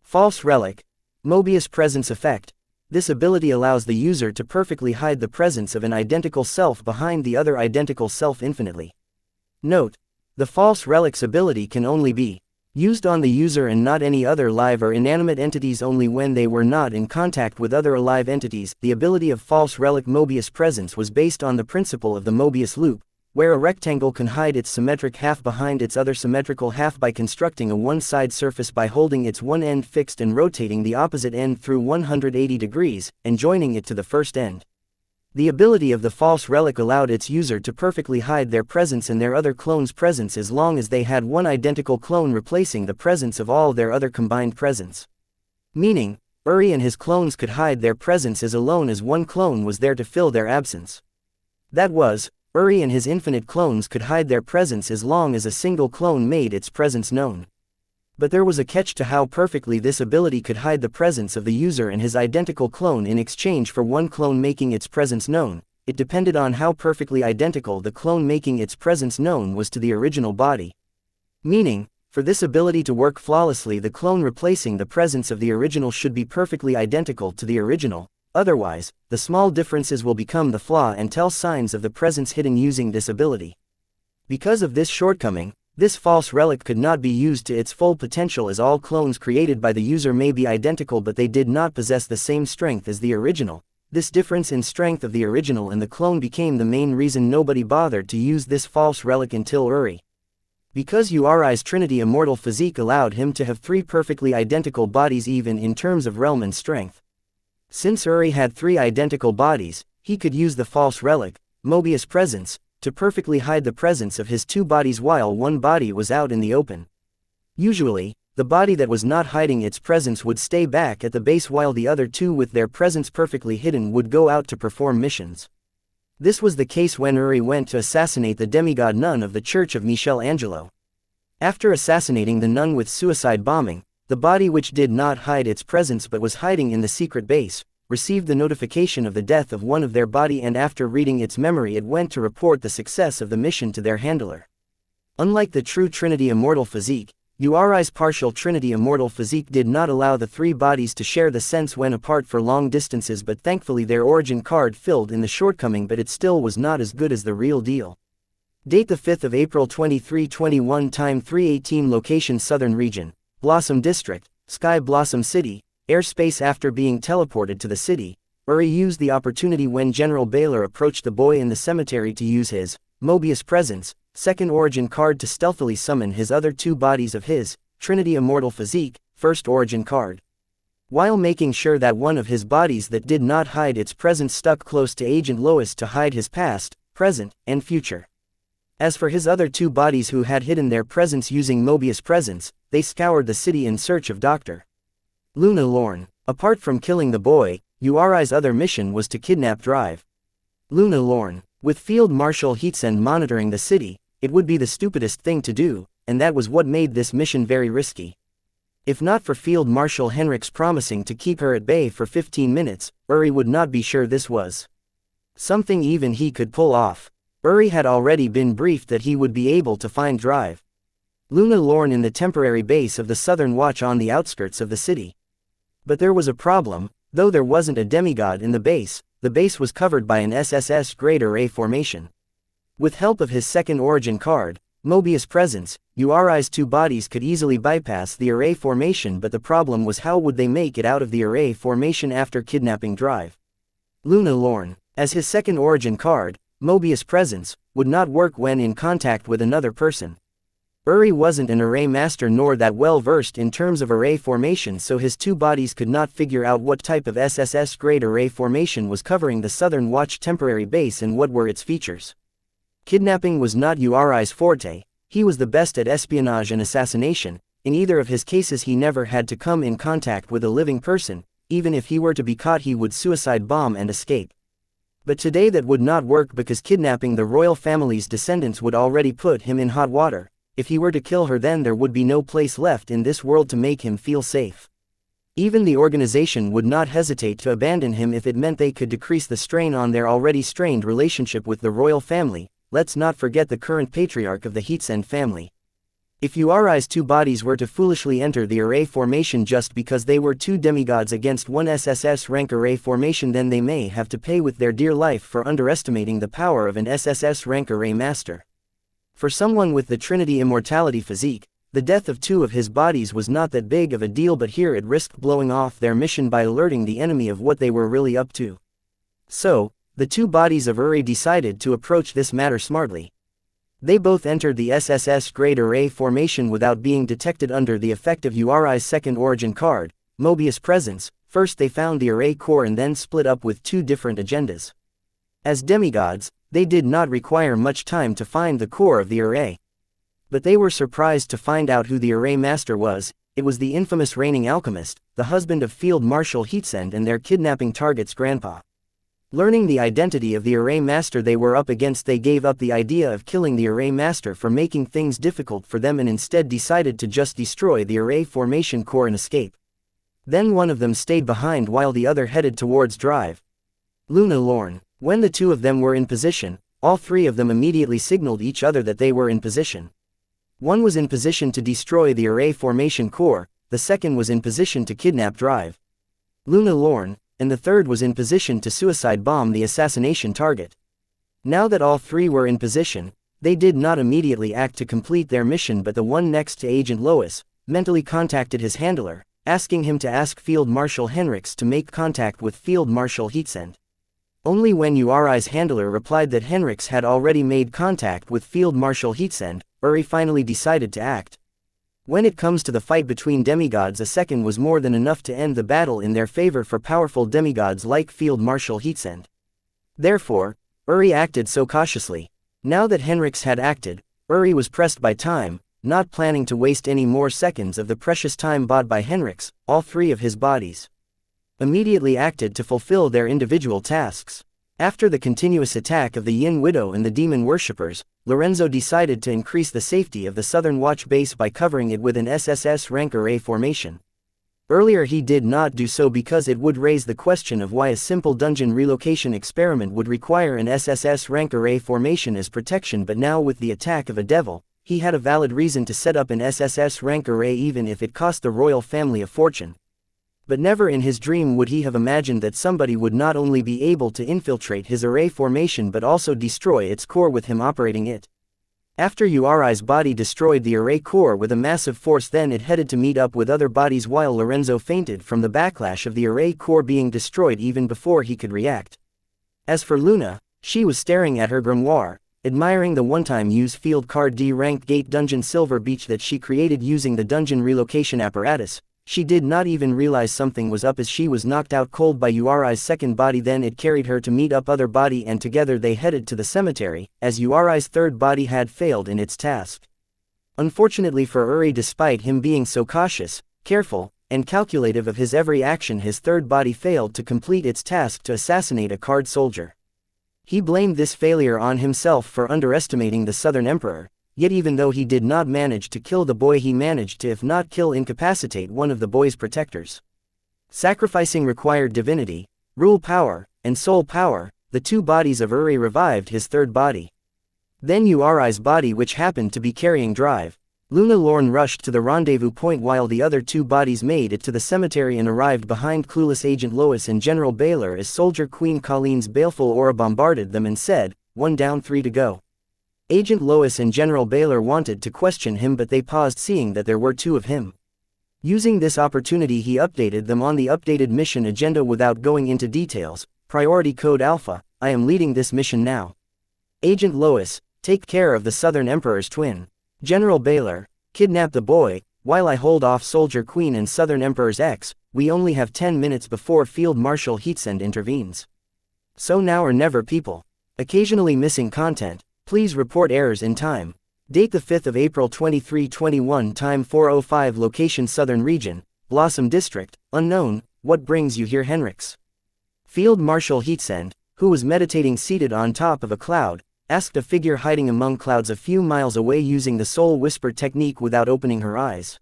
False relic. Mobius Presence effect. This ability allows the user to perfectly hide the presence of an identical self behind the other identical self infinitely. Note: the false relic's ability can only be used on the user and not any other live or inanimate entities, only when they were not in contact with other alive entities. The ability of false relic Mobius Presence was based on the principle of the Mobius loop, where a rectangle can hide its symmetric half behind its other symmetrical half by constructing a one-side surface by holding its one end fixed and rotating the opposite end through 180 degrees, and joining it to the first end. The ability of the false relic allowed its user to perfectly hide their presence and their other clone's presence as long as they had one identical clone replacing the presence of all their other combined presence. Meaning, Uri and his clones could hide their presence as alone as one clone was there to fill their absence. That was, Uri and his infinite clones could hide their presence as long as a single clone made its presence known. But there was a catch to how perfectly this ability could hide the presence of the user and his identical clone in exchange for one clone making its presence known. It depended on how perfectly identical the clone making its presence known was to the original body. Meaning, for this ability to work flawlessly, the clone replacing the presence of the original should be perfectly identical to the original. Otherwise, the small differences will become the flaw and tell signs of the presence hidden using this ability. Because of this shortcoming, this false relic could not be used to its full potential, as all clones created by the user may be identical but they did not possess the same strength as the original. This difference in strength of the original and the clone became the main reason nobody bothered to use this false relic until Uri. Because Uri's Trinity Immortal physique allowed him to have 3 perfectly identical bodies even in terms of realm and strength. Since Uri had 3 identical bodies, he could use the false relic, Mobius Presence, to perfectly hide the presence of his 2 bodies while one body was out in the open. Usually, the body that was not hiding its presence would stay back at the base while the other two with their presence perfectly hidden would go out to perform missions. This was the case when Uri went to assassinate the demigod nun of the Church of Michelangelo. After assassinating the nun with suicide bombing, the body which did not hide its presence but was hiding in the secret base, received the notification of the death of one of their body, and after reading its memory it went to report the success of the mission to their handler. Unlike the true Trinity Immortal physique, Uri's partial Trinity Immortal physique did not allow the three bodies to share the sense when apart for long distances, but thankfully their origin card filled in the shortcoming, but it still was not as good as the real deal. Date the 5th of April 2321, time 3:18, location Southern Region, Blossom District, Sky Blossom City, airspace. After being teleported to the city, Uri used the opportunity when General Baylor approached the boy in the cemetery to use his Mobius Presence second origin card to stealthily summon his other two bodies of his Trinity Immortal physique first origin card. While making sure that one of his bodies that did not hide its presence stuck close to Agent Lois to hide his past, present, and future. As for his other two bodies who had hidden their presence using Mobius Presence, they scoured the city in search of Dr. Luna Lorne. Apart from killing the boy, Uri's other mission was to kidnap Drive Luna Lorne. With Field Marshal Heatsend monitoring the city, it would be the stupidest thing to do, and that was what made this mission very risky. If not for Field Marshal Henricks promising to keep her at bay for 15 minutes, Uri would not be sure this was something even he could pull off. Uri had already been briefed that he would be able to find Drive Luna Lorne in the temporary base of the Southern Watch on the outskirts of the city. But there was a problem. Though there wasn't a demigod in the base was covered by an SSS grade array formation. With help of his second origin card, Mobius Presence, Uri's two bodies could easily bypass the array formation, but the problem was how would they make it out of the array formation after kidnapping Drive Luna Lorne. As his second origin card, Mobius Presence, would not work when in contact with another person. Uri wasn't an array master nor that well versed in terms of array formation, so his two bodies could not figure out what type of SSS grade array formation was covering the Southern Watch temporary base and what were its features. Kidnapping was not Uri's forte. He was the best at espionage and assassination. In either of his cases he never had to come in contact with a living person. Even if he were to be caught he would suicide bomb and escape. But today that would not work because kidnapping the royal family's descendants would already put him in hot water. If he were to kill her, then there would be no place left in this world to make him feel safe. Even the organization would not hesitate to abandon him if it meant they could decrease the strain on their already strained relationship with the royal family. Let's not forget the current patriarch of the Heatsend family. If Uri's two bodies were to foolishly enter the array formation just because they were two demigods against one SSS rank array formation, then they may have to pay with their dear life for underestimating the power of an SSS rank array master. For someone with the Trinity Immortality physique, the death of two of his bodies was not that big of a deal, but here it risked blowing off their mission by alerting the enemy of what they were really up to. So, the two bodies of Uri decided to approach this matter smartly. They both entered the SSS grade array formation without being detected under the effect of Uri's second origin card, Mobius Presence. First they found the array core and then split up with two different agendas. As demigods, they did not require much time to find the core of the array. But they were surprised to find out who the array master was. It was the infamous reigning alchemist, the husband of Field Marshal Heatsend and their kidnapping target's grandpa. Learning the identity of the array master they were up against, they gave up the idea of killing the array master for making things difficult for them and instead decided to just destroy the array formation core and escape. Then one of them stayed behind while the other headed towards Drive Luna Lorne. When the two of them were in position, all three of them immediately signaled each other that they were in position. One was in position to destroy the array formation core, the second was in position to kidnap Drive Luna Lorne, and the third was in position to suicide bomb the assassination target. Now that all three were in position, they did not immediately act to complete their mission, but the one next to Agent Lois mentally contacted his handler, asking him to ask Field Marshal Henricks to make contact with Field Marshal Heatsend. Only when Uri's handler replied that Henricks had already made contact with Field Marshal Heatsend, Uri finally decided to act. When it comes to the fight between demigods, a second was more than enough to end the battle in their favor for powerful demigods like Field Marshal Heatsend. Therefore, Uri acted so cautiously. Now that Henricks had acted, Uri was pressed by time. not planning to waste any more seconds of the precious time bought by Henrik's, all three of his bodies immediately acted to fulfill their individual tasks. After the continuous attack of the Yin Widow and the demon worshippers, Lorenzo decided to increase the safety of the Southern Watch base by covering it with an SSS rank array formation. Earlier he did not do so because it would raise the question of why a simple dungeon relocation experiment would require an SSS rank array formation as protection, but now with the attack of a devil, he had a valid reason to set up an SSS rank array even if it cost the royal family a fortune. But never in his dream would he have imagined that somebody would not only be able to infiltrate his array formation but also destroy its core with him operating it. After Yuri's body destroyed the array core with a massive force, then it headed to meet up with other bodies while Lorenzo fainted from the backlash of the array core being destroyed even before he could react. As for Luna, she was staring at her grimoire, admiring the one-time use field card D ranked gate dungeon Silver Beach that she created using the dungeon relocation apparatus. She did not even realize something was up as she was knocked out cold by Yuri's second body. Then it carried her to meet up other body and together they headed to the cemetery, as Yuri's third body had failed in its task. Unfortunately for Uri, despite him being so cautious, careful, and calculative of his every action, his third body failed to complete its task to assassinate a card soldier. He blamed this failure on himself for underestimating the Southern Emperor. Yet even though he did not manage to kill the boy, he managed to, if not kill, incapacitate one of the boy's protectors. Sacrificing required divinity, rule power, and soul power. The two bodies of Uri revived his third body. Then Yuri's body, which happened to be carrying drive, Luna Lorne, rushed to the rendezvous point while the other two bodies made it to the cemetery and arrived behind clueless Agent Lois and General Baylor as Soldier Queen Colleen's baleful aura bombarded them and said, "1 down, 3 to go." Agent Lois and General Baylor wanted to question him, but they paused seeing that there were two of him. Using this opportunity, he updated them on the updated mission agenda without going into details. Priority code Alpha, I am leading this mission now. Agent Lois, take care of the Southern Emperor's twin. General Baylor, kidnap the boy, while I hold off Soldier Queen and Southern Emperor's ex. We only have 10 minutes before Field Marshal Heatsend intervenes. So now or never, people. Occasionally missing content. Please report errors in time. Date the 5th of April 2321, time 4:05, location Southern Region, Blossom District, unknown. What brings you here, Henrix? Field Marshal Heatsend, who was meditating seated on top of a cloud, asked a figure hiding among clouds a few miles away using the soul whisper technique without opening her eyes.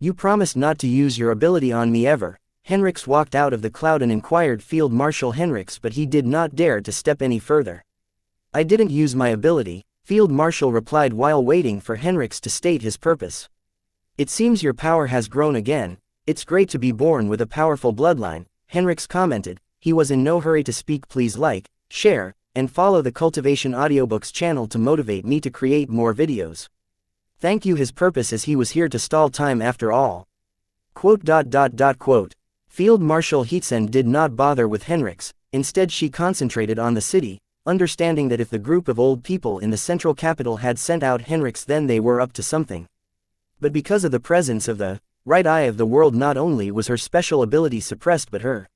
You promised not to use your ability on me ever. Henrix walked out of the cloud and inquired Field Marshal Henrix, but he did not dare to step any further. I didn't use my ability, Field Marshal replied while waiting for Henrix to state his purpose. It seems your power has grown again. It's great to be born with a powerful bloodline, Henrix commented. He was in no hurry to speak. Please like, share, and follow the Cultivation Audiobooks channel to motivate me to create more videos. Thank you. His purpose is he was here to stall time after all. Quote. Field Marshal Heatsend did not bother with Henrix. Instead she concentrated on the city, understanding that if the group of old people in the central capital had sent out Henrix, then they were up to something. But because of the presence of the right eye of the world, not only was her special ability suppressed, but her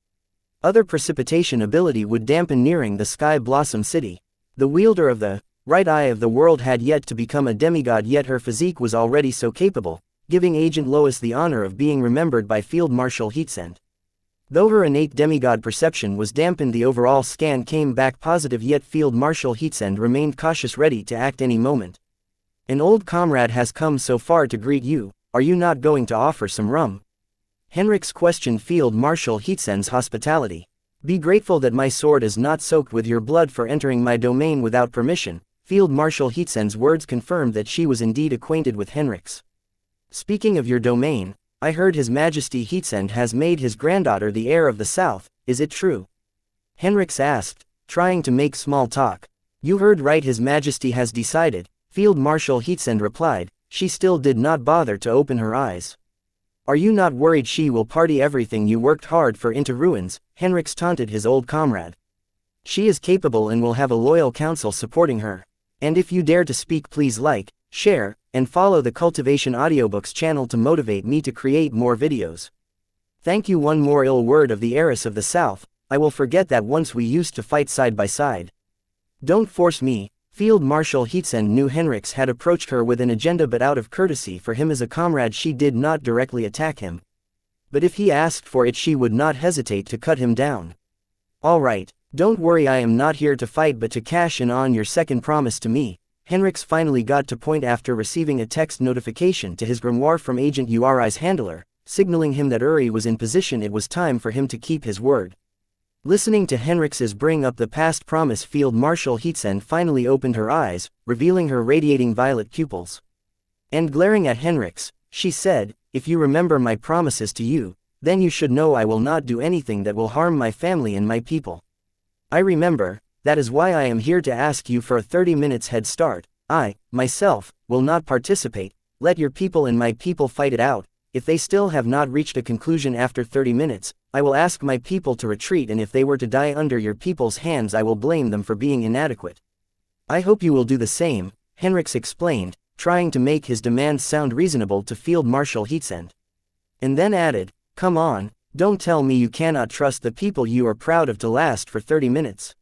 other precipitation ability would dampen nearing the Sky Blossom City. The wielder of the right eye of the world had yet to become a demigod, yet her physique was already so capable, giving Agent Lois the honor of being remembered by Field Marshal Heatsend. Though her innate demigod perception was dampened, the overall scan came back positive, yet Field Marshal Heatsend remained cautious, ready to act any moment. An old comrade has come so far to greet you. Are you not going to offer some rum? Henrix questioned Field Marshal Heatsend's hospitality. Be grateful that my sword is not soaked with your blood for entering my domain without permission. Field Marshal Heatsend's words confirmed that she was indeed acquainted with Henrix. Speaking of your domain, I heard His Majesty Heatsend has made his granddaughter the heir of the South. Is it true? Henrix asked, trying to make small talk. You heard right, His Majesty has decided, Field Marshal Heatsend replied. She still did not bother to open her eyes. Are you not worried she will party everything you worked hard for into ruins? Henrix taunted his old comrade. She is capable and will have a loyal council supporting her. And if you dare to speak, please like, share, and follow the Cultivation Audiobooks channel to motivate me to create more videos. Thank you. One more ill word of the heiress of the South. I will forget that once we used to fight side by side. Don't force me. Field Marshal Heatsend knew Henrix had approached her with an agenda, but out of courtesy for him as a comrade she did not directly attack him. But if he asked for it she would not hesitate to cut him down. "All right, don't worry, I am not here to fight but to cash in on your second promise to me." Henrix finally got to point after receiving a text notification to his grimoire from Agent Uri's handler, signaling him that Uri was in position. It was time for him to keep his word. Listening to Henrix's bring up the past promise, Field Marshal Heatsend finally opened her eyes, revealing her radiating violet pupils. And glaring at Henrix, she said, "If you remember my promises to you, then you should know I will not do anything that will harm my family and my people." "I remember, that is why I am here to ask you for a 30 minutes head start. I, myself, will not participate. Let your people and my people fight it out. If they still have not reached a conclusion after 30 minutes, I will ask my people to retreat, and if they were to die under your people's hands I will blame them for being inadequate. I hope you will do the same," Henrix explained, trying to make his demands sound reasonable to Field Marshal Heatsend. And then added, "Come on, don't tell me you cannot trust the people you are proud of to last for 30 minutes.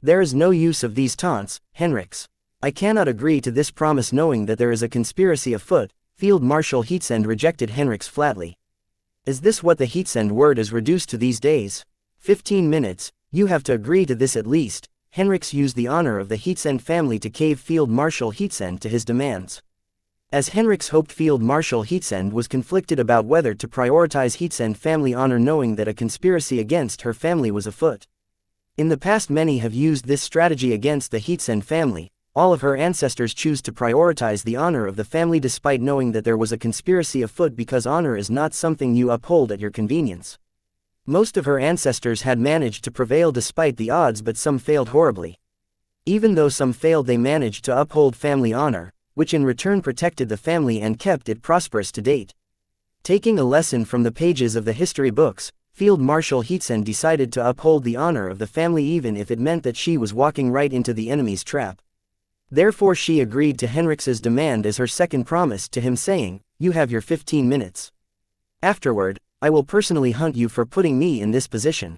There is no use of these taunts, Henrix. I cannot agree to this promise knowing that there is a conspiracy afoot." Field Marshal Heatsend rejected Henrix flatly. "Is this what the Heatsend word is reduced to these days? 15 minutes, you have to agree to this at least." Henrix used the honor of the Heatsend family to cave Field Marshal Heatsend to his demands. As Henrix hoped, Field Marshal Heatsend was conflicted about whether to prioritize Heatsend family honor, knowing that a conspiracy against her family was afoot. In the past many have used this strategy against the Heatsend family. All of her ancestors choose to prioritize the honor of the family despite knowing that there was a conspiracy afoot, because honor is not something you uphold at your convenience. Most of her ancestors had managed to prevail despite the odds, but some failed horribly. Even though some failed, they managed to uphold family honor, which in return protected the family and kept it prosperous to date. Taking a lesson from the pages of the history books, Field Marshal Heatsend decided to uphold the honor of the family even if it meant that she was walking right into the enemy's trap. Therefore she agreed to Henrix's demand as her second promise to him, saying, "You have your 15 minutes. Afterward, I will personally hunt you for putting me in this position.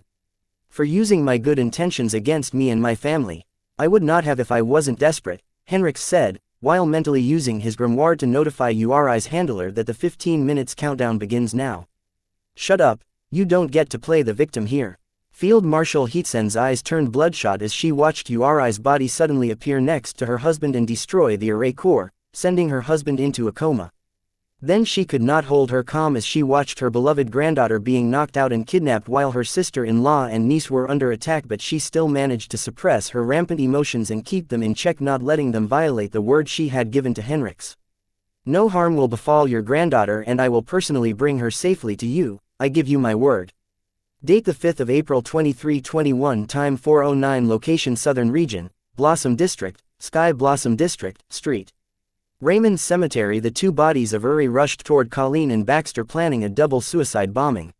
For using my good intentions against me and my family. I would not have if I wasn't desperate," Henrix said, while mentally using his grimoire to notify Uri's handler that the 15 minutes countdown begins now. "Shut up, you don't get to play the victim here." Field Marshal Heatsend's eyes turned bloodshot as she watched Uri's body suddenly appear next to her husband and destroy the array core, sending her husband into a coma. Then she could not hold her calm as she watched her beloved granddaughter being knocked out and kidnapped while her sister-in-law and niece were under attack, but she still managed to suppress her rampant emotions and keep them in check, not letting them violate the word she had given to Henrix. "No harm will befall your granddaughter, and I will personally bring her safely to you, I give you my word." Date the 5th of April 2321, time 4:09, location Southern Region, Blossom District, Sky Blossom District, Street. Raymond Cemetery. The two bodies of Uri rushed toward Colleen and Baxter, planning a double suicide bombing.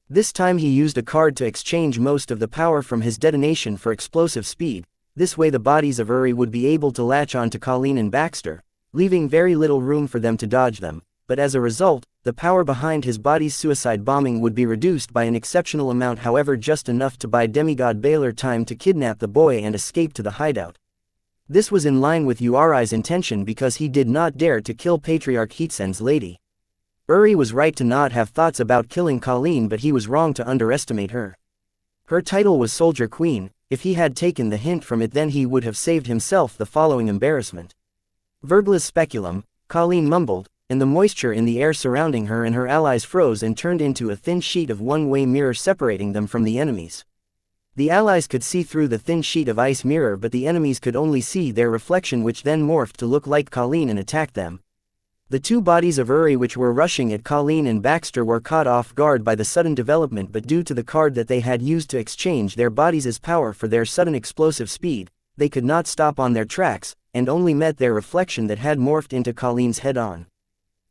This time he used a card to exchange most of the power from his detonation for explosive speed. This way the bodies of Uri would be able to latch on to Colleen and Baxter, leaving very little room for them to dodge them. But as a result, the power behind his body's suicide bombing would be reduced by an exceptional amount, however just enough to buy demigod Baylor time to kidnap the boy and escape to the hideout. This was in line with Uri's intention because he did not dare to kill Patriarch Heatsend's lady. Uri was right to not have thoughts about killing Colleen, but he was wrong to underestimate her. Her title was Soldier Queen. If he had taken the hint from it, then he would have saved himself the following embarrassment. "Verblis speculum," Colleen mumbled, and the moisture in the air surrounding her and her allies froze and turned into a thin sheet of one-way mirror separating them from the enemies. The allies could see through the thin sheet of ice mirror, but the enemies could only see their reflection, which then morphed to look like Colleen and attacked them. The two bodies of Uri which were rushing at Colleen and Baxter were caught off guard by the sudden development, but due to the card that they had used to exchange their bodies as power for their sudden explosive speed, they could not stop on their tracks, and only met their reflection that had morphed into Colleen's head-on.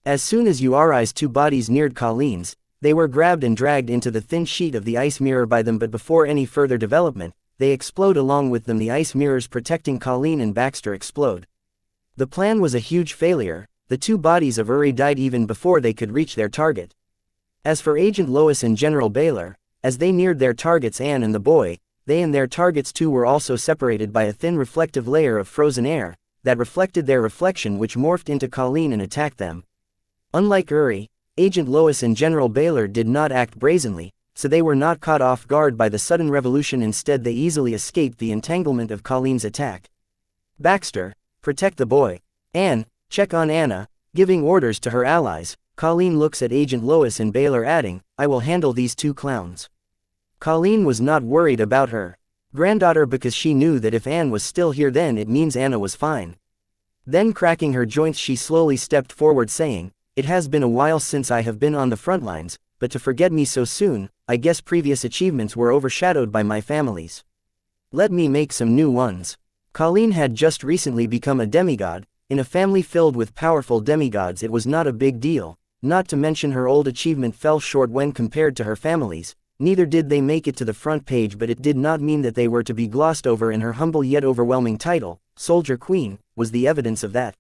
As soon as Uri's two bodies neared Colleen's, they were grabbed and dragged into the thin sheet of the ice mirror by them, but before any further development, they explode along with them. The ice mirrors protecting Colleen and Baxter explode. The plan was a huge failure. The two bodies of Uri died even before they could reach their target. As for Agent Lois and General Baylor, as they neared their targets, Anne and the boy, they and their targets too were also separated by a thin reflective layer of frozen air, that reflected their reflection, which morphed into Colleen and attacked them. Unlike Uri, Agent Lois and General Baylor did not act brazenly, so they were not caught off guard by the sudden revolution. Instead, they easily escaped the entanglement of Colleen's attack. Baxter, protect the boy. Anne, check on Anna, giving orders to her allies. Colleen looks at Agent Lois and Baylor, adding, I will handle these two clowns. Colleen was not worried about her granddaughter because she knew that if Anne was still here, then it means Anna was fine. Then, cracking her joints, she slowly stepped forward, saying, It has been a while since I have been on the front lines, but to forget me so soon, I guess previous achievements were overshadowed by my family's. Let me make some new ones. Colleen had just recently become a demigod. In a family filled with powerful demigods, it was not a big deal, not to mention her old achievement fell short when compared to her family's. Neither did they make it to the front page, but it did not mean that they were to be glossed over, and her humble yet overwhelming title, Soldier Queen, was the evidence of that.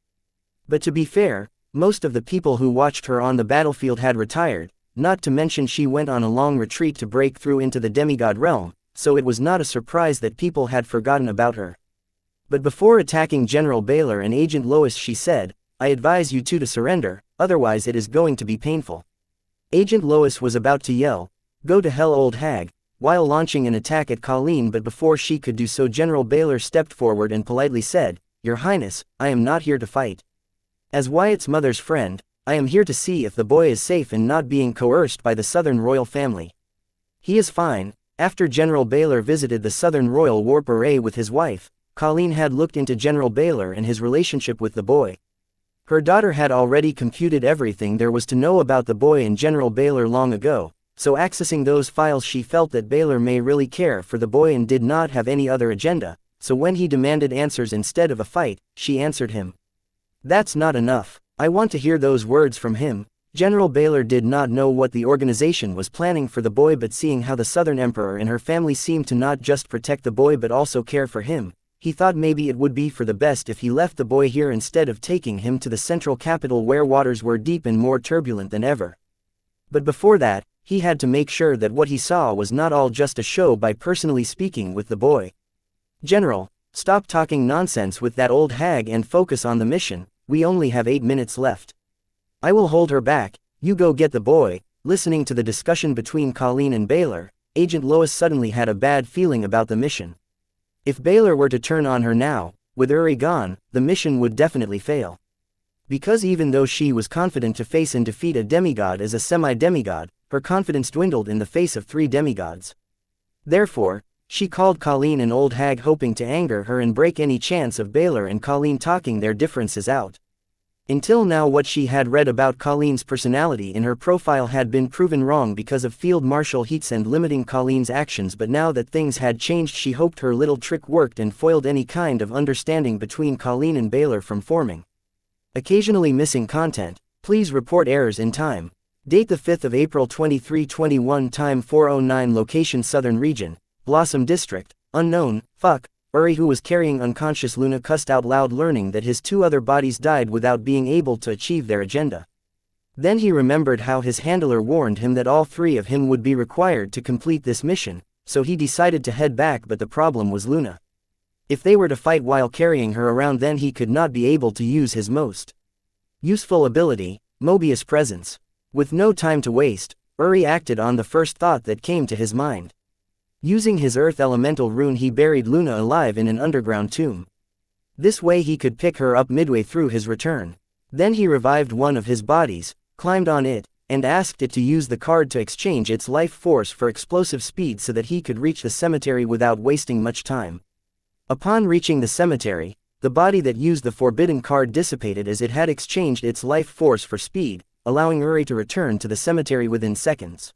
But to be fair, most of the people who watched her on the battlefield had retired, not to mention she went on a long retreat to break through into the demigod realm, so it was not a surprise that people had forgotten about her. But before attacking General Baylor and Agent Lois, she said, I advise you two to surrender, otherwise it is going to be painful. Agent Lois was about to yell, Go to hell, old hag, while launching an attack at Colleen, but before she could do so, General Baylor stepped forward and politely said, Your Highness, I am not here to fight. As Wyatt's mother's friend, I am here to see if the boy is safe and not being coerced by the Southern royal family. He is fine. After General Baylor visited the Southern Royal Warp Array with his wife, Colleen had looked into General Baylor and his relationship with the boy. Her daughter had already computed everything there was to know about the boy and General Baylor long ago, so accessing those files, she felt that Baylor may really care for the boy and did not have any other agenda, so when he demanded answers instead of a fight, she answered him. That's not enough. I want to hear those words from him. General Baylor did not know what the organization was planning for the boy, but seeing how the Southern Emperor and her family seemed to not just protect the boy but also care for him, he thought maybe it would be for the best if he left the boy here instead of taking him to the central capital where waters were deep and more turbulent than ever. But before that, he had to make sure that what he saw was not all just a show by personally speaking with the boy. General, stop talking nonsense with that old hag and focus on the mission. We only have 8 minutes left. I will hold her back, you go get the boy. Listening to the discussion between Colleen and Baylor, Agent Lois suddenly had a bad feeling about the mission. If Baylor were to turn on her now, with Uri gone, the mission would definitely fail. Because even though she was confident to face and defeat a demigod as a semi-demigod, her confidence dwindled in the face of 3 demigods. Therefore, she called Colleen an old hag, hoping to anger her and break any chance of Baylor and Colleen talking their differences out. Until now, what she had read about Colleen's personality in her profile had been proven wrong because of Field Marshal Heatsend limiting Colleen's actions, but now that things had changed, she hoped her little trick worked and foiled any kind of understanding between Colleen and Baylor from forming. Occasionally missing content. Please report errors in time. Date the 5th of April 2321, time 4:09, location Southern Region, Blossom District, unknown. Fuck. Uri, who was carrying unconscious Luna, cussed out loud, learning that his 2 other bodies died without being able to achieve their agenda. Then he remembered how his handler warned him that all 3 of him would be required to complete this mission, so he decided to head back, but the problem was Luna. If they were to fight while carrying her around, then he could not be able to use his most useful ability, Mobius Presence. With no time to waste, Uri acted on the first thought that came to his mind. Using his Earth Elemental rune, he buried Luna alive in an underground tomb. This way he could pick her up midway through his return. Then he revived one of his bodies, climbed on it, and asked it to use the card to exchange its life force for explosive speed so that he could reach the cemetery without wasting much time. Upon reaching the cemetery, the body that used the forbidden card dissipated as it had exchanged its life force for speed, allowing Uri to return to the cemetery within seconds.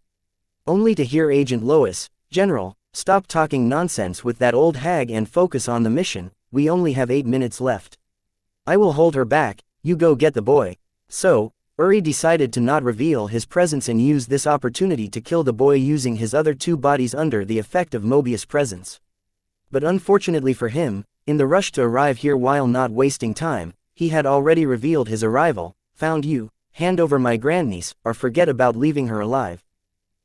Only to hear Agent Lois, "General, stop talking nonsense with that old hag and focus on the mission, we only have 8 minutes left. I will hold her back, you go get the boy." So, Uri decided to not reveal his presence and use this opportunity to kill the boy using his other 2 bodies under the effect of Mobius Presence. But unfortunately for him, in the rush to arrive here while not wasting time, he had already revealed his arrival. "Found you, hand over my grandniece, or forget about leaving her alive."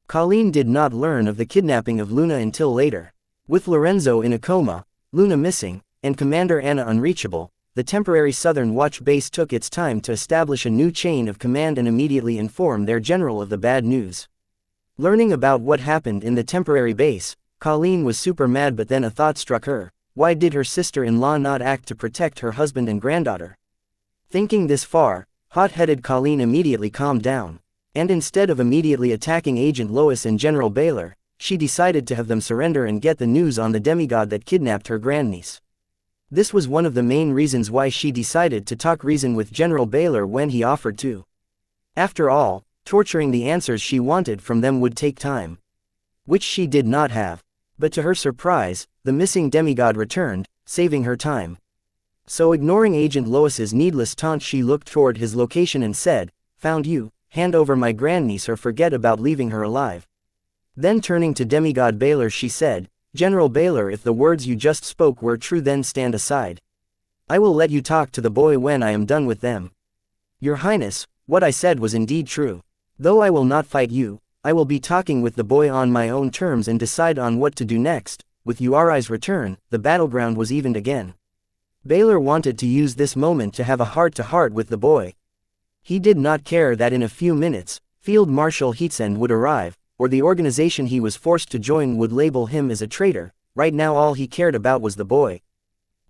Colleen did not learn of the kidnapping of Luna until later. With Lorenzo in a coma, Luna missing, and Commander Anna unreachable, the temporary Southern Watch base took its time to establish a new chain of command and immediately inform their general of the bad news. Learning about what happened in the temporary base, Colleen was super mad, but then a thought struck her. Why did her sister-in-law not act to protect her husband and granddaughter? Thinking this far, hot-headed Colleen immediately calmed down, and instead of immediately attacking Agent Lois and General Baylor, she decided to have them surrender and get the news on the demigod that kidnapped her grandniece. This was one of the main reasons why she decided to talk reason with General Baylor when he offered to. After all, torturing the answers she wanted from them would take time, which she did not have. But to her surprise, the missing demigod returned, saving her time. So ignoring Agent Lois's needless taunt, she looked toward his location and said, "Found you, hand over my grandniece or forget about leaving her alive." Then turning to demigod Baylor she said, "General Baylor, if the words you just spoke were true, then stand aside. I will let you talk to the boy when I am done with them." "Your Highness, what I said was indeed true. Though I will not fight you, I will be talking with the boy on my own terms and decide on what to do next." With Uri's return, the battleground was evened again. Baylor wanted to use this moment to have a heart-to-heart with the boy. He did not care that in a few minutes, Field Marshal Heatsend would arrive, or the organization he was forced to join would label him as a traitor. Right now all he cared about was the boy.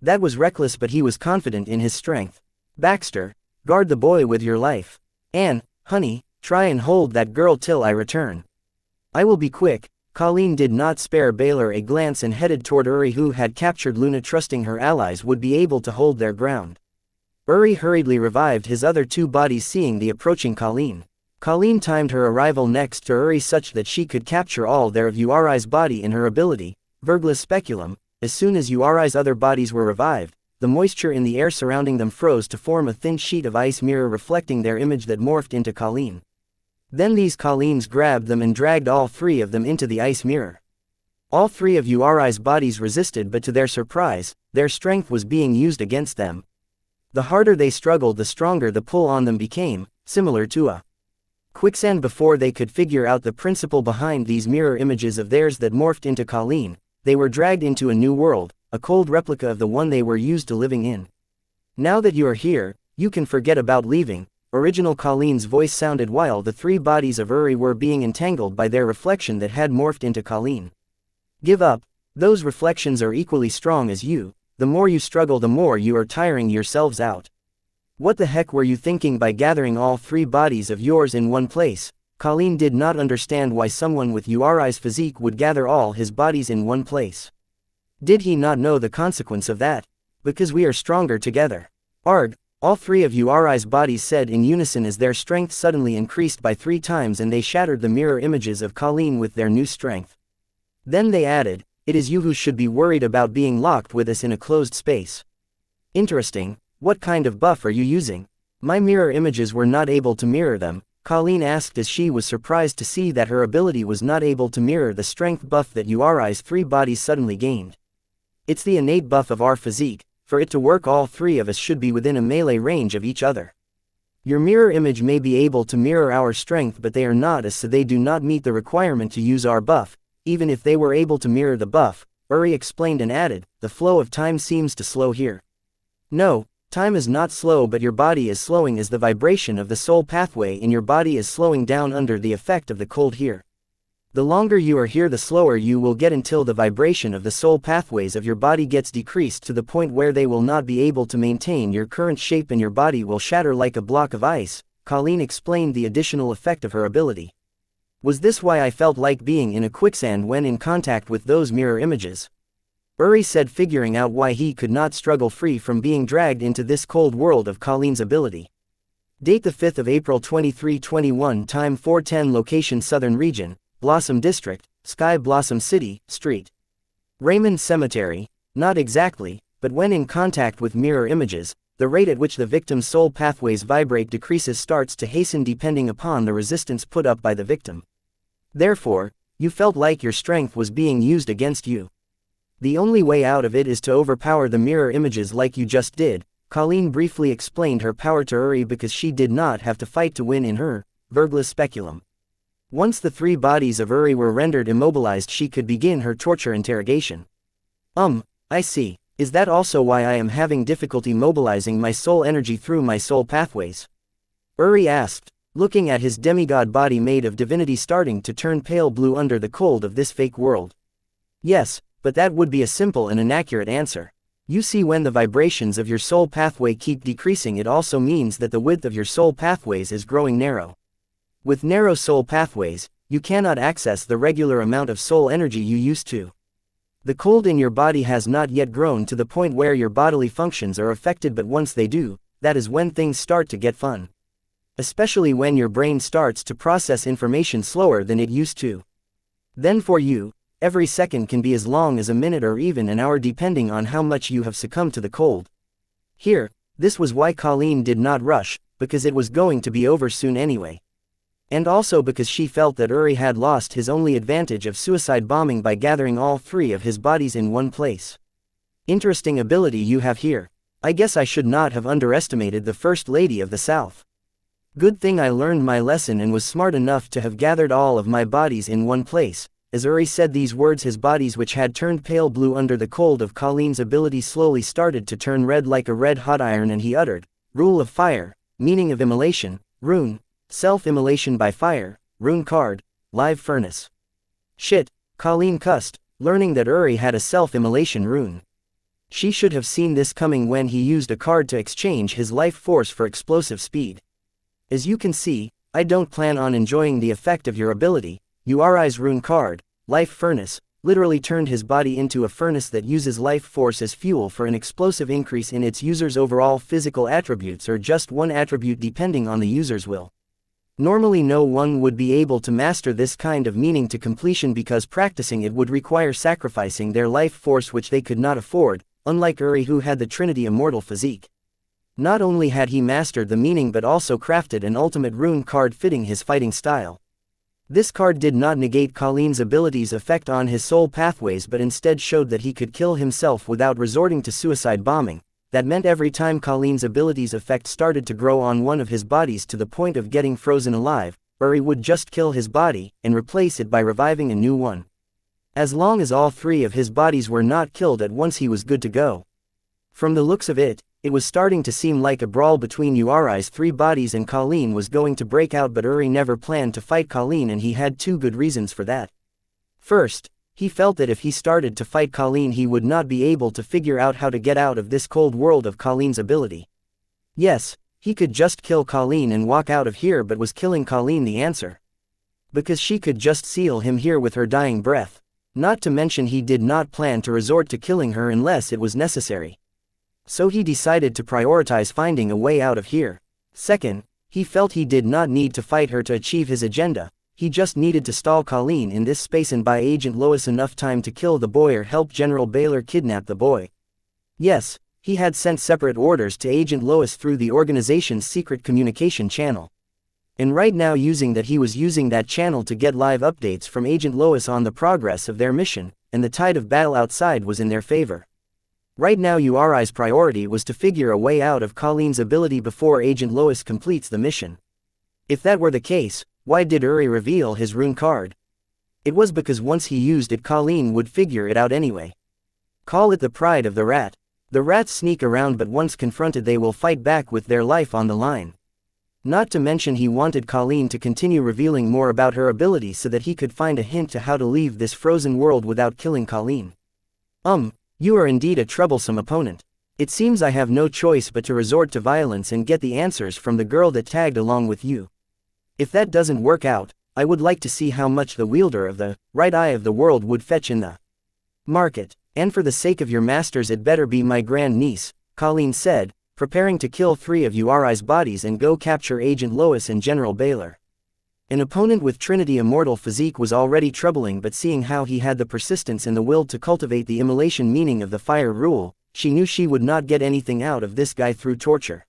That was reckless, but he was confident in his strength. "Baxter, guard the boy with your life. Anne, honey, try and hold that girl till I return. I will be quick." Colleen did not spare Baylor a glance and headed toward Uri, who had captured Luna, trusting her allies would be able to hold their ground. Uri hurriedly revived his other two bodies, seeing the approaching Colleen. Colleen timed her arrival next to Uri such that she could capture all there of Uri's body in her ability, Virglis Speculum. As soon as Uri's other bodies were revived, the moisture in the air surrounding them froze to form a thin sheet of ice mirror reflecting their image that morphed into Colleen. Then these Colleens grabbed them and dragged all three of them into the ice mirror. All three of Uri's bodies resisted, but to their surprise, their strength was being used against them. The harder they struggled, the stronger the pull on them became, similar to a quicksand. Before they could figure out the principle behind these mirror images of theirs that morphed into Colleen, they were dragged into a new world, a cold replica of the one they were used to living in. "Now that you are here, you can forget about leaving." Original Colleen's voice sounded while the three bodies of Uri were being entangled by their reflection that had morphed into Colleen. "Give up. Those reflections are equally strong as you. The more you struggle, the more you are tiring yourselves out. What the heck were you thinking by gathering all three bodies of yours in one place?" Colleen did not understand why someone with Uri's physique would gather all his bodies in one place. Did he not know the consequence of that? "Because we are stronger together." "Arg," all three of Uri's bodies said in unison as their strength suddenly increased by 3 times and they shattered the mirror images of Colleen with their new strength. Then they added, "It is you who should be worried about being locked with us in a closed space." "Interesting. What kind of buff are you using?" "My mirror images were not able to mirror them," Colleen asked as she was surprised to see that her ability was not able to mirror the strength buff that Uri's 3 bodies suddenly gained. "It's the innate buff of our physique. For it to work, all 3 of us should be within a melee range of each other. Your mirror image may be able to mirror our strength, but they are not us, so they do not meet the requirement to use our buff. Even if they were able to mirror the buff," Uri explained and added, "the flow of time seems to slow here." "No, time is not slow, but your body is slowing as the vibration of the soul pathway in your body is slowing down under the effect of the cold here. The longer you are here, the slower you will get until the vibration of the soul pathways of your body gets decreased to the point where they will not be able to maintain your current shape and your body will shatter like a block of ice." Colleen explained the additional effect of her ability. "Was this why I felt like being in a quicksand when in contact with those mirror images?" Uri said, figuring out why he could not struggle free from being dragged into this cold world of Colleen's ability. Date the 5th of April 2321, time 4:10, location Southern Region, Blossom District, Sky Blossom City, Street. Raymond Cemetery. Not exactly, but when in contact with mirror images, the rate at which the victim's soul pathways vibrate decreases starts to hasten depending upon the resistance put up by the victim. Therefore, you felt like your strength was being used against you. The only way out of it is to overpower the mirror images like you just did. Colleen briefly explained her power to Uri because she did not have to fight to win in her Virglis Speculum. Once the 3 bodies of Uri were rendered immobilized, she could begin her torture interrogation. I see. Is that also why I am having difficulty mobilizing my soul energy through my soul pathways? Uri asked, looking at his demigod body made of divinity starting to turn pale blue under the cold of this fake world. Yes, but that would be a simple and inaccurate answer. You see, when the vibrations of your soul pathway keep decreasing, it also means that the width of your soul pathways is growing narrow. With narrow soul pathways, you cannot access the regular amount of soul energy you used to. The cold in your body has not yet grown to the point where your bodily functions are affected, but once they do, that is when things start to get fun. Especially when your brain starts to process information slower than it used to. Then for you, every second can be as long as a minute or even an hour depending on how much you have succumbed to the cold. Here, this was why Colleen did not rush, because it was going to be over soon anyway. And also because she felt that Uri had lost his only advantage of suicide bombing by gathering all three of his bodies in one place. Interesting ability you have here. I guess I should not have underestimated the First Lady of the South. Good thing I learned my lesson and was smart enough to have gathered all of my bodies in one place. As Uri said these words, his bodies, which had turned pale blue under the cold of Colleen's ability, slowly started to turn red like a red-hot iron, and he uttered, "Rule of fire, meaning of immolation, rune, self-immolation by fire, rune card, live furnace." Shit, Colleen cussed, learning that Uri had a self-immolation rune. She should have seen this coming when he used a card to exchange his life force for explosive speed. As you can see, I don't plan on enjoying the effect of your ability. Uri's rune card, life furnace, literally turned his body into a furnace that uses life force as fuel for an explosive increase in its user's overall physical attributes, or just one attribute depending on the user's will. Normally no one would be able to master this kind of meaning to completion because practicing it would require sacrificing their life force, which they could not afford, unlike Uri, who had the Trinity Immortal physique. Not only had he mastered the meaning but also crafted an ultimate rune card fitting his fighting style. This card did not negate Colleen's ability's effect on his soul pathways, but instead showed that he could kill himself without resorting to suicide bombing. That meant every time Colleen's ability's effect started to grow on one of his bodies to the point of getting frozen alive, Uri would just kill his body and replace it by reviving a new one. As long as all three of his bodies were not killed at once, he was good to go. From the looks of it, it was starting to seem like a brawl between Uri's three bodies and Colleen was going to break out, but Uri never planned to fight Colleen, and he had two good reasons for that. First, he felt that if he started to fight Colleen, he would not be able to figure out how to get out of this cold world of Colleen's ability. Yes, he could just kill Colleen and walk out of here, but was killing Colleen the answer? Because she could just seal him here with her dying breath. Not to mention he did not plan to resort to killing her unless it was necessary. So he decided to prioritize finding a way out of here. Second, he felt he did not need to fight her to achieve his agenda. He just needed to stall Colleen in this space and buy Agent Lois enough time to kill the boy or help General Baylor kidnap the boy. Yes, he had sent separate orders to Agent Lois through the organization's secret communication channel. And right now he was using that channel to get live updates from Agent Lois on the progress of their mission, and the tide of battle outside was in their favor. Right now Uri's priority was to figure a way out of Colleen's ability before Agent Lois completes the mission. If that were the case, why did Uri reveal his rune card? It was because once he used it, Colleen would figure it out anyway. Call it the pride of the rat. The rats sneak around, but once confronted they will fight back with their life on the line. Not to mention he wanted Colleen to continue revealing more about her ability so that he could find a hint to how to leave this frozen world without killing Colleen. You are indeed a troublesome opponent. It seems I have no choice but to resort to violence and get the answers from the girl that tagged along with you. If that doesn't work out, I would like to see how much the wielder of the right eye of the world would fetch in the market. And for the sake of your masters, it better be my grandniece, Colleen said, preparing to kill three of Uri's bodies and go capture Agent Lois and General Baylor. An opponent with Trinity Immortal physique was already troubling, but seeing how he had the persistence and the will to cultivate the immolation meaning of the fire rule, she knew she would not get anything out of this guy through torture.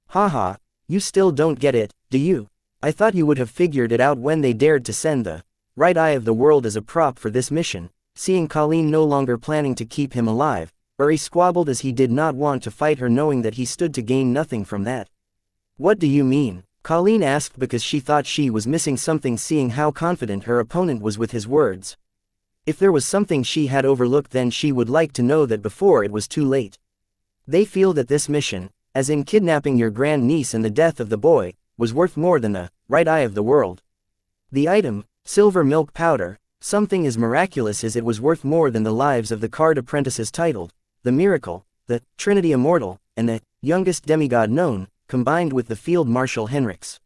Haha, you still don't get it, do you? I thought you would have figured it out when they dared to send the right eye of the world as a prop for this mission. Seeing Colleen no longer planning to keep him alive, Uri squabbled as he did not want to fight her, knowing that he stood to gain nothing from that. What do you mean? Colleen asked because she thought she was missing something, seeing how confident her opponent was with his words. If there was something she had overlooked, then she would like to know that before it was too late. They feel that this mission, as in kidnapping your grandniece and the death of the boy, was worth more than the right eye of the world. The item, silver milk powder, something as miraculous as it was worth more than the lives of the card apprentices titled the Miracle, the Trinity Immortal, and the youngest demigod known, combined with the Field Marshal Henriks.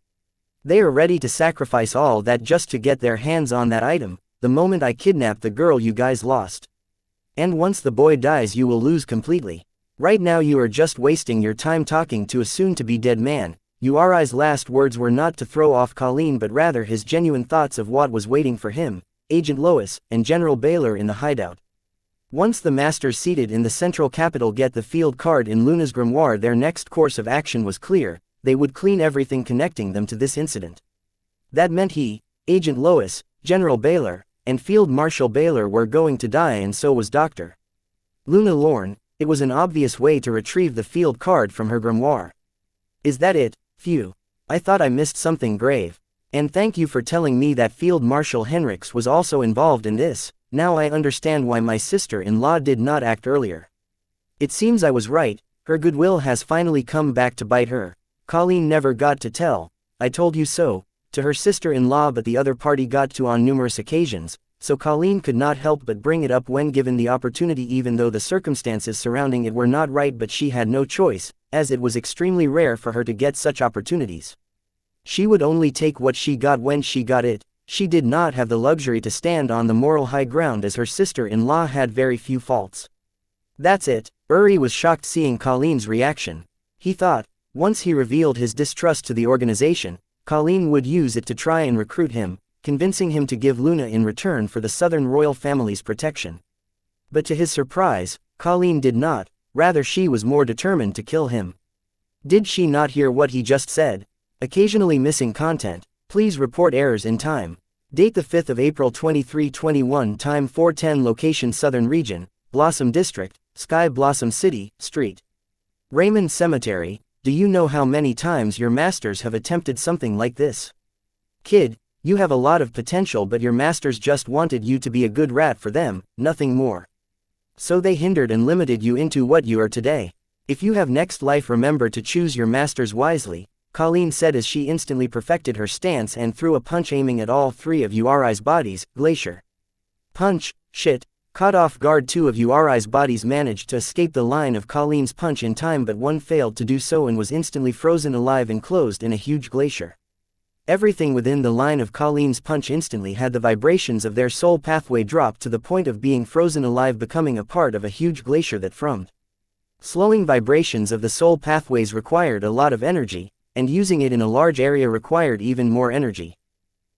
They are ready to sacrifice all that just to get their hands on that item, the moment I kidnap the girl you guys lost. And once the boy dies, you will lose completely. Right now you are just wasting your time talking to a soon-to-be dead man. Uri's last words were not to throw off Colleen but rather his genuine thoughts of what was waiting for him, Agent Lois, and General Baylor in the hideout. Once the masters seated in the central capital get the field card in Luna's grimoire, their next course of action was clear: they would clean everything connecting them to this incident. That meant he, Agent Lois, General Baylor, and Field Marshal Baylor were going to die, and so was Dr. Luna Lorne. It was an obvious way to retrieve the field card from her grimoire. Is that it? Phew. I thought I missed something grave. And thank you for telling me that Field Marshal Henriks was also involved in this. Now I understand why my sister-in-law did not act earlier. It seems I was right, her goodwill has finally come back to bite her. Colleen never got to tell, "I told you so," to her sister-in-law, but the other party got to on numerous occasions, so Colleen could not help but bring it up when given the opportunity, even though the circumstances surrounding it were not right, but she had no choice, as it was extremely rare for her to get such opportunities. She would only take what she got when she got it. She did not have the luxury to stand on the moral high ground, as her sister-in-law had very few faults. That's it. Uri was shocked seeing Colleen's reaction. He thought, once he revealed his distrust to the organization, Colleen would use it to try and recruit him, convincing him to give Luna in return for the Southern royal family's protection. But to his surprise, Colleen did not, rather she was more determined to kill him. Did she not hear what he just said? Occasionally missing content. Please report errors in time. Date the 5th of April 2321, time 4:10, location Southern Region, Blossom District, Sky Blossom City, Street. Raymond Cemetery. Do you know how many times your masters have attempted something like this? Kid, you have a lot of potential, but your masters just wanted you to be a good rat for them, nothing more. So they hindered and limited you into what you are today. If you have next life, remember to choose your masters wisely, Colleen said as she instantly perfected her stance and threw a punch aiming at all three of Uri's bodies. Glacier. Punch. Shit. Caught off guard, two of Uri's bodies managed to escape the line of Colleen's punch in time, but one failed to do so and was instantly frozen alive, enclosed in a huge glacier. Everything within the line of Colleen's punch instantly had the vibrations of their soul pathway drop to the point of being frozen alive, becoming a part of a huge glacier that formed. Slowing vibrations of the soul pathways required a lot of energy, and using it in a large area required even more energy.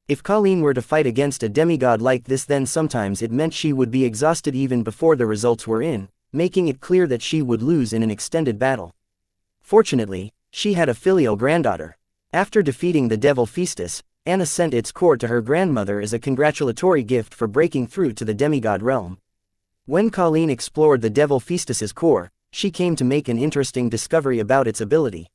If Colleen were to fight against a demigod like this, then sometimes it meant she would be exhausted even before the results were in, making it clear that she would lose in an extended battle. Fortunately, she had a filial granddaughter. After defeating the Devil Feastus, Anna sent its core to her grandmother as a congratulatory gift for breaking through to the demigod realm. When Colleen explored the Devil Feastus's core, she came to make an interesting discovery about its ability.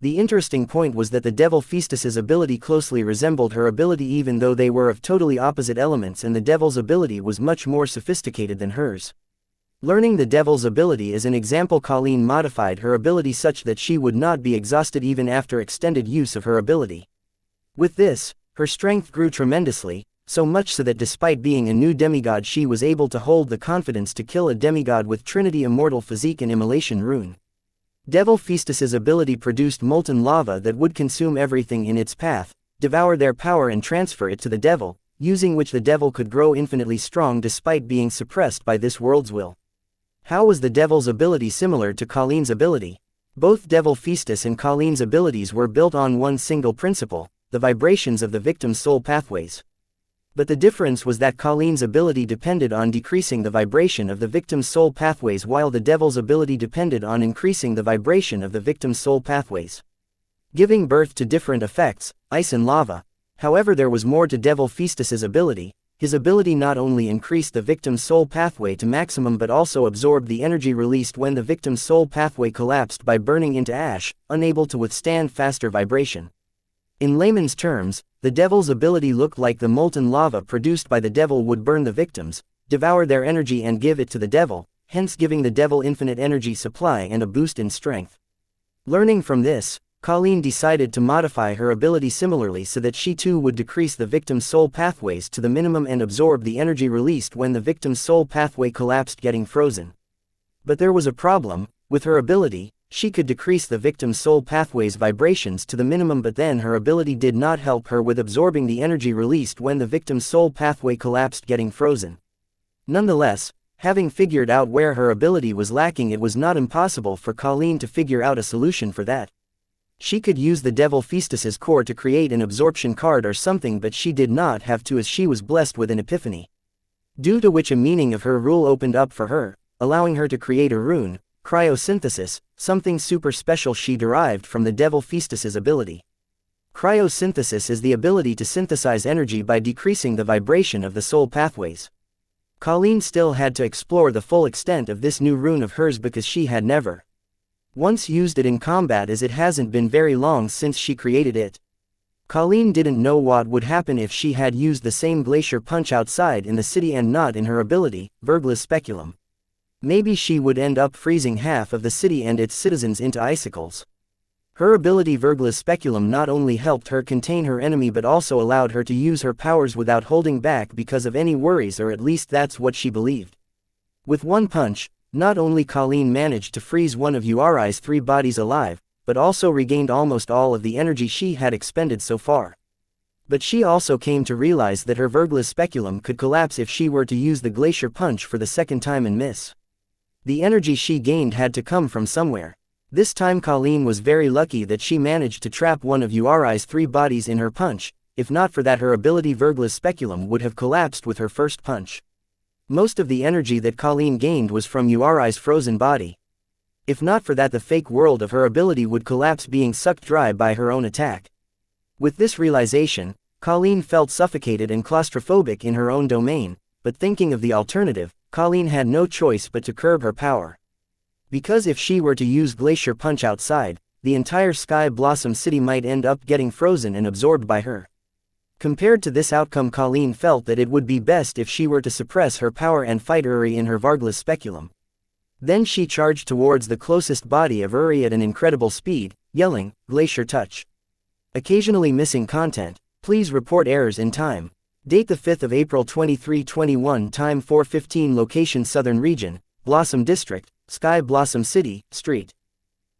The interesting point was that the Devil Feastus's ability closely resembled her ability, even though they were of totally opposite elements, and the Devil's ability was much more sophisticated than hers. Learning the Devil's ability as an example, Colleen modified her ability such that she would not be exhausted even after extended use of her ability. With this, her strength grew tremendously, so much so that despite being a new demigod, she was able to hold the confidence to kill a demigod with Trinity Immortal Physique and Immolation Rune. Devil Feastus's ability produced molten lava that would consume everything in its path, devour their power and transfer it to the devil, using which the devil could grow infinitely strong despite being suppressed by this world's will. How was the devil's ability similar to Colleen's ability? Both Devil Feastus and Colleen's abilities were built on one single principle, the vibrations of the victim's soul pathways. But the difference was that Colleen's ability depended on decreasing the vibration of the victim's soul pathways, while the devil's ability depended on increasing the vibration of the victim's soul pathways, giving birth to different effects, ice and lava. However, there was more to Devil Feastus's ability. His ability not only increased the victim's soul pathway to maximum but also absorbed the energy released when the victim's soul pathway collapsed by burning into ash, unable to withstand faster vibration. In layman's terms, The devil's ability looked like the molten lava produced by the devil would burn the victims, devour their energy and give it to the devil, hence giving the devil infinite energy supply and a boost in strength. Learning from this, Colleen decided to modify her ability similarly so that she too would decrease the victim's soul pathways to the minimum and absorb the energy released when the victim's soul pathway collapsed, getting frozen. But there was a problem. With her ability, she could decrease the victim's soul pathway's vibrations to the minimum, but then her ability did not help her with absorbing the energy released when the victim's soul pathway collapsed, getting frozen. Nonetheless, having figured out where her ability was lacking, it was not impossible for Colleen to figure out a solution for that. She could use the Devil Feastus's core to create an absorption card or something, but she did not have to, as she was blessed with an epiphany. Due to which a meaning of her rule opened up for her, allowing her to create a rune, cryosynthesis, something super special she derived from the Devil Feastus's ability. Cryosynthesis is the ability to synthesize energy by decreasing the vibration of the soul pathways. Colleen still had to explore the full extent of this new rune of hers because she had never once used it in combat, as it hasn't been very long since she created it. Colleen didn't know what would happen if she had used the same glacier punch outside in the city and not in her ability, Verglas Speculum. Maybe she would end up freezing half of the city and its citizens into icicles. Her ability Verglas Speculum not only helped her contain her enemy but also allowed her to use her powers without holding back because of any worries, or at least that's what she believed. With one punch, not only Colleen managed to freeze one of Uri's 3 bodies alive, but also regained almost all of the energy she had expended so far. But she also came to realize that her Verglas Speculum could collapse if she were to use the glacier punch for the second time and miss. The energy she gained had to come from somewhere. This time Colleen was very lucky that she managed to trap one of Uri's 3 bodies in her punch. If not for that, her ability Verglas Speculum would have collapsed with her first punch. Most of the energy that Colleen gained was from Uri's frozen body. If not for that, the fake world of her ability would collapse, being sucked dry by her own attack. With this realization, Colleen felt suffocated and claustrophobic in her own domain, but thinking of the alternative, Colleen had no choice but to curb her power. Because if she were to use Glacier Punch outside, the entire Sky Blossom City might end up getting frozen and absorbed by her. Compared to this outcome, Colleen felt that it would be best if she were to suppress her power and fight Uri in her Verglas Speculum. Then she charged towards the closest body of Uri at an incredible speed, yelling, "Glacier Touch." Occasionally missing content. Please report errors in time. Date the 5th of April 2321, time 4:15, location Southern Region, Blossom District, Sky Blossom City, Street.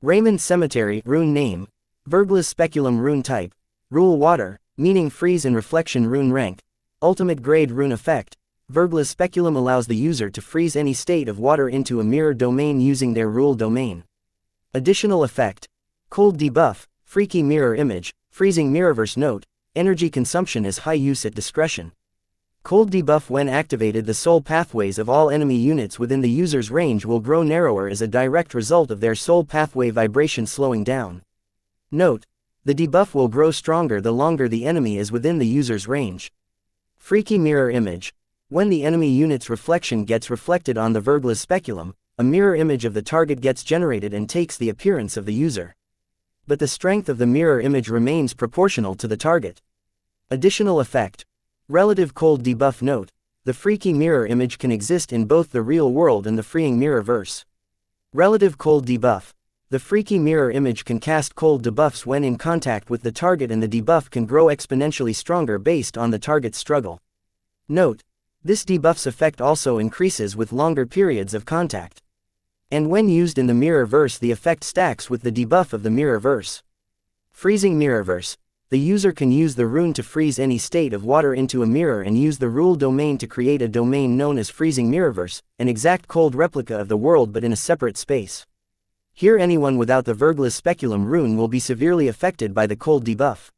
Raymond Cemetery, rune name, Verglas Speculum rune type, rule water, meaning freeze and reflection rune rank, ultimate grade rune effect. Verglas Speculum allows the user to freeze any state of water into a mirror domain using their rule domain. Additional effect, cold debuff, freaky mirror image, freezing mirrorverse. Note, energy consumption is high, use at discretion. Cold debuff: when activated, the soul pathways of all enemy units within the user's range will grow narrower as a direct result of their soul pathway vibration slowing down. Note, the debuff will grow stronger the longer the enemy is within the user's range. Freaky mirror image: when the enemy unit's reflection gets reflected on the Verglas Speculum, a mirror image of the target gets generated and takes the appearance of the user. But the strength of the mirror image remains proportional to the target. Additional effect, relative cold debuff. Note, the freaky mirror image can exist in both the real world and the freeing mirrorverse. Relative cold debuff: the freaky mirror image can cast cold debuffs when in contact with the target, and the debuff can grow exponentially stronger based on the target's struggle. Note, this debuff's effect also increases with longer periods of contact. And when used in the mirrorverse, the effect stacks with the debuff of the mirrorverse. Freezing mirrorverse: the user can use the rune to freeze any state of water into a mirror and use the rule domain to create a domain known as freezing mirrorverse, an exact cold replica of the world but in a separate space. Here anyone without the Verglas Speculum rune will be severely affected by the cold debuff.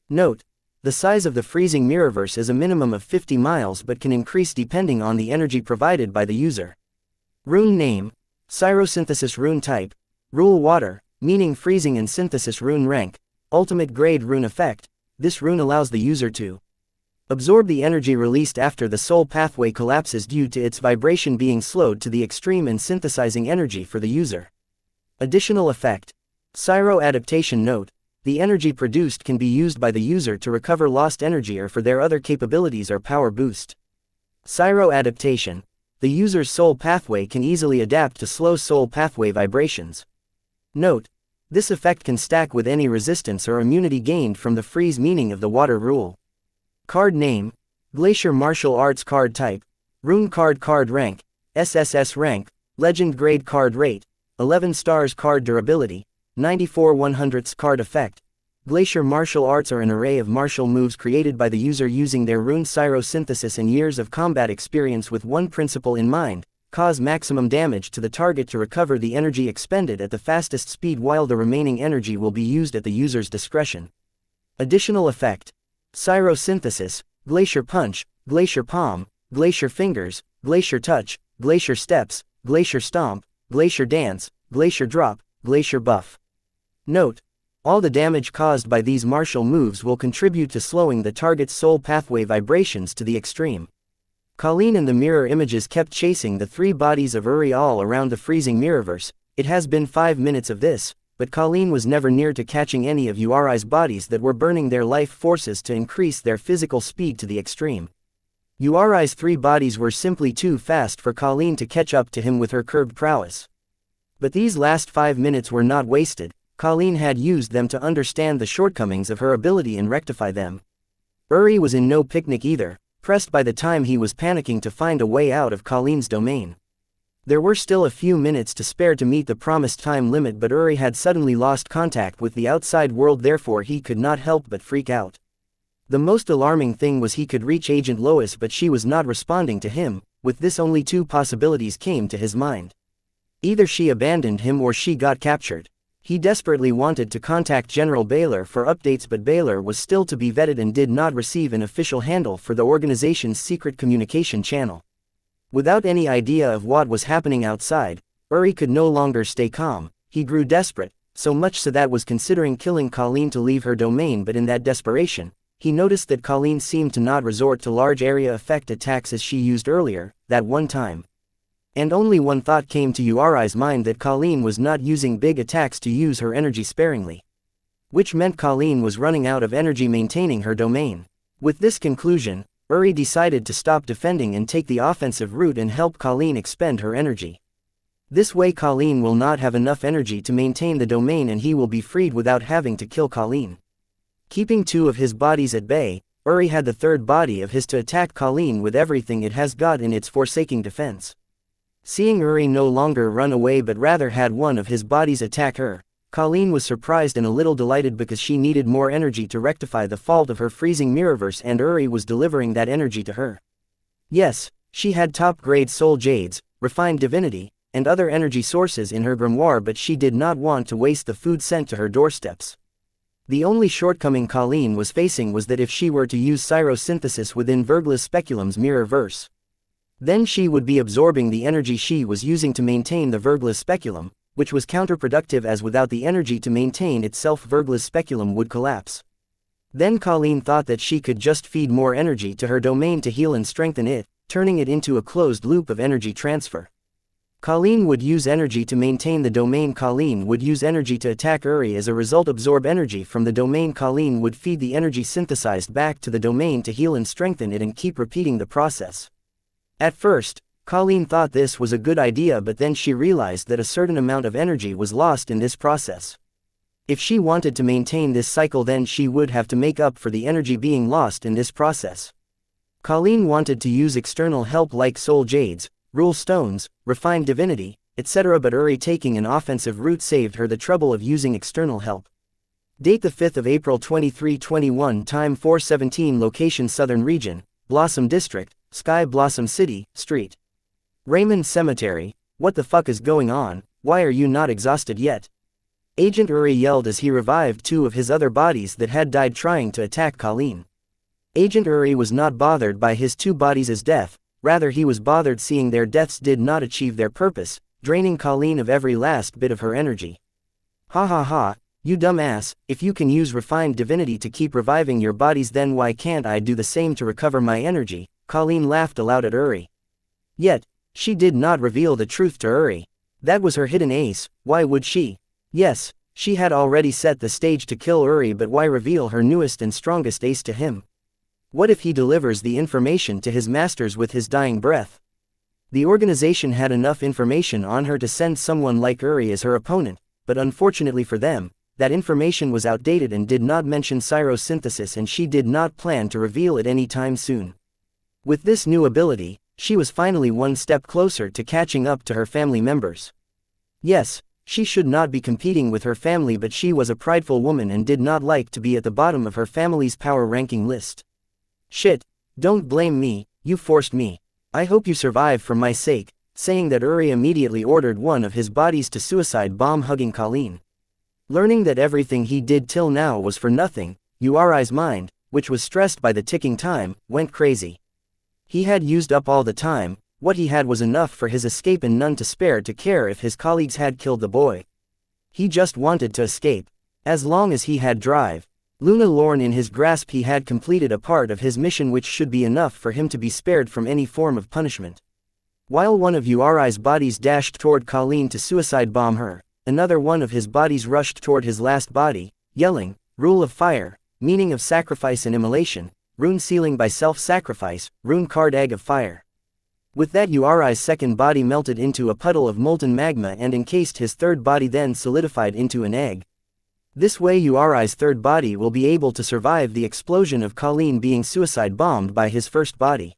Note, the size of the freezing mirrorverse is a minimum of 50 miles but can increase depending on the energy provided by the user. Rune name, Cyrosynthesis rune type, rule water, meaning freezing and synthesis rune rank, ultimate grade rune effect. This rune allows the user to absorb the energy released after the soul pathway collapses due to its vibration being slowed to the extreme and synthesizing energy for the user. Additional effect, Cyro adaptation. Note, The energy produced can be used by the user to recover lost energy or for their other capabilities or power boost. Psyro adaptation. The user's soul pathway can easily adapt to slow soul pathway vibrations. Note: this effect can stack with any resistance or immunity gained from the freeze meaning of the water rule. Card name: Glacier Martial Arts. Card type: Rune card. Card rank: SSS rank. Legend grade. Card rate: 11 stars. Card durability: 94/100ths. Card effect: Glacier martial arts are an array of martial moves created by the user using their rune Psyro synthesis and years of combat experience with one principle in mind: cause maximum damage to the target to recover the energy expended at the fastest speed, while the remaining energy will be used at the user's discretion. Additional effect: Psyro synthesis, Glacier punch, Glacier palm, Glacier fingers, Glacier touch, Glacier steps, Glacier stomp, Glacier dance, Glacier drop, Glacier buff. Note: all the damage caused by these martial moves will contribute to slowing the target's soul pathway vibrations to the extreme. Colleen and the mirror images kept chasing the three bodies of Uri all around the freezing mirrorverse. It has been 5 minutes of this, but Colleen was never near to catching any of Uri's bodies that were burning their life forces to increase their physical speed to the extreme. Uri's 3 bodies were simply too fast for Colleen to catch up to him with her curved prowess. But these last 5 minutes were not wasted. Colleen had used them to understand the shortcomings of her ability and rectify them. Uri was in no picnic either, pressed by the time he was panicking to find a way out of Colleen's domain. There were still a few minutes to spare to meet the promised time limit, but Uri had suddenly lost contact with the outside world, therefore he could not help but freak out. The most alarming thing was he could reach Agent Lois, but she was not responding to him. With this, only 2 possibilities came to his mind. Either she abandoned him or she got captured. He desperately wanted to contact General Baylor for updates, but Baylor was still to be vetted and did not receive an official handle for the organization's secret communication channel. Without any idea of what was happening outside, Uri could no longer stay calm. He grew desperate, so much so that was considering killing Colleen to leave her domain, but in that desperation, he noticed that Colleen seemed to not resort to large area effect attacks as she used earlier, that one time. And only one thought came to Uri's mind, that Colleen was not using big attacks to use her energy sparingly. Which meant Colleen was running out of energy maintaining her domain. With this conclusion, Uri decided to stop defending and take the offensive route and help Colleen expend her energy. This way Colleen will not have enough energy to maintain the domain and he will be freed without having to kill Colleen. Keeping 2 of his bodies at bay, Uri had the 3rd body of his to attack Colleen with everything it has got in its forsaking defense. Seeing Uri no longer run away but rather had one of his bodies attack her, Colleen was surprised and a little delighted, because she needed more energy to rectify the fault of her freezing mirrorverse, and Uri was delivering that energy to her. Yes, she had top-grade soul jades, refined divinity, and other energy sources in her grimoire, but she did not want to waste the food sent to her doorsteps. The only shortcoming Colleen was facing was that if she were to use Psyro synthesis within Verglas Speculum's mirrorverse, then she would be absorbing the energy she was using to maintain the Verglas Speculum, which was counterproductive, as without the energy to maintain itself Verglas Speculum would collapse. Then Colleen thought that she could just feed more energy to her domain to heal and strengthen it, turning it into a closed loop of energy transfer. Colleen would use energy to maintain the domain. Colleen would use energy to attack Uri. As a result, absorb energy from the domain. Colleen would feed the energy synthesized back to the domain to heal and strengthen it, and keep repeating the process. At first, Colleen thought this was a good idea, but then she realized that a certain amount of energy was lost in this process. If she wanted to maintain this cycle, then she would have to make up for the energy being lost in this process. Colleen wanted to use external help like soul jades, rule stones, refined divinity, etc., but Uri taking an offensive route saved her the trouble of using external help. Date: the 5th of April 2321. Time 4:17. Location: Southern Region, Blossom District, Sky Blossom City, Street. Raymond Cemetery. What the fuck is going on? Why are you not exhausted yet? Agent Uri yelled as he revived 2 of his other bodies that had died trying to attack Colleen. Agent Uri was not bothered by his 2 bodies' death, rather he was bothered seeing their deaths did not achieve their purpose, draining Colleen of every last bit of her energy. Ha ha ha, you dumb ass, if you can use refined divinity to keep reviving your bodies, then why can't I do the same to recover my energy? Colleen laughed aloud at Uri. Yet, she did not reveal the truth to Uri. That was her hidden ace. Why would she? Yes, She had already set the stage to kill Uri, but why reveal her newest and strongest ace to him? What if he delivers the information to his masters with his dying breath? The organization had enough information on her to send someone like Uri as her opponent, but unfortunately for them, that information was outdated and did not mention Cyrosynthesis, and she did not plan to reveal it any time soon. With this new ability, she was finally one step closer to catching up to her family members. Yes, she should not be competing with her family, but she was a prideful woman and did not like to be at the bottom of her family's power ranking list. Shit, don't blame me, you forced me. I hope you survive for my sake. Saying that, Uri immediately ordered one of his bodies to suicide bomb, hugging Colleen. Learning that everything he did till now was for nothing, Uri's mind, which was stressed by the ticking time, went crazy. He had used up all the time. What he had was enough for his escape and none to spare to care if his colleagues had killed the boy. He just wanted to escape. As long as he had drive, Luna Lorne in his grasp, he had completed a part of his mission, which should be enough for him to be spared from any form of punishment. While one of Uri's bodies dashed toward Colleen to suicide bomb her, another one of his bodies rushed toward his last body, yelling, "Rule of Fire, meaning of sacrifice and immolation, rune sealing by self-sacrifice, rune card egg of fire." With that, Uri's second body melted into a puddle of molten magma and encased his third body, then solidified into an egg. This way Uri's third body will be able to survive the explosion of Colleen being suicide bombed by his first body.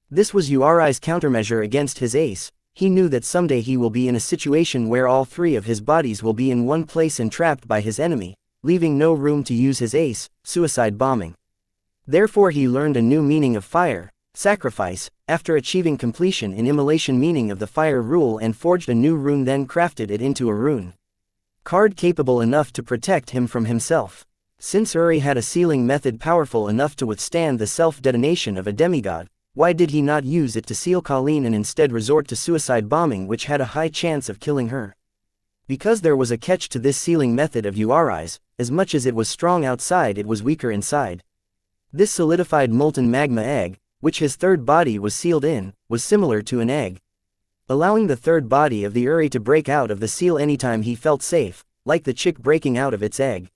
This was Uri's countermeasure against his ace. He knew that someday he will be in a situation where all three of his bodies will be in one place and trapped by his enemy, leaving no room to use his ace, suicide bombing. Therefore he learned a new meaning of fire, sacrifice, after achieving completion in immolation meaning of the fire rule, and forged a new rune, then crafted it into a rune card capable enough to protect him from himself. Since Uri had a sealing method powerful enough to withstand the self-detonation of a demigod, why did he not use it to seal Colleen and instead resort to suicide bombing, which had a high chance of killing her? Because there was a catch to this sealing method of Uri's. As much as it was strong outside, it was weaker inside. This solidified molten magma egg, which his third body was sealed in, was similar to an egg, allowing the third body of the Uri to break out of the seal anytime he felt safe, like the chick breaking out of its egg.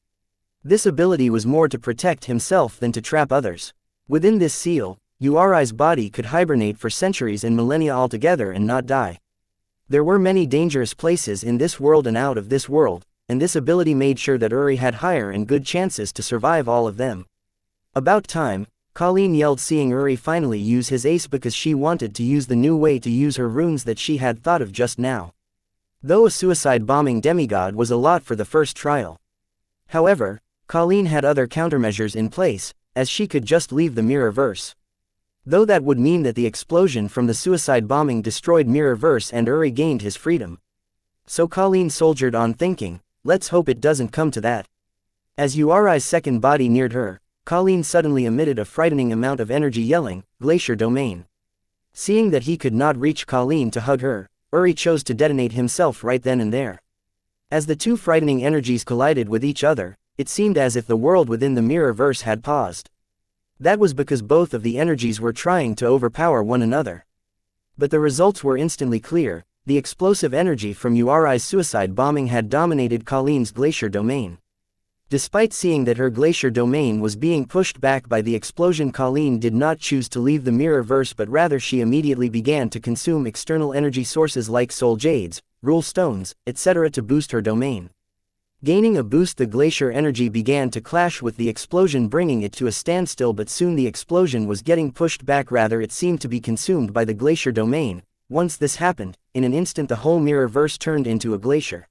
This ability was more to protect himself than to trap others. Within this seal, Uri's body could hibernate for centuries and millennia altogether and not die. There were many dangerous places in this world and out of this world, and this ability made sure that Uri had higher and good chances to survive all of them. About time, Colleen yelled, seeing Uri finally use his ace, because she wanted to use the new way to use her runes that she had thought of just now. Though a suicide bombing demigod was a lot for the first trial. However, Colleen had other countermeasures in place, as she could just leave the Mirrorverse. Though that would mean that the explosion from the suicide bombing destroyed Mirrorverse and Uri gained his freedom. So Colleen soldiered on, thinking, let's hope it doesn't come to that. As Uri's second body neared her, Colleen suddenly emitted a frightening amount of energy, yelling, "Glacier Domain." Seeing that he could not reach Colleen to hug her, Uri chose to detonate himself right then and there. As the two frightening energies collided with each other, it seemed as if the world within the Mirrorverse had paused. That was because both of the energies were trying to overpower one another. But the results were instantly clear. The explosive energy from Uri's suicide bombing had dominated Colleen's Glacier Domain. Despite seeing that her Glacier Domain was being pushed back by the explosion, Colleen did not choose to leave the Mirrorverse, but rather she immediately began to consume external energy sources like Soul Jades, Rule Stones, etc. to boost her domain. Gaining a boost, the glacier energy began to clash with the explosion, bringing it to a standstill, but soon the explosion was getting pushed back, rather it seemed to be consumed by the Glacier Domain. Once this happened, in an instant the whole Mirrorverse turned into a glacier.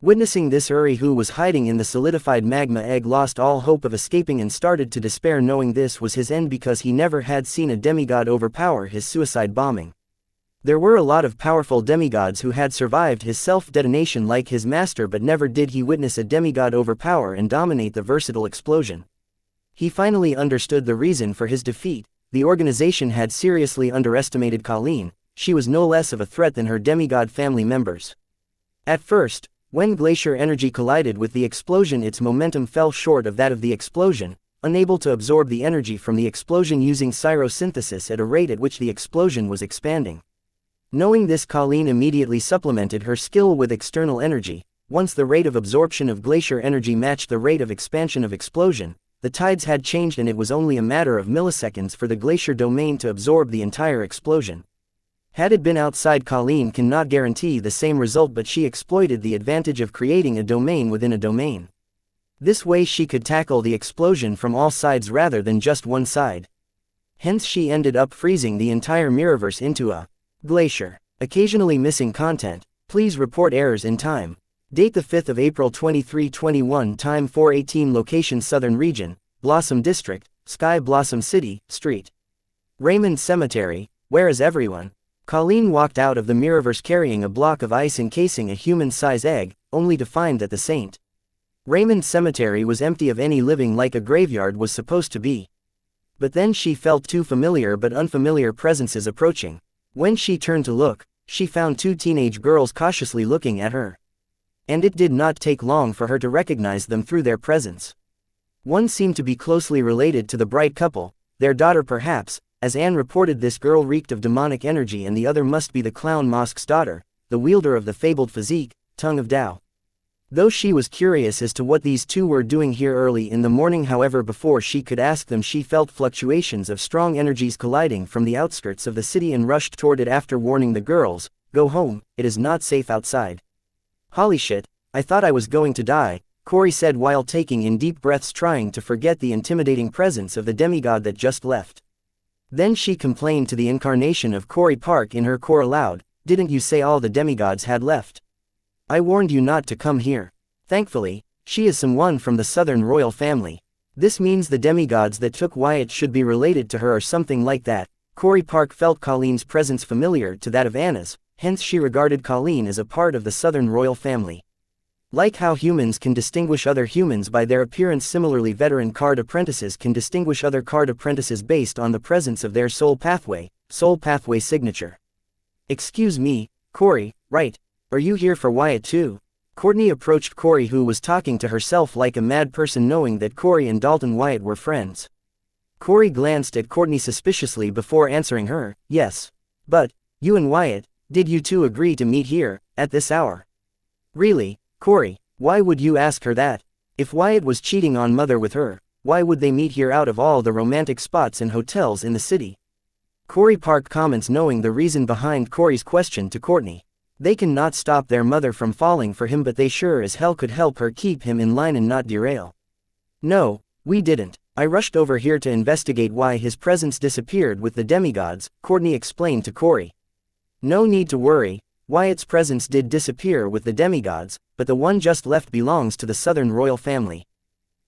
Witnessing this, Uri, who was hiding in the solidified magma egg, lost all hope of escaping and started to despair, knowing this was his end because he never had seen a demigod overpower his suicide bombing. There were a lot of powerful demigods who had survived his self-detonation like his master, but never did he witness a demigod overpower and dominate the versatile explosion. He finally understood the reason for his defeat. The organization had seriously underestimated Colleen. She was no less of a threat than her demigod family members. At first, when glacier energy collided with the explosion, its momentum fell short of that of the explosion, unable to absorb the energy from the explosion using cyrosynthesis at a rate at which the explosion was expanding. Knowing this, Colleen immediately supplemented her skill with external energy, Once the rate of absorption of glacier energy matched the rate of expansion of explosion, the tides had changed and it was only a matter of milliseconds for the glacier domain to absorb the entire explosion. Had it been outside, Colleen cannot guarantee the same result, but she exploited the advantage of creating a domain within a domain. This way she could tackle the explosion from all sides rather than just one side. Hence she ended up freezing the entire Mirrorverse into a glacier. Occasionally missing content. Please report errors in time. Date the 5th of April 2321, time 4:18, location Southern Region, Blossom District, Sky Blossom City, Street. Raymond Cemetery. Where is everyone? Colleen walked out of the Mirrorverse carrying a block of ice encasing a human-size egg, only to find that the St. Raymond Cemetery was empty of any living like a graveyard was supposed to be. But then she felt two familiar but unfamiliar presences approaching. When she turned to look, she found two teenage girls cautiously looking at her. And it did not take long for her to recognize them through their presence. One seemed to be closely related to the bright couple, their daughter perhaps, as Anne reported. This girl reeked of demonic energy, and the other must be the clown Mosk's daughter, the wielder of the fabled physique, Tongue of Tao. Though she was curious as to what these two were doing here early in the morning, however, before she could ask them, she felt fluctuations of strong energies colliding from the outskirts of the city and rushed toward it after warning the girls, "Go home, it is not safe outside." "Holy shit, I thought I was going to die," Corey said while taking in deep breaths, trying to forget the intimidating presence of the demigod that just left. Then she complained to the incarnation of Corey Park in her core aloud, "Didn't you say all the demigods had left? I warned you not to come here." Thankfully, she is someone from the Southern royal family. This means the demigods that took Wyatt should be related to her or something like that. Corey Park felt Colleen's presence familiar to that of Anna's, hence she regarded Colleen as a part of the Southern royal family. Like how humans can distinguish other humans by their appearance, similarly veteran card apprentices can distinguish other card apprentices based on the presence of their soul pathway signature. "Excuse me, Corey, right? Are you here for Wyatt too?" Courtney approached Corey, who was talking to herself like a mad person, knowing that Corey and Dalton Wyatt were friends. Corey glanced at Courtney suspiciously before answering her, "Yes. But, you and Wyatt, did you two agree to meet here, at this hour?" "Really, Corey, why would you ask her that? If Wyatt was cheating on Mother with her, why would they meet here out of all the romantic spots and hotels in the city?" Corey Park comments, knowing the reason behind Corey's question to Courtney. They cannot stop their mother from falling for him, but they sure as hell could help her keep him in line and not derail. "No, we didn't. I rushed over here to investigate why his presence disappeared with the demigods," Courtney explained to Corey. "No need to worry, Wyatt's presence did disappear with the demigods, but the one just left belongs to the Southern royal family.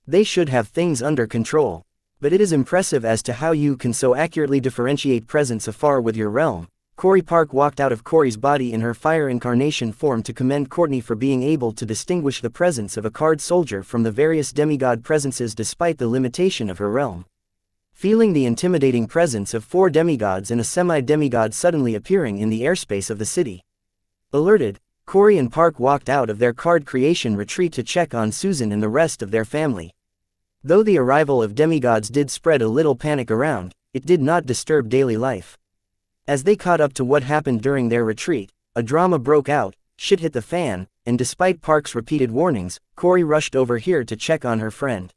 They should have things under control. But it is impressive as to how you can so accurately differentiate presence afar with your realm." Corey Park walked out of Corey's body in her fire incarnation form to commend Courtney for being able to distinguish the presence of a card soldier from the various demigod presences despite the limitation of her realm. Feeling the intimidating presence of 4 demigods and a semi-demigod suddenly appearing in the airspace of the city. Alerted, Corey and Park walked out of their card creation retreat to check on Susan and the rest of their family. Though the arrival of demigods did spread a little panic around, it did not disturb daily life. As they caught up to what happened during their retreat, a drama broke out, shit hit the fan, and despite Park's repeated warnings, Corey rushed over here to check on her friend.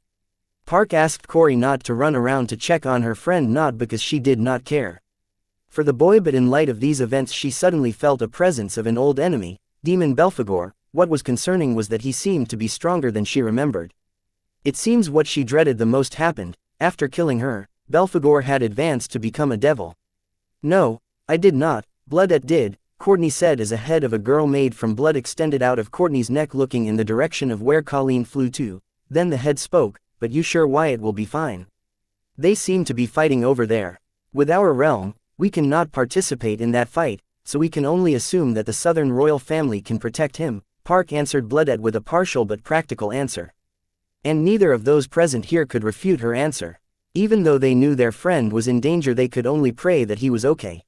Park asked Corey not to run around to check on her friend, not because she did not care for the boy, but in light of these events she suddenly felt a presence of an old enemy, Demon Belphegor. What was concerning was that he seemed to be stronger than she remembered. It seems what she dreaded the most happened. After killing her, Belphegor had advanced to become a devil. "No, I did not, Bloodette did," Courtney said as a head of a girl made from blood extended out of Courtney's neck, looking in the direction of where Colleen flew to. Then the head spoke, "But you sure Wyatt will be fine? They seem to be fighting over there. With our realm, we cannot participate in that fight, so we can only assume that the Southern royal family can protect him," Park answered Bloodette with a partial but practical answer. And neither of those present here could refute her answer. Even though they knew their friend was in danger, they could only pray that he was okay.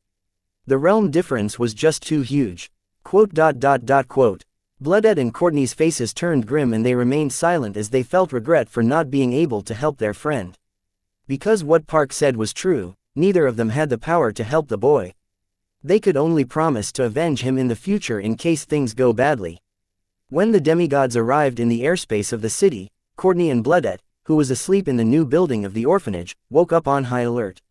The realm difference was just too huge. Bloodette and Courtney's faces turned grim and they remained silent as they felt regret for not being able to help their friend. Because what Park said was true, neither of them had the power to help the boy. They could only promise to avenge him in the future in case things go badly. When the demigods arrived in the airspace of the city, Courtney and Bloodette, who was asleep in the new building of the orphanage, woke up on high alert.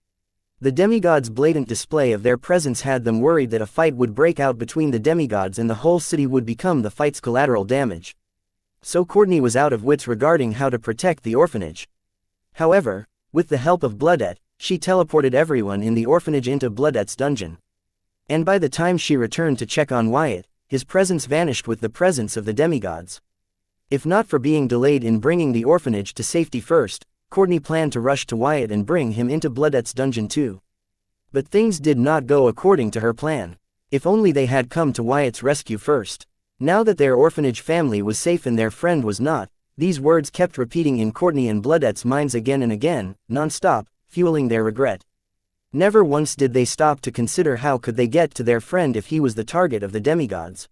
The demigods' blatant display of their presence had them worried that a fight would break out between the demigods and the whole city would become the fight's collateral damage. So Courtney was out of wits regarding how to protect the orphanage. However, with the help of Bloodette, she teleported everyone in the orphanage into Bloodette's dungeon. And by the time she returned to check on Wyatt, his presence vanished with the presence of the demigods. If not for being delayed in bringing the orphanage to safety first, Courtney planned to rush to Wyatt and bring him into Bloodette's dungeon too. But things did not go according to her plan. If only they had come to Wyatt's rescue first. Now that their orphanage family was safe and their friend was not, these words kept repeating in Courtney and Bloodette's minds again and again, non-stop, fueling their regret. Never once did they stop to consider how could they get to their friend if he was the target of the demigods.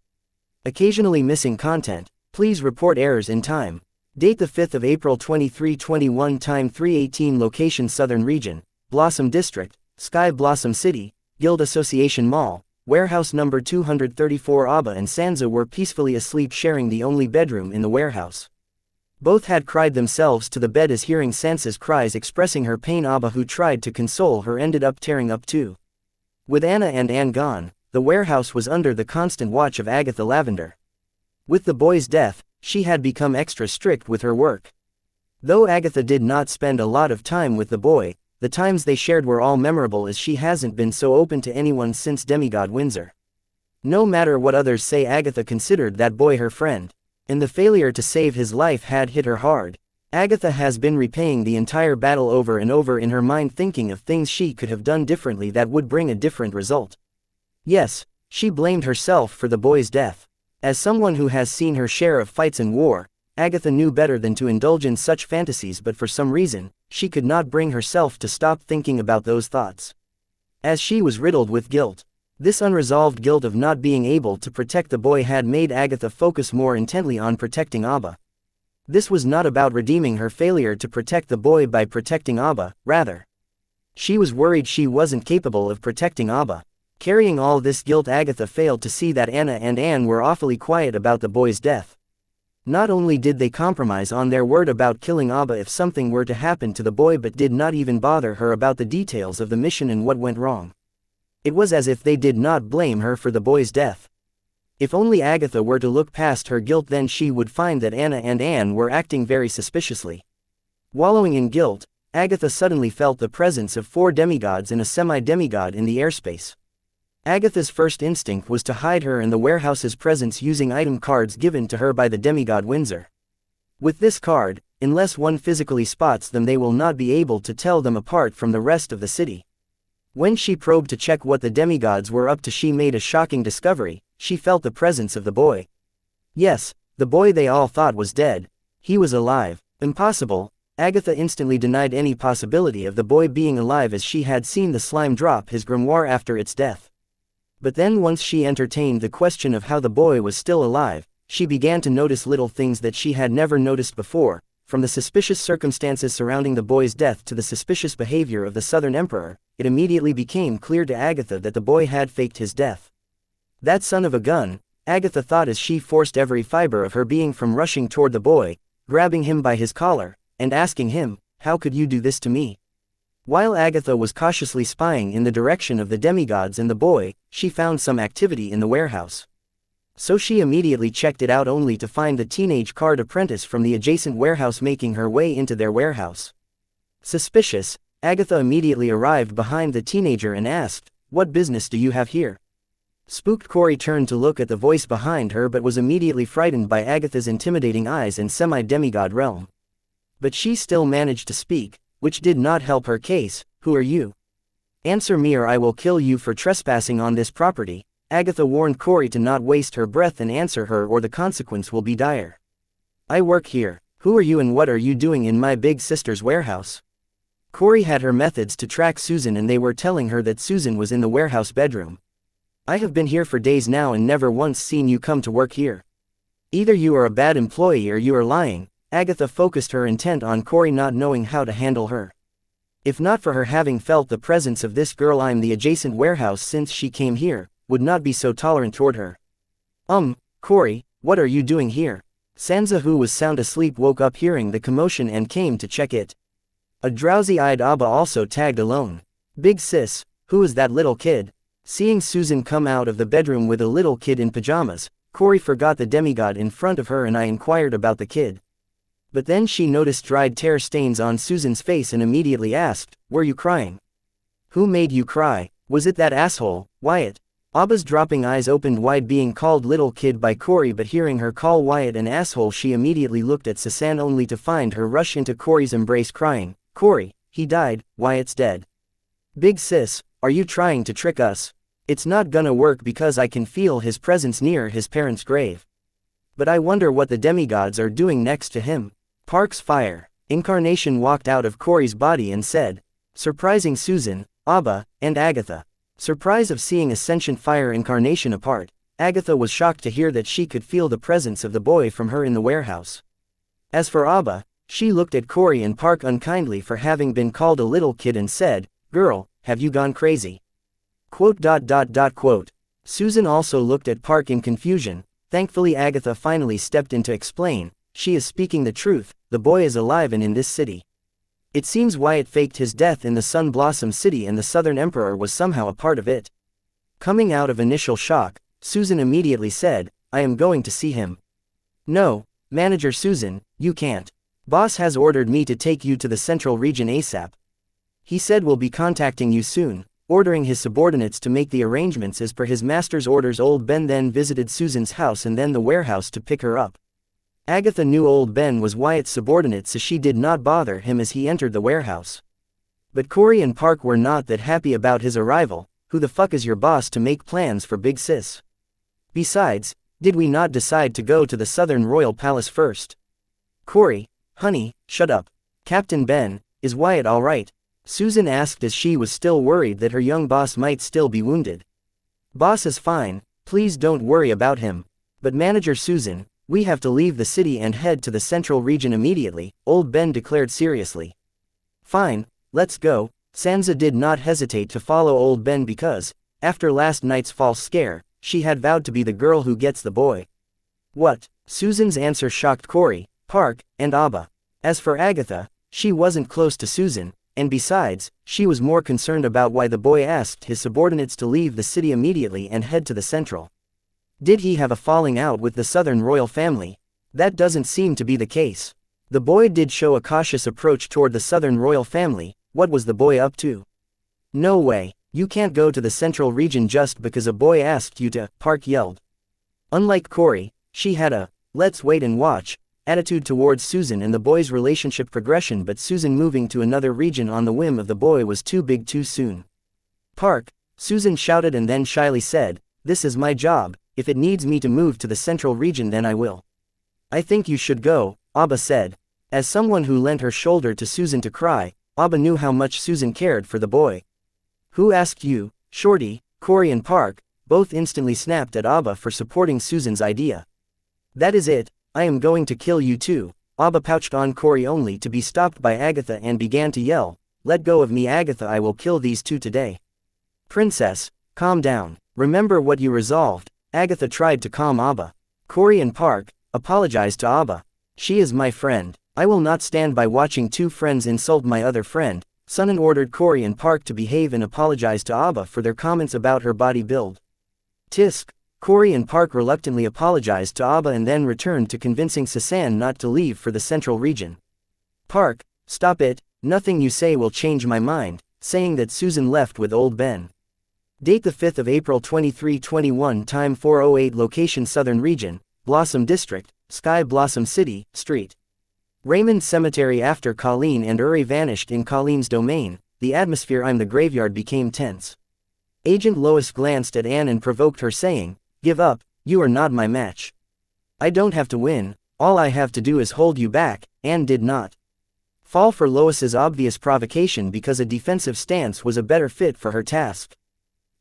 Occasionally missing content. Please report errors in time. Date the 5th of April 2321. Time 3:18. Location Southern Region, Blossom District, Sky Blossom City, Guild Association Mall, Warehouse number 234. Abba and Sansa were peacefully asleep sharing the only bedroom in the warehouse. Both had cried themselves to the bed as hearing Sansa's cries expressing her pain. Abba, who tried to console her, ended up tearing up too. With Anna and Anne gone, the warehouse was under the constant watch of Agatha Lavender. With the boy's death, she had become extra strict with her work. Though Agatha did not spend a lot of time with the boy, the times they shared were all memorable, as she hasn't been so open to anyone since Demigod Windsor. No matter what others say, Agatha considered that boy her friend. And the failure to save his life had hit her hard. Agatha has been repaying the entire battle over and over in her mind, thinking of things she could have done differently that would bring a different result. Yes, she blamed herself for the boy's death. As someone who has seen her share of fights and war, Agatha knew better than to indulge in such fantasies, but for some reason, she could not bring herself to stop thinking about those thoughts. As she was riddled with guilt. This unresolved guilt of not being able to protect the boy had made Agatha focus more intently on protecting Abba. This was not about redeeming her failure to protect the boy by protecting Abba, rather. She was worried she wasn't capable of protecting Abba. Carrying all this guilt, Agatha failed to see that Anna and Anne were awfully quiet about the boy's death. Not only did they compromise on their word about killing Abba if something were to happen to the boy, but did not even bother her about the details of the mission and what went wrong. It was as if they did not blame her for the boy's death. If only Agatha were to look past her guilt, then she would find that Anna and Anne were acting very suspiciously. Wallowing in guilt, Agatha suddenly felt the presence of 4 demigods and a semi-demigod in the airspace. Agatha's first instinct was to hide her and the warehouse's presence using item cards given to her by the demigod Windsor. With this card, unless one physically spots them, they will not be able to tell them apart from the rest of the city. When she probed to check what the demigods were up to, she made a shocking discovery. She felt the presence of the boy. Yes, the boy they all thought was dead. He was alive. Impossible. Agatha instantly denied any possibility of the boy being alive, as she had seen the slime drop his grimoire after its death. But then once she entertained the question of how the boy was still alive, she began to notice little things that she had never noticed before, from the suspicious circumstances surrounding the boy's death to the suspicious behavior of the Southern Emperor. It immediately became clear to Agatha that the boy had faked his death. That son of a gun, Agatha thought as she forced every fiber of her being from rushing toward the boy, grabbing him by his collar, and asking him, "How could you do this to me?" While Agatha was cautiously spying in the direction of the demigods and the boy, she found some activity in the warehouse. So she immediately checked it out, only to find the teenage card apprentice from the adjacent warehouse making her way into their warehouse. Suspicious, Agatha immediately arrived behind the teenager and asked, "What business do you have here?" Spooked Corey turned to look at the voice behind her, but was immediately frightened by Agatha's intimidating eyes and semi-demigod realm. But she still managed to speak, which did not help her case. "Who are you? Answer me or I will kill you for trespassing on this property." Agatha warned Corey to not waste her breath and answer her, or the consequence will be dire. "I work here. Who are you and what are you doing in my big sister's warehouse?" Corey had her methods to track Susan, and they were telling her that Susan was in the warehouse bedroom. "I have been here for days now and never once seen you come to work here. Either you are a bad employee or you are lying." Agatha focused her intent on Corey, not knowing how to handle her. If not for her having felt the presence of this girl in the adjacent warehouse since she came here, would not be so tolerant toward her. Corey, What are you doing here? Xianxia, who was sound asleep, woke up hearing the commotion and came to check it. A drowsy-eyed Abba also tagged along. Big sis, who is that little kid? Seeing Susan come out of the bedroom with a little kid in pajamas, Corey forgot the demigod in front of her and I inquired about the kid. But then she noticed dried tear stains on Susan's face and immediately asked, "Were you crying? Who made you cry? Was it that asshole, Wyatt?" Abba's dropping eyes opened wide, being called little kid by Corey, but hearing her call Wyatt an asshole, she immediately looked at Susan only to find her rush into Corey's embrace crying, "Corey, he died, Wyatt's dead." Big sis, are you trying to trick us? It's not gonna work because I can feel his presence near his parents' grave. But I wonder what the demigods are doing next to him. Park's fire. Incarnation walked out of Corey's body and said, surprising Susan, Abba, and Agatha. Surprise of seeing a sentient fire incarnation apart, Agatha was shocked to hear that she could feel the presence of the boy from her in the warehouse. As for Abba, she looked at Corey and Park unkindly for having been called a little kid and said, "Girl, have you gone crazy?" Quote. Susan also looked at Park in confusion. Thankfully Agatha finally stepped in to explain, she is speaking the truth, the boy is alive and in this city. It seems Wyatt faked his death in the Sun Blossom City and the Southern Emperor was somehow a part of it. Coming out of initial shock, Susan immediately said, "I am going to see him." "No, Manager Susan, you can't. Boss has ordered me to take you to the Central Region ASAP. He said we'll be contacting you soon," ordering his subordinates to make the arrangements as per his master's orders. Old Ben then visited Susan's house and then the warehouse to pick her up. Agatha knew Old Ben was Wyatt's subordinate, so she did not bother him as he entered the warehouse. But Corey and Park were not that happy about his arrival. Who the fuck is your boss to make plans for Big Sis? Besides, did we not decide to go to the Southern Royal Palace first? Corey, honey, shut up. Captain Ben, is Wyatt all right? Susan asked as she was still worried that her young boss might still be wounded. Boss is fine, please don't worry about him. But Manager Susan, we have to leave the city and head to the Central Region immediately, Old Ben declared seriously. Fine, let's go. Xianxia did not hesitate to follow Old Ben because, after last night's false scare, she had vowed to be the girl who gets the boy. What? Susan's answer shocked Corey, Park, and Abba. As for Agatha, she wasn't close to Susan, and besides, she was more concerned about why the boy asked his subordinates to leave the city immediately and head to the Central. Did he have a falling out with the Southern royal family? That doesn't seem to be the case. The boy did show a cautious approach toward the Southern royal family. What was the boy up to? No way, you can't go to the Central Region just because a boy asked you to, Park yelled. Unlike Corey, she had a, let's wait and watch, attitude towards Susan and the boy's relationship progression, but Susan moving to another region on the whim of the boy was too big too soon. Park, Susan shouted and then shyly said, this is my job. If it needs me to move to the Central Region then I will. I think you should go, Abba said. As someone who lent her shoulder to Susan to cry, Abba knew how much Susan cared for the boy. Who asked you, Shorty? Corey and Park, both instantly snapped at Abba for supporting Susan's idea. That is it, I am going to kill you too. Abba pounced on Corey only to be stopped by Agatha and began to yell, let go of me Agatha, I will kill these two today. Princess, calm down, remember what you resolved. Agatha tried to calm Abba. Corey and Park, apologized to Abba. She is my friend. I will not stand by watching two friends insult my other friend. Sunan ordered Corey and Park to behave and apologized to Abba for their comments about her body build. Tisk. Corey and Park reluctantly apologized to Abba and then returned to convincing Susan not to leave for the Central Region. Park, stop it, nothing you say will change my mind, saying that Susan left with Old Ben. Date the 5th of April 2321, time 4:08, location Southern Region, Blossom District, Sky Blossom City, Street. Raymond Cemetery. After Colleen and Uri vanished in Colleen's domain, the atmosphere in the graveyard became tense. Agent Lois glanced at Anne and provoked her saying, give up, you are not my match. I don't have to win, all I have to do is hold you back. Anne did not fall for Lois's obvious provocation because a defensive stance was a better fit for her task.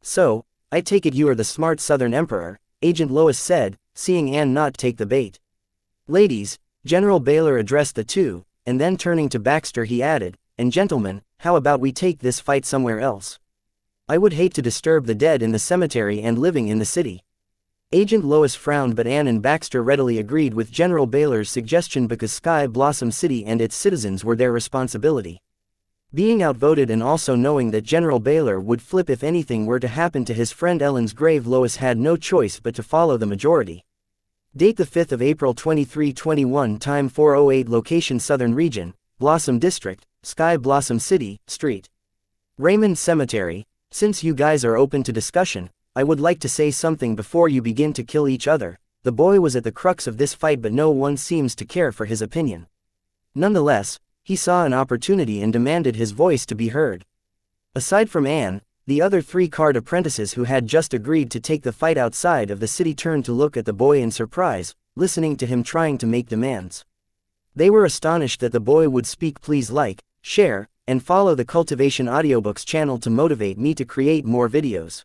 So, I take it you are the smart Southern Emperor, Agent Lois said, seeing Anne not take the bait. Ladies, General Baylor addressed the two, and then turning to Baxter he added, and gentlemen, how about we take this fight somewhere else? I would hate to disturb the dead in the cemetery and living in the city. Agent Lois frowned, but Ann and Baxter readily agreed with General Baylor's suggestion because Sky Blossom City and its citizens were their responsibility. Being outvoted and also knowing that General Baylor would flip if anything were to happen to his friend Ellen's grave, Lois had no choice but to follow the majority. Date the 5th of April 2321, time 4:08, location Southern Region, Blossom District, Sky Blossom City, Street. Raymond Cemetery. Since you guys are open to discussion, I would like to say something before you begin to kill each other. The boy was at the crux of this fight, but no one seems to care for his opinion. Nonetheless, he saw an opportunity and demanded his voice to be heard. Aside from Anne, the other 3 card apprentices who had just agreed to take the fight outside of the city turned to look at the boy in surprise, listening to him trying to make demands. They were astonished that the boy would speak. Please like, share, and follow the Cultivation Audiobooks channel to motivate me to create more videos.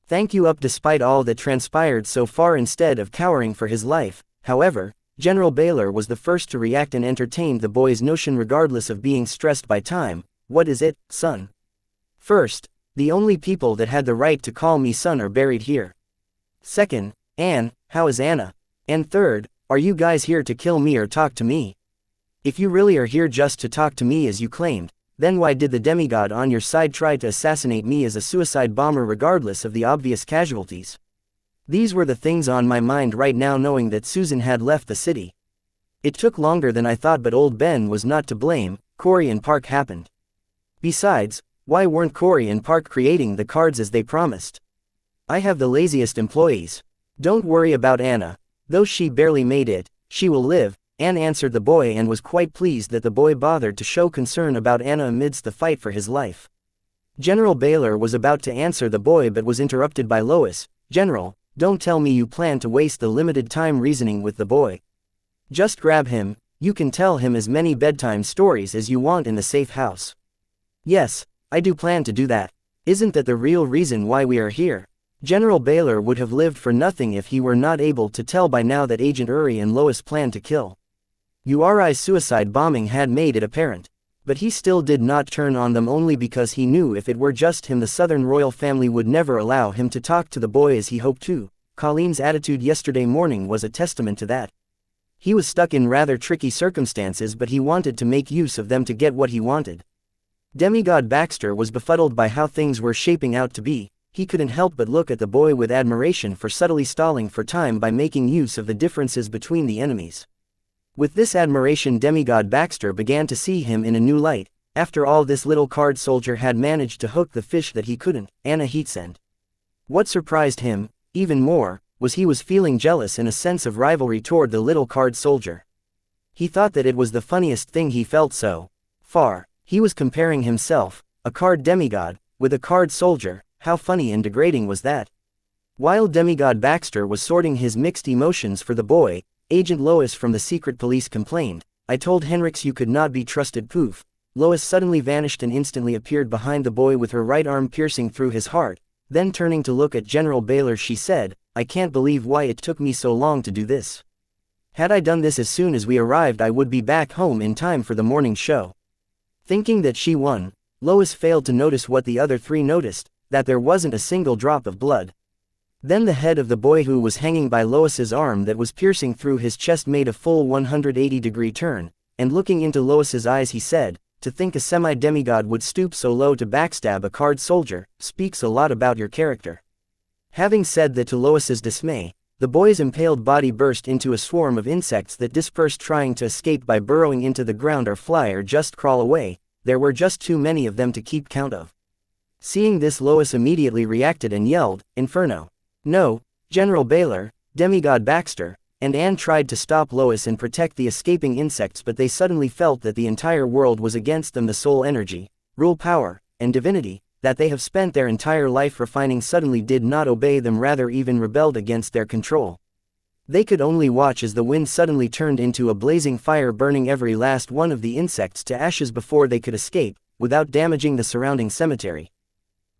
Thank you. Up despite all that transpired so far, instead of cowering for his life, however, General Baylor was the first to react and entertained the boy's notion regardless of being stressed by time. What is it, son? First, the only people that had the right to call me son are buried here. Second, Anne, how is Anna? And third, are you guys here to kill me or talk to me? If you really are here just to talk to me as you claimed, then why did the demigod on your side try to assassinate me as a suicide bomber regardless of the obvious casualties? These were the things on my mind right now, knowing that Susan had left the city. It took longer than I thought, but old Ben was not to blame. Corey and Park happened. Besides, why weren't Corey and Park creating the cards as they promised? I have the laziest employees. Don't worry about Anna. Though she barely made it, she will live, Anne answered the boy, and was quite pleased that the boy bothered to show concern about Anna amidst the fight for his life. General Baylor was about to answer the boy but was interrupted by Lois. General, don't tell me you plan to waste the limited time reasoning with the boy. Just grab him. You can tell him as many bedtime stories as you want in the safe house. Yes, I do plan to do that. Isn't that the real reason why we are here? General Baylor would have lived for nothing if he were not able to tell by now that Agent Uri and Lois planned to kill. Uri's suicide bombing had made it apparent. But he still did not turn on them, only because he knew if it were just him the Southern royal family would never allow him to talk to the boy as he hoped to. Colleen's attitude yesterday morning was a testament to that. He was stuck in rather tricky circumstances, but he wanted to make use of them to get what he wanted. Demigod Baxter was befuddled by how things were shaping out to be. He couldn't help but look at the boy with admiration for subtly stalling for time by making use of the differences between the enemies. With this admiration, Demigod Baxter began to see him in a new light. After all, this little card soldier had managed to hook the fish that he couldn't, Anna Heatsend. What surprised him, even more, was he was feeling jealous and a sense of rivalry toward the little card soldier. He thought that it was the funniest thing he felt so far. He was comparing himself, a card demigod, with a card soldier. How funny and degrading was that? While Demigod Baxter was sorting his mixed emotions for the boy, Agent Lois from the secret police complained, I told Henricks you could not be trusted. Poof. Lois suddenly vanished and instantly appeared behind the boy with her right arm piercing through his heart. Then turning to look at General Baylor, she said, I can't believe why it took me so long to do this. Had I done this as soon as we arrived, I would be back home in time for the morning show. Thinking that she won, Lois failed to notice what the other 3 noticed, that there wasn't a single drop of blood. Then the head of the boy who was hanging by Lois's arm that was piercing through his chest made a full 180-degree turn, and looking into Lois's eyes he said, to think a semi-demigod would stoop so low to backstab a card soldier, speaks a lot about your character. Having said that to Lois's dismay, the boy's impaled body burst into a swarm of insects that dispersed, trying to escape by burrowing into the ground or fly or just crawl away. There were just too many of them to keep count of. Seeing this, Lois immediately reacted and yelled, Inferno! No, General Baylor, Demigod Baxter, and Anne tried to stop Lois and protect the escaping insects, but they suddenly felt that the entire world was against them. The soul energy, rule power, and divinity, that they have spent their entire life refining suddenly did not obey them, rather even rebelled against their control. They could only watch as the wind suddenly turned into a blazing fire, burning every last one of the insects to ashes before they could escape, without damaging the surrounding cemetery.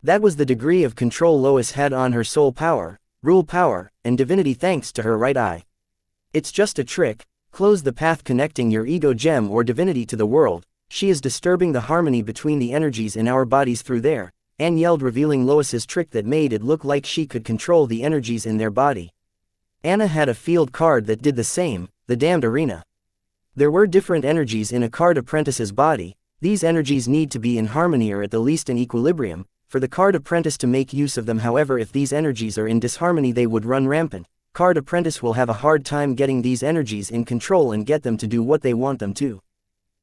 That was the degree of control Lois had on her soul power, rule power, and divinity thanks to her right eye. It's just a trick. Close the path connecting your ego gem or divinity to the world. She is disturbing the harmony between the energies in our bodies through there, Anne yelled, revealing Lois's trick that made it look like she could control the energies in their body. Anna had a field card that did the same, the damned arena. There were different energies in a card apprentice's body. These energies need to be in harmony or at the least in equilibrium, for the card apprentice to make use of them. However, if these energies are in disharmony, they would run rampant. Card apprentice will have a hard time getting these energies in control and get them to do what they want them to.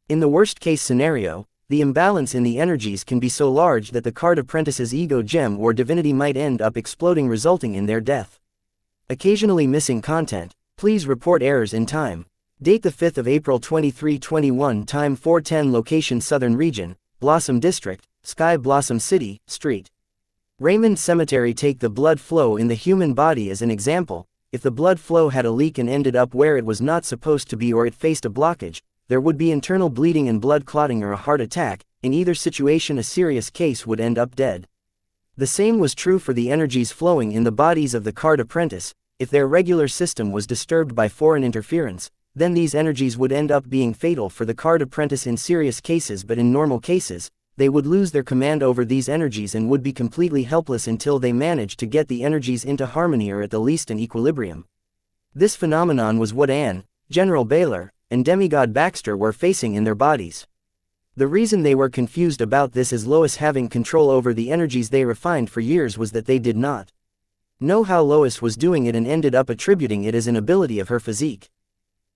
In the worst case scenario, the imbalance in the energies can be so large that the card apprentice's ego gem or divinity might end up exploding, resulting in their death. Occasionally missing content. Please report errors in time. Date the 5th of April 2321. Time 4:10. Location Southern Region, Blossom District, Sky Blossom City, Street. Raymond Cemetery. Take the blood flow in the human body as an example. If the blood flow had a leak and ended up where it was not supposed to be, or it faced a blockage, there would be internal bleeding and blood clotting or a heart attack. In either situation, a serious case would end up dead. The same was true for the energies flowing in the bodies of the card apprentice. If their regular system was disturbed by foreign interference, then these energies would end up being fatal for the card apprentice in serious cases, but in normal cases, they would lose their command over these energies and would be completely helpless until they managed to get the energies into harmony or at the least in equilibrium. This phenomenon was what Anne, General Baylor, and Demigod Baxter were facing in their bodies. The reason they were confused about this is Lois having control over the energies they refined for years was that they did not know how Lois was doing it and ended up attributing it as an ability of her physique.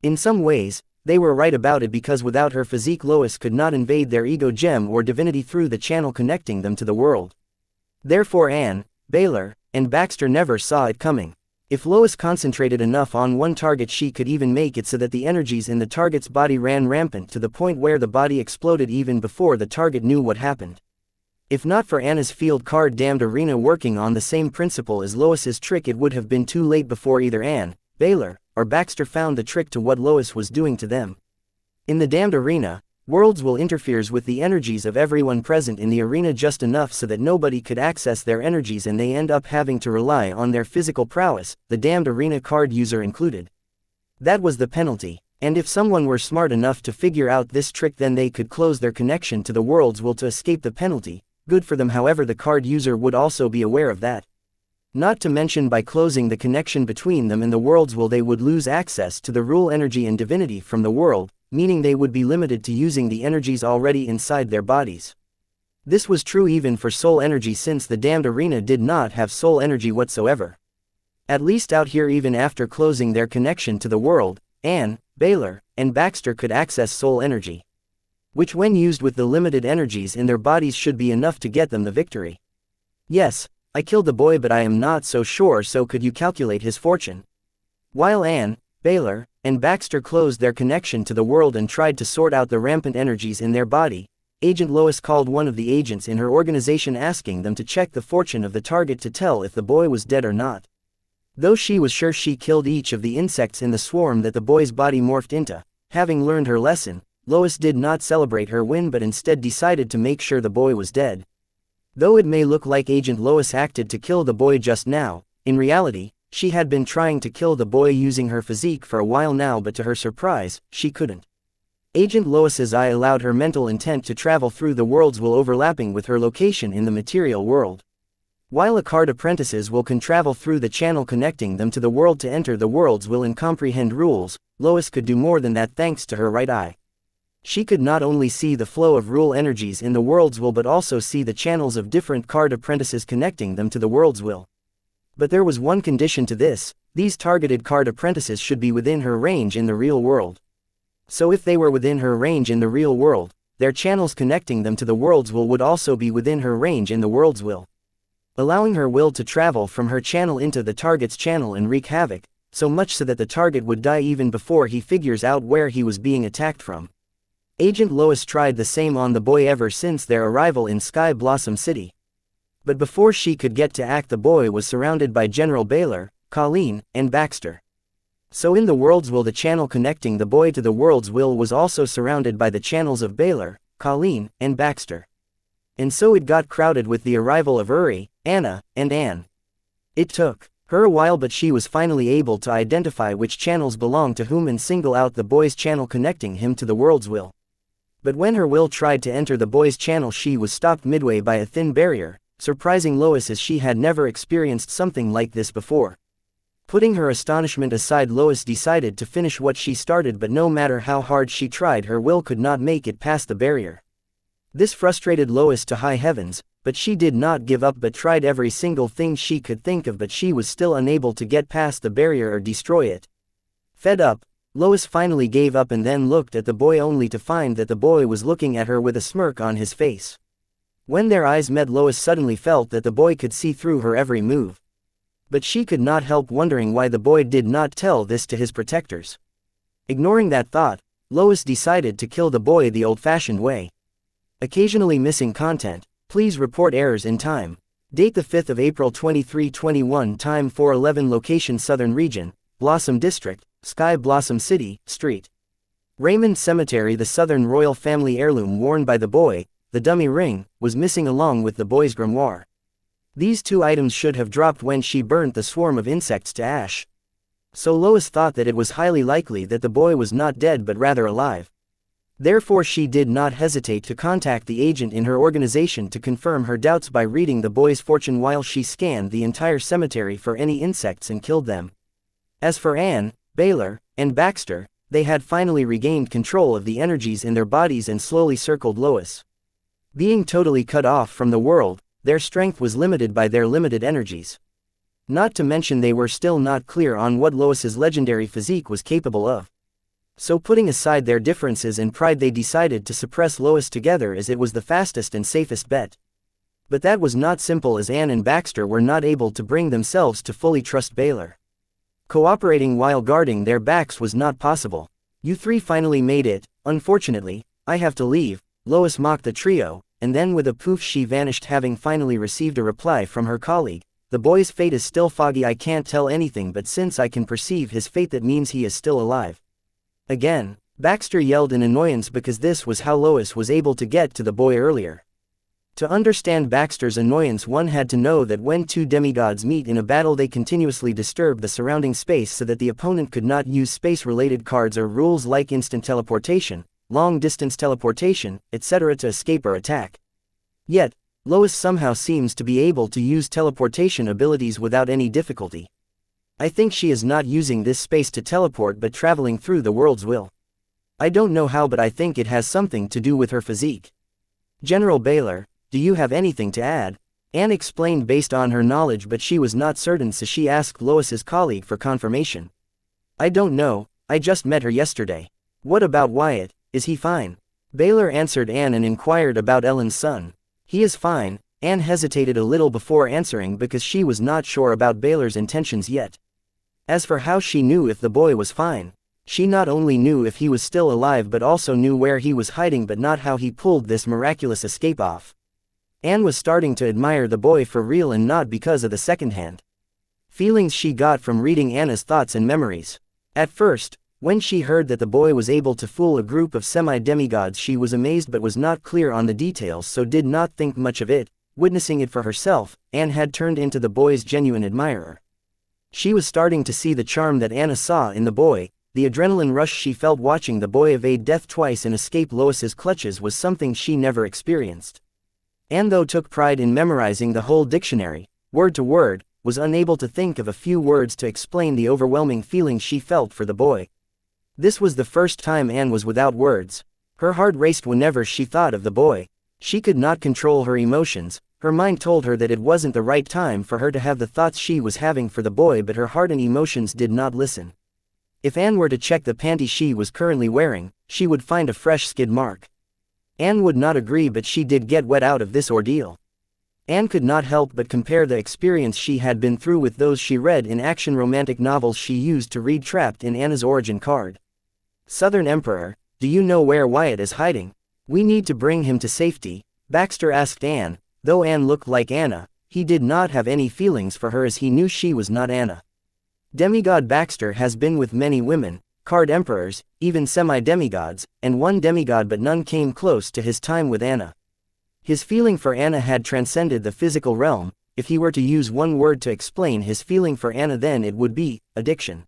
In some ways, they were right about it, because without her physique Lois could not invade their ego gem or divinity through the channel connecting them to the world. Therefore Anne, Baylor, and Baxter never saw it coming. If Lois concentrated enough on one target, she could even make it so that the energies in the target's body ran rampant to the point where the body exploded even before the target knew what happened. If not for Anna's field card damned arena working on the same principle as Lois's trick, it would have been too late before either Anne, Baylor, or Baxter found the trick to what Lois was doing to them. In the damned arena, Worlds will interferes with the energies of everyone present in the arena just enough so that nobody could access their energies, and they end up having to rely on their physical prowess, the damned arena card user included. That was the penalty, and if someone were smart enough to figure out this trick, then they could close their connection to the World's will to escape the penalty. Good for them. However, the card user would also be aware of that. Not to mention, by closing the connection between them and the World's will, they would lose access to the rule energy and divinity from the world, meaning they would be limited to using the energies already inside their bodies. This was true even for soul energy, since the damned arena did not have soul energy whatsoever. At least out here, even after closing their connection to the world, Anne, Baylor, and Baxter could access soul energy, which when used with the limited energies in their bodies should be enough to get them the victory. Yes, I killed the boy, but I am not so sure, so could you calculate his fortune? While Anne, Baylor, and Baxter closed their connection to the world and tried to sort out the rampant energies in their body, Agent Lois called one of the agents in her organization, asking them to check the fortune of the target to tell if the boy was dead or not. Though she was sure she killed each of the insects in the swarm that the boy's body morphed into, having learned her lesson, Lois did not celebrate her win but instead decided to make sure the boy was dead. Though it may look like Agent Lois acted to kill the boy just now, in reality, she had been trying to kill the boy using her physique for a while now, but to her surprise, she couldn't. Agent Lois's eye allowed her mental intent to travel through the worlds while overlapping with her location in the material world. While a card apprentices will can travel through the channel connecting them to the world to enter the world's will and comprehend rules, Lois could do more than that thanks to her right eye. She could not only see the flow of rule energies in the world's will but also see the channels of different card apprentices connecting them to the world's will. But there was one condition to this: these targeted card apprentices should be within her range in the real world. So if they were within her range in the real world, their channels connecting them to the world's will would also be within her range in the world's will, allowing her will to travel from her channel into the target's channel and wreak havoc, so much so that the target would die even before he figures out where he was being attacked from. Agent Lois tried the same on the boy ever since their arrival in Sky Blossom City. But before she could get to act, the boy was surrounded by General Baylor, Colleen, and Baxter. So in the world's will, the channel connecting the boy to the world's will was also surrounded by the channels of Baylor, Colleen, and Baxter. And so it got crowded with the arrival of Uri, Anna, and Anne. It took her a while, but she was finally able to identify which channels belonged to whom and single out the boy's channel connecting him to the world's will. But when her will tried to enter the boy's channel, she was stopped midway by a thin barrier, surprising Lois as she had never experienced something like this before. Putting her astonishment aside, Lois decided to finish what she started, but no matter how hard she tried, her will could not make it past the barrier. This frustrated Lois to high heavens, but she did not give up but tried every single thing she could think of, but she was still unable to get past the barrier or destroy it. Fed up, Lois finally gave up and then looked at the boy, only to find that the boy was looking at her with a smirk on his face. When their eyes met, Lois suddenly felt that the boy could see through her every move. But she could not help wondering why the boy did not tell this to his protectors. Ignoring that thought, Lois decided to kill the boy the old-fashioned way. Occasionally missing content. Please report errors in time. Date the 5th of April 2321. Time 4:11. Location Southern Region, Blossom District, Sky Blossom City, Street. Raymond Cemetery. The Southern royal family heirloom worn by the boy, the dummy ring, was missing along with the boy's grimoire. These two items should have dropped when she burnt the swarm of insects to ash. So Lois thought that it was highly likely that the boy was not dead but rather alive. Therefore she did not hesitate to contact the agent in her organization to confirm her doubts by reading the boy's fortune while she scanned the entire cemetery for any insects and killed them. As for Anne, Baylor, and Baxter, they had finally regained control of the energies in their bodies and slowly circled Lois. Being totally cut off from the world, their strength was limited by their limited energies. Not to mention they were still not clear on what Lois's legendary physique was capable of. So putting aside their differences and pride, they decided to suppress Lois together as it was the fastest and safest bet. But that was not simple, as Anne and Baxter were not able to bring themselves to fully trust Baylor. Cooperating while guarding their backs was not possible. "You three finally made it. Unfortunately, I have to leave," Lois mocked the trio, and then with a poof she vanished, having finally received a reply from her colleague. "The boy's fate is still foggy. I can't tell anything, but since I can perceive his fate, that means he is still alive." Again, Baxter yelled in annoyance because this was how Lois was able to get to the boy earlier. To understand Baxter's annoyance, one had to know that when two demigods meet in a battle, they continuously disturb the surrounding space so that the opponent could not use space-related cards or rules like instant teleportation, long-distance teleportation, etc. to escape or attack. Yet, Lois somehow seems to be able to use teleportation abilities without any difficulty. I think she is not using this space to teleport but traveling through the world's will. I don't know how, but I think it has something to do with her physique. General Baylor, do you have anything to add? Anne explained based on her knowledge, but she was not certain, so she asked Lois's colleague for confirmation. I don't know, I just met her yesterday. What about Wyatt, is he fine? Baylor answered Anne and inquired about Ellen's son. He is fine. Anne hesitated a little before answering because she was not sure about Baylor's intentions yet. As for how she knew if the boy was fine, she not only knew if he was still alive but also knew where he was hiding, but not how he pulled this miraculous escape off. Anne was starting to admire the boy for real and not because of the second-hand feelings she got from reading Anna's thoughts and memories. At first, when she heard that the boy was able to fool a group of semi-demigods, she was amazed but was not clear on the details, so did not think much of it. Witnessing it for herself, Anne had turned into the boy's genuine admirer. She was starting to see the charm that Anna saw in the boy. The adrenaline rush she felt watching the boy evade death twice and escape Lois's clutches was something she never experienced. Anne, though took pride in memorizing the whole dictionary, word to word, was unable to think of a few words to explain the overwhelming feeling she felt for the boy. This was the first time Anne was without words. Her heart raced whenever she thought of the boy. She could not control her emotions. Her mind told her that it wasn't the right time for her to have the thoughts she was having for the boy, but her heart and emotions did not listen. If Anne were to check the panty she was currently wearing, she would find a fresh skid mark. Anne would not agree, but she did get wet out of this ordeal. Anne could not help but compare the experience she had been through with those she read in action romantic novels she used to read trapped in Anna's origin card. Southern Emperor, do you know where Wyatt is hiding? We need to bring him to safety, Baxter asked Anne. Though Anne looked like Anna, he did not have any feelings for her as he knew she was not Anna. Demigod Baxter has been with many women, card emperors, even semi-demigods, and one demigod, but none came close to his time with Anna. His feeling for Anna had transcended the physical realm. If he were to use one word to explain his feeling for Anna, then it would be addiction.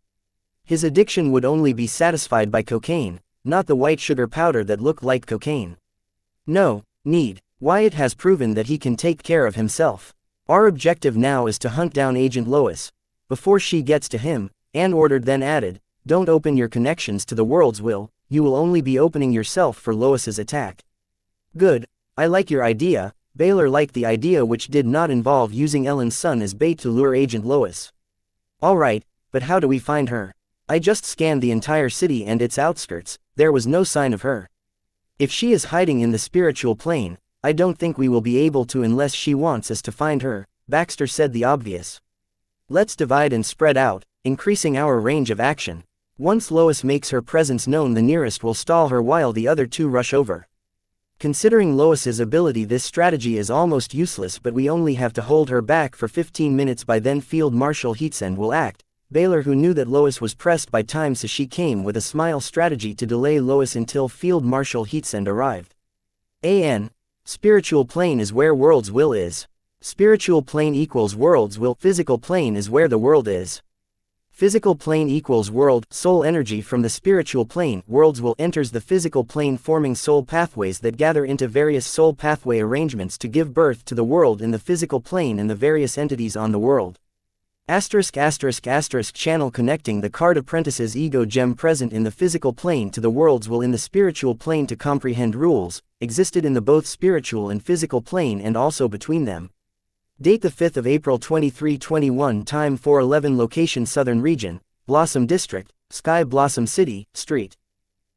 His addiction would only be satisfied by cocaine, not the white sugar powder that looked like cocaine. No need. Wyatt has proven that he can take care of himself. Our objective now is to hunt down Agent Lois. before she gets to him, Anne ordered then added, don't open your connections to the world's will, you will only be opening yourself for Lois's attack. Good, I like your idea. Baylor liked the idea, which did not involve using Ellen's son as bait to lure Agent Lois. Alright, but how do we find her? I just scanned the entire city and its outskirts, there was no sign of her. If she is hiding in the spiritual plane, I don't think we will be able to unless she wants us to find her, Baxter said the obvious. Let's divide and spread out, increasing our range of action. Once Lois makes her presence known, the nearest will stall her while the other two rush over. Considering Lois's ability, this strategy is almost useless, but we only have to hold her back for 15 minutes. By then Field Marshal Heatsend will act. Baylor, who knew that Lois was pressed by time, so she came with a smile strategy to delay Lois until Field Marshal Heatsend arrived. AN. Spiritual plane is where world's will is. Spiritual plane equals world's will. Physical plane is where the world is. Physical plane equals world, soul energy from the spiritual plane, world's will enters the physical plane, forming soul pathways that gather into various soul pathway arrangements to give birth to the world in the physical plane and the various entities on the world. ***** Channel connecting the card apprentice's ego gem present in the physical plane to the world's will in the spiritual plane to comprehend rules, existed in the both spiritual and physical plane and also between them. Date the 5th of April 2321. Time 4:11. Location Southern Region, Blossom District, Sky Blossom City, Street.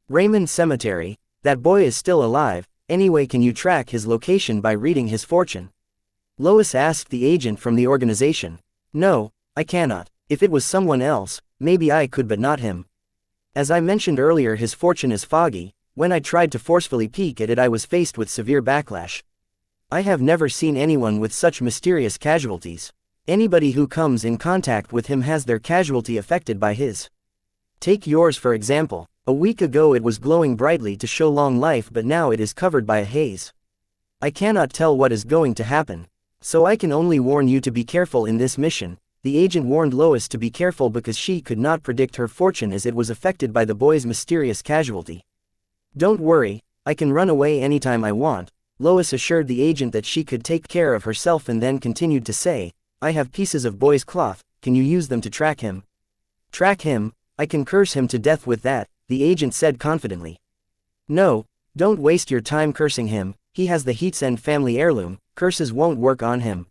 Raymond Cemetery. That boy is still alive. Anyway, can you track his location by reading his fortune? Lois asked the agent from the organization. No, I cannot. If it was someone else, maybe I could, but not him. As I mentioned earlier, his fortune is foggy. When I tried to forcefully peek at it, I was faced with severe backlash. I have never seen anyone with such mysterious casualties. Anybody who comes in contact with him has their casualty affected by his. Take yours for example. A week ago it was glowing brightly to show long life, but now it is covered by a haze. I cannot tell what is going to happen. So I can only warn you to be careful in this mission. The agent warned Lois to be careful because she could not predict her fortune as it was affected by the boy's mysterious casualty. Don't worry, I can run away anytime I want. Lois assured the agent that she could take care of herself and then continued to say, I have pieces of boy's cloth, can you use them to track him? Track him? I can curse him to death with that, the agent said confidently. No, don't waste your time cursing him, he has the Heatsend family heirloom, curses won't work on him.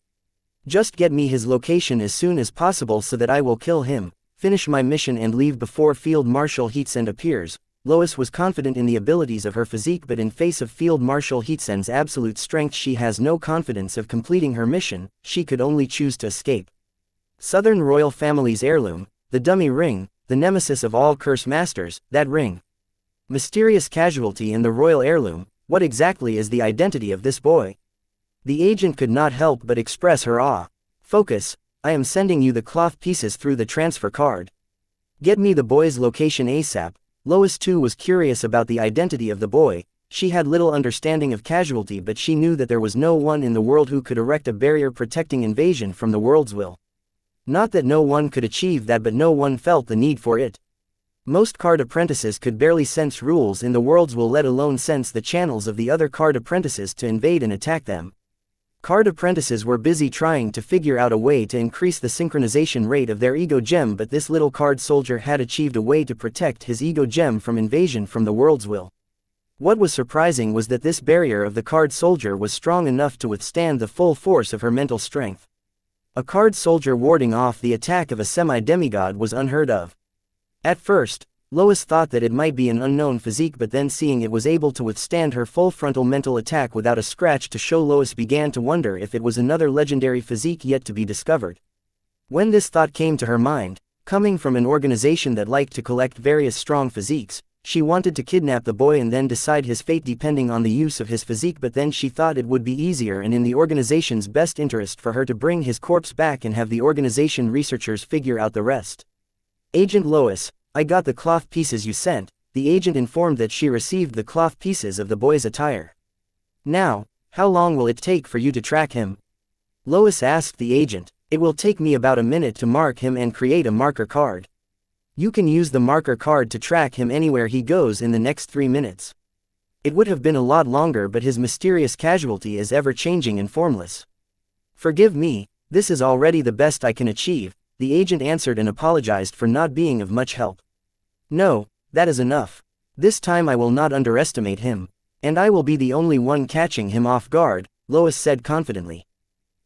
Just get me his location as soon as possible so that I will kill him, finish my mission and leave before Field Marshal Heatsend appears. Lois was confident in the abilities of her physique, but in face of Field Marshal Heatsend's absolute strength she has no confidence of completing her mission. She could only choose to escape. Southern royal family's heirloom, the dummy ring, the nemesis of all curse masters, that ring. Mysterious casualty in the royal heirloom. What exactly is the identity of this boy? The agent could not help but express her awe. Focus, I am sending you the cloth pieces through the transfer card. Get me the boy's location ASAP. Lois too was curious about the identity of the boy. She had little understanding of casualty, but she knew that there was no one in the world who could erect a barrier protecting invasion from the world's will. Not that no one could achieve that, but no one felt the need for it. Most card apprentices could barely sense rules in the world's will, let alone sense the channels of the other card apprentices to invade and attack them. Card apprentices were busy trying to figure out a way to increase the synchronization rate of their ego gem, but this little card soldier had achieved a way to protect his ego gem from invasion from the world's will. What was surprising was that this barrier of the card soldier was strong enough to withstand the full force of her mental strength. A card soldier warding off the attack of a semi-demigod was unheard of. At first, Lois thought that it might be an unknown physique, but then seeing it was able to withstand her full frontal mental attack without a scratch to show, Lois began to wonder if it was another legendary physique yet to be discovered. When this thought came to her mind, coming from an organization that liked to collect various strong physiques, she wanted to kidnap the boy and then decide his fate depending on the use of his physique, but then she thought it would be easier and in the organization's best interest for her to bring his corpse back and have the organization researchers figure out the rest. Agent Lois, I got the cloth pieces you sent, the agent informed that she received the cloth pieces of the boy's attire. Now, how long will it take for you to track him? Lois asked the agent. It will take me about a minute to mark him and create a marker card. You can use the marker card to track him anywhere he goes in the next 3 minutes. It would have been a lot longer, but his mysterious casualty is ever changing and formless. Forgive me, this is already the best I can achieve. the agent answered and apologized for not being of much help. No, that is enough. This time I will not underestimate him. And I will be the only one catching him off guard, Lois said confidently.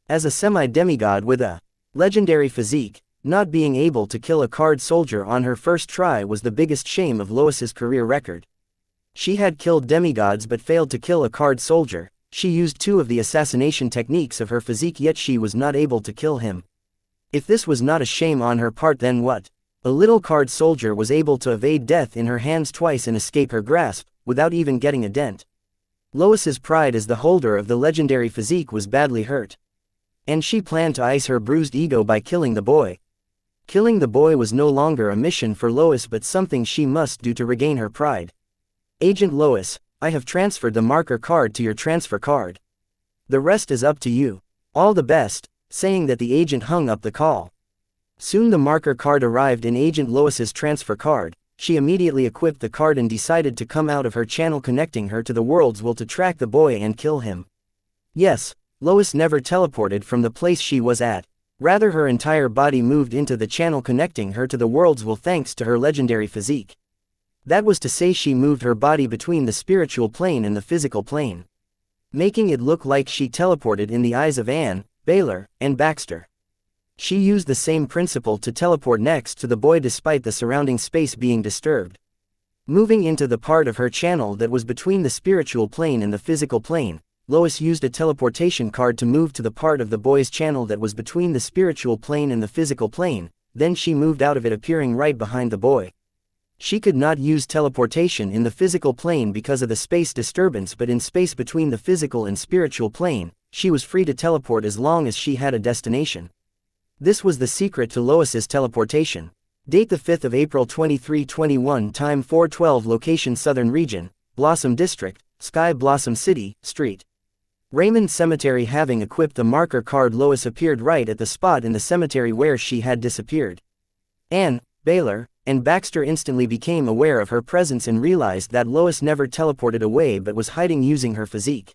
As a semi-demigod with a legendary physique, not being able to kill a card soldier on her first try was the biggest shame of Lois's career record. She had killed demigods but failed to kill a card soldier. She used 2 of the assassination techniques of her physique, yet she was not able to kill him. If this was not a shame on her part, then what? A little card soldier was able to evade death in her hands twice and escape her grasp, without even getting a dent. Lois's pride as the holder of the legendary physique was badly hurt. And she planned to ice her bruised ego by killing the boy. Killing the boy was no longer a mission for Lois but something she must do to regain her pride. Agent Lois, I have transferred the marker card to your transfer card. The rest is up to you. All the best, saying that the agent hung up the call. Soon the marker card arrived in Agent Lois's transfer card. She immediately equipped the card and decided to come out of her channel connecting her to the world's will to track the boy and kill him. Yes, Lois never teleported from the place she was at. Rather, her entire body moved into the channel connecting her to the world's will thanks to her legendary physique. That was to say, she moved her body between the spiritual plane and the physical plane, making it look like she teleported in the eyes of Anne, Baylor, and Baxter. She used the same principle to teleport next to the boy despite the surrounding space being disturbed. Moving into the part of her channel that was between the spiritual plane and the physical plane, Lois used a teleportation card to move to the part of the boy's channel that was between the spiritual plane and the physical plane, then she moved out of it, appearing right behind the boy. She could not use teleportation in the physical plane because of the space disturbance, but in space between the physical and spiritual plane, she was free to teleport as long as she had a destination. This was the secret to Lois's teleportation. Date the 5th of April 2321, time 4:12, location Southern Region, Blossom District, Sky Blossom City, Street Raymond Cemetery. Having equipped the marker card, Lois appeared right at the spot in the cemetery where she had disappeared. Anne, Baylor, and Baxter instantly became aware of her presence and realized that Lois never teleported away but was hiding using her physique.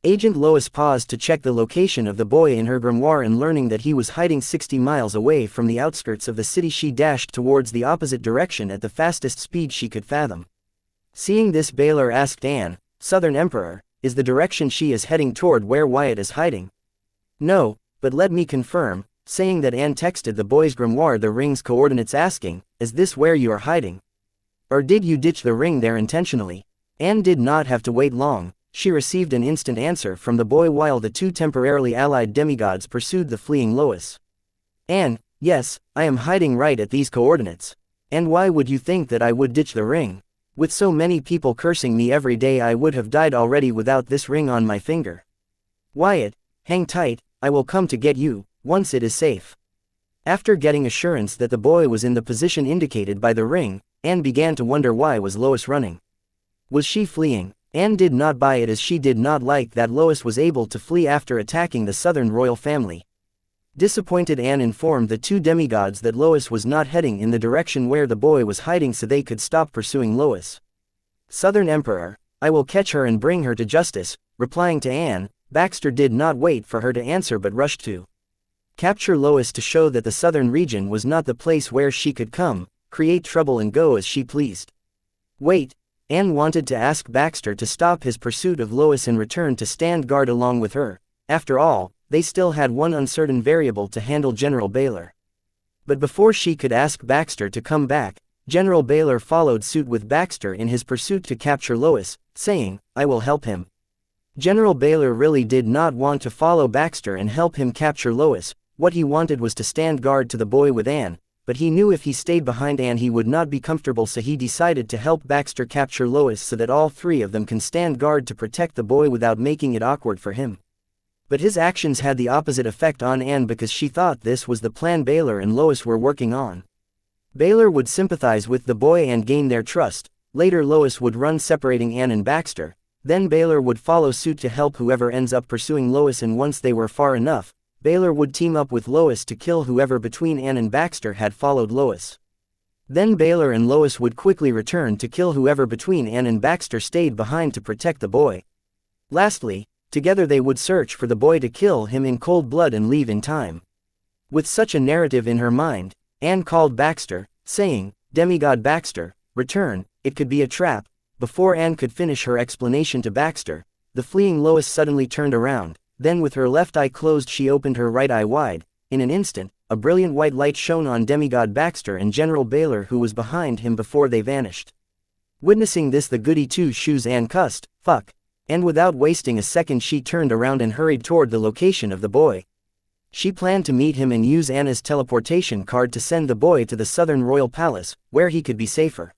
Agent Lois paused to check the location of the boy in her grimoire, and learning that he was hiding 60 miles away from the outskirts of the city, she dashed towards the opposite direction at the fastest speed she could fathom. Seeing this, Baylor asked Anne, Southern Emperor, is the direction she is heading toward where Wyatt is hiding? No, but let me confirm, saying that Anne texted the boy's grimoire the ring's coordinates, asking, is this where you are hiding? Or did you ditch the ring there intentionally? Anne did not have to wait long. She received an instant answer from the boy while the 2 temporarily allied demigods pursued the fleeing Lois. Anne, yes, I am hiding right at these coordinates. And why would you think that I would ditch the ring? With so many people cursing me every day, I would have died already without this ring on my finger. Wyatt, hang tight, I will come to get you, once it is safe. After getting assurance that the boy was in the position indicated by the ring, Anne began to wonder, why was Lois running? Was she fleeing? Anne did not buy it, as she did not like that Lois was able to flee after attacking the Southern royal family. Disappointed, Anne informed the 2 demigods that Lois was not heading in the direction where the boy was hiding, so they could stop pursuing Lois. Southern Emperor, I will catch her and bring her to justice. Replying to Anne, Baxter did not wait for her to answer but rushed to capture Lois to show that the Southern region was not the place where she could come, create trouble and go as she pleased. Wait, Anne wanted to ask Baxter to stop his pursuit of Lois and return to stand guard along with her. After all, they still had one uncertain variable to handle, General Baylor. But before she could ask Baxter to come back, General Baylor followed suit with Baxter in his pursuit to capture Lois, saying, I will help him. General Baylor really did not want to follow Baxter and help him capture Lois. What he wanted was to stand guard to the boy with Anne, but he knew if he stayed behind Anne he would not be comfortable, so he decided to help Baxter capture Lois so that all 3 of them can stand guard to protect the boy without making it awkward for him. But his actions had the opposite effect on Anne, because she thought this was the plan Baylor and Lois were working on. Baylor would sympathize with the boy and gain their trust. Later Lois would run separating Anne and Baxter. Then Baylor would follow suit to help whoever ends up pursuing Lois, and once they were far enough, Baylor would team up with Lois to kill whoever between Anne and Baxter had followed Lois. Then Baylor and Lois would quickly return to kill whoever between Anne and Baxter stayed behind to protect the boy. Lastly, together they would search for the boy to kill him in cold blood and leave in time. With such a narrative in her mind, Anne called Baxter, saying, "Demigod Baxter, return, it could be a trap." Before Anne could finish her explanation to Baxter, the fleeing Lois suddenly turned around, then with her left eye closed she opened her right eye wide. In an instant, a brilliant white light shone on Demigod Baxter and General Baylor who was behind him before they vanished. Witnessing this, the goody two-shoes Anne cussed, "Fuck," and without wasting a second she turned around and hurried toward the location of the boy. She planned to meet him and use Anna's teleportation card to send the boy to the Southern Royal Palace, where he could be safer.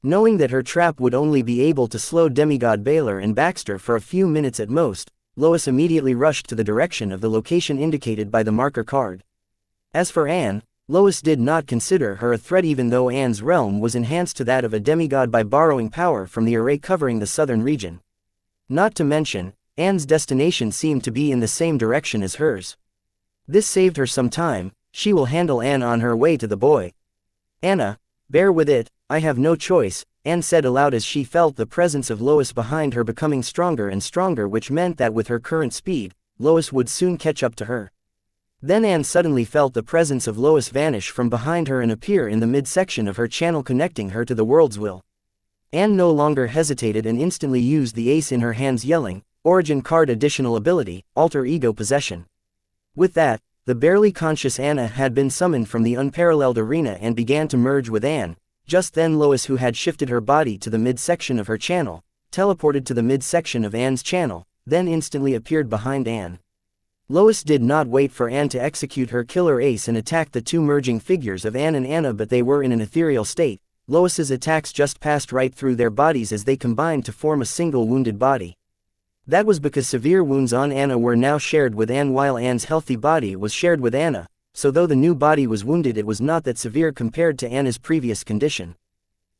Knowing that her trap would only be able to slow Demigod Baylor and Baxter for a few minutes at most, Lois immediately rushed to the direction of the location indicated by the marker card. As for Anne, Lois did not consider her a threat even though Anne's realm was enhanced to that of a demigod by borrowing power from the array covering the southern region. Not to mention, Anne's destination seemed to be in the same direction as hers. This saved her some time. She will handle Anne on her way to the boy. "Anna, bear with it, I have no choice," Anne said aloud as she felt the presence of Lois behind her becoming stronger and stronger, which meant that with her current speed, Lois would soon catch up to her. Then Anne suddenly felt the presence of Lois vanish from behind her and appear in the midsection of her channel connecting her to the world's will. Anne no longer hesitated and instantly used the ace in her hands, yelling, "Origin card additional ability, alter ego possession." With that, the barely conscious Anna had been summoned from the unparalleled arena and began to merge with Anne. Just then Lois, who had shifted her body to the midsection of her channel, teleported to the midsection of Anne's channel, then instantly appeared behind Anne. Lois did not wait for Anne to execute her killer ace and attack the two merging figures of Anne and Anna, but they were in an ethereal state. Lois's attacks just passed right through their bodies as they combined to form a single wounded body. That was because severe wounds on Anna were now shared with Anne while Anne's healthy body was shared with Anna, so though the new body was wounded it was not that severe compared to Anna's previous condition.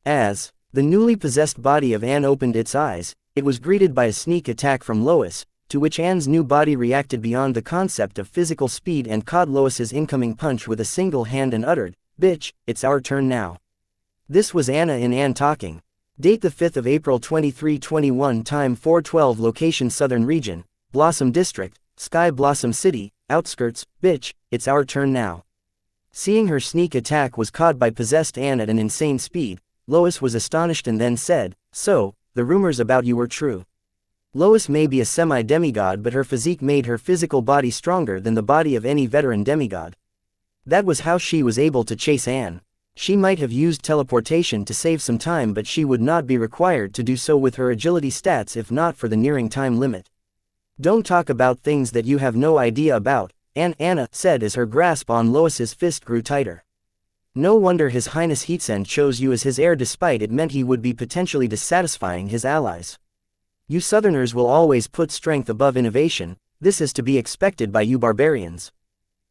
As the newly possessed body of Anne opened its eyes, it was greeted by a sneak attack from Lois, to which Anne's new body reacted beyond the concept of physical speed and caught Lois's incoming punch with a single hand and uttered, "Bitch, it's our turn now." This was Anna in Anne talking. Date the 5th of April 2321, time 4:12, location Southern Region, Blossom District, Sky Blossom City, outskirts, "Bitch, it's our turn now." Seeing her sneak attack was caught by possessed Anne at an insane speed, Lois was astonished and then said, "So, the rumors about you were true." Lois may be a semi-demigod, but her physique made her physical body stronger than the body of any veteran demigod. That was how she was able to chase Anne. She might have used teleportation to save some time, but she would not be required to do so with her agility stats if not for the nearing time limit. "Don't talk about things that you have no idea about," Anna said as her grasp on Lois's fist grew tighter. "No wonder His Highness Heatsen chose you as his heir, despite it meant he would be potentially dissatisfying his allies. You Southerners will always put strength above innovation. This is to be expected by you barbarians.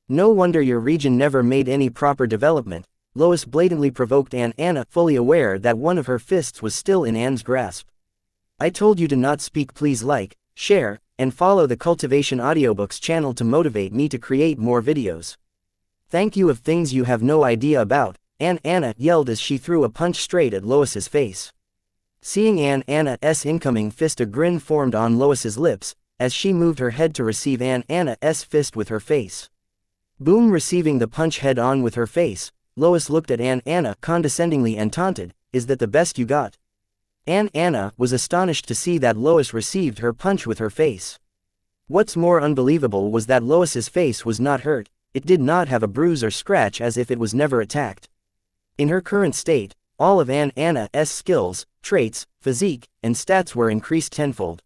No wonder your region never made any proper development." Lois blatantly provoked Anna, fully aware that one of her fists was still in Anne's grasp. "I told you to not speak. Please like, share, and follow the Cultivation Audiobooks channel to motivate me to create more videos. Thank you." "Of things you have no idea about," Anna yelled as she threw a punch straight at Lois's face. Seeing Anna's incoming fist, a grin formed on Lois's lips, as she moved her head to receive Anna's fist with her face. Boom! Receiving the punch head on with her face, Lois looked at Anna condescendingly and taunted, "Is that the best you got?" Anna was astonished to see that Lois received her punch with her face. What's more unbelievable was that Lois's face was not hurt. It did not have a bruise or scratch, as if it was never attacked. In her current state, all of Anna's skills, traits, physique, and stats were increased tenfold.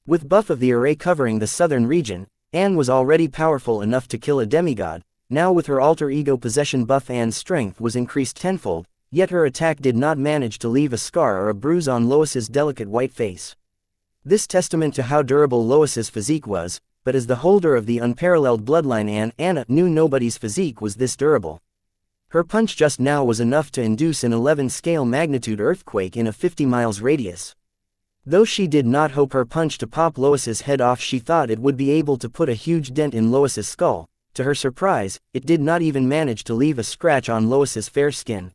With buff of the array covering the southern region, Anne was already powerful enough to kill a demigod. Now with her alter ego possession buff, Anne's strength was increased tenfold, yet her attack did not manage to leave a scar or a bruise on Lois's delicate white face. This testament to how durable Lois's physique was, but as the holder of the unparalleled bloodline, Anna knew nobody's physique was this durable. Her punch just now was enough to induce an 11-scale magnitude earthquake in a 50 miles radius. Though she did not hope her punch to pop Lois's head off, she thought it would be able to put a huge dent in Lois's skull. To her surprise, it did not even manage to leave a scratch on Lois's fair skin.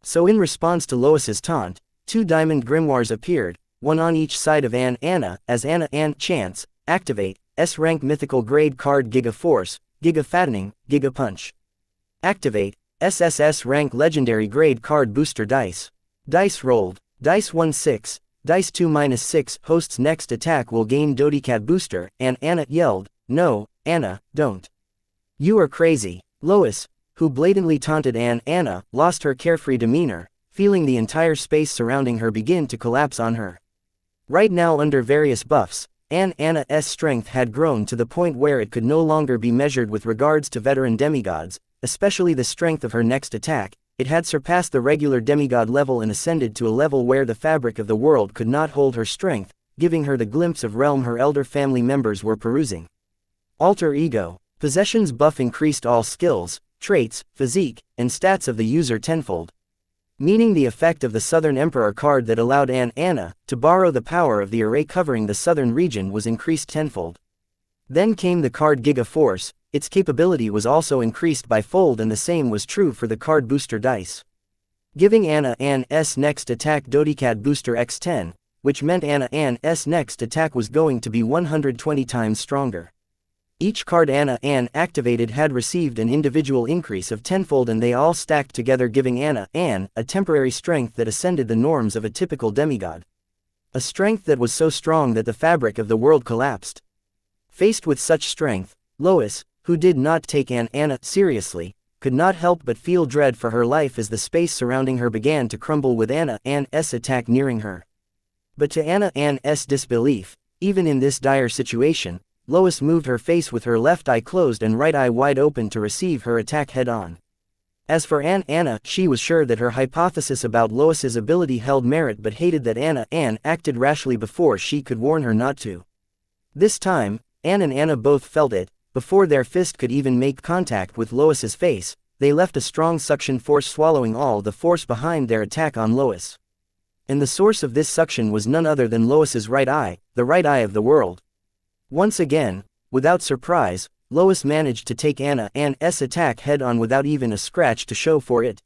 So in response to Lois's taunt, 2 diamond grimoires appeared, one on each side of Anna, as Anna chants, "Activate, S-rank mythical grade card Giga Force, Giga Fattening, Giga Punch. Activate, SSS rank legendary grade card booster dice. Dice rolled, dice 1-6, dice 2-6. Host's next attack will gain Dodicat booster, and Anna yelled, "No, Anna, don't. You are crazy." Lois, who blatantly taunted Anna, lost her carefree demeanor, feeling the entire space surrounding her begin to collapse on her. Right now, under various buffs, Anna's strength had grown to the point where it could no longer be measured with regards to veteran demigods, especially the strength of her next attack. It had surpassed the regular demigod level and ascended to a level where the fabric of the world could not hold her strength, giving her the glimpse of realm her elder family members were perusing. Alter Ego. Possessions buff increased all skills, traits, physique, and stats of the user tenfold. Meaning the effect of the Southern Emperor card that allowed Anna to borrow the power of the array covering the southern region was increased tenfold. Then came the card Giga Force. Its capability was also increased by fold, and the same was true for the card booster dice. Giving Anna's next attack Dodicat booster x10, which meant Anna's next attack was going to be 120 times stronger. Each card Anna activated had received an individual increase of tenfold, and they all stacked together, giving Anna a temporary strength that ascended the norms of a typical demigod. A strength that was so strong that the fabric of the world collapsed. Faced with such strength, Lois, who did not take Anna seriously, could not help but feel dread for her life as the space surrounding her began to crumble with Anna's attack nearing her. But to Anna's disbelief, even in this dire situation, Lois moved her face with her left eye closed and right eye wide open to receive her attack head-on. As for Anna, she was sure that her hypothesis about Lois's ability held merit, but hated that Anna acted rashly before she could warn her not to. This time, Anna both felt it. Before their fist could even make contact with Lois's face, they left a strong suction force swallowing all the force behind their attack on Lois. And the source of this suction was none other than Lois's right eye, the right eye of the world. Once again, without surprise, Lois managed to take Anna's attack head-on without even a scratch to show for it.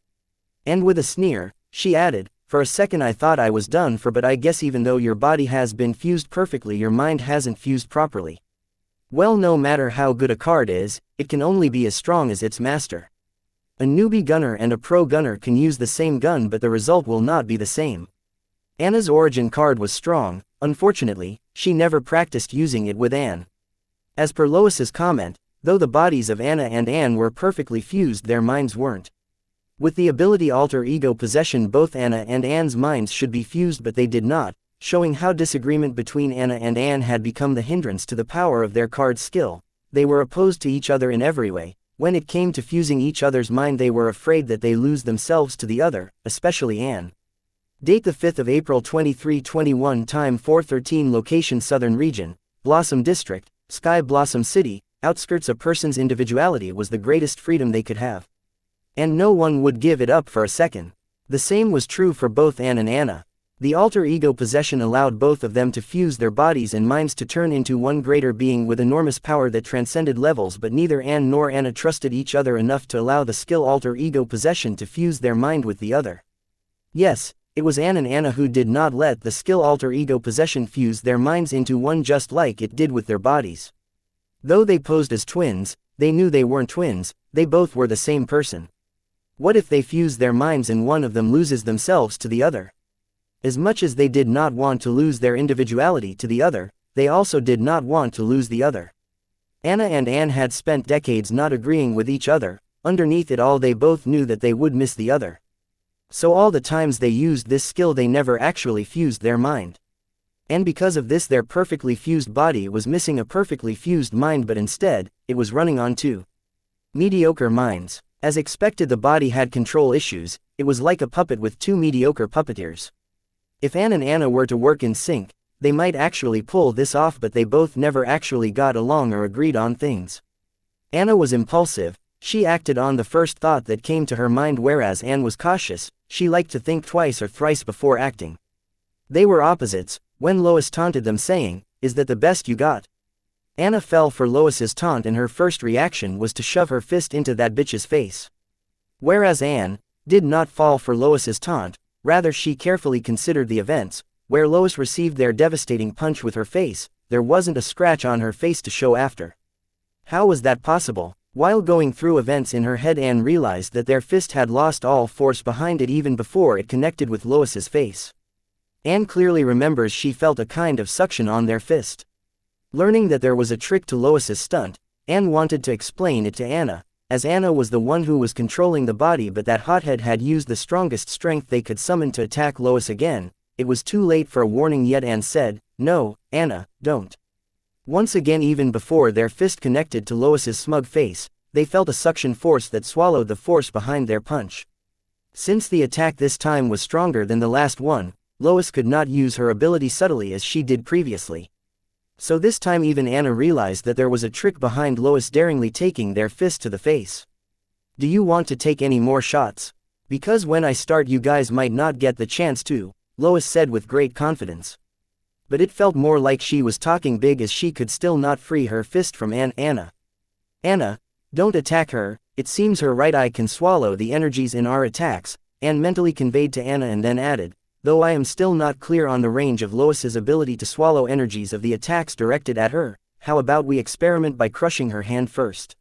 And with a sneer, she added, "For a second I thought I was done for, but I guess even though your body has been fused perfectly, your mind hasn't fused properly. Well, no matter how good a card is, it can only be as strong as its master. A newbie gunner and a pro gunner can use the same gun, but the result will not be the same." Anna's origin card was strong. Unfortunately, she never practiced using it with Anne. As per Lois's comment, though the bodies of Anna and Anne were perfectly fused, their minds weren't. With the ability Alter Ego Possession, both Anna and Anne's minds should be fused, but they did not, showing how disagreement between Anna and Anne had become the hindrance to the power of their card skill. They were opposed to each other in every way. When it came to fusing each other's mind, they were afraid that they lose themselves to the other, especially Anne. Date the 5th of April 2321, time 4:13, location Southern Region, Blossom District, Sky Blossom City. Outskirts. A person's individuality was the greatest freedom they could have. And no one would give it up for a second. The same was true for both Anne and Anna. The Alter Ego Possession allowed both of them to fuse their bodies and minds to turn into one greater being with enormous power that transcended levels, but neither Anne nor Anna trusted each other enough to allow the skill Alter Ego Possession to fuse their mind with the other. Yes, it was Anne and Anna who did not let the skill Alter Ego Possession fuse their minds into one, just like it did with their bodies. Though they posed as twins, they knew they weren't twins, they both were the same person. What if they fuse their minds and one of them loses themselves to the other? As much as they did not want to lose their individuality to the other, they also did not want to lose the other. Anna and Anne had spent decades not agreeing with each other. Underneath it all, they both knew that they would miss the other. So all the times they used this skill, they never actually fused their mind. And because of this, their perfectly fused body was missing a perfectly fused mind, but instead, it was running on two mediocre minds. As expected, the body had control issues. It was like a puppet with two mediocre puppeteers. If Anne and Anna were to work in sync, they might actually pull this off, but they both never actually got along or agreed on things. Anna was impulsive. She acted on the first thought that came to her mind, whereas Anne was cautious. She liked to think twice or thrice before acting. They were opposites. When Lois taunted them, saying, "Is that the best you got?" Anna fell for Lois's taunt, and her first reaction was to shove her fist into that bitch's face. Whereas Anne did not fall for Lois's taunt, rather she carefully considered the events. Where Lois received their devastating punch with her face, there wasn't a scratch on her face to show after. How was that possible? While going through events in her head, Anne realized that their fist had lost all force behind it even before it connected with Lois's face. Anne clearly remembers she felt a kind of suction on their fist. Learning that there was a trick to Lois's stunt, Anne wanted to explain it to Anna, as Anna was the one who was controlling the body, but that hothead had used the strongest strength they could summon to attack Lois again. It was too late for a warning yet. Anne said, "No, Anna, don't." Once again, even before their fist connected to Lois's smug face, they felt a suction force that swallowed the force behind their punch. Since the attack this time was stronger than the last one, Lois could not use her ability subtly as she did previously. So this time even Anna realized that there was a trick behind Lois daringly taking their fist to the face. "Do you want to take any more shots? Because when I start you guys might not get the chance to," Lois said with great confidence. But it felt more like she was talking big as she could still not free her fist from Anna. "Anna, don't attack her, it seems her right eye can swallow the energies in our attacks," Anne mentally conveyed to Anna, and then added, "Though I am still not clear on the range of Lois's ability to swallow energies of the attacks directed at her. How about we experiment by crushing her hand first?"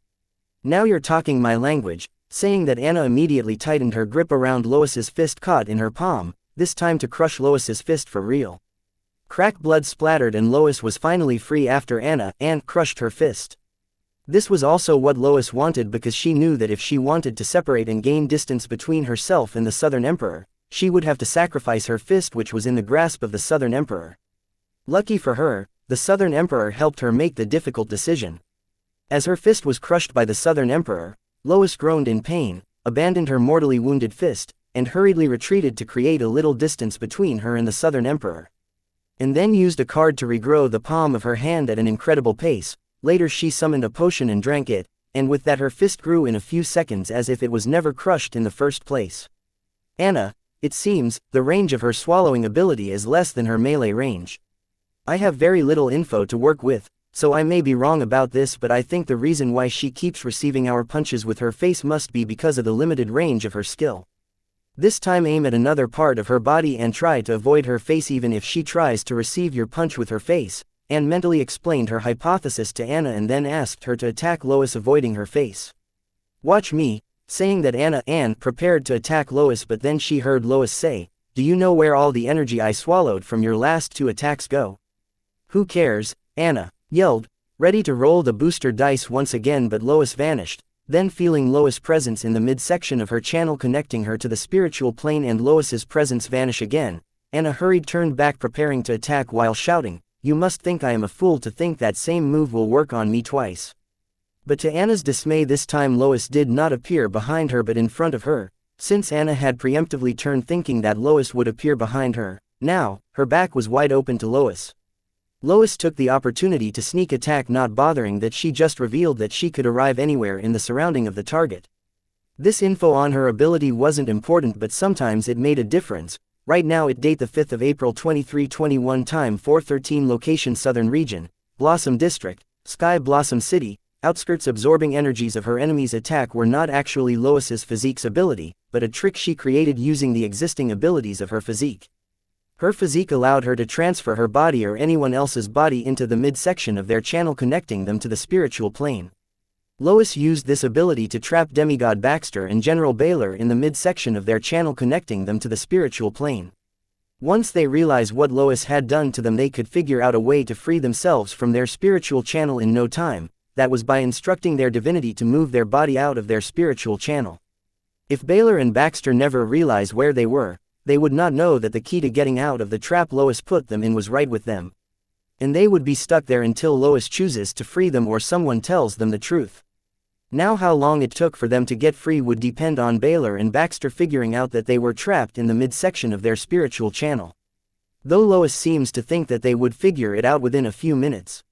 "Now you're talking my language," saying that Anna immediately tightened her grip around Lois's fist caught in her palm, this time to crush Lois's fist for real. Crack, blood splattered, and Lois was finally free after Anne crushed her fist. This was also what Lois wanted, because she knew that if she wanted to separate and gain distance between herself and the Southern Emperor, she would have to sacrifice her fist, which was in the grasp of the Southern Emperor. Lucky for her, the Southern Emperor helped her make the difficult decision. As her fist was crushed by the Southern Emperor, Lois groaned in pain, abandoned her mortally wounded fist, and hurriedly retreated to create a little distance between her and the Southern Emperor. And then used a card to regrow the palm of her hand at an incredible pace. Later she summoned a potion and drank it, and with that her fist grew in a few seconds as if it was never crushed in the first place. Anna, it seems, the range of her swallowing ability is less than her melee range. I have very little info to work with, so I may be wrong about this, but I think the reason why she keeps receiving our punches with her face must be because of the limited range of her skill. This time aim at another part of her body and try to avoid her face even if she tries to receive your punch with her face." Anne mentally explained her hypothesis to Anna and then asked her to attack Lois, avoiding her face. "Watch me," saying that Anne prepared to attack Lois, but then she heard Lois say, "Do you know where all the energy I swallowed from your last 2 attacks go?" "Who cares?" Anna yelled, ready to roll the booster dice once again, but Lois vanished. Then, feeling Lois' presence in the midsection of her channel connecting her to the spiritual plane and Lois's presence vanish again, Anna turned back, preparing to attack while shouting, "You must think I am a fool to think that same move will work on me twice." But to Anna's dismay, this time Lois did not appear behind her but in front of her. Since Anna had preemptively turned thinking that Lois would appear behind her, now, her back was wide open to Lois. Lois took the opportunity to sneak attack, not bothering that she just revealed that she could arrive anywhere in the surrounding of the target. This info on her ability wasn't important, but sometimes it made a difference. Right now it date the 5th of April 2321, time 4:13, location Southern Region, Blossom District, Sky Blossom City, outskirts. Absorbing energies of her enemy's attack were not actually Lois's physique's ability, but a trick she created using the existing abilities of her physique. Her physique allowed her to transfer her body or anyone else's body into the midsection of their channel, connecting them to the spiritual plane. Lois used this ability to trap demigod Baxter and General Baylor in the midsection of their channel, connecting them to the spiritual plane. Once they realized what Lois had done to them, they could figure out a way to free themselves from their spiritual channel in no time. That was by instructing their divinity to move their body out of their spiritual channel. If Baylor and Baxter never realized where they were, they would not know that the key to getting out of the trap Lois put them in was right with them. And they would be stuck there until Lois chooses to free them or someone tells them the truth. Now how long it took for them to get free would depend on Baylor and Baxter figuring out that they were trapped in the midsection of their spiritual channel. Though Lois seems to think that they would figure it out within a few minutes.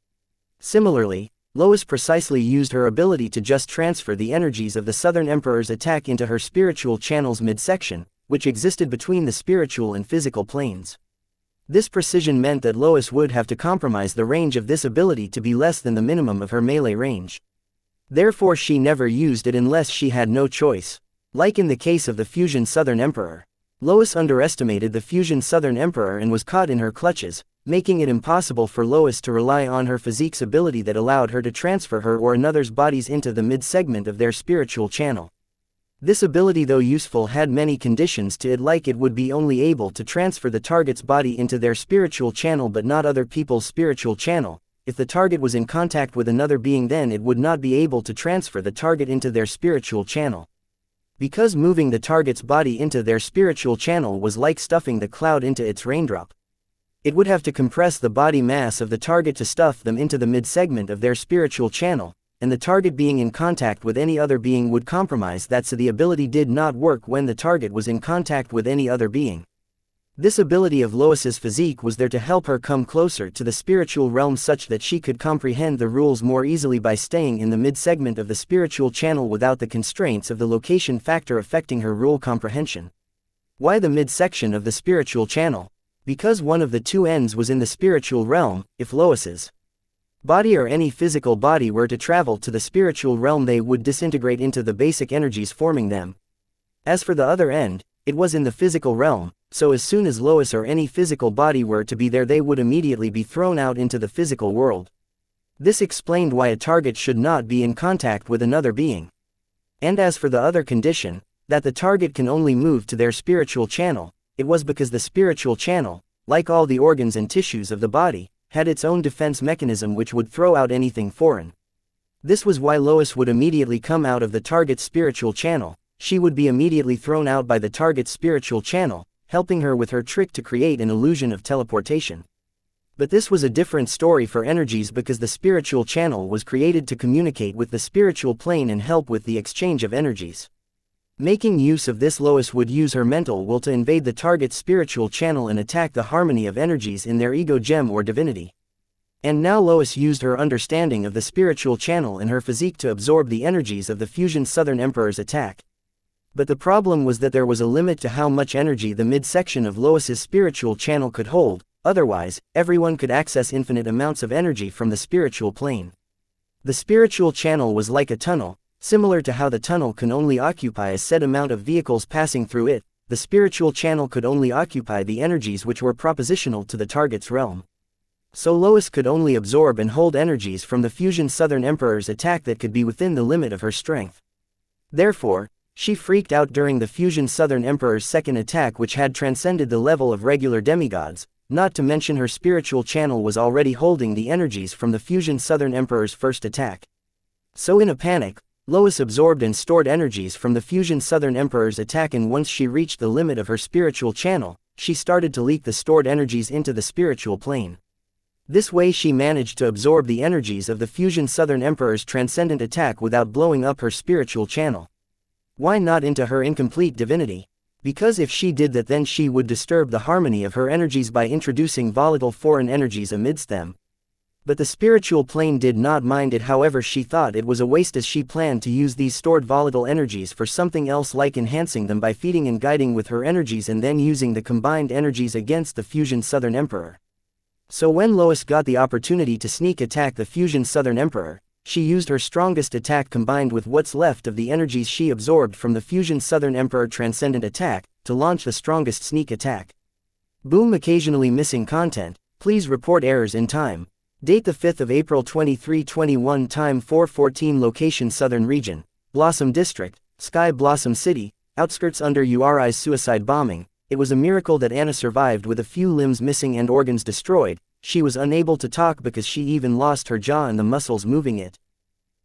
Similarly, Lois precisely used her ability to just transfer the energies of the Southern Emperor's attack into her spiritual channel's midsection, which existed between the spiritual and physical planes. This precision meant that Lois would have to compromise the range of this ability to be less than the minimum of her melee range. Therefore she never used it unless she had no choice. Like in the case of the Fusion Southern Emperor. Lois underestimated the Fusion Southern Emperor and was caught in her clutches, making it impossible for Lois to rely on her physique's ability that allowed her to transfer her or another's bodies into the mid-segment of their spiritual channel. This ability, though useful, had many conditions to it, like it would be only able to transfer the target's body into their spiritual channel but not other people's spiritual channel. If the target was in contact with another being, then it would not be able to transfer the target into their spiritual channel. Because moving the target's body into their spiritual channel was like stuffing the cloud into its raindrop. It would have to compress the body mass of the target to stuff them into the mid-segment of their spiritual channel, and the target being in contact with any other being would compromise that, so the ability did not work when the target was in contact with any other being. This ability of Lois's physique was there to help her come closer to the spiritual realm such that she could comprehend the rules more easily by staying in the mid-segment of the spiritual channel without the constraints of the location factor affecting her rule comprehension. Why the midsection of the spiritual channel? Because one of the two ends was in the spiritual realm. If Lois's body or any physical body were to travel to the spiritual realm, they would disintegrate into the basic energies forming them. As for the other end, it was in the physical realm, so as soon as Lois or any physical body were to be there, they would immediately be thrown out into the physical world. This explained why a target should not be in contact with another being. And as for the other condition, that the target can only move to their spiritual channel, it was because the spiritual channel, like all the organs and tissues of the body, had its own defense mechanism which would throw out anything foreign. This was why Lois would immediately come out of the target's spiritual channel. She would be immediately thrown out by the target's spiritual channel, helping her with her trick to create an illusion of teleportation. But this was a different story for energies, because the spiritual channel was created to communicate with the spiritual plane and help with the exchange of energies. Making use of this, Lois would use her mental will to invade the target's spiritual channel and attack the harmony of energies in their ego gem or divinity. And now Lois used her understanding of the spiritual channel and her physique to absorb the energies of the fusion Southern Emperor's attack. But the problem was that there was a limit to how much energy the midsection of Lois's spiritual channel could hold. Otherwise, everyone could access infinite amounts of energy from the spiritual plane. The spiritual channel was like a tunnel. Similar to how the tunnel can only occupy a set amount of vehicles passing through it, the spiritual channel could only occupy the energies which were propositional to the target's realm. So Lois could only absorb and hold energies from the fusion Southern Emperor's attack that could be within the limit of her strength. Therefore, she freaked out during the fusion Southern Emperor's second attack, which had transcended the level of regular demigods, not to mention her spiritual channel was already holding the energies from the fusion Southern Emperor's first attack. So in a panic, Lois absorbed and stored energies from the fusion Southern Emperor's attack, and once she reached the limit of her spiritual channel, she started to leak the stored energies into the spiritual plane. This way she managed to absorb the energies of the fusion Southern Emperor's transcendent attack without blowing up her spiritual channel. Why not into her incomplete divinity? Because if she did that, then she would disturb the harmony of her energies by introducing volatile foreign energies amidst them. But the spiritual plane did not mind it. However, she thought it was a waste, as she planned to use these stored volatile energies for something else, like enhancing them by feeding and guiding with her energies and then using the combined energies against the fusion Southern Emperor. So when Lois got the opportunity to sneak attack the fusion Southern Emperor, she used her strongest attack combined with what's left of the energies she absorbed from the fusion Southern Emperor transcendent attack to launch the strongest sneak attack. Boom. Occasionally missing content. Please report errors in time. Date the 5th of April 2321. Time 4:14. Location Southern Region, Blossom District, Sky Blossom City, outskirts. Under URI's suicide bombing, it was a miracle that Anna survived with a few limbs missing and organs destroyed. She was unable to talk because she even lost her jaw and the muscles moving it.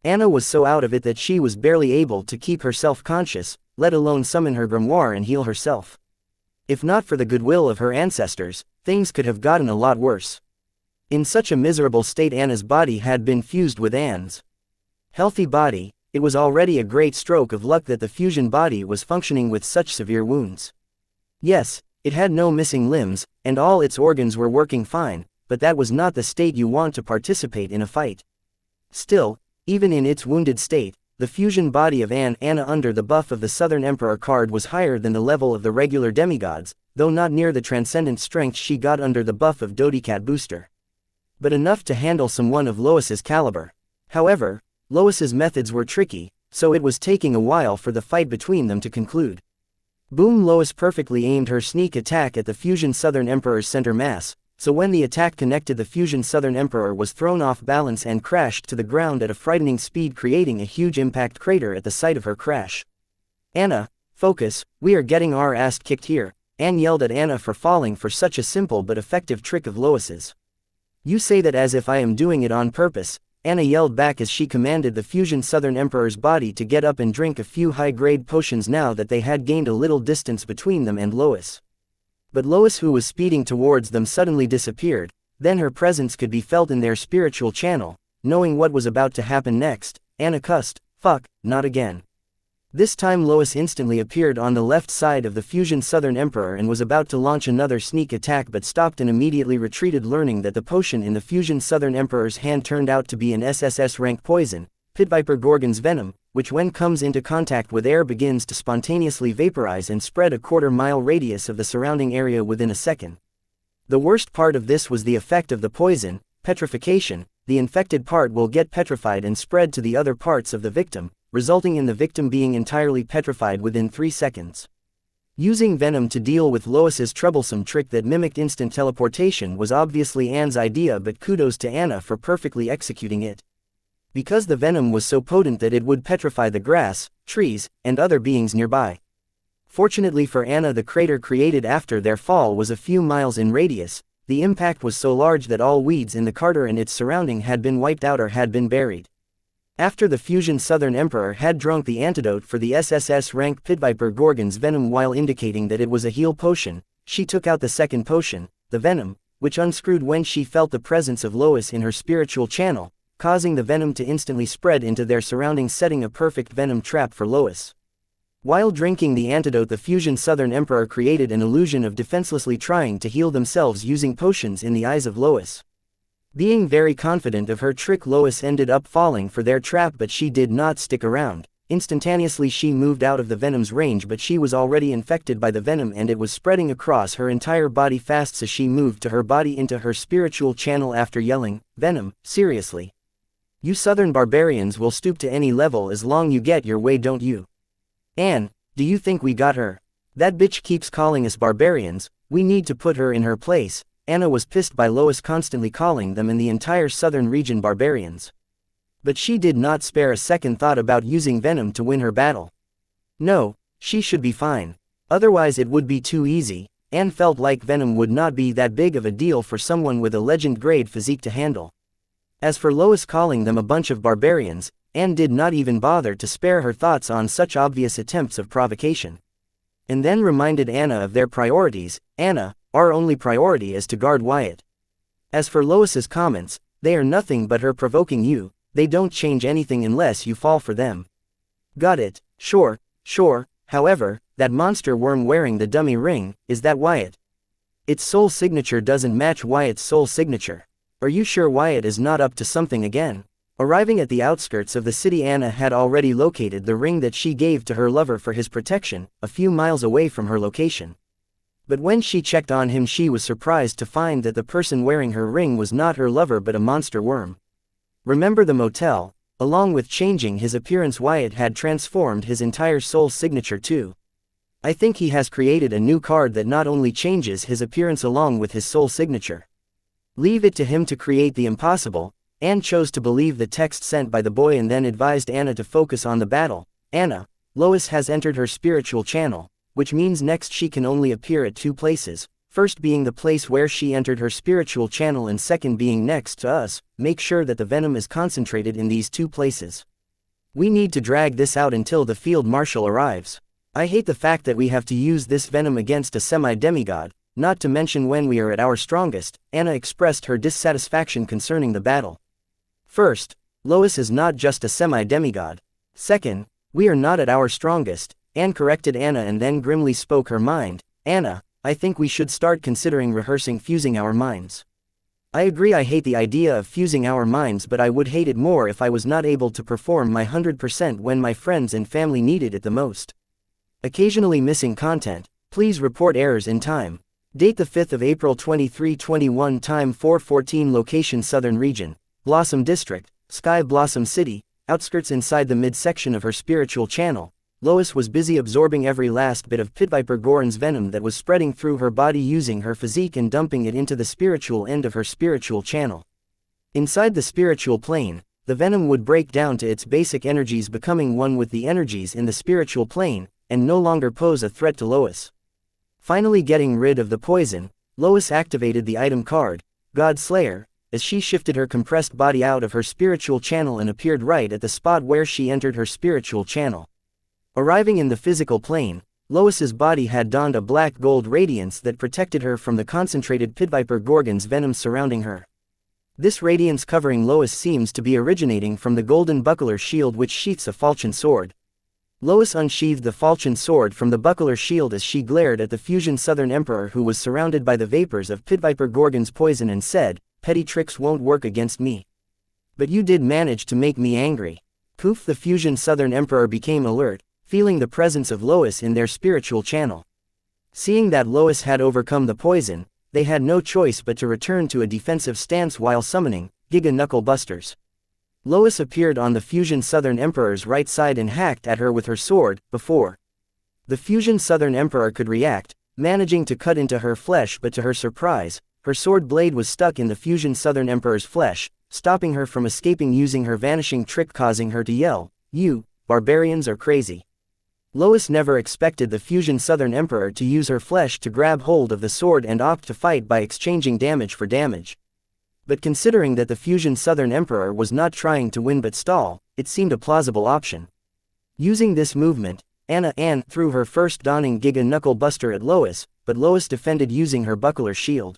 Anna was so out of it that she was barely able to keep herself conscious, let alone summon her grimoire and heal herself. If not for the goodwill of her ancestors, things could have gotten a lot worse. In such a miserable state Anna's body had been fused with Anne's healthy body. It was already a great stroke of luck that the fusion body was functioning with such severe wounds. Yes, it had no missing limbs, and all its organs were working fine, but that was not the state you want to participate in a fight. Still, even in its wounded state, the fusion body of Anna under the buff of the Southern Emperor card was higher than the level of the regular demigods, though not near the transcendent strength she got under the buff of Dodicat Booster. But enough to handle someone of Lois's caliber. However, Lois's methods were tricky, so it was taking a while for the fight between them to conclude. Boom. Lois perfectly aimed her sneak attack at the fusion Southern Emperor's center mass, so when the attack connected, the Fusion Southern Emperor was thrown off balance and crashed to the ground at a frightening speed, creating a huge impact crater at the site of her crash. "Anna, focus, we are getting our ass kicked here," Anne yelled at Anna for falling for such a simple but effective trick of Lois's. "You say that as if I am doing it on purpose," Anna yelled back as she commanded the Fusion Southern Emperor's body to get up and drink a few high-grade potions now that they had gained a little distance between them and Lois. But Lois, who was speeding towards them, suddenly disappeared. Then her presence could be felt in their spiritual channel. Knowing what was about to happen next, Anna cussed, "Fuck, not again." This time Lois instantly appeared on the left side of the Fusion Southern Emperor and was about to launch another sneak attack, but stopped and immediately retreated, learning that the potion in the Fusion Southern Emperor's hand turned out to be an SSS rank poison, Pit Viper Gorgon's venom, which when comes into contact with air begins to spontaneously vaporize and spread a quarter-mile radius of the surrounding area within a second. The worst part of this was the effect of the poison, petrification. The infected part will get petrified and spread to the other parts of the victim, resulting in the victim being entirely petrified within 3 seconds. Using venom to deal with Lois's troublesome trick that mimicked instant teleportation was obviously Anne's idea, but kudos to Anna for perfectly executing it. Because the venom was so potent that it would petrify the grass, trees, and other beings nearby. Fortunately for Anna, the crater created after their fall was a few miles in radius. The impact was so large that all weeds in the crater and its surrounding had been wiped out or had been buried. After the Fusion Southern Emperor had drunk the antidote for the SSS rank Pit Viper Gorgon's venom while indicating that it was a heal potion, she took out the second potion, the venom, which unscrewed when she felt the presence of Lois in her spiritual channel, causing the venom to instantly spread into their surroundings, setting a perfect venom trap for Lois. While drinking the antidote, the Fusion Southern Emperor created an illusion of defenselessly trying to heal themselves using potions in the eyes of Lois. Being very confident of her trick, Lois ended up falling for their trap, but she did not stick around. Instantaneously she moved out of the venom's range, but she was already infected by the venom and it was spreading across her entire body fast as she moved to her body into her spiritual channel after yelling, "Venom, seriously? You southern barbarians will stoop to any level as long you get your way, don't you? Anne, do you think we got her? That bitch keeps calling us barbarians, we need to put her in her place." Anna was pissed by Lois constantly calling them and the entire southern region barbarians. But she did not spare a second thought about using venom to win her battle. No, she should be fine. Otherwise it would be too easy. Anne felt like venom would not be that big of a deal for someone with a legend-grade physique to handle. As for Lois calling them a bunch of barbarians, Anne did not even bother to spare her thoughts on such obvious attempts of provocation. And then reminded Anna of their priorities. "Anna, our only priority is to guard Wyatt. As for Lois's comments, they are nothing but her provoking you, they don't change anything unless you fall for them." "Got it, sure. However, that monster worm wearing the dummy ring, is that Wyatt? Its soul signature doesn't match Wyatt's soul signature. Are you sure Wyatt is not up to something again?" Arriving at the outskirts of the city, Anna had already located the ring that she gave to her lover for his protection, a few miles away from her location. But when she checked on him, she was surprised to find that the person wearing her ring was not her lover but a monster worm. Remember the motel? Along with changing his appearance, Wyatt had transformed his entire soul signature too. I think he has created a new card that not only changes his appearance along with his soul signature. Leave it to him to create the impossible. Anne chose to believe the text sent by the boy and then advised Anna to focus on the battle. "Anna, Lois has entered her spiritual channel, which means next she can only appear at 2 places, first being the place where she entered her spiritual channel and second being next to us. Make sure that the venom is concentrated in these 2 places. We need to drag this out until the field marshal arrives. I hate the fact that we have to use this venom against a semi-demigod, not to mention when we are at our strongest." Anna expressed her dissatisfaction concerning the battle. "First, Lois is not just a semi-demigod. Second, we are not at our strongest," Anne corrected Anna and then grimly spoke her mind. "Anna, I think we should start considering rehearsing fusing our minds." "I agree, I hate the idea of fusing our minds, but I would hate it more if I was not able to perform my 100% when my friends and family needed it the most. Occasionally missing content, please report errors in time. Date the 5th of April 2321, time 4:14, location Southern Region, Blossom District, Sky Blossom City, outskirts inside the midsection of her spiritual channel. Lois was busy absorbing every last bit of Pitviper Goron's venom that was spreading through her body, using her physique and dumping it into the spiritual end of her spiritual channel. Inside the spiritual plane, the venom would break down to its basic energies, becoming one with the energies in the spiritual plane, and no longer pose a threat to Lois. Finally getting rid of the poison, Lois activated the item card, God Slayer, as she shifted her compressed body out of her spiritual channel and appeared right at the spot where she entered her spiritual channel. Arriving in the physical plane, Lois's body had donned a black-gold radiance that protected her from the concentrated Pitviper Gorgon's venom surrounding her. This radiance covering Lois seems to be originating from the golden buckler shield which sheaths a falchion sword. Lois unsheathed the falchion sword from the buckler shield as she glared at the Fusion Southern Emperor, who was surrounded by the vapors of Pitviper Gorgon's poison, and said, "Petty tricks won't work against me. But you did manage to make me angry." Poof! The Fusion Southern Emperor became alert, feeling the presence of Lois in their spiritual channel. Seeing that Lois had overcome the poison, they had no choice but to return to a defensive stance while summoning Giga Knuckle Busters. Lois appeared on the Fusion Southern Emperor's right side and hacked at her with her sword. Before the Fusion Southern Emperor could react, managing to cut into her flesh, but to her surprise, her sword blade was stuck in the Fusion Southern Emperor's flesh, stopping her from escaping using her vanishing trick, causing her to yell, "You barbarians are crazy." Lois never expected the Fusion Southern Emperor to use her flesh to grab hold of the sword and opt to fight by exchanging damage for damage. But considering that the Fusion Southern Emperor was not trying to win but stall, it seemed a plausible option. Using this movement, Anne threw her first dawning Giga Knuckle Buster at Lois, but Lois defended using her buckler shield,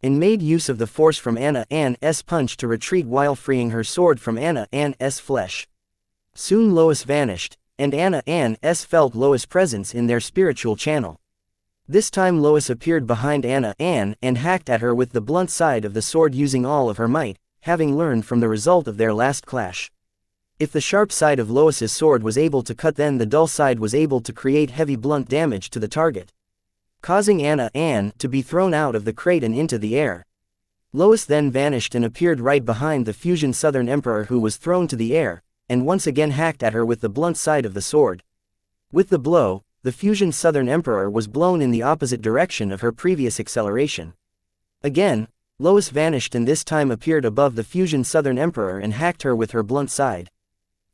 and made use of the force from Anne's punch to retreat while freeing her sword from Anne's flesh. Soon Lois vanished, and Anne's felt Lois' presence in their spiritual channel. This time Lois appeared behind Anne and hacked at her with the blunt side of the sword using all of her might, having learned from the result of their last clash. If the sharp side of Lois's sword was able to cut, then the dull side was able to create heavy blunt damage to the target, causing Anne to be thrown out of the crate and into the air. Lois then vanished and appeared right behind the Fusion Southern Emperor, who was thrown to the air, and once again hacked at her with the blunt side of the sword. With the blow, the Fusion Southern Emperor was blown in the opposite direction of her previous acceleration. Again, Lois vanished and this time appeared above the Fusion Southern Emperor and hacked her with her blunt side.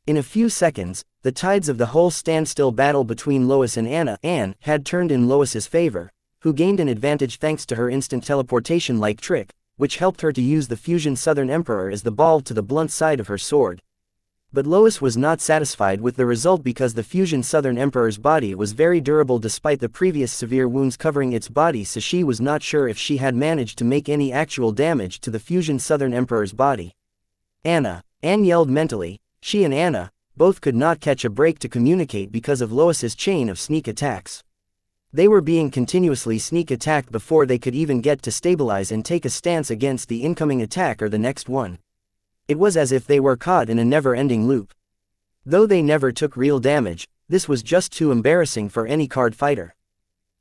In a few seconds, the tides of the whole standstill battle between Lois and Anne had turned in Lois's favor, who gained an advantage thanks to her instant teleportation-like trick, which helped her to use the Fusion Southern Emperor as the ball to the blunt side of her sword. But Lois was not satisfied with the result because the Fusion Southern Emperor's body was very durable despite the previous severe wounds covering its body, so she was not sure if she had managed to make any actual damage to the Fusion Southern Emperor's body. Anne yelled mentally. She and Anne both could not catch a break to communicate because of Lois's chain of sneak attacks. They were being continuously sneak attacked before they could even get to stabilize and take a stance against the incoming attack or the next one. It was as if they were caught in a never-ending loop. Though they never took real damage, this was just too embarrassing for any card fighter.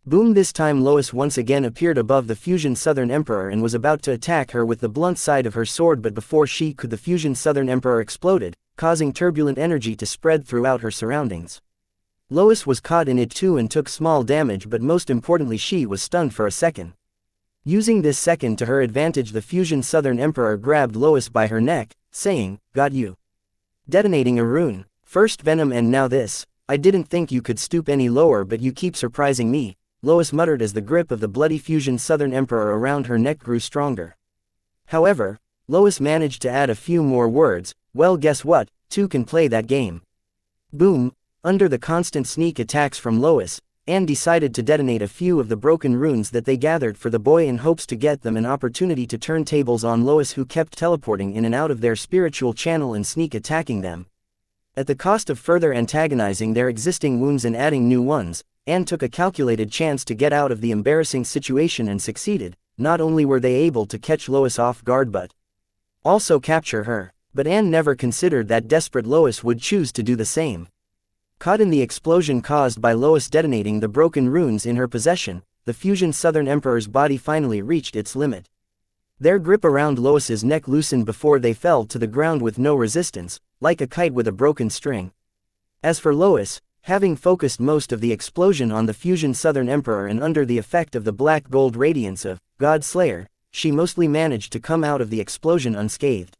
Boom! This time Lois once again appeared above the Fusion Southern Emperor and was about to attack her with the blunt side of her sword, but before she could, the Fusion Southern Emperor exploded, causing turbulent energy to spread throughout her surroundings. Lois was caught in it too and took small damage, but most importantly she was stunned for a second. Using this second to her advantage, the Fusion Southern Emperor grabbed Lois by her neck, saying, "Got you." Detonating a rune. First venom and now this. I didn't think you could stoop any lower, but you keep surprising me, Lois muttered as the grip of the bloody Fusion Southern Emperor around her neck grew stronger. However, Lois managed to add a few more words. Well, guess what, two can play that game. Boom! Under the constant sneak attacks from Lois, Anne decided to detonate a few of the broken runes that they gathered for the boy in hopes to get them an opportunity to turn tables on Lois, who kept teleporting in and out of their spiritual channel and sneak attacking them. At the cost of further antagonizing their existing wounds and adding new ones, Anne took a calculated chance to get out of the embarrassing situation and succeeded. Not only were they able to catch Lois off guard but also capture her. But Anne never considered that desperate Lois would choose to do the same. Caught in the explosion caused by Lois detonating the broken runes in her possession, the Fusion Southern Emperor's body finally reached its limit. Their grip around Lois's neck loosened before they fell to the ground with no resistance, like a kite with a broken string. As for Lois, Having focused most of the explosion on the fusion Southern Emperor and under the effect of the black gold radiance of God Slayer, she mostly managed to come out of the explosion unscathed.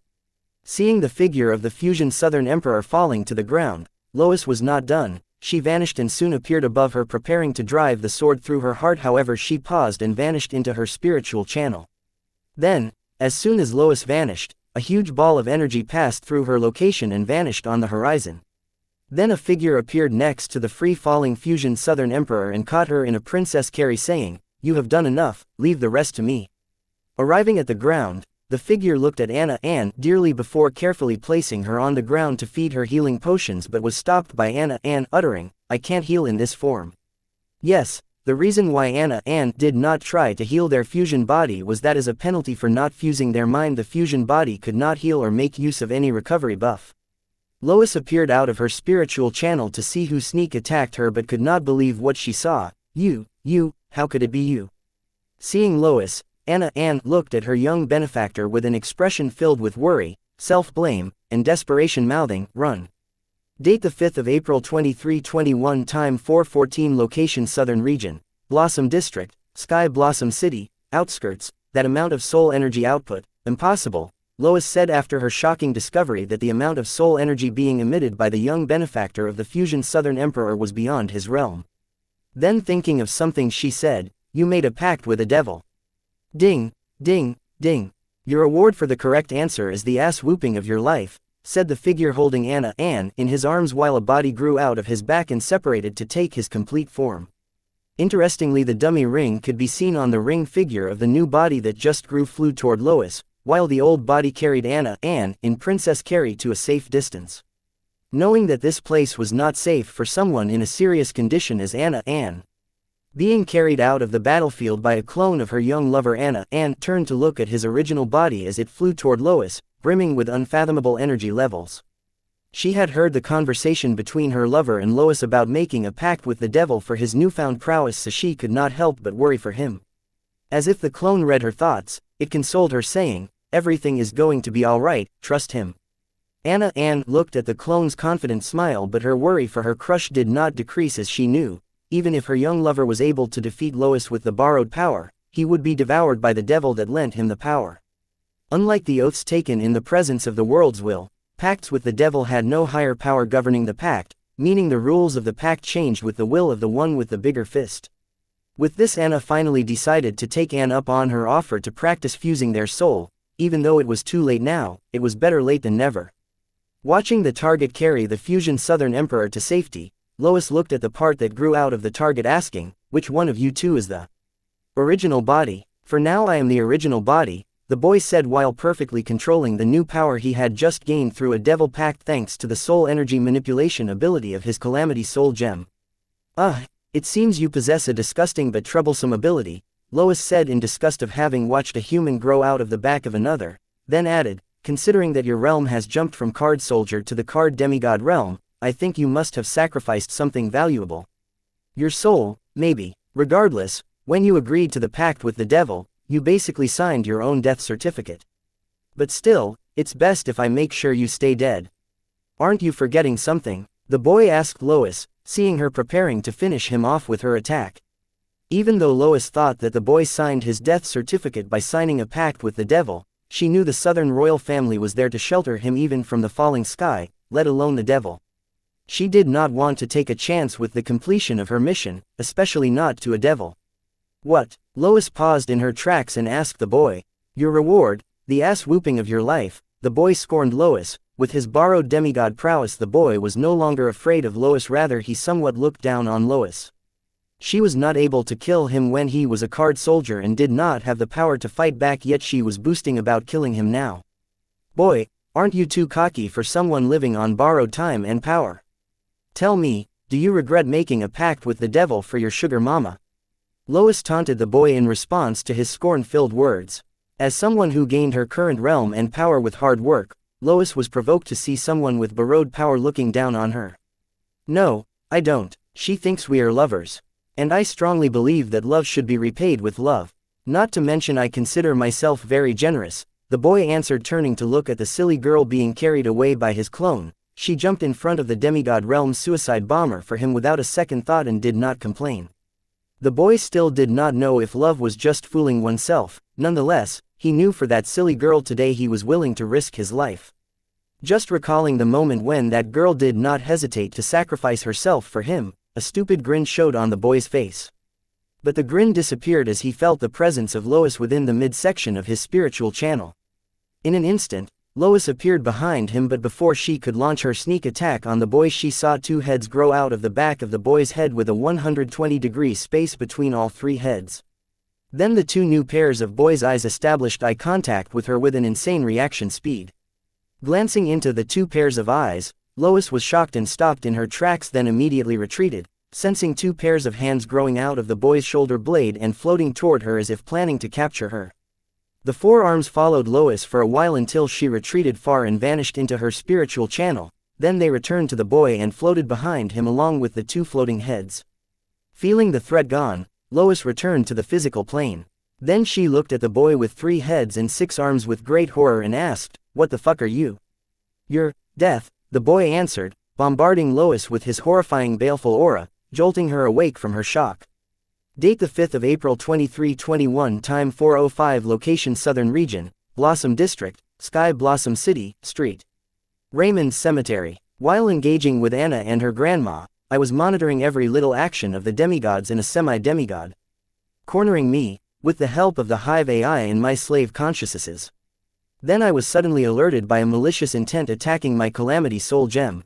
Seeing the figure of the fusion Southern Emperor falling to the ground, Lois was not done. She vanished and soon appeared above her, preparing to drive the sword through her heart. However, she paused and vanished into her spiritual channel. Then, as soon as Lois vanished, a huge ball of energy passed through her location and vanished on the horizon. Then a figure appeared next to the free-falling fusion Southern Emperor and caught her in a princess carry, saying, "You have done enough, leave the rest to me." Arriving at the ground, the figure looked at Anna dearly before carefully placing her on the ground to feed her healing potions, but was stopped by Anna uttering, "I can't heal in this form." Yes, the reason why Anna did not try to heal their fusion body was that as a penalty for not fusing their mind, the fusion body could not heal or make use of any recovery buff. Lois appeared out of her spiritual channel to see who sneak attacked her, but could not believe what she saw. You, how could it be you?" Seeing Lois, Anna looked at her young benefactor with an expression filled with worry, self-blame, and desperation, mouthing, "Run." Date the 5th of April 2321, time 4:14, location Southern Region, Blossom District, Sky Blossom City, outskirts. That amount of soul energy output, impossible, Lois said after her shocking discovery that the amount of soul energy being emitted by the young benefactor of the fusion Southern Emperor was beyond his realm. Then, thinking of something, she said, "You made a pact with a devil." Ding, ding, ding. Your reward for the correct answer is the ass whooping of your life, said the figure holding Anna in his arms while a body grew out of his back and separated to take his complete form. Interestingly, the dummy ring could be seen on the ring figure of the new body that just flew toward Lois, while the old body carried Anna in princess carry to a safe distance. Knowing that this place was not safe for someone in a serious condition as Anna being carried out of the battlefield by a clone of her young lover, Anna turned to look at his original body as it flew toward Lois, brimming with unfathomable energy levels. She had heard the conversation between her lover and Lois about making a pact with the devil for his newfound prowess, so she could not help but worry for him. As if the clone read her thoughts, it consoled her, saying, "Everything is going to be all right, trust him." Anna looked at the clone's confident smile, but her worry for her crush did not decrease, as she knew, even if her young lover was able to defeat Lois with the borrowed power, he would be devoured by the devil that lent him the power. Unlike the oaths taken in the presence of the world's will, pacts with the devil had no higher power governing the pact, meaning the rules of the pact changed with the will of the one with the bigger fist. With this, Anna finally decided to take Anne up on her offer to practice fusing their soul. Even though it was too late now, it was better late than never. Watching the target carry the fusion Southern Emperor to safety, Lois looked at the part that grew out of the target, asking, "Which one of you two is the original body?" "For now I am the original body," the boy said while perfectly controlling the new power he had just gained through a devil pact thanks to the soul energy manipulation ability of his Calamity Soul Gem. It seems you possess a disgusting but troublesome ability," Lois said in disgust of having watched a human grow out of the back of another, then added, "Considering that your realm has jumped from card soldier to the card demigod realm, I think you must have sacrificed something valuable. Your soul, maybe. Regardless, when you agreed to the pact with the devil, you basically signed your own death certificate. But still, it's best if I make sure you stay dead. Aren't you forgetting something?" the boy asked Lois, seeing her preparing to finish him off with her attack. Even though Lois thought that the boy signed his death certificate by signing a pact with the devil, she knew the Southern royal family was there to shelter him even from the falling sky, let alone the devil. She did not want to take a chance with the completion of her mission, especially not to a devil. "What?" Lois paused in her tracks and asked the boy. "Your reward, the ass whooping of your life," the boy scorned Lois. With his borrowed demigod prowess, the boy was no longer afraid of Lois, rather he somewhat looked down on Lois. She was not able to kill him when he was a card soldier and did not have the power to fight back, yet she was boasting about killing him now. "Boy, aren't you too cocky for someone living on borrowed time and power? Tell me, do you regret making a pact with the devil for your sugar mama?" Lois taunted the boy in response to his scorn-filled words. As someone who gained her current realm and power with hard work, Lois was provoked to see someone with borrowed power looking down on her. "No, I don't. She thinks we are lovers. And I strongly believe that love should be repaid with love. Not to mention I consider myself very generous," the boy answered, turning to look at the silly girl being carried away by his clone. she jumped in front of the demigod realm's suicide bomber for him without a second thought and did not complain. The boy still did not know if love was just fooling oneself. Nonetheless, he knew for that silly girl today he was willing to risk his life. Just recalling the moment when that girl did not hesitate to sacrifice herself for him, a stupid grin showed on the boy's face. But the grin disappeared as he felt the presence of Lois within the midsection of his spiritual channel. In an instant, Lois appeared behind him, but before she could launch her sneak attack on the boy, she saw two heads grow out of the back of the boy's head with a 120-degree space between all three heads. Then the two new pairs of boys' eyes established eye contact with her with an insane reaction speed. Glancing into the two pairs of eyes, Lois was shocked and stopped in her tracks, then immediately retreated, sensing two pairs of hands growing out of the boy's shoulder blade and floating toward her as if planning to capture her. The forearms followed Lois for a while until she retreated far and vanished into her spiritual channel, then they returned to the boy and floated behind him along with the two floating heads. Feeling the threat gone, Lois returned to the physical plane. Then she looked at the boy with 3 heads and 6 arms with great horror and asked, "What the fuck are you?" "You're death," the boy answered, bombarding Lois with his horrifying baleful aura, jolting her awake from her shock. Date the 5th of April 2321, time 4:05, location Southern Region, Blossom District, Sky Blossom City, Street. Raymond's Cemetery. While engaging with Anna and her grandma, I was monitoring every little action of the demigods and a semi-demigod. Cornering me, with the help of the Hive AI and my slave consciousnesses. Then I was suddenly alerted by a malicious intent attacking my Calamity Soul Gem.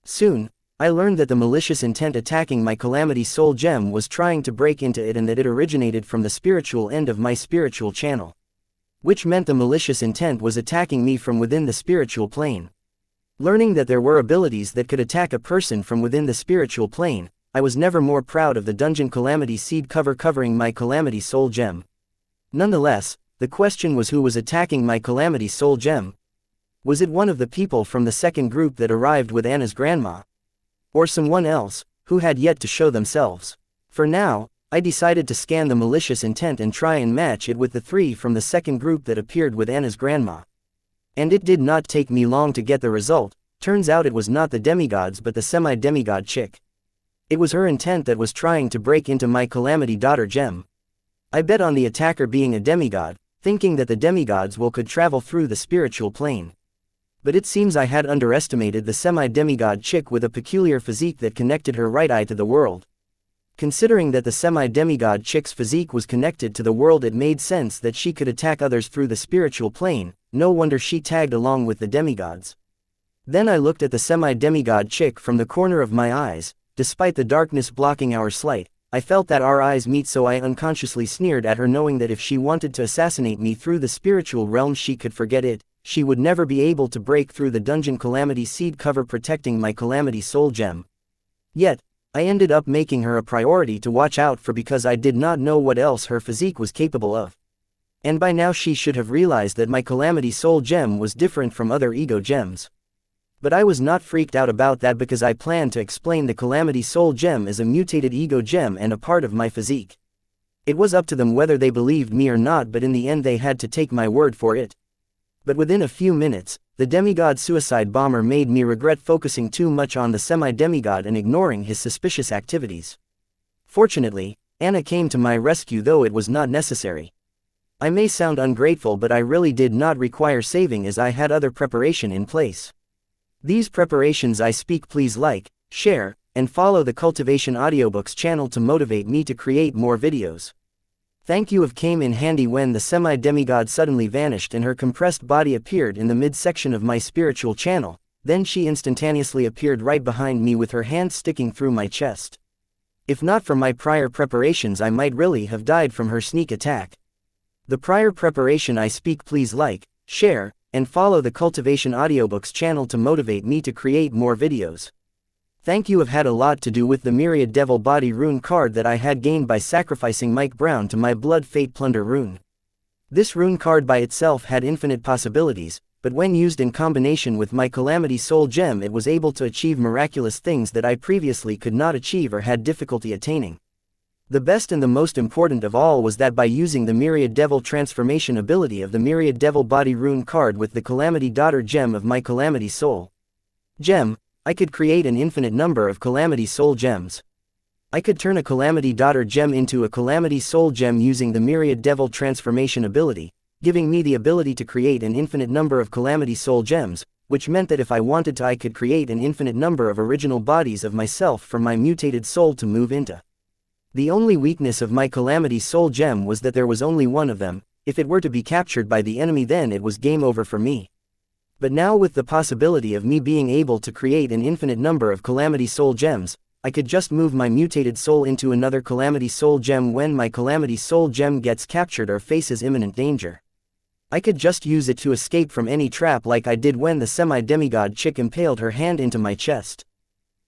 Soon, I learned that the malicious intent attacking my Calamity Soul Gem was trying to break into it and that it originated from the spiritual end of my spiritual channel. Which meant the malicious intent was attacking me from within the spiritual plane. Learning that there were abilities that could attack a person from within the spiritual plane, I was never more proud of the Dungeon Calamity Seed cover covering my Calamity Soul Gem. Nonetheless, the question was who was attacking my Calamity Soul Gem? Was it one of the people from the second group that arrived with Anna's grandma? Or someone else, who had yet to show themselves? For now, I decided to scan the malicious intent and try and match it with the 3 from the second group that appeared with Anna's grandma. And it did not take me long to get the result. Turns out it was not the demigods but the semi-demigod chick. It was her intent that was trying to break into my Calamity Daughter Gem. I bet on the attacker being a demigod, thinking that the demigods could travel through the spiritual plane. But it seems I had underestimated the semi-demigod chick with a peculiar physique that connected her right eye to the world. Considering that the semi-demigod chick's physique was connected to the world, it made sense that she could attack others through the spiritual plane. No wonder she tagged along with the demigods. Then I looked at the semi-demigod chick from the corner of my eyes. Despite the darkness blocking our sight, I felt that our eyes meet, so I unconsciously sneered at her, knowing that if she wanted to assassinate me through the spiritual realm, she could forget it. She would never be able to break through the Dungeon Calamity Seed cover protecting my Calamity Soul Gem. Yet, I ended up making her a priority to watch out for because I did not know what else her physique was capable of. And by now she should have realized that my Calamity Soul Gem was different from other ego gems. But I was not freaked out about that because I planned to explain the Calamity Soul Gem as a mutated ego gem and a part of my physique. It was up to them whether they believed me or not, but in the end they had to take my word for it. But within a few minutes, the demigod suicide bomber made me regret focusing too much on the semi-demigod and ignoring his suspicious activities. Fortunately, Anna came to my rescue, though it was not necessary. I may sound ungrateful, but I really did not require saving as I had other preparation in place. These preparations I speak. Please like, share, and follow the Cultivation Audiobooks channel to motivate me to create more videos. Thank you. Have came in handy when the semi-demigod suddenly vanished and her compressed body appeared in the midsection of my spiritual channel. Then she instantaneously appeared right behind me with her hand sticking through my chest. If not for my prior preparations, I might really have died from her sneak attack. The prior preparation I speak. Please like, share, and follow the Cultivation Audiobooks channel to motivate me to create more videos. Thank you. Have had a lot to do with the Myriad Devil Body rune card that I had gained by sacrificing Mike Brown to my Blood Fate Plunder rune. This rune card by itself had infinite possibilities, but when used in combination with my Calamity Soul Gem, it was able to achieve miraculous things that I previously could not achieve or had difficulty attaining. The best and the most important of all was that by using the Myriad Devil transformation ability of the Myriad Devil Body rune card with the Calamity Daughter Gem of my Calamity Soul Gem, I could create an infinite number of Calamity Soul Gems. I could turn a Calamity Daughter Gem into a Calamity Soul Gem using the Myriad Devil Transformation ability, giving me the ability to create an infinite number of Calamity Soul Gems, which meant that if I wanted to I could create an infinite number of original bodies of myself for my mutated soul to move into. The only weakness of my Calamity Soul Gem was that there was only one of them. If it were to be captured by the enemy, then it was game over for me. But now with the possibility of me being able to create an infinite number of Calamity Soul Gems, I could just move my mutated soul into another Calamity Soul Gem when my Calamity Soul Gem gets captured or faces imminent danger. I could just use it to escape from any trap like I did when the semi-demigod chick impaled her hand into my chest.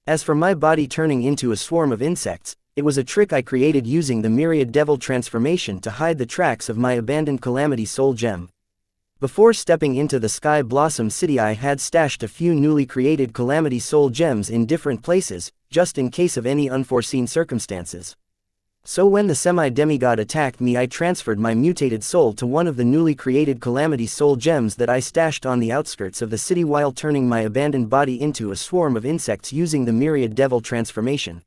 As for my body turning into a swarm of insects, it was a trick I created using the Myriad Devil Transformation to hide the tracks of my abandoned Calamity Soul Gem. Before stepping into the Sky Blossom City, I had stashed a few newly created Calamity Soul Gems in different places, just in case of any unforeseen circumstances. So when the semi-demigod attacked me, I transferred my mutated soul to one of the newly created Calamity Soul Gems that I stashed on the outskirts of the city while turning my abandoned body into a swarm of insects using the Myriad Devil Transformation.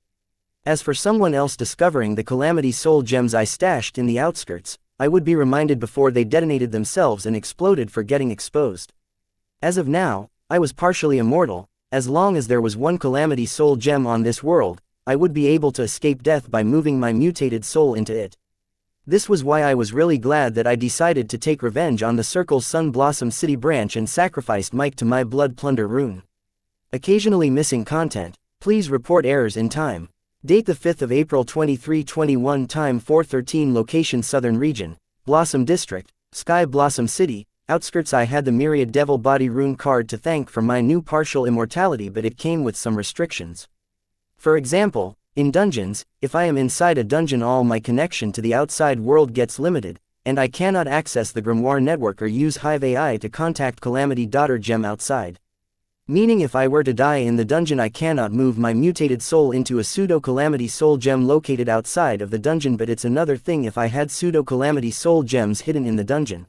As for someone else discovering the Calamity Soul Gems I stashed in the outskirts, I would be reminded before they detonated themselves and exploded for getting exposed. As of now, I was partially immortal. As long as there was one Calamity Soul Gem on this world, I would be able to escape death by moving my mutated soul into it. This was why I was really glad that I decided to take revenge on the Circle's Sun Blossom City branch and sacrificed Mike to my Blood Plunder rune. Occasionally missing content. Please report errors in time. Date the 5th of April 2321, time 4:13, location Southern Region, Blossom District, Sky Blossom City, outskirts. I had the Myriad Devil Body Rune card to thank for my new partial immortality, but it came with some restrictions. For example, in dungeons, if I am inside a dungeon, all my connection to the outside world gets limited, and I cannot access the Grimoire network or use Hive AI to contact Calamity Daughter Gem outside. Meaning if I were to die in the dungeon, I cannot move my mutated soul into a pseudo-Calamity Soul Gem located outside of the dungeon, but it's another thing if I had pseudo-Calamity Soul Gems hidden in the dungeon.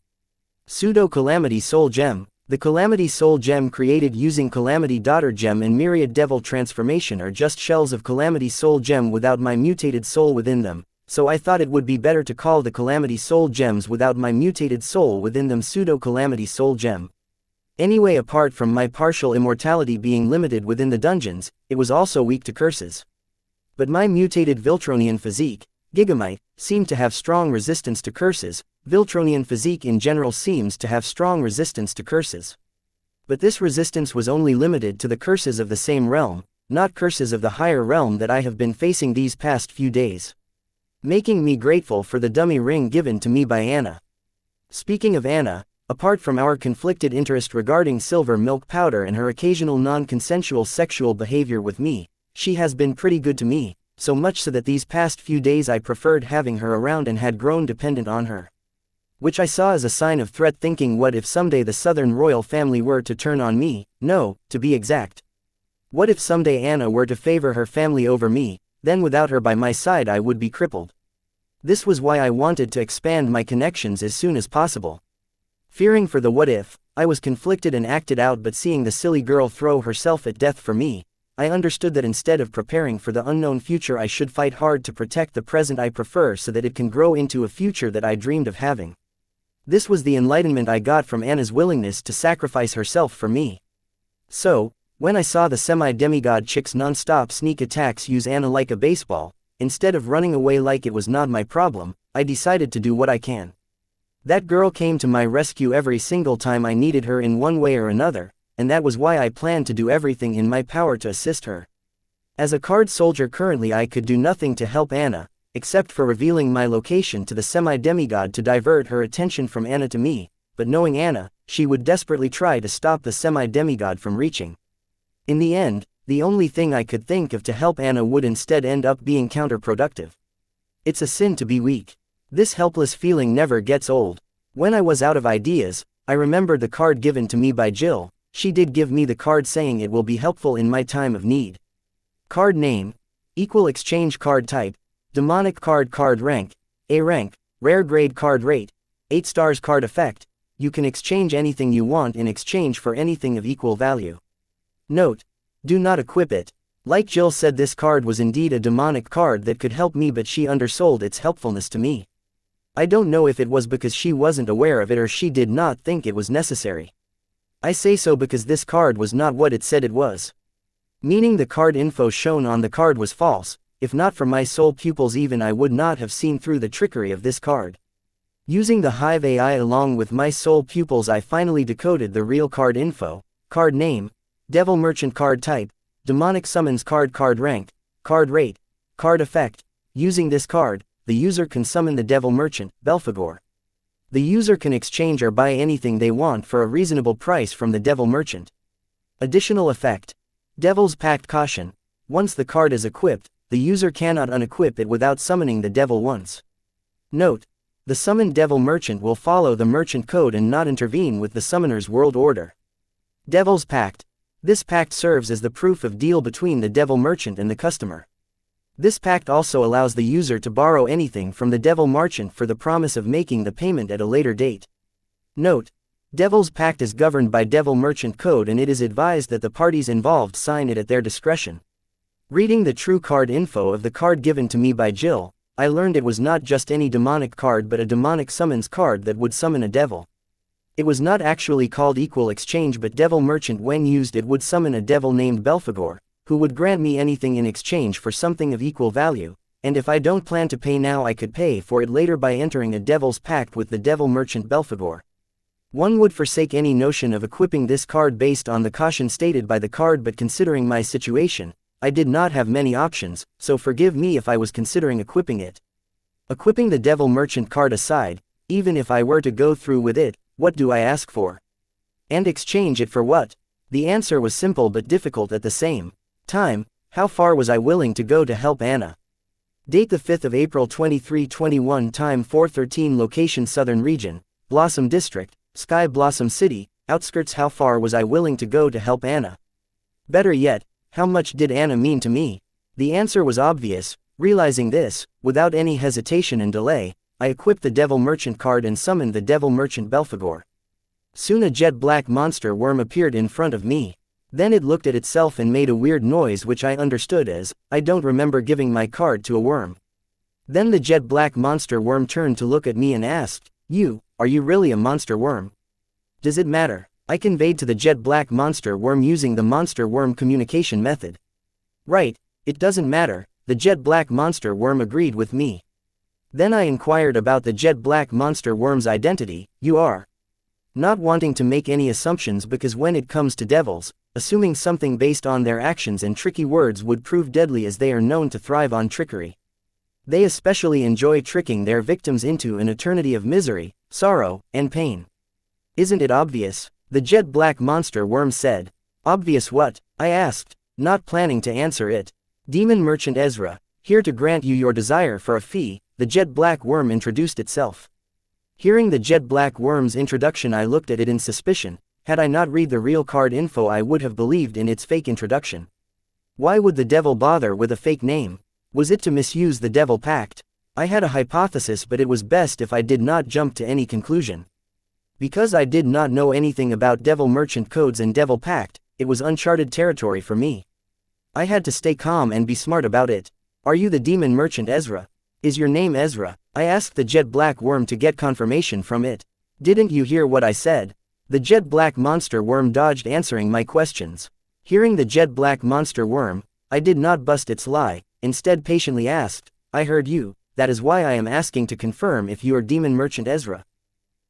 Pseudo-Calamity Soul Gem. The Calamity Soul Gem created using Calamity Daughter Gem and Myriad Devil Transformation are just shells of Calamity Soul Gem without my mutated soul within them, so I thought it would be better to call the Calamity Soul Gems without my mutated soul within them Pseudo-Calamity Soul Gem. Anyway, apart from my partial immortality being limited within the dungeons, it was also weak to curses. But my mutated Viltronian physique, Gigamite, seemed to have strong resistance to curses. Viltronian physique in general seems to have strong resistance to curses. But this resistance was only limited to the curses of the same realm, not curses of the higher realm that I have been facing these past few days. Making me grateful for the dummy ring given to me by Anna. Speaking of Anna, apart from our conflicted interest regarding silver milk powder and her occasional non-consensual sexual behavior with me, she has been pretty good to me, so much so that these past few days I preferred having her around and had grown dependent on her. Which I saw as a sign of threat, thinking, what if someday the Southern royal family were to turn on me? No, to be exact. What if someday Anna were to favor her family over me? Then without her by my side I would be crippled. This was why I wanted to expand my connections as soon as possible. Fearing for the what if, I was conflicted and acted out, but seeing the silly girl throw herself at death for me, I understood that instead of preparing for the unknown future, I should fight hard to protect the present I prefer so that it can grow into a future that I dreamed of having. This was the enlightenment I got from Anna's willingness to sacrifice herself for me. So, when I saw the semi-demigod chick's non-stop sneak attacks use Anna like a baseball, instead of running away like it was not my problem, I decided to do what I can. That girl came to my rescue every single time I needed her in one way or another, and that was why I planned to do everything in my power to assist her. As a card soldier currently, I could do nothing to help Anna, except for revealing my location to the semi-demigod to divert her attention from Anna to me, but knowing Anna, she would desperately try to stop the semi-demigod from reaching. In the end, the only thing I could think of to help Anna would instead end up being counterproductive. It's a sin to be weak. This helpless feeling never gets old. When I was out of ideas, I remembered the card given to me by Jill. She did give me the card saying it will be helpful in my time of need. Card name, equal exchange card type, demonic card, card rank, A rank, rare grade, card rate, 8 stars, card effect, you can exchange anything you want in exchange for anything of equal value. Note: do not equip it. Like Jill said, this card was indeed a demonic card that could help me, but she undersold its helpfulness to me. I don't know if it was because she wasn't aware of it or she did not think it was necessary. I say so because this card was not what it said it was. Meaning the card info shown on the card was false. If not for my soul pupils, even I would not have seen through the trickery of this card. Using the Hive AI along with my soul pupils, I finally decoded the real card info: card name, devil merchant card type, demonic summons card, card rank, card rate, card effect. Using this card, the user can summon the devil merchant, Belphegor. The user can exchange or buy anything they want for a reasonable price from the devil merchant. Additional effect: Devil's Pact Caution. Once the card is equipped, the user cannot unequip it without summoning the devil once. Note: the summoned devil merchant will follow the merchant code and not intervene with the summoner's world order. Devil's Pact. This pact serves as the proof of deal between the devil merchant and the customer. This pact also allows the user to borrow anything from the devil merchant for the promise of making the payment at a later date. Note: Devil's Pact is governed by Devil Merchant Code and it is advised that the parties involved sign it at their discretion. Reading the true card info of the card given to me by Jill, I learned it was not just any demonic card but a demonic summons card that would summon a devil. It was not actually called Equal Exchange, but Devil Merchant when used it would summon a devil named Belphegor, who would grant me anything in exchange for something of equal value, and if I don't plan to pay now I could pay for it later by entering a Devil's Pact with the devil merchant Belphegor. One would forsake any notion of equipping this card based on the caution stated by the card, but considering my situation, I did not have many options, so forgive me if I was considering equipping it. Equipping the devil merchant card aside, even if I were to go through with it, what do I ask for? And exchange it for what? The answer was simple but difficult at the same time: how far was I willing to go to help Anna? Date: the 5th of April 2321. Time: 4:13. Location: Southern Region, Blossom District, Sky Blossom City, Outskirts. How far was I willing to go to help Anna? Better yet, how much did Anna mean to me? The answer was obvious. Realizing this, without any hesitation and delay, I equipped the devil merchant card and summoned the devil merchant Belphegor. Soon a jet black monster worm appeared in front of me. Then it looked at itself and made a weird noise which I understood as, I don't remember giving my card to a worm. Then the jet black monster worm turned to look at me and asked, are you really a monster worm? Does it matter? I conveyed to the jet black monster worm using the monster worm communication method. Right, it doesn't matter, the jet black monster worm agreed with me. Then I inquired about the jet black monster worm's identity. You are not wanting to make any assumptions because when it comes to devils, assuming something based on their actions and tricky words would prove deadly, as they are known to thrive on trickery. They especially enjoy tricking their victims into an eternity of misery, sorrow, and pain. Isn't it obvious? The jet black monster worm said. Obvious what? I asked, not planning to answer it. Demon Merchant Ezra, here to grant you your desire for a fee, the jet black worm introduced itself. Hearing the jet black worm's introduction, I looked at it in suspicion. Had I not read the real card info, I would have believed in its fake introduction. Why would the devil bother with a fake name? Was it to misuse the devil pact? I had a hypothesis, but it was best if I did not jump to any conclusion. Because I did not know anything about devil merchant codes and devil pact, it was uncharted territory for me. I had to stay calm and be smart about it. Are you the demon merchant Ezra? Is your name Ezra? I asked the jet black worm to get confirmation from it. Didn't you hear what I said? The jet black monster worm dodged answering my questions. Hearing the jet black monster worm, I did not bust its lie, instead patiently asked, I heard you, that is why I am asking to confirm if you are demon merchant Ezra.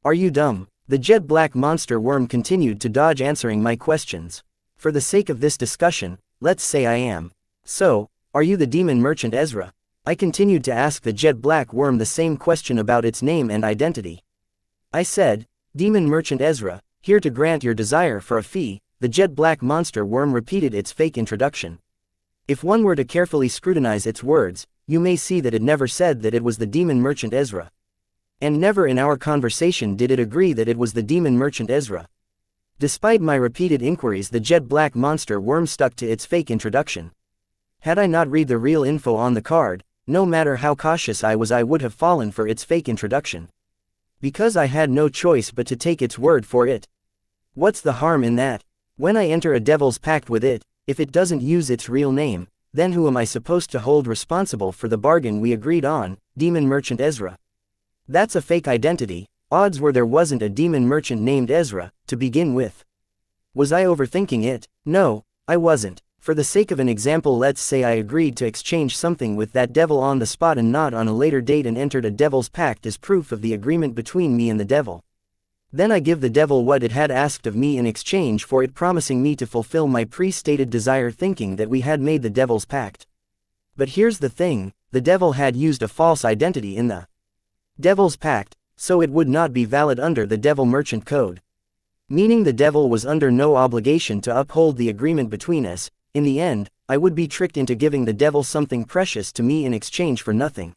Are you dumb? The jet black monster worm continued to dodge answering my questions. For the sake of this discussion, let's say I am. So, are you the demon merchant Ezra? I continued to ask the jet black worm the same question about its name and identity. I said, Demon Merchant Ezra, here to grant your desire for a fee. The jet black monster worm repeated its fake introduction. If one were to carefully scrutinize its words, you may see that it never said that it was the demon merchant Ezra. And never in our conversation did it agree that it was the demon merchant Ezra. Despite my repeated inquiries, the jet black monster worm stuck to its fake introduction. Had I not read the real info on the card, no matter how cautious I was, I would have fallen for its fake introduction. Because I had no choice but to take its word for it. What's the harm in that? When I enter a devil's pact with it, if it doesn't use its real name, then who am I supposed to hold responsible for the bargain we agreed on, Demon Merchant Ezra? That's a fake identity. Odds were there wasn't a demon merchant named Ezra, to begin with. Was I overthinking it? No, I wasn't. For the sake of an example, let's say I agreed to exchange something with that devil on the spot and not on a later date and entered a devil's pact as proof of the agreement between me and the devil. Then I give the devil what it had asked of me in exchange for it promising me to fulfill my pre-stated desire, thinking that we had made the devil's pact. But here's the thing, the devil had used a false identity in the devil's pact, so it would not be valid under the devil merchant code. Meaning the devil was under no obligation to uphold the agreement between us. In the end, I would be tricked into giving the devil something precious to me in exchange for nothing.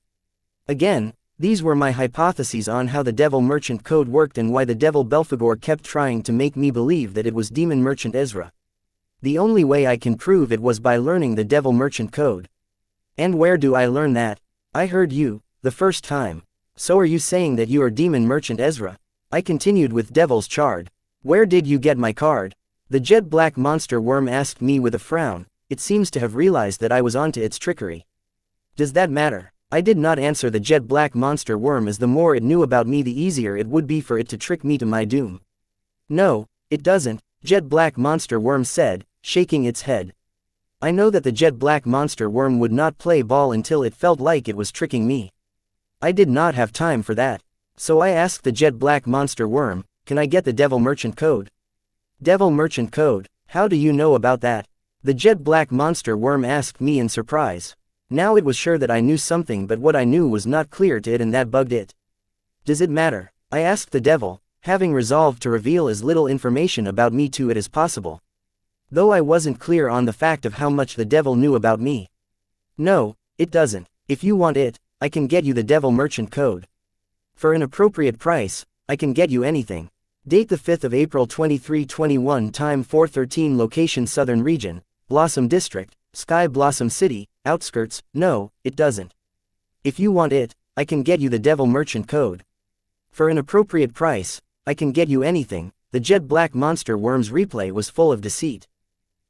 Again, these were my hypotheses on how the devil merchant code worked and why the devil Belphegor kept trying to make me believe that it was demon merchant Ezra. The only way I can prove it was by learning the devil merchant code. And where do I learn that? I heard you, the first time. So are you saying that you are demon merchant Ezra? I continued with devil's chard. Where did you get my card? The jet black monster worm asked me with a frown. It seems to have realized that I was onto its trickery. Does that matter? I did not answer the jet black monster worm, as the more it knew about me the easier it would be for it to trick me to my doom. No, it doesn't, jet black monster worm said, shaking its head. I know that the jet black monster worm would not play ball until it felt like it was tricking me. I did not have time for that. So I asked the jet black monster worm, can I get the devil merchant code? Devil merchant code, how do you know about that? The jet black monster worm asked me in surprise. Now it was sure that I knew something, but what I knew was not clear to it, and that bugged it. Does it matter? I asked the devil, having resolved to reveal as little information about me to it as possible. Though I wasn't clear on the fact of how much the devil knew about me. No, it doesn't. If you want it, I can get you the devil merchant code. For an appropriate price, I can get you anything. Date the 5th of April 2321, time 4:13, location Southern Region, Blossom District, Sky Blossom City, outskirts. No, it doesn't. If you want it, I can get you the devil merchant code. For an appropriate price, I can get you anything. The jet black monster worm's replay was full of deceit.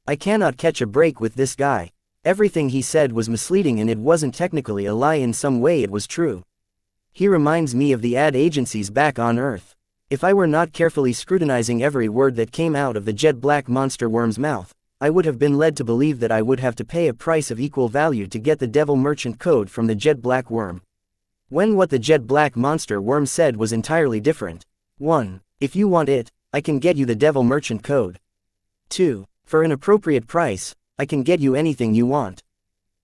I cannot catch a break with this guy. Everything he said was misleading, and it wasn't technically a lie, in some way it was true. He reminds me of the ad agencies back on Earth. If I were not carefully scrutinizing every word that came out of the jet black monster worm's mouth, I would have been led to believe that I would have to pay a price of equal value to get the devil merchant code from the jet black worm. When what the jet black monster worm said was entirely different. 1. If you want it, I can get you the devil merchant code. 2. For an appropriate price, I can get you anything you want.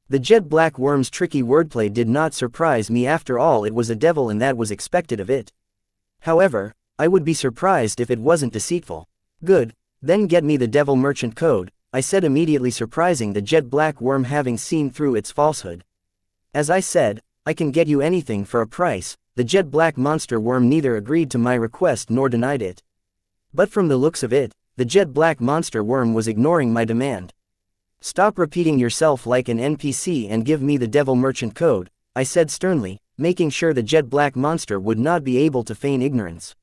The jet black worm's tricky wordplay did not surprise me. After all, it was a devil, and that was expected of it. However, I would be surprised if it wasn't deceitful. Good, then get me the devil merchant code, I said, immediately surprising the jet black worm, having seen through its falsehood. As I said, I can get you anything for a price. The jet black monster worm neither agreed to my request nor denied it. But from the looks of it, the jet black monster worm was ignoring my demand. Stop repeating yourself like an NPC and give me the devil merchant code, I said sternly, making sure the jet black monster would not be able to feign ignorance.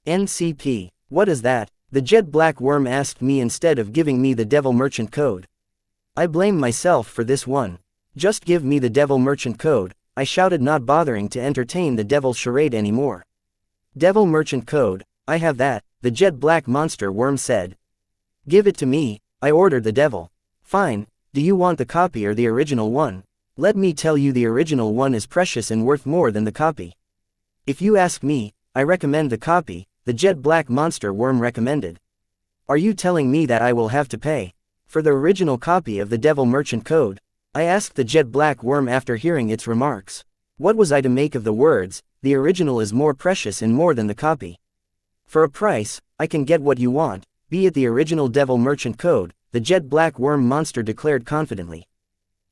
NCP, what is that? The jet black worm asked me instead of giving me the devil merchant code. I blame myself for this one. Just give me the devil merchant code, I shouted, not bothering to entertain the devil charade anymore. Devil merchant code, I have that, the jet black monster worm said. Give it to me, I ordered the devil. Fine, do you want the copy or the original one? Let me tell you, the original one is precious and worth more than the copy. If you ask me, I recommend the copy, the jet black monster worm recommended. Are you telling me that I will have to pay for the original copy of the devil merchant code? I asked the jet black worm after hearing its remarks. What was I to make of the words, the original is more precious and more than the copy? For a price, I can get what you want, be it the original devil merchant code, the jet black worm monster declared confidently.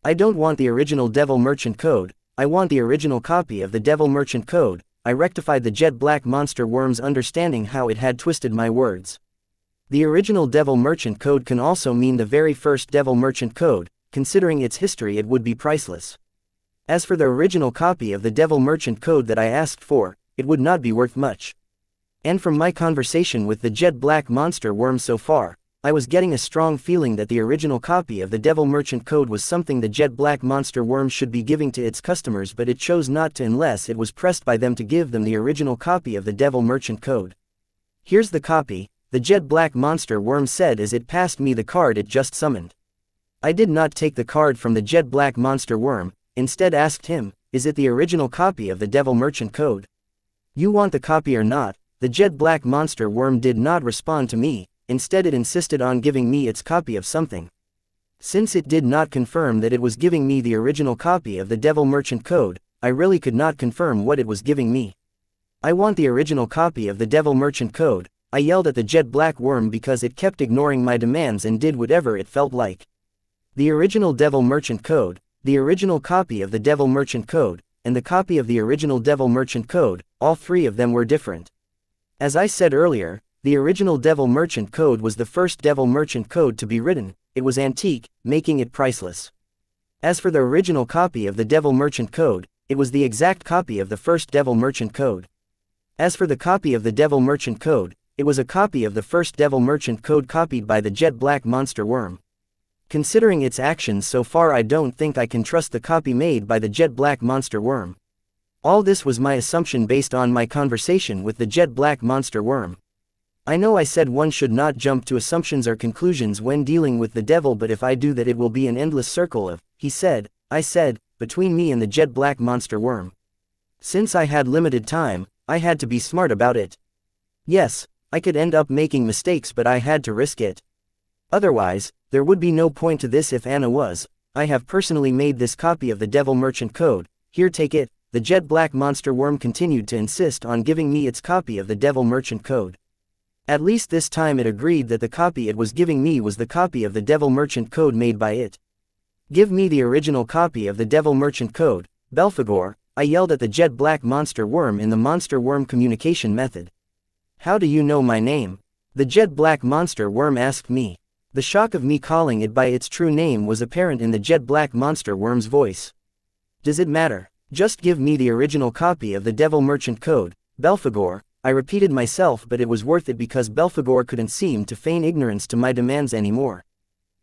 I don't want the original devil merchant code, I want the original copy of the devil merchant code, I rectified the jet black monster worm's understanding how it had twisted my words. The original devil merchant code can also mean the very first devil merchant code. Considering its history, it would be priceless. As for the original copy of the devil merchant code that I asked for, it would not be worth much. And from my conversation with the jet black monster worm so far, I was getting a strong feeling that the original copy of the Devil Merchant Code was something the jet black monster worm should be giving to its customers, but it chose not to unless it was pressed by them to give them the original copy of the Devil Merchant Code. Here's the copy, the jet black monster worm said as it passed me the card it just summoned. I did not take the card from the jet black monster worm, instead asked him, is it the original copy of the Devil Merchant Code? You want the copy or not? The jet black monster worm did not respond to me, instead it insisted on giving me its copy of something. Since it did not confirm that it was giving me the original copy of the Devil Merchant Code, I really could not confirm what it was giving me. I want the original copy of the Devil Merchant Code, I yelled at the jet black worm because it kept ignoring my demands and did whatever it felt like. The original Devil Merchant Code, the original copy of the Devil Merchant Code, and the copy of the original Devil Merchant Code, all three of them were different. As I said earlier, the original Devil Merchant Code was the first Devil Merchant Code to be written. It was antique, making it priceless. As for the original copy of the Devil Merchant Code, it was the exact copy of the first Devil Merchant Code. As for the copy of the Devil Merchant Code, it was a copy of the first Devil Merchant Code copied by the jet black monster worm. Considering its actions so far, I don't think I can trust the copy made by the jet black monster worm. All this was my assumption based on my conversation with the jet black monster worm. I know I said one should not jump to assumptions or conclusions when dealing with the devil, but if I do that it will be an endless circle of, he said, I said, between me and the jet black monster worm. Since I had limited time, I had to be smart about it. Yes, I could end up making mistakes, but I had to risk it. Otherwise, there would be no point to this. If Anna was, I have personally made this copy of the Devil Merchant Code, here take it. The jet black monster worm continued to insist on giving me its copy of the Devil Merchant Code. At least this time it agreed that the copy it was giving me was the copy of the Devil Merchant Code made by it. Give me the original copy of the Devil Merchant Code, Belphegor, I yelled at the jet black monster worm in the monster worm communication method. How do you know my name? The jet black monster worm asked me. The shock of me calling it by its true name was apparent in the jet black monster worm's voice. Does it matter? Just give me the original copy of the Devil Merchant Code, Belphegor, I repeated myself, but it was worth it because Belphegor couldn't seem to feign ignorance to my demands anymore.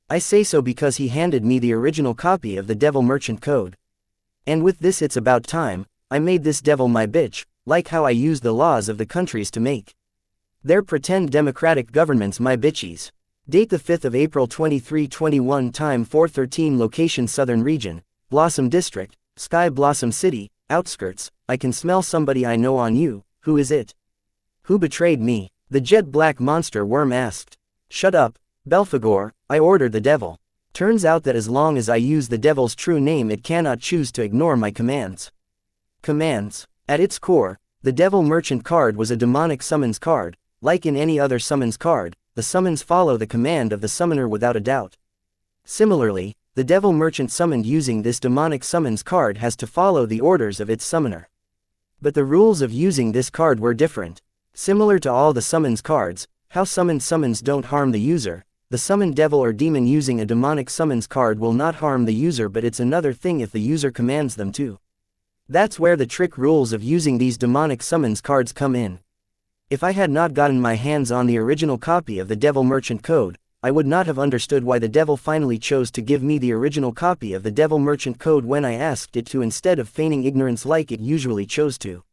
I say so because he handed me the original copy of the Devil Merchant Code. And with this it's about time, I made this devil my bitch, like how I used the laws of the countries to make their pretend democratic governments my bitchies. Date the 5th of April 2321, time 4:13, location Southern Region, Blossom District, Sky Blossom City, outskirts. I can smell somebody I know on you. Who is it? Who betrayed me? The jet black monster worm asked. Shut up, Belphegor, I ordered the devil. Turns out that as long as I use the devil's true name, it cannot choose to ignore my commands. Commands. At its core, the Devil Merchant card was a demonic summons card. Like in any other summons card, the summons follow the command of the summoner without a doubt. Similarly, the Devil Merchant summoned using this demonic summons card has to follow the orders of its summoner. But the rules of using this card were different. Similar to all the summons cards, how summoned summons don't harm the user. The summoned devil or demon using a demonic summons card will not harm the user, but it's another thing if the user commands them to. That's where the trick rules of using these demonic summons cards come in. If I had not gotten my hands on the original copy of the Devil Merchant Code, I would not have understood why the devil finally chose to give me the original copy of the Devil Merchant Code when I asked it to, instead of feigning ignorance like it usually chose to.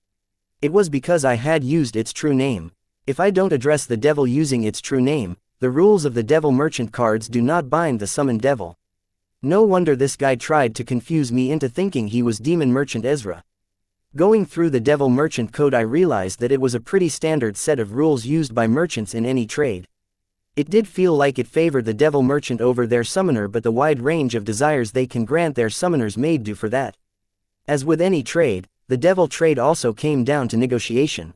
It was because I had used its true name. If I don't address the devil using its true name, the rules of the Devil Merchant cards do not bind the summoned devil. No wonder this guy tried to confuse me into thinking he was Demon Merchant Ezra. Going through the Devil Merchant Code, I realized that it was a pretty standard set of rules used by merchants in any trade. It did feel like it favored the Devil Merchant over their summoner, but the wide range of desires they can grant their summoners made do for that. As with any trade, the devil trade also came down to negotiation.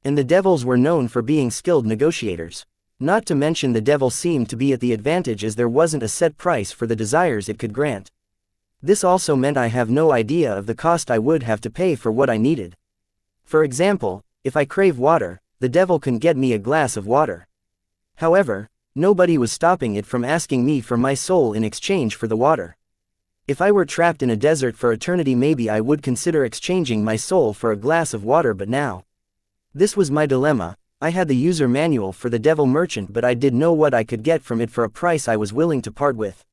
And the devils were known for being skilled negotiators. Not to mention the devil seemed to be at the advantage as there wasn't a set price for the desires it could grant. This also meant I have no idea of the cost I would have to pay for what I needed. For example, if I crave water, the devil can get me a glass of water. However, nobody was stopping it from asking me for my soul in exchange for the water. If I were trapped in a desert for eternity, maybe I would consider exchanging my soul for a glass of water, but now. This was my dilemma. I had the user manual for the Devil Merchant, but I didn't know what I could get from it for a price I was willing to part with.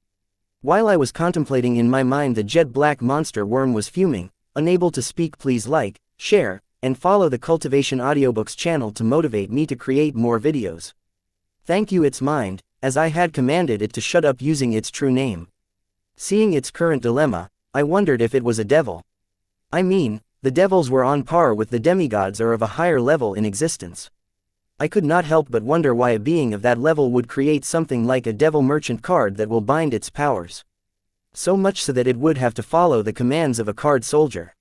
While I was contemplating in my mind, the jet black monster worm was fuming, unable to speak. Please like, share, and follow the Cultivation Audiobooks channel to motivate me to create more videos. Thank you. Its mind, as I had commanded it to shut up using its true name. Seeing its current dilemma, I wondered if it was a devil. I mean, the devils were on par with the demigods or of a higher level in existence. I could not help but wonder why a being of that level would create something like a Devil Merchant card that will bind its powers. So much so that it would have to follow the commands of a card soldier.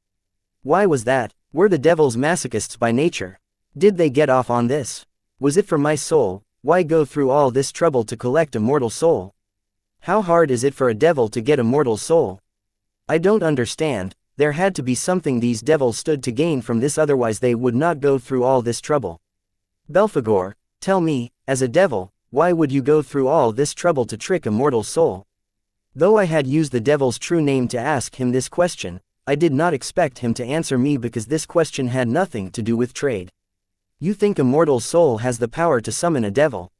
Why was that? Were the devils masochists by nature? Did they get off on this? Was it for my soul? Why go through all this trouble to collect a mortal soul? How hard is it for a devil to get a mortal soul? I don't understand. There had to be something these devils stood to gain from this, otherwise they would not go through all this trouble. Belphegor, tell me, as a devil, why would you go through all this trouble to trick a mortal soul? Though I had used the devil's true name to ask him this question, I did not expect him to answer me, because this question had nothing to do with trade. You think a mortal soul has the power to summon a devil?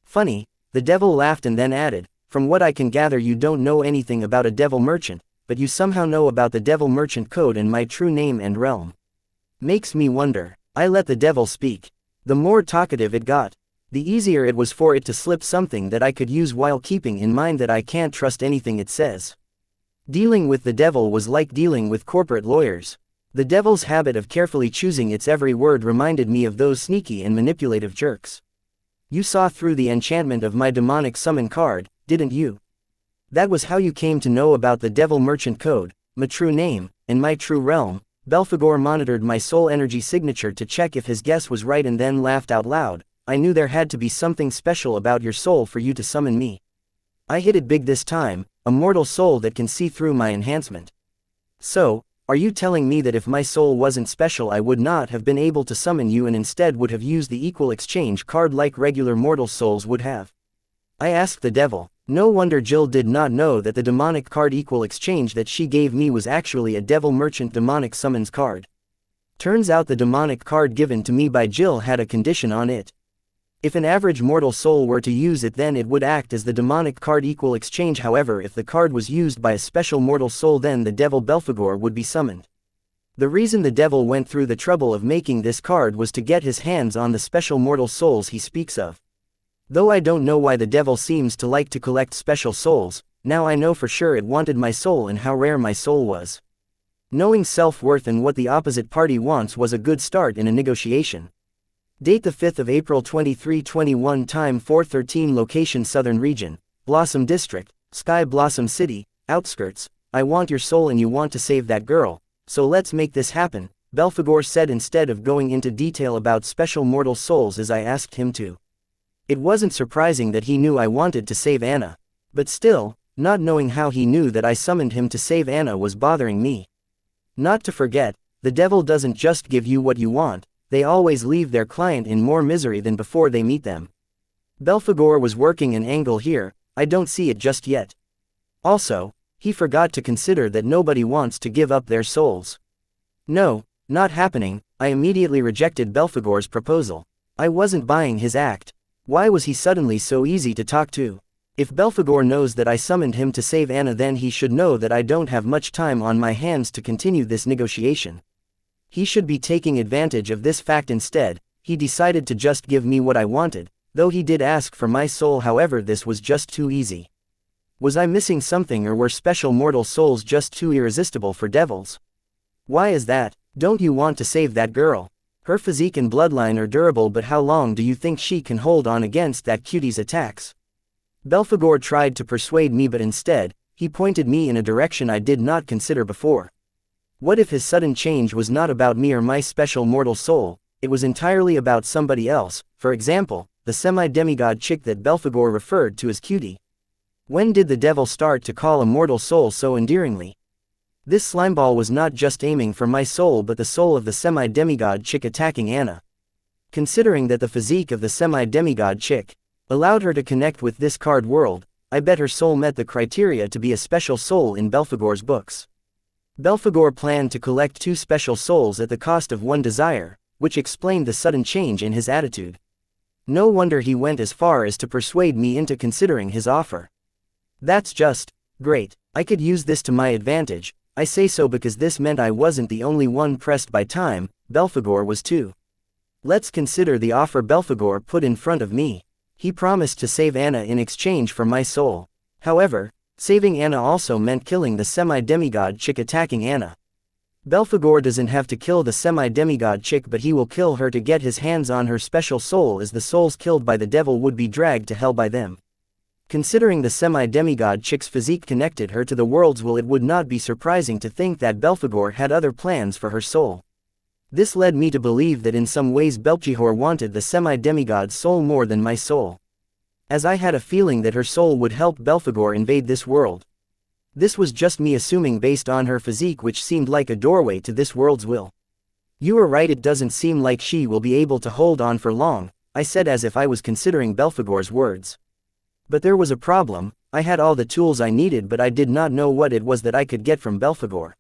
Funny, the devil laughed and then added, from what I can gather you don't know anything about a devil merchant, but you somehow know about the Devil Merchant code and my true name and realm. Makes me wonder. I let the devil speak. The more talkative it got, the easier it was for it to slip something that I could use, while keeping in mind that I can't trust anything it says. Dealing with the devil was like dealing with corporate lawyers. The devil's habit of carefully choosing its every word reminded me of those sneaky and manipulative jerks. You saw through the enchantment of my demonic summon card, didn't you? That was how you came to know about the Devil Merchant code, my true name, and my true realm. Belphegor monitored my soul energy signature to check if his guess was right and then laughed out loud. I knew there had to be something special about your soul for you to summon me. I hit it big this time, a mortal soul that can see through my enhancement. So, are you telling me that if my soul wasn't special I would not have been able to summon you and instead would have used the equal exchange card like regular mortal souls would have? I asked the devil. No wonder Jill did not know that the demonic card equal exchange that she gave me was actually a Devil Merchant demonic summons card. Turns out the demonic card given to me by Jill had a condition on it. If an average mortal soul were to use it, then it would act as the demonic card equal exchange. However, if the card was used by a special mortal soul, then the devil Belphegor would be summoned. The reason the devil went through the trouble of making this card was to get his hands on the special mortal souls he speaks of. Though I don't know why the devil seems to like to collect special souls, now I know for sure it wanted my soul and how rare my soul was. Knowing self-worth and what the opposite party wants was a good start in a negotiation. Date the 5th of April 2321, time 4:13, location Southern Region, Blossom District, Sky Blossom City, outskirts. I want your soul and you want to save that girl, so let's make this happen, Belphegor said, instead of going into detail about special mortal souls as I asked him to. It wasn't surprising that he knew I wanted to save Anna. But still, not knowing how he knew that I summoned him to save Anna was bothering me. Not to forget, the devil doesn't just give you what you want, they always leave their client in more misery than before they meet them. Belphegor was working an angle here, I don't see it just yet. Also, he forgot to consider that nobody wants to give up their souls. No, not happening. I immediately rejected Belphegor's proposal. I wasn't buying his act. Why was he suddenly so easy to talk to? If Belphegor knows that I summoned him to save Anna, then he should know that I don't have much time on my hands to continue this negotiation. He should be taking advantage of this fact instead. He decided to just give me what I wanted, though he did ask for my soul. However, this was just too easy. Was I missing something, or were special mortal souls just too irresistible for devils? Why is that? Don't you want to save that girl? Her physique and bloodline are durable, but how long do you think she can hold on against that cutie's attacks? Belphegor tried to persuade me, but instead, he pointed me in a direction I did not consider before. What if his sudden change was not about me or my special mortal soul, it was entirely about somebody else, for example, the semi-demigod chick that Belphegor referred to as cutie? When did the devil start to call a mortal soul so endearingly? This slimeball was not just aiming for my soul but the soul of the semi-demigod chick attacking Anna. Considering that the physique of the semi-demigod chick allowed her to connect with this card world, I bet her soul met the criteria to be a special soul in Belphegor's books. Belphegor planned to collect 2 special souls at the cost of 1 desire, which explained the sudden change in his attitude. No wonder he went as far as to persuade me into considering his offer. That's just great. I could use this to my advantage. I say so because this meant I wasn't the only one pressed by time, Belphegor was too. Let's consider the offer Belphegor put in front of me. He promised to save Anna in exchange for my soul. However, saving Anna also meant killing the semi-demigod chick attacking Anna. Belphegor doesn't have to kill the semi-demigod chick, but he will kill her to get his hands on her special soul, as the souls killed by the devil would be dragged to hell by them. Considering the semi-demigod chick's physique connected her to the world's will, it would not be surprising to think that Belphegor had other plans for her soul. This led me to believe that in some ways Belphegor wanted the semi-demigod's soul more than my soul, as I had a feeling that her soul would help Belphegor invade this world. This was just me assuming based on her physique, which seemed like a doorway to this world's will. You are right, it doesn't seem like she will be able to hold on for long, I said as if I was considering Belphegor's words. But there was a problem. I had all the tools I needed, but I did not know what it was that I could get from Belphegor.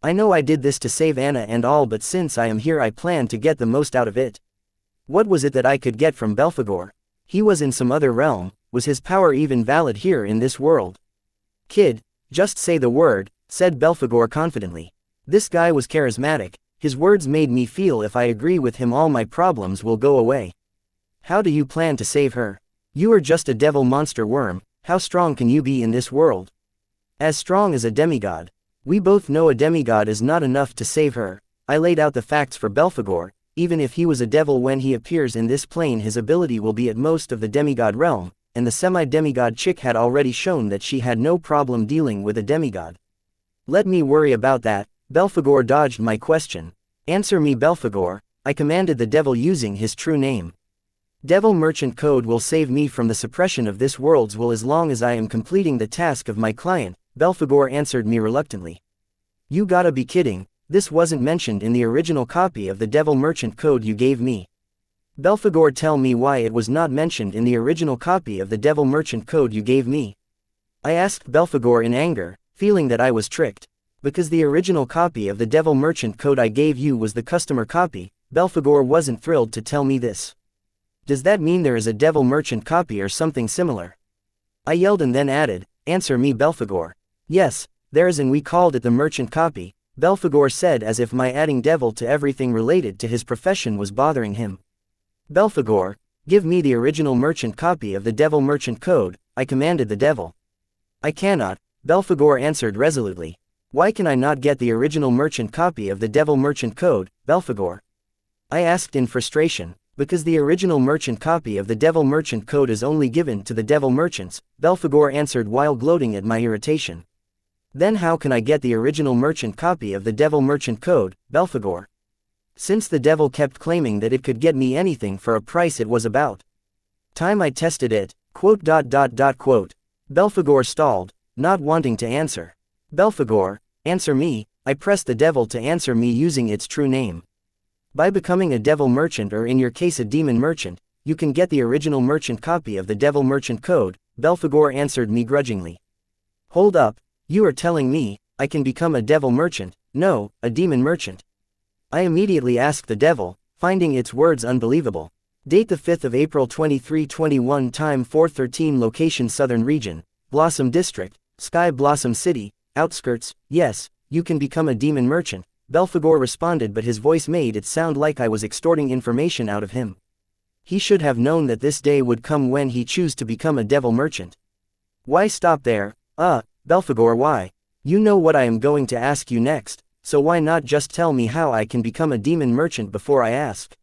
I know I did this to save Anna and all, but since I am here I plan to get the most out of it. What was it that I could get from Belphegor? He was in some other realm. Was his power even valid here in this world? Kid, just say the word, said Belphegor confidently. This guy was charismatic. His words made me feel if I agree with him all my problems will go away. How do you plan to save her? You are just a devil monster worm. How strong can you be in this world? As strong as a demigod. We both know a demigod is not enough to save her. I laid out the facts for Belphegor. Even if he was a devil, when he appears in this plane his ability will be at most of the demigod realm, and the semi-demigod chick had already shown that she had no problem dealing with a demigod. Let me worry about that. Belphegor dodged my question. Answer me, Belphegor, I commanded the devil using his true name. Devil Merchant Code will save me from the suppression of this world's will as long as I am completing the task of my client, Belphegor answered me reluctantly. You gotta be kidding, this wasn't mentioned in the original copy of the Devil Merchant Code you gave me. Belphegor, tell me why it was not mentioned in the original copy of the Devil Merchant Code you gave me. I asked Belphegor in anger, feeling that I was tricked. Because the original copy of the Devil Merchant Code I gave you was the customer copy. Belphegor wasn't thrilled to tell me this. Does that mean there is a Devil Merchant copy or something similar? I yelled and then added, answer me, Belphegor. Yes, there is, and we called it the merchant copy, Belphegor said as if my adding devil to everything related to his profession was bothering him. Belphegor, give me the original merchant copy of the Devil Merchant Code, I commanded the devil. I cannot, Belphegor answered resolutely. Why can I not get the original merchant copy of the Devil Merchant Code, Belphegor? I asked in frustration. Because the original merchant copy of the Devil Merchant Code is only given to the devil merchants, Belphegor answered while gloating at my irritation. Then how can I get the original merchant copy of the Devil Merchant Code, Belphegor? Since the devil kept claiming that it could get me anything for a price it was about time I tested it, quote. Belphegor stalled, not wanting to answer. Belphegor, answer me, I pressed the devil to answer me using its true name. By becoming a devil merchant, or in your case a demon merchant, you can get the original merchant copy of the Devil Merchant Code, Belphegor answered me grudgingly. Hold up, you are telling me, I can become a devil merchant? No, a demon merchant. I immediately asked the devil, finding its words unbelievable. Date the 5th of April 2321, time 4:13, location Southern Region, Blossom District, Sky Blossom City, outskirts. Yes, you can become a demon merchant, Belphegor responded, but his voice made it sound like I was extorting information out of him. He should have known that this day would come when he chose to become a devil merchant. Why stop there? Belphegor, why? You know what I am going to ask you next, so why not just tell me how I can become a demon merchant before I ask?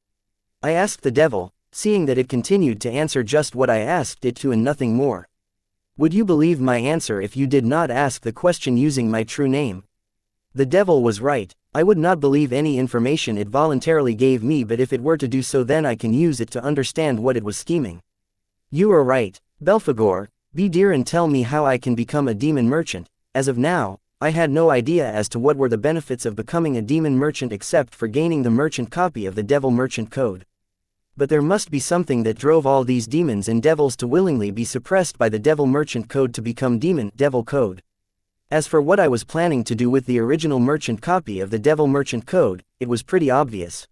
I asked the devil, seeing that it continued to answer just what I asked it to and nothing more. Would you believe my answer if you did not ask the question using my true name? The devil was right. I would not believe any information it voluntarily gave me, but if it were to do so, then I can use it to understand what it was scheming. You are right, Belphegor, be dear and tell me how I can become a demon merchant. As of now, I had no idea as to what were the benefits of becoming a demon merchant except for gaining the merchant copy of the Devil Merchant Code. But there must be something that drove all these demons and devils to willingly be suppressed by the Devil Merchant Code to become Demon Devil Code. As for what I was planning to do with the original merchant copy of the Devil Merchant Code, it was pretty obvious.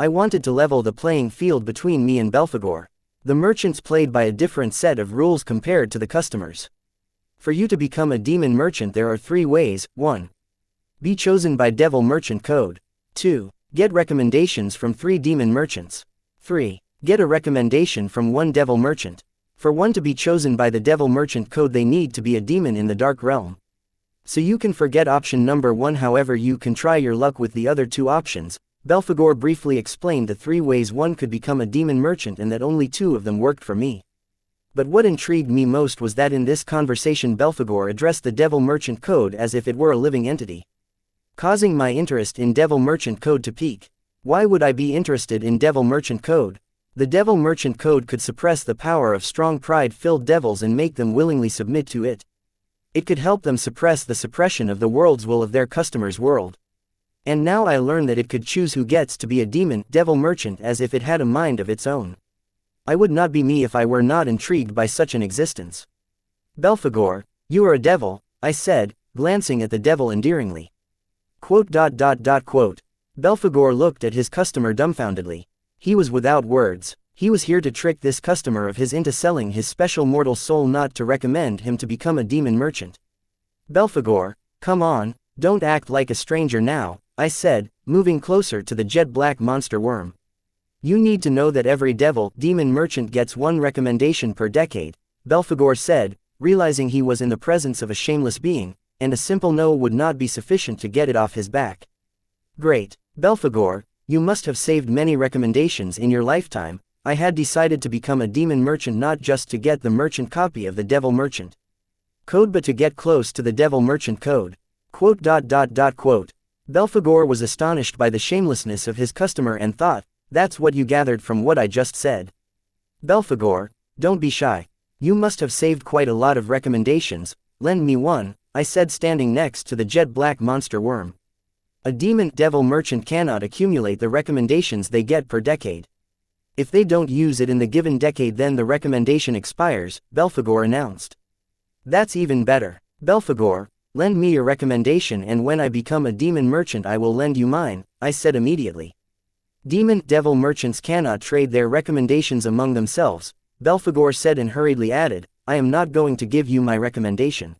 I wanted to level the playing field between me and Belphegor. The merchants played by a different set of rules compared to the customers. For you to become a demon merchant there are 3 ways. 1. Be chosen by Devil Merchant Code. 2. Get recommendations from 3 demon merchants. 3. Get a recommendation from 1 devil merchant. For one to be chosen by the Devil Merchant Code they need to be a demon in the Dark Realm. So you can forget option number 1, however you can try your luck with the other 2 options. Belphegor briefly explained the 3 ways one could become a demon merchant and that only 2 of them worked for me. But what intrigued me most was that in this conversation Belphegor addressed the Devil Merchant Code as if it were a living entity, causing my interest in Devil Merchant Code to peak. Why would I be interested in Devil Merchant Code? The Devil Merchant Code could suppress the power of strong pride-filled devils and make them willingly submit to it. It could help them suppress the suppression of the world's will of their customer's world. And now I learn that it could choose who gets to be a demon, devil merchant as if it had a mind of its own. I would not be me if I were not intrigued by such an existence. Belphegor, you are a devil, I said, glancing at the devil endearingly. Belphegor looked at his customer dumbfoundedly. He was without words. He was here to trick this customer of his into selling his special mortal soul, not to recommend him to become a demon merchant. Belphegor, come on, don't act like a stranger now, I said, moving closer to the jet black monster worm. You need to know that every devil, demon merchant gets 1 recommendation per decade, Belphegor said, realizing he was in the presence of a shameless being, and a simple no would not be sufficient to get it off his back. Great, Belphegor, you must have saved many recommendations in your lifetime. I had decided to become a demon merchant not just to get the merchant copy of the Devil Merchant Code but to get close to the Devil Merchant Code. Belphegor was astonished by the shamelessness of his customer and thought, that's what you gathered from what I just said. Belphegor, don't be shy. You must have saved quite a lot of recommendations, lend me one, I said standing next to the jet black monster worm. A demon devil merchant cannot accumulate the recommendations they get per decade. If they don't use it in the given decade then the recommendation expires, Belphegor announced. That's even better. Belphegor, lend me your recommendation and when I become a demon merchant I will lend you mine, I said immediately. Demon devil merchants cannot trade their recommendations among themselves, Belphegor said and hurriedly added, I am not going to give you my recommendation.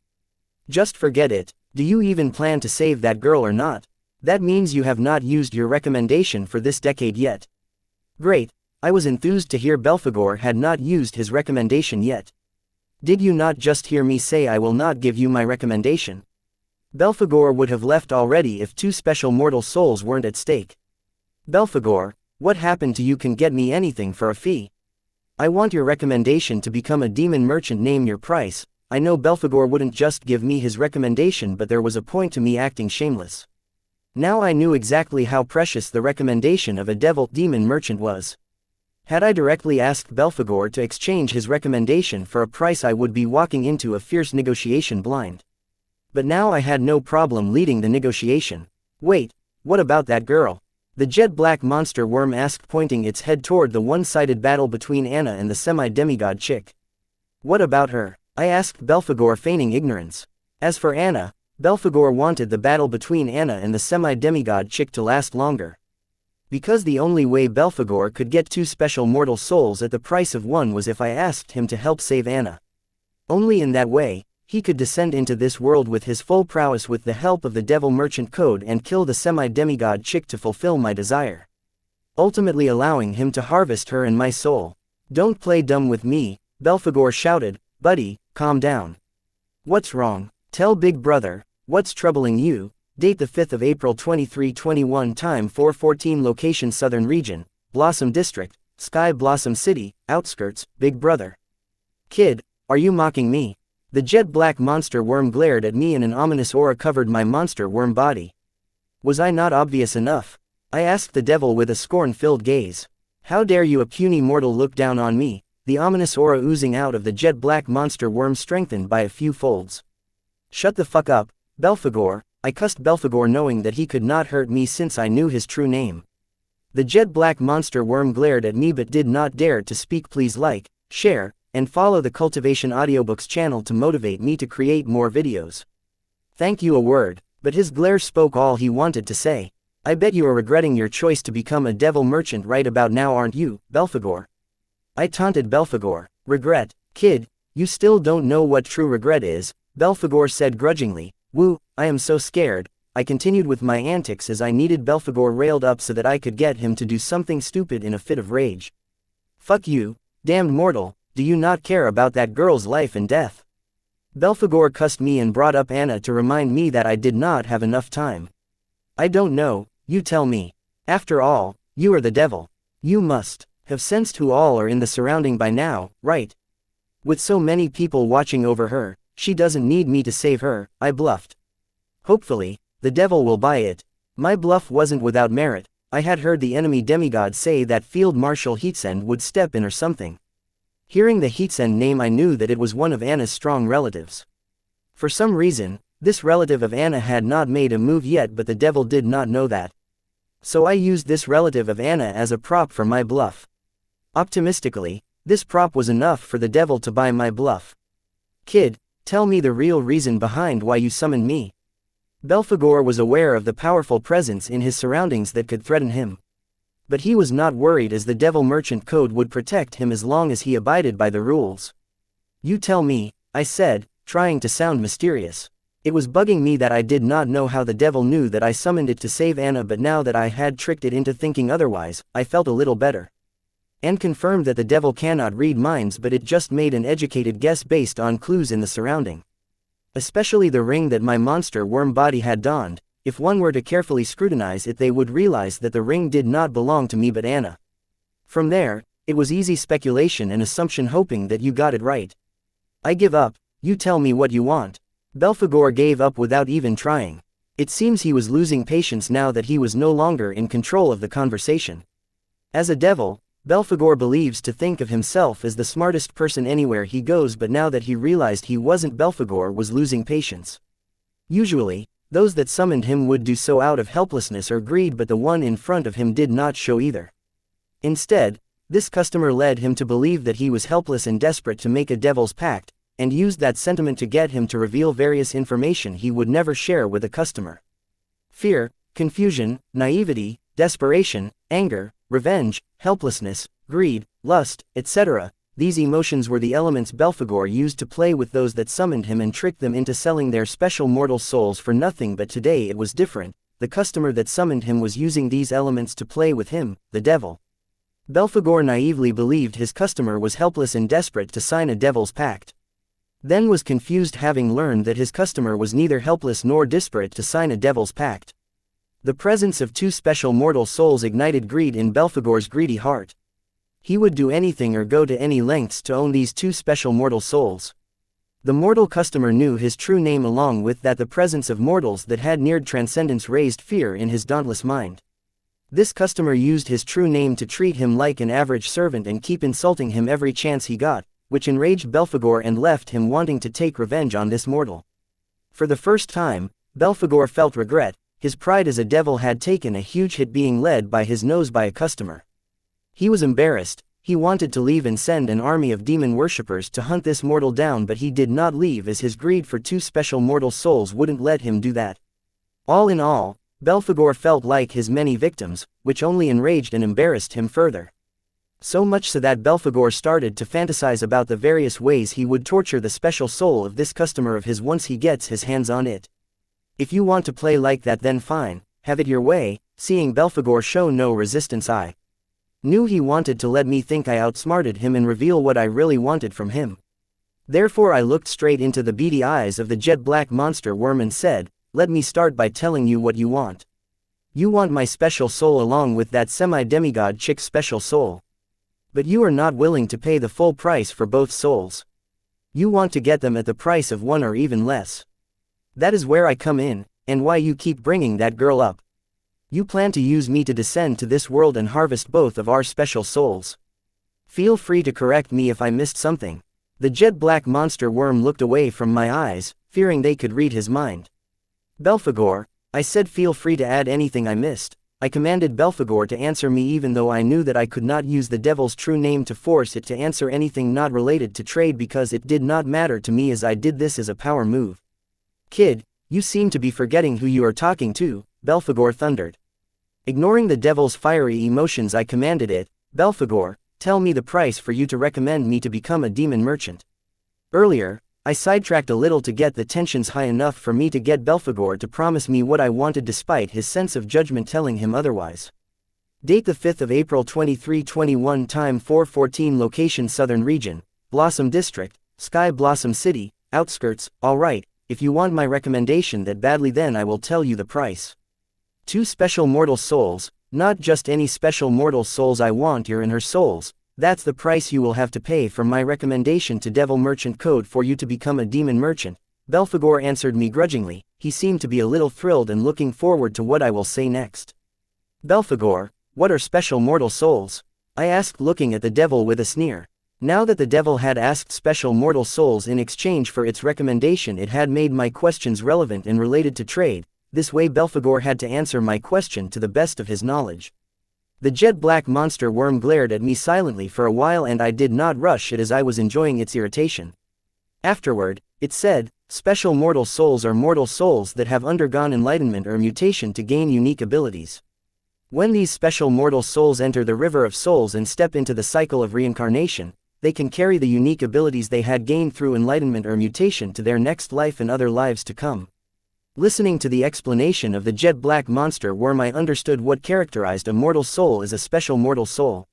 Just forget it. Do you even plan to save that girl or not? That means you have not used your recommendation for this decade yet. Great. I was enthused to hear Belphegor had not used his recommendation yet. Did you not just hear me say I will not give you my recommendation? Belphegor would have left already if 2 special mortal souls weren't at stake. Belphegor, what happened to you can get me anything for a fee? I want your recommendation to become a demon merchant, name your price. I know Belphegor wouldn't just give me his recommendation but there was a point to me acting shameless. Now I knew exactly how precious the recommendation of a devil demon merchant was. Had I directly asked Belphegor to exchange his recommendation for a price I would be walking into a fierce negotiation blind. But now I had no problem leading the negotiation. Wait, what about that girl? The jet black monster worm asked, pointing its head toward the one-sided battle between Anna and the semi-demigod chick. What about her? I asked Belphegor, feigning ignorance. As for Anna, Belphegor wanted the battle between Anna and the semi-demigod chick to last longer. Because the only way Belphegor could get 2 special mortal souls at the price of 1 was if I asked him to help save Anna. Only in that way, he could descend into this world with his full prowess with the help of the Devil Merchant Code and kill the semi-demigod chick to fulfill my desire, ultimately allowing him to harvest her and my soul. Don't play dumb with me, Belphegor shouted. Buddy, calm down. What's wrong? Tell Big Brother, what's troubling you? Date the 5th of April 2321, time 4:14, location Southern Region, Blossom District, Sky Blossom City, outskirts, Big Brother. Kid, are you mocking me? The jet black monster worm glared at me and an ominous aura covered my monster worm body. Was I not obvious enough? I asked the devil with a scorn-filled gaze. How dare you, a puny mortal, look down on me? The ominous aura oozing out of the jet black monster worm strengthened by a few folds. Shut the fuck up, Belphegor, I cussed Belphegor, knowing that he could not hurt me since I knew his true name. The jet black monster worm glared at me but did not dare to speak. Please like, share, and follow the Cultivation Audiobooks channel to motivate me to create more videos. Thank you. A word, but his glare spoke all he wanted to say. I bet you are regretting your choice to become a devil merchant right about now, aren't you, Belphegor? I taunted Belphegor. Regret? Kid, you still don't know what true regret is, Belphegor said grudgingly. Woo, I am so scared. I continued with my antics as I needed Belphegor railed up so that I could get him to do something stupid in a fit of rage. Fuck you, damned mortal, do you not care about that girl's life and death? Belphegor cussed me and brought up Anna to remind me that I did not have enough time. I don't know, you tell me. After all, you are the devil. You must have sensed who all are in the surrounding by now, right? With so many people watching over her, she doesn't need me to save her, I bluffed. Hopefully, the devil will buy it. My bluff wasn't without merit. I had heard the enemy demigod say that Field Marshal Heatsend would step in or something. Hearing the Heatsend name, I knew that it was one of Anna's strong relatives. For some reason, this relative of Anna had not made a move yet, but the devil did not know that. So I used this relative of Anna as a prop for my bluff. Optimistically, this prop was enough for the devil to buy my bluff. Kid, tell me the real reason behind why you summoned me. Belphegor was aware of the powerful presence in his surroundings that could threaten him. But he was not worried, as the devil merchant code would protect him as long as he abided by the rules. You tell me, I said, trying to sound mysterious. It was bugging me that I did not know how the devil knew that I summoned it to save Anna, but now that I had tricked it into thinking otherwise, I felt a little better. And confirmed that the devil cannot read minds, but it just made an educated guess based on clues in the surrounding. Especially the ring that my monster worm body had donned. If one were to carefully scrutinize it, they would realize that the ring did not belong to me but Anna. From there, it was easy speculation and assumption, hoping that you got it right. I give up, you tell me what you want. Belphegor gave up without even trying. It seems he was losing patience now that he was no longer in control of the conversation. As a devil, Belphegor believes to think of himself as the smartest person anywhere he goes, but now that he realized he wasn't, Belphegor was losing patience. Usually, those that summoned him would do so out of helplessness or greed, but the one in front of him did not show either. Instead, this customer led him to believe that he was helpless and desperate to make a devil's pact, and used that sentiment to get him to reveal various information he would never share with a customer. Fear, confusion, naivety, desperation, anger, revenge, helplessness, greed, lust, etc. These emotions were the elements Belphegor used to play with those that summoned him and tricked them into selling their special mortal souls for nothing. But today it was different. The customer that summoned him was using these elements to play with him, the devil. Belphegor naively believed his customer was helpless and desperate to sign a devil's pact. Then was confused, having learned that his customer was neither helpless nor desperate to sign a devil's pact. The presence of two special mortal souls ignited greed in Belphegor's greedy heart. He would do anything or go to any lengths to own these two special mortal souls. The mortal customer knew his true name, along with that the presence of mortals that had neared transcendence raised fear in his dauntless mind. This customer used his true name to treat him like an average servant and keep insulting him every chance he got, which enraged Belphegor and left him wanting to take revenge on this mortal. For the first time, Belphegor felt regret. His pride as a devil had taken a huge hit, being led by his nose by a customer. He was embarrassed. He wanted to leave and send an army of demon worshippers to hunt this mortal down, but he did not leave as his greed for two special mortal souls wouldn't let him do that. All in all, Belphegor felt like his many victims, which only enraged and embarrassed him further. So much so that Belphegor started to fantasize about the various ways he would torture the special soul of this customer of his once he gets his hands on it. If you want to play like that, then fine, have it your way. Seeing Belphegor show no resistance, I knew he wanted to let me think I outsmarted him and reveal what I really wanted from him. Therefore I looked straight into the beady eyes of the jet black monster worm and said, "Let me start by telling you what you want. You want my special soul along with that semi-demigod chick's special soul. But you are not willing to pay the full price for both souls. You want to get them at the price of one or even less. That is where I come in, and why you keep bringing that girl up. You plan to use me to descend to this world and harvest both of our special souls. Feel free to correct me if I missed something." The jet black monster worm looked away from my eyes, fearing they could read his mind. "Belphegor," I said, "feel free to add anything I missed." I commanded Belphegor to answer me, even though I knew that I could not use the devil's true name to force it to answer anything not related to trade, because it did not matter to me, as I did this as a power move. "Kid, you seem to be forgetting who you are talking to," Belphegor thundered. Ignoring the devil's fiery emotions, I commanded it, "Belphegor, tell me the price for you to recommend me to become a demon merchant." Earlier, I sidetracked a little to get the tensions high enough for me to get Belphegor to promise me what I wanted despite his sense of judgment telling him otherwise. Date the 5th of April 2321, time 4:14, location Southern Region, Blossom District, Sky Blossom City, outskirts. Alright, if you want my recommendation that badly, then I will tell you the price. 2 special mortal souls, not just any special mortal souls, I want your and her souls. That's the price you will have to pay for my recommendation to Devil Merchant Code for you to become a demon merchant. Belphegor answered me grudgingly. He seemed to be a little thrilled and looking forward to what I will say next. Belphegor, what are special mortal souls? I asked, looking at the devil with a sneer. Now that the devil had asked special mortal souls in exchange for its recommendation, it had made my questions relevant and related to trade. This way Belphegor had to answer my question to the best of his knowledge. The jet-black monster worm glared at me silently for a while, and I did not rush it as I was enjoying its irritation. Afterward, it said, "Special mortal souls are mortal souls that have undergone enlightenment or mutation to gain unique abilities. When these special mortal souls enter the river of souls and step into the cycle of reincarnation, they can carry the unique abilities they had gained through enlightenment or mutation to their next life and other lives to come." Listening to the explanation of the jet-black monster worm, I understood what characterized a mortal soul as a special mortal soul.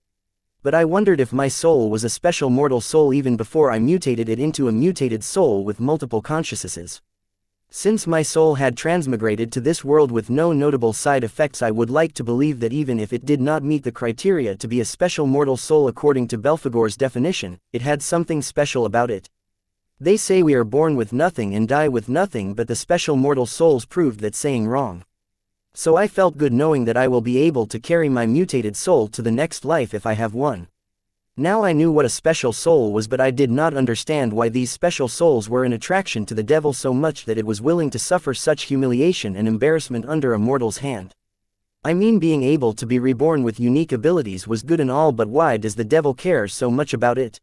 But I wondered if my soul was a special mortal soul even before I mutated it into a mutated soul with multiple consciousnesses. Since my soul had transmigrated to this world with no notable side effects, I would like to believe that even if it did not meet the criteria to be a special mortal soul according to Belphegor's definition, it had something special about it. They say we are born with nothing and die with nothing, but the special mortal souls proved that saying wrong. So I felt good knowing that I will be able to carry my mutated soul to the next life if I have one. Now I knew what a special soul was, but I did not understand why these special souls were an attraction to the devil so much that it was willing to suffer such humiliation and embarrassment under a mortal's hand. I mean, being able to be reborn with unique abilities was good and all, but why does the devil care so much about it?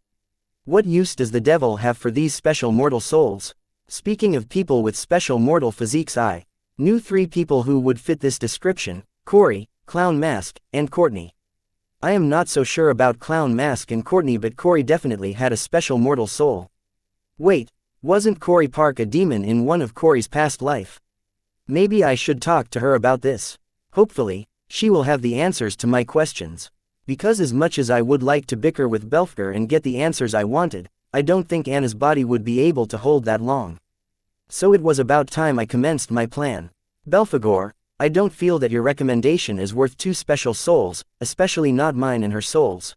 What use does the devil have for these special mortal souls? Speaking of people with special mortal physiques, I knew 3 people who would fit this description: Corey, Clown Mask, and Courtney. I am not so sure about Clown Mask and Courtney, but Corey definitely had a special mortal soul. Wait, wasn't Corey Park a demon in one of Corey's past life? Maybe I should talk to her about this. Hopefully, she will have the answers to my questions. Because as much as I would like to bicker with Belphegor and get the answers I wanted, I don't think Anna's body would be able to hold that long. So it was about time I commenced my plan. Belphegor, I don't feel that your recommendation is worth 2 special souls, especially not mine and her souls.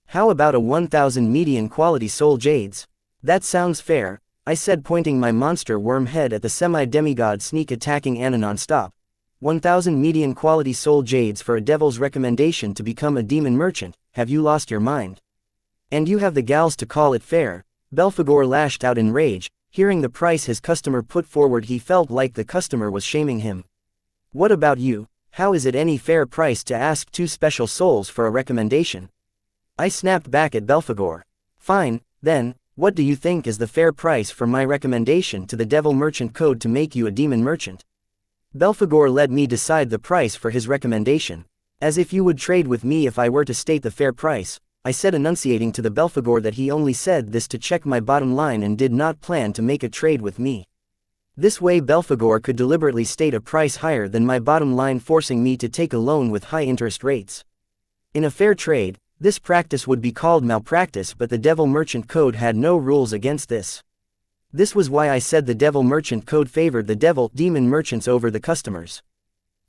How about a 1,000 median quality soul jades? That sounds fair, I said, pointing my monster worm head at the semi-demigod sneak attacking Anna non-stop. 1,000 median quality soul jades for a devil's recommendation to become a demon merchant. Have you lost your mind? And you have the gals to call it fair? Belphegor lashed out in rage. Hearing the price his customer put forward, he felt like the customer was shaming him. What about you? How is it any fair price to ask 2 special souls for a recommendation? I snapped back at Belphegor. Fine, then, what do you think is the fair price for my recommendation to the Devil Merchant Code to make you a demon merchant? Belphegor let me decide the price for his recommendation. As if you would trade with me if I were to state the fair price, I said, enunciating to the Belphegor that he only said this to check my bottom line and did not plan to make a trade with me. This way Belphegor could deliberately state a price higher than my bottom line, forcing me to take a loan with high interest rates. In a fair trade, this practice would be called malpractice, but the Devil Merchant Code had no rules against this. This was why I said the Devil Merchant Code favored the demon merchants over the customers.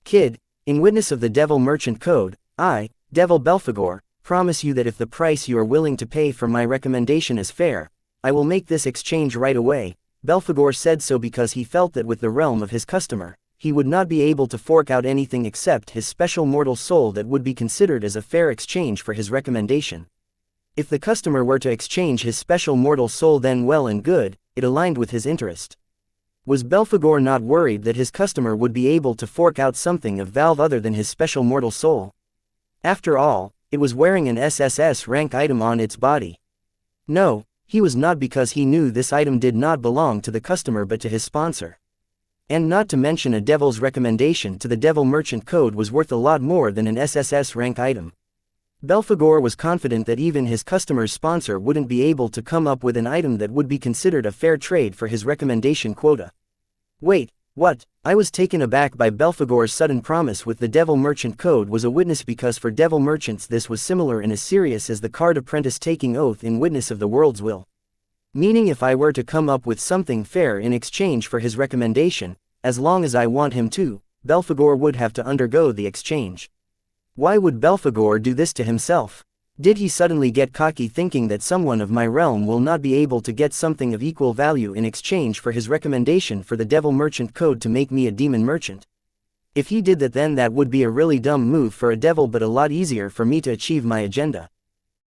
Kid, in witness of the Devil Merchant Code, I, Devil Belphegor, promise you that if the price you are willing to pay for my recommendation is fair, I will make this exchange right away. Belphegor said so because he felt that with the realm of his customer, he would not be able to fork out anything except his special mortal soul that would be considered as a fair exchange for his recommendation. If the customer were to exchange his special mortal soul, then well and good, it aligned with his interest. Was Belphegor not worried that his customer would be able to fork out something of value other than his special mortal soul? After all, it was wearing an SSS rank item on its body. No, he was not, because he knew this item did not belong to the customer but to his sponsor. And not to mention a devil's recommendation to the devil merchant code was worth a lot more than an SSS rank item. Belphegor was confident that even his customer's sponsor wouldn't be able to come up with an item that would be considered a fair trade for his recommendation quota. Wait, what? I was taken aback by Belphegor's sudden promise with the devil merchant code was a witness, because for devil merchants this was similar and as serious as the card apprentice taking oath in witness of the world's will. Meaning if I were to come up with something fair in exchange for his recommendation, as long as I want him to, Belphegor would have to undergo the exchange. Why would Belphegor do this to himself? Did he suddenly get cocky thinking that someone of my realm will not be able to get something of equal value in exchange for his recommendation for the devil merchant code to make me a demon merchant? If he did that, then that would be a really dumb move for a devil, but a lot easier for me to achieve my agenda.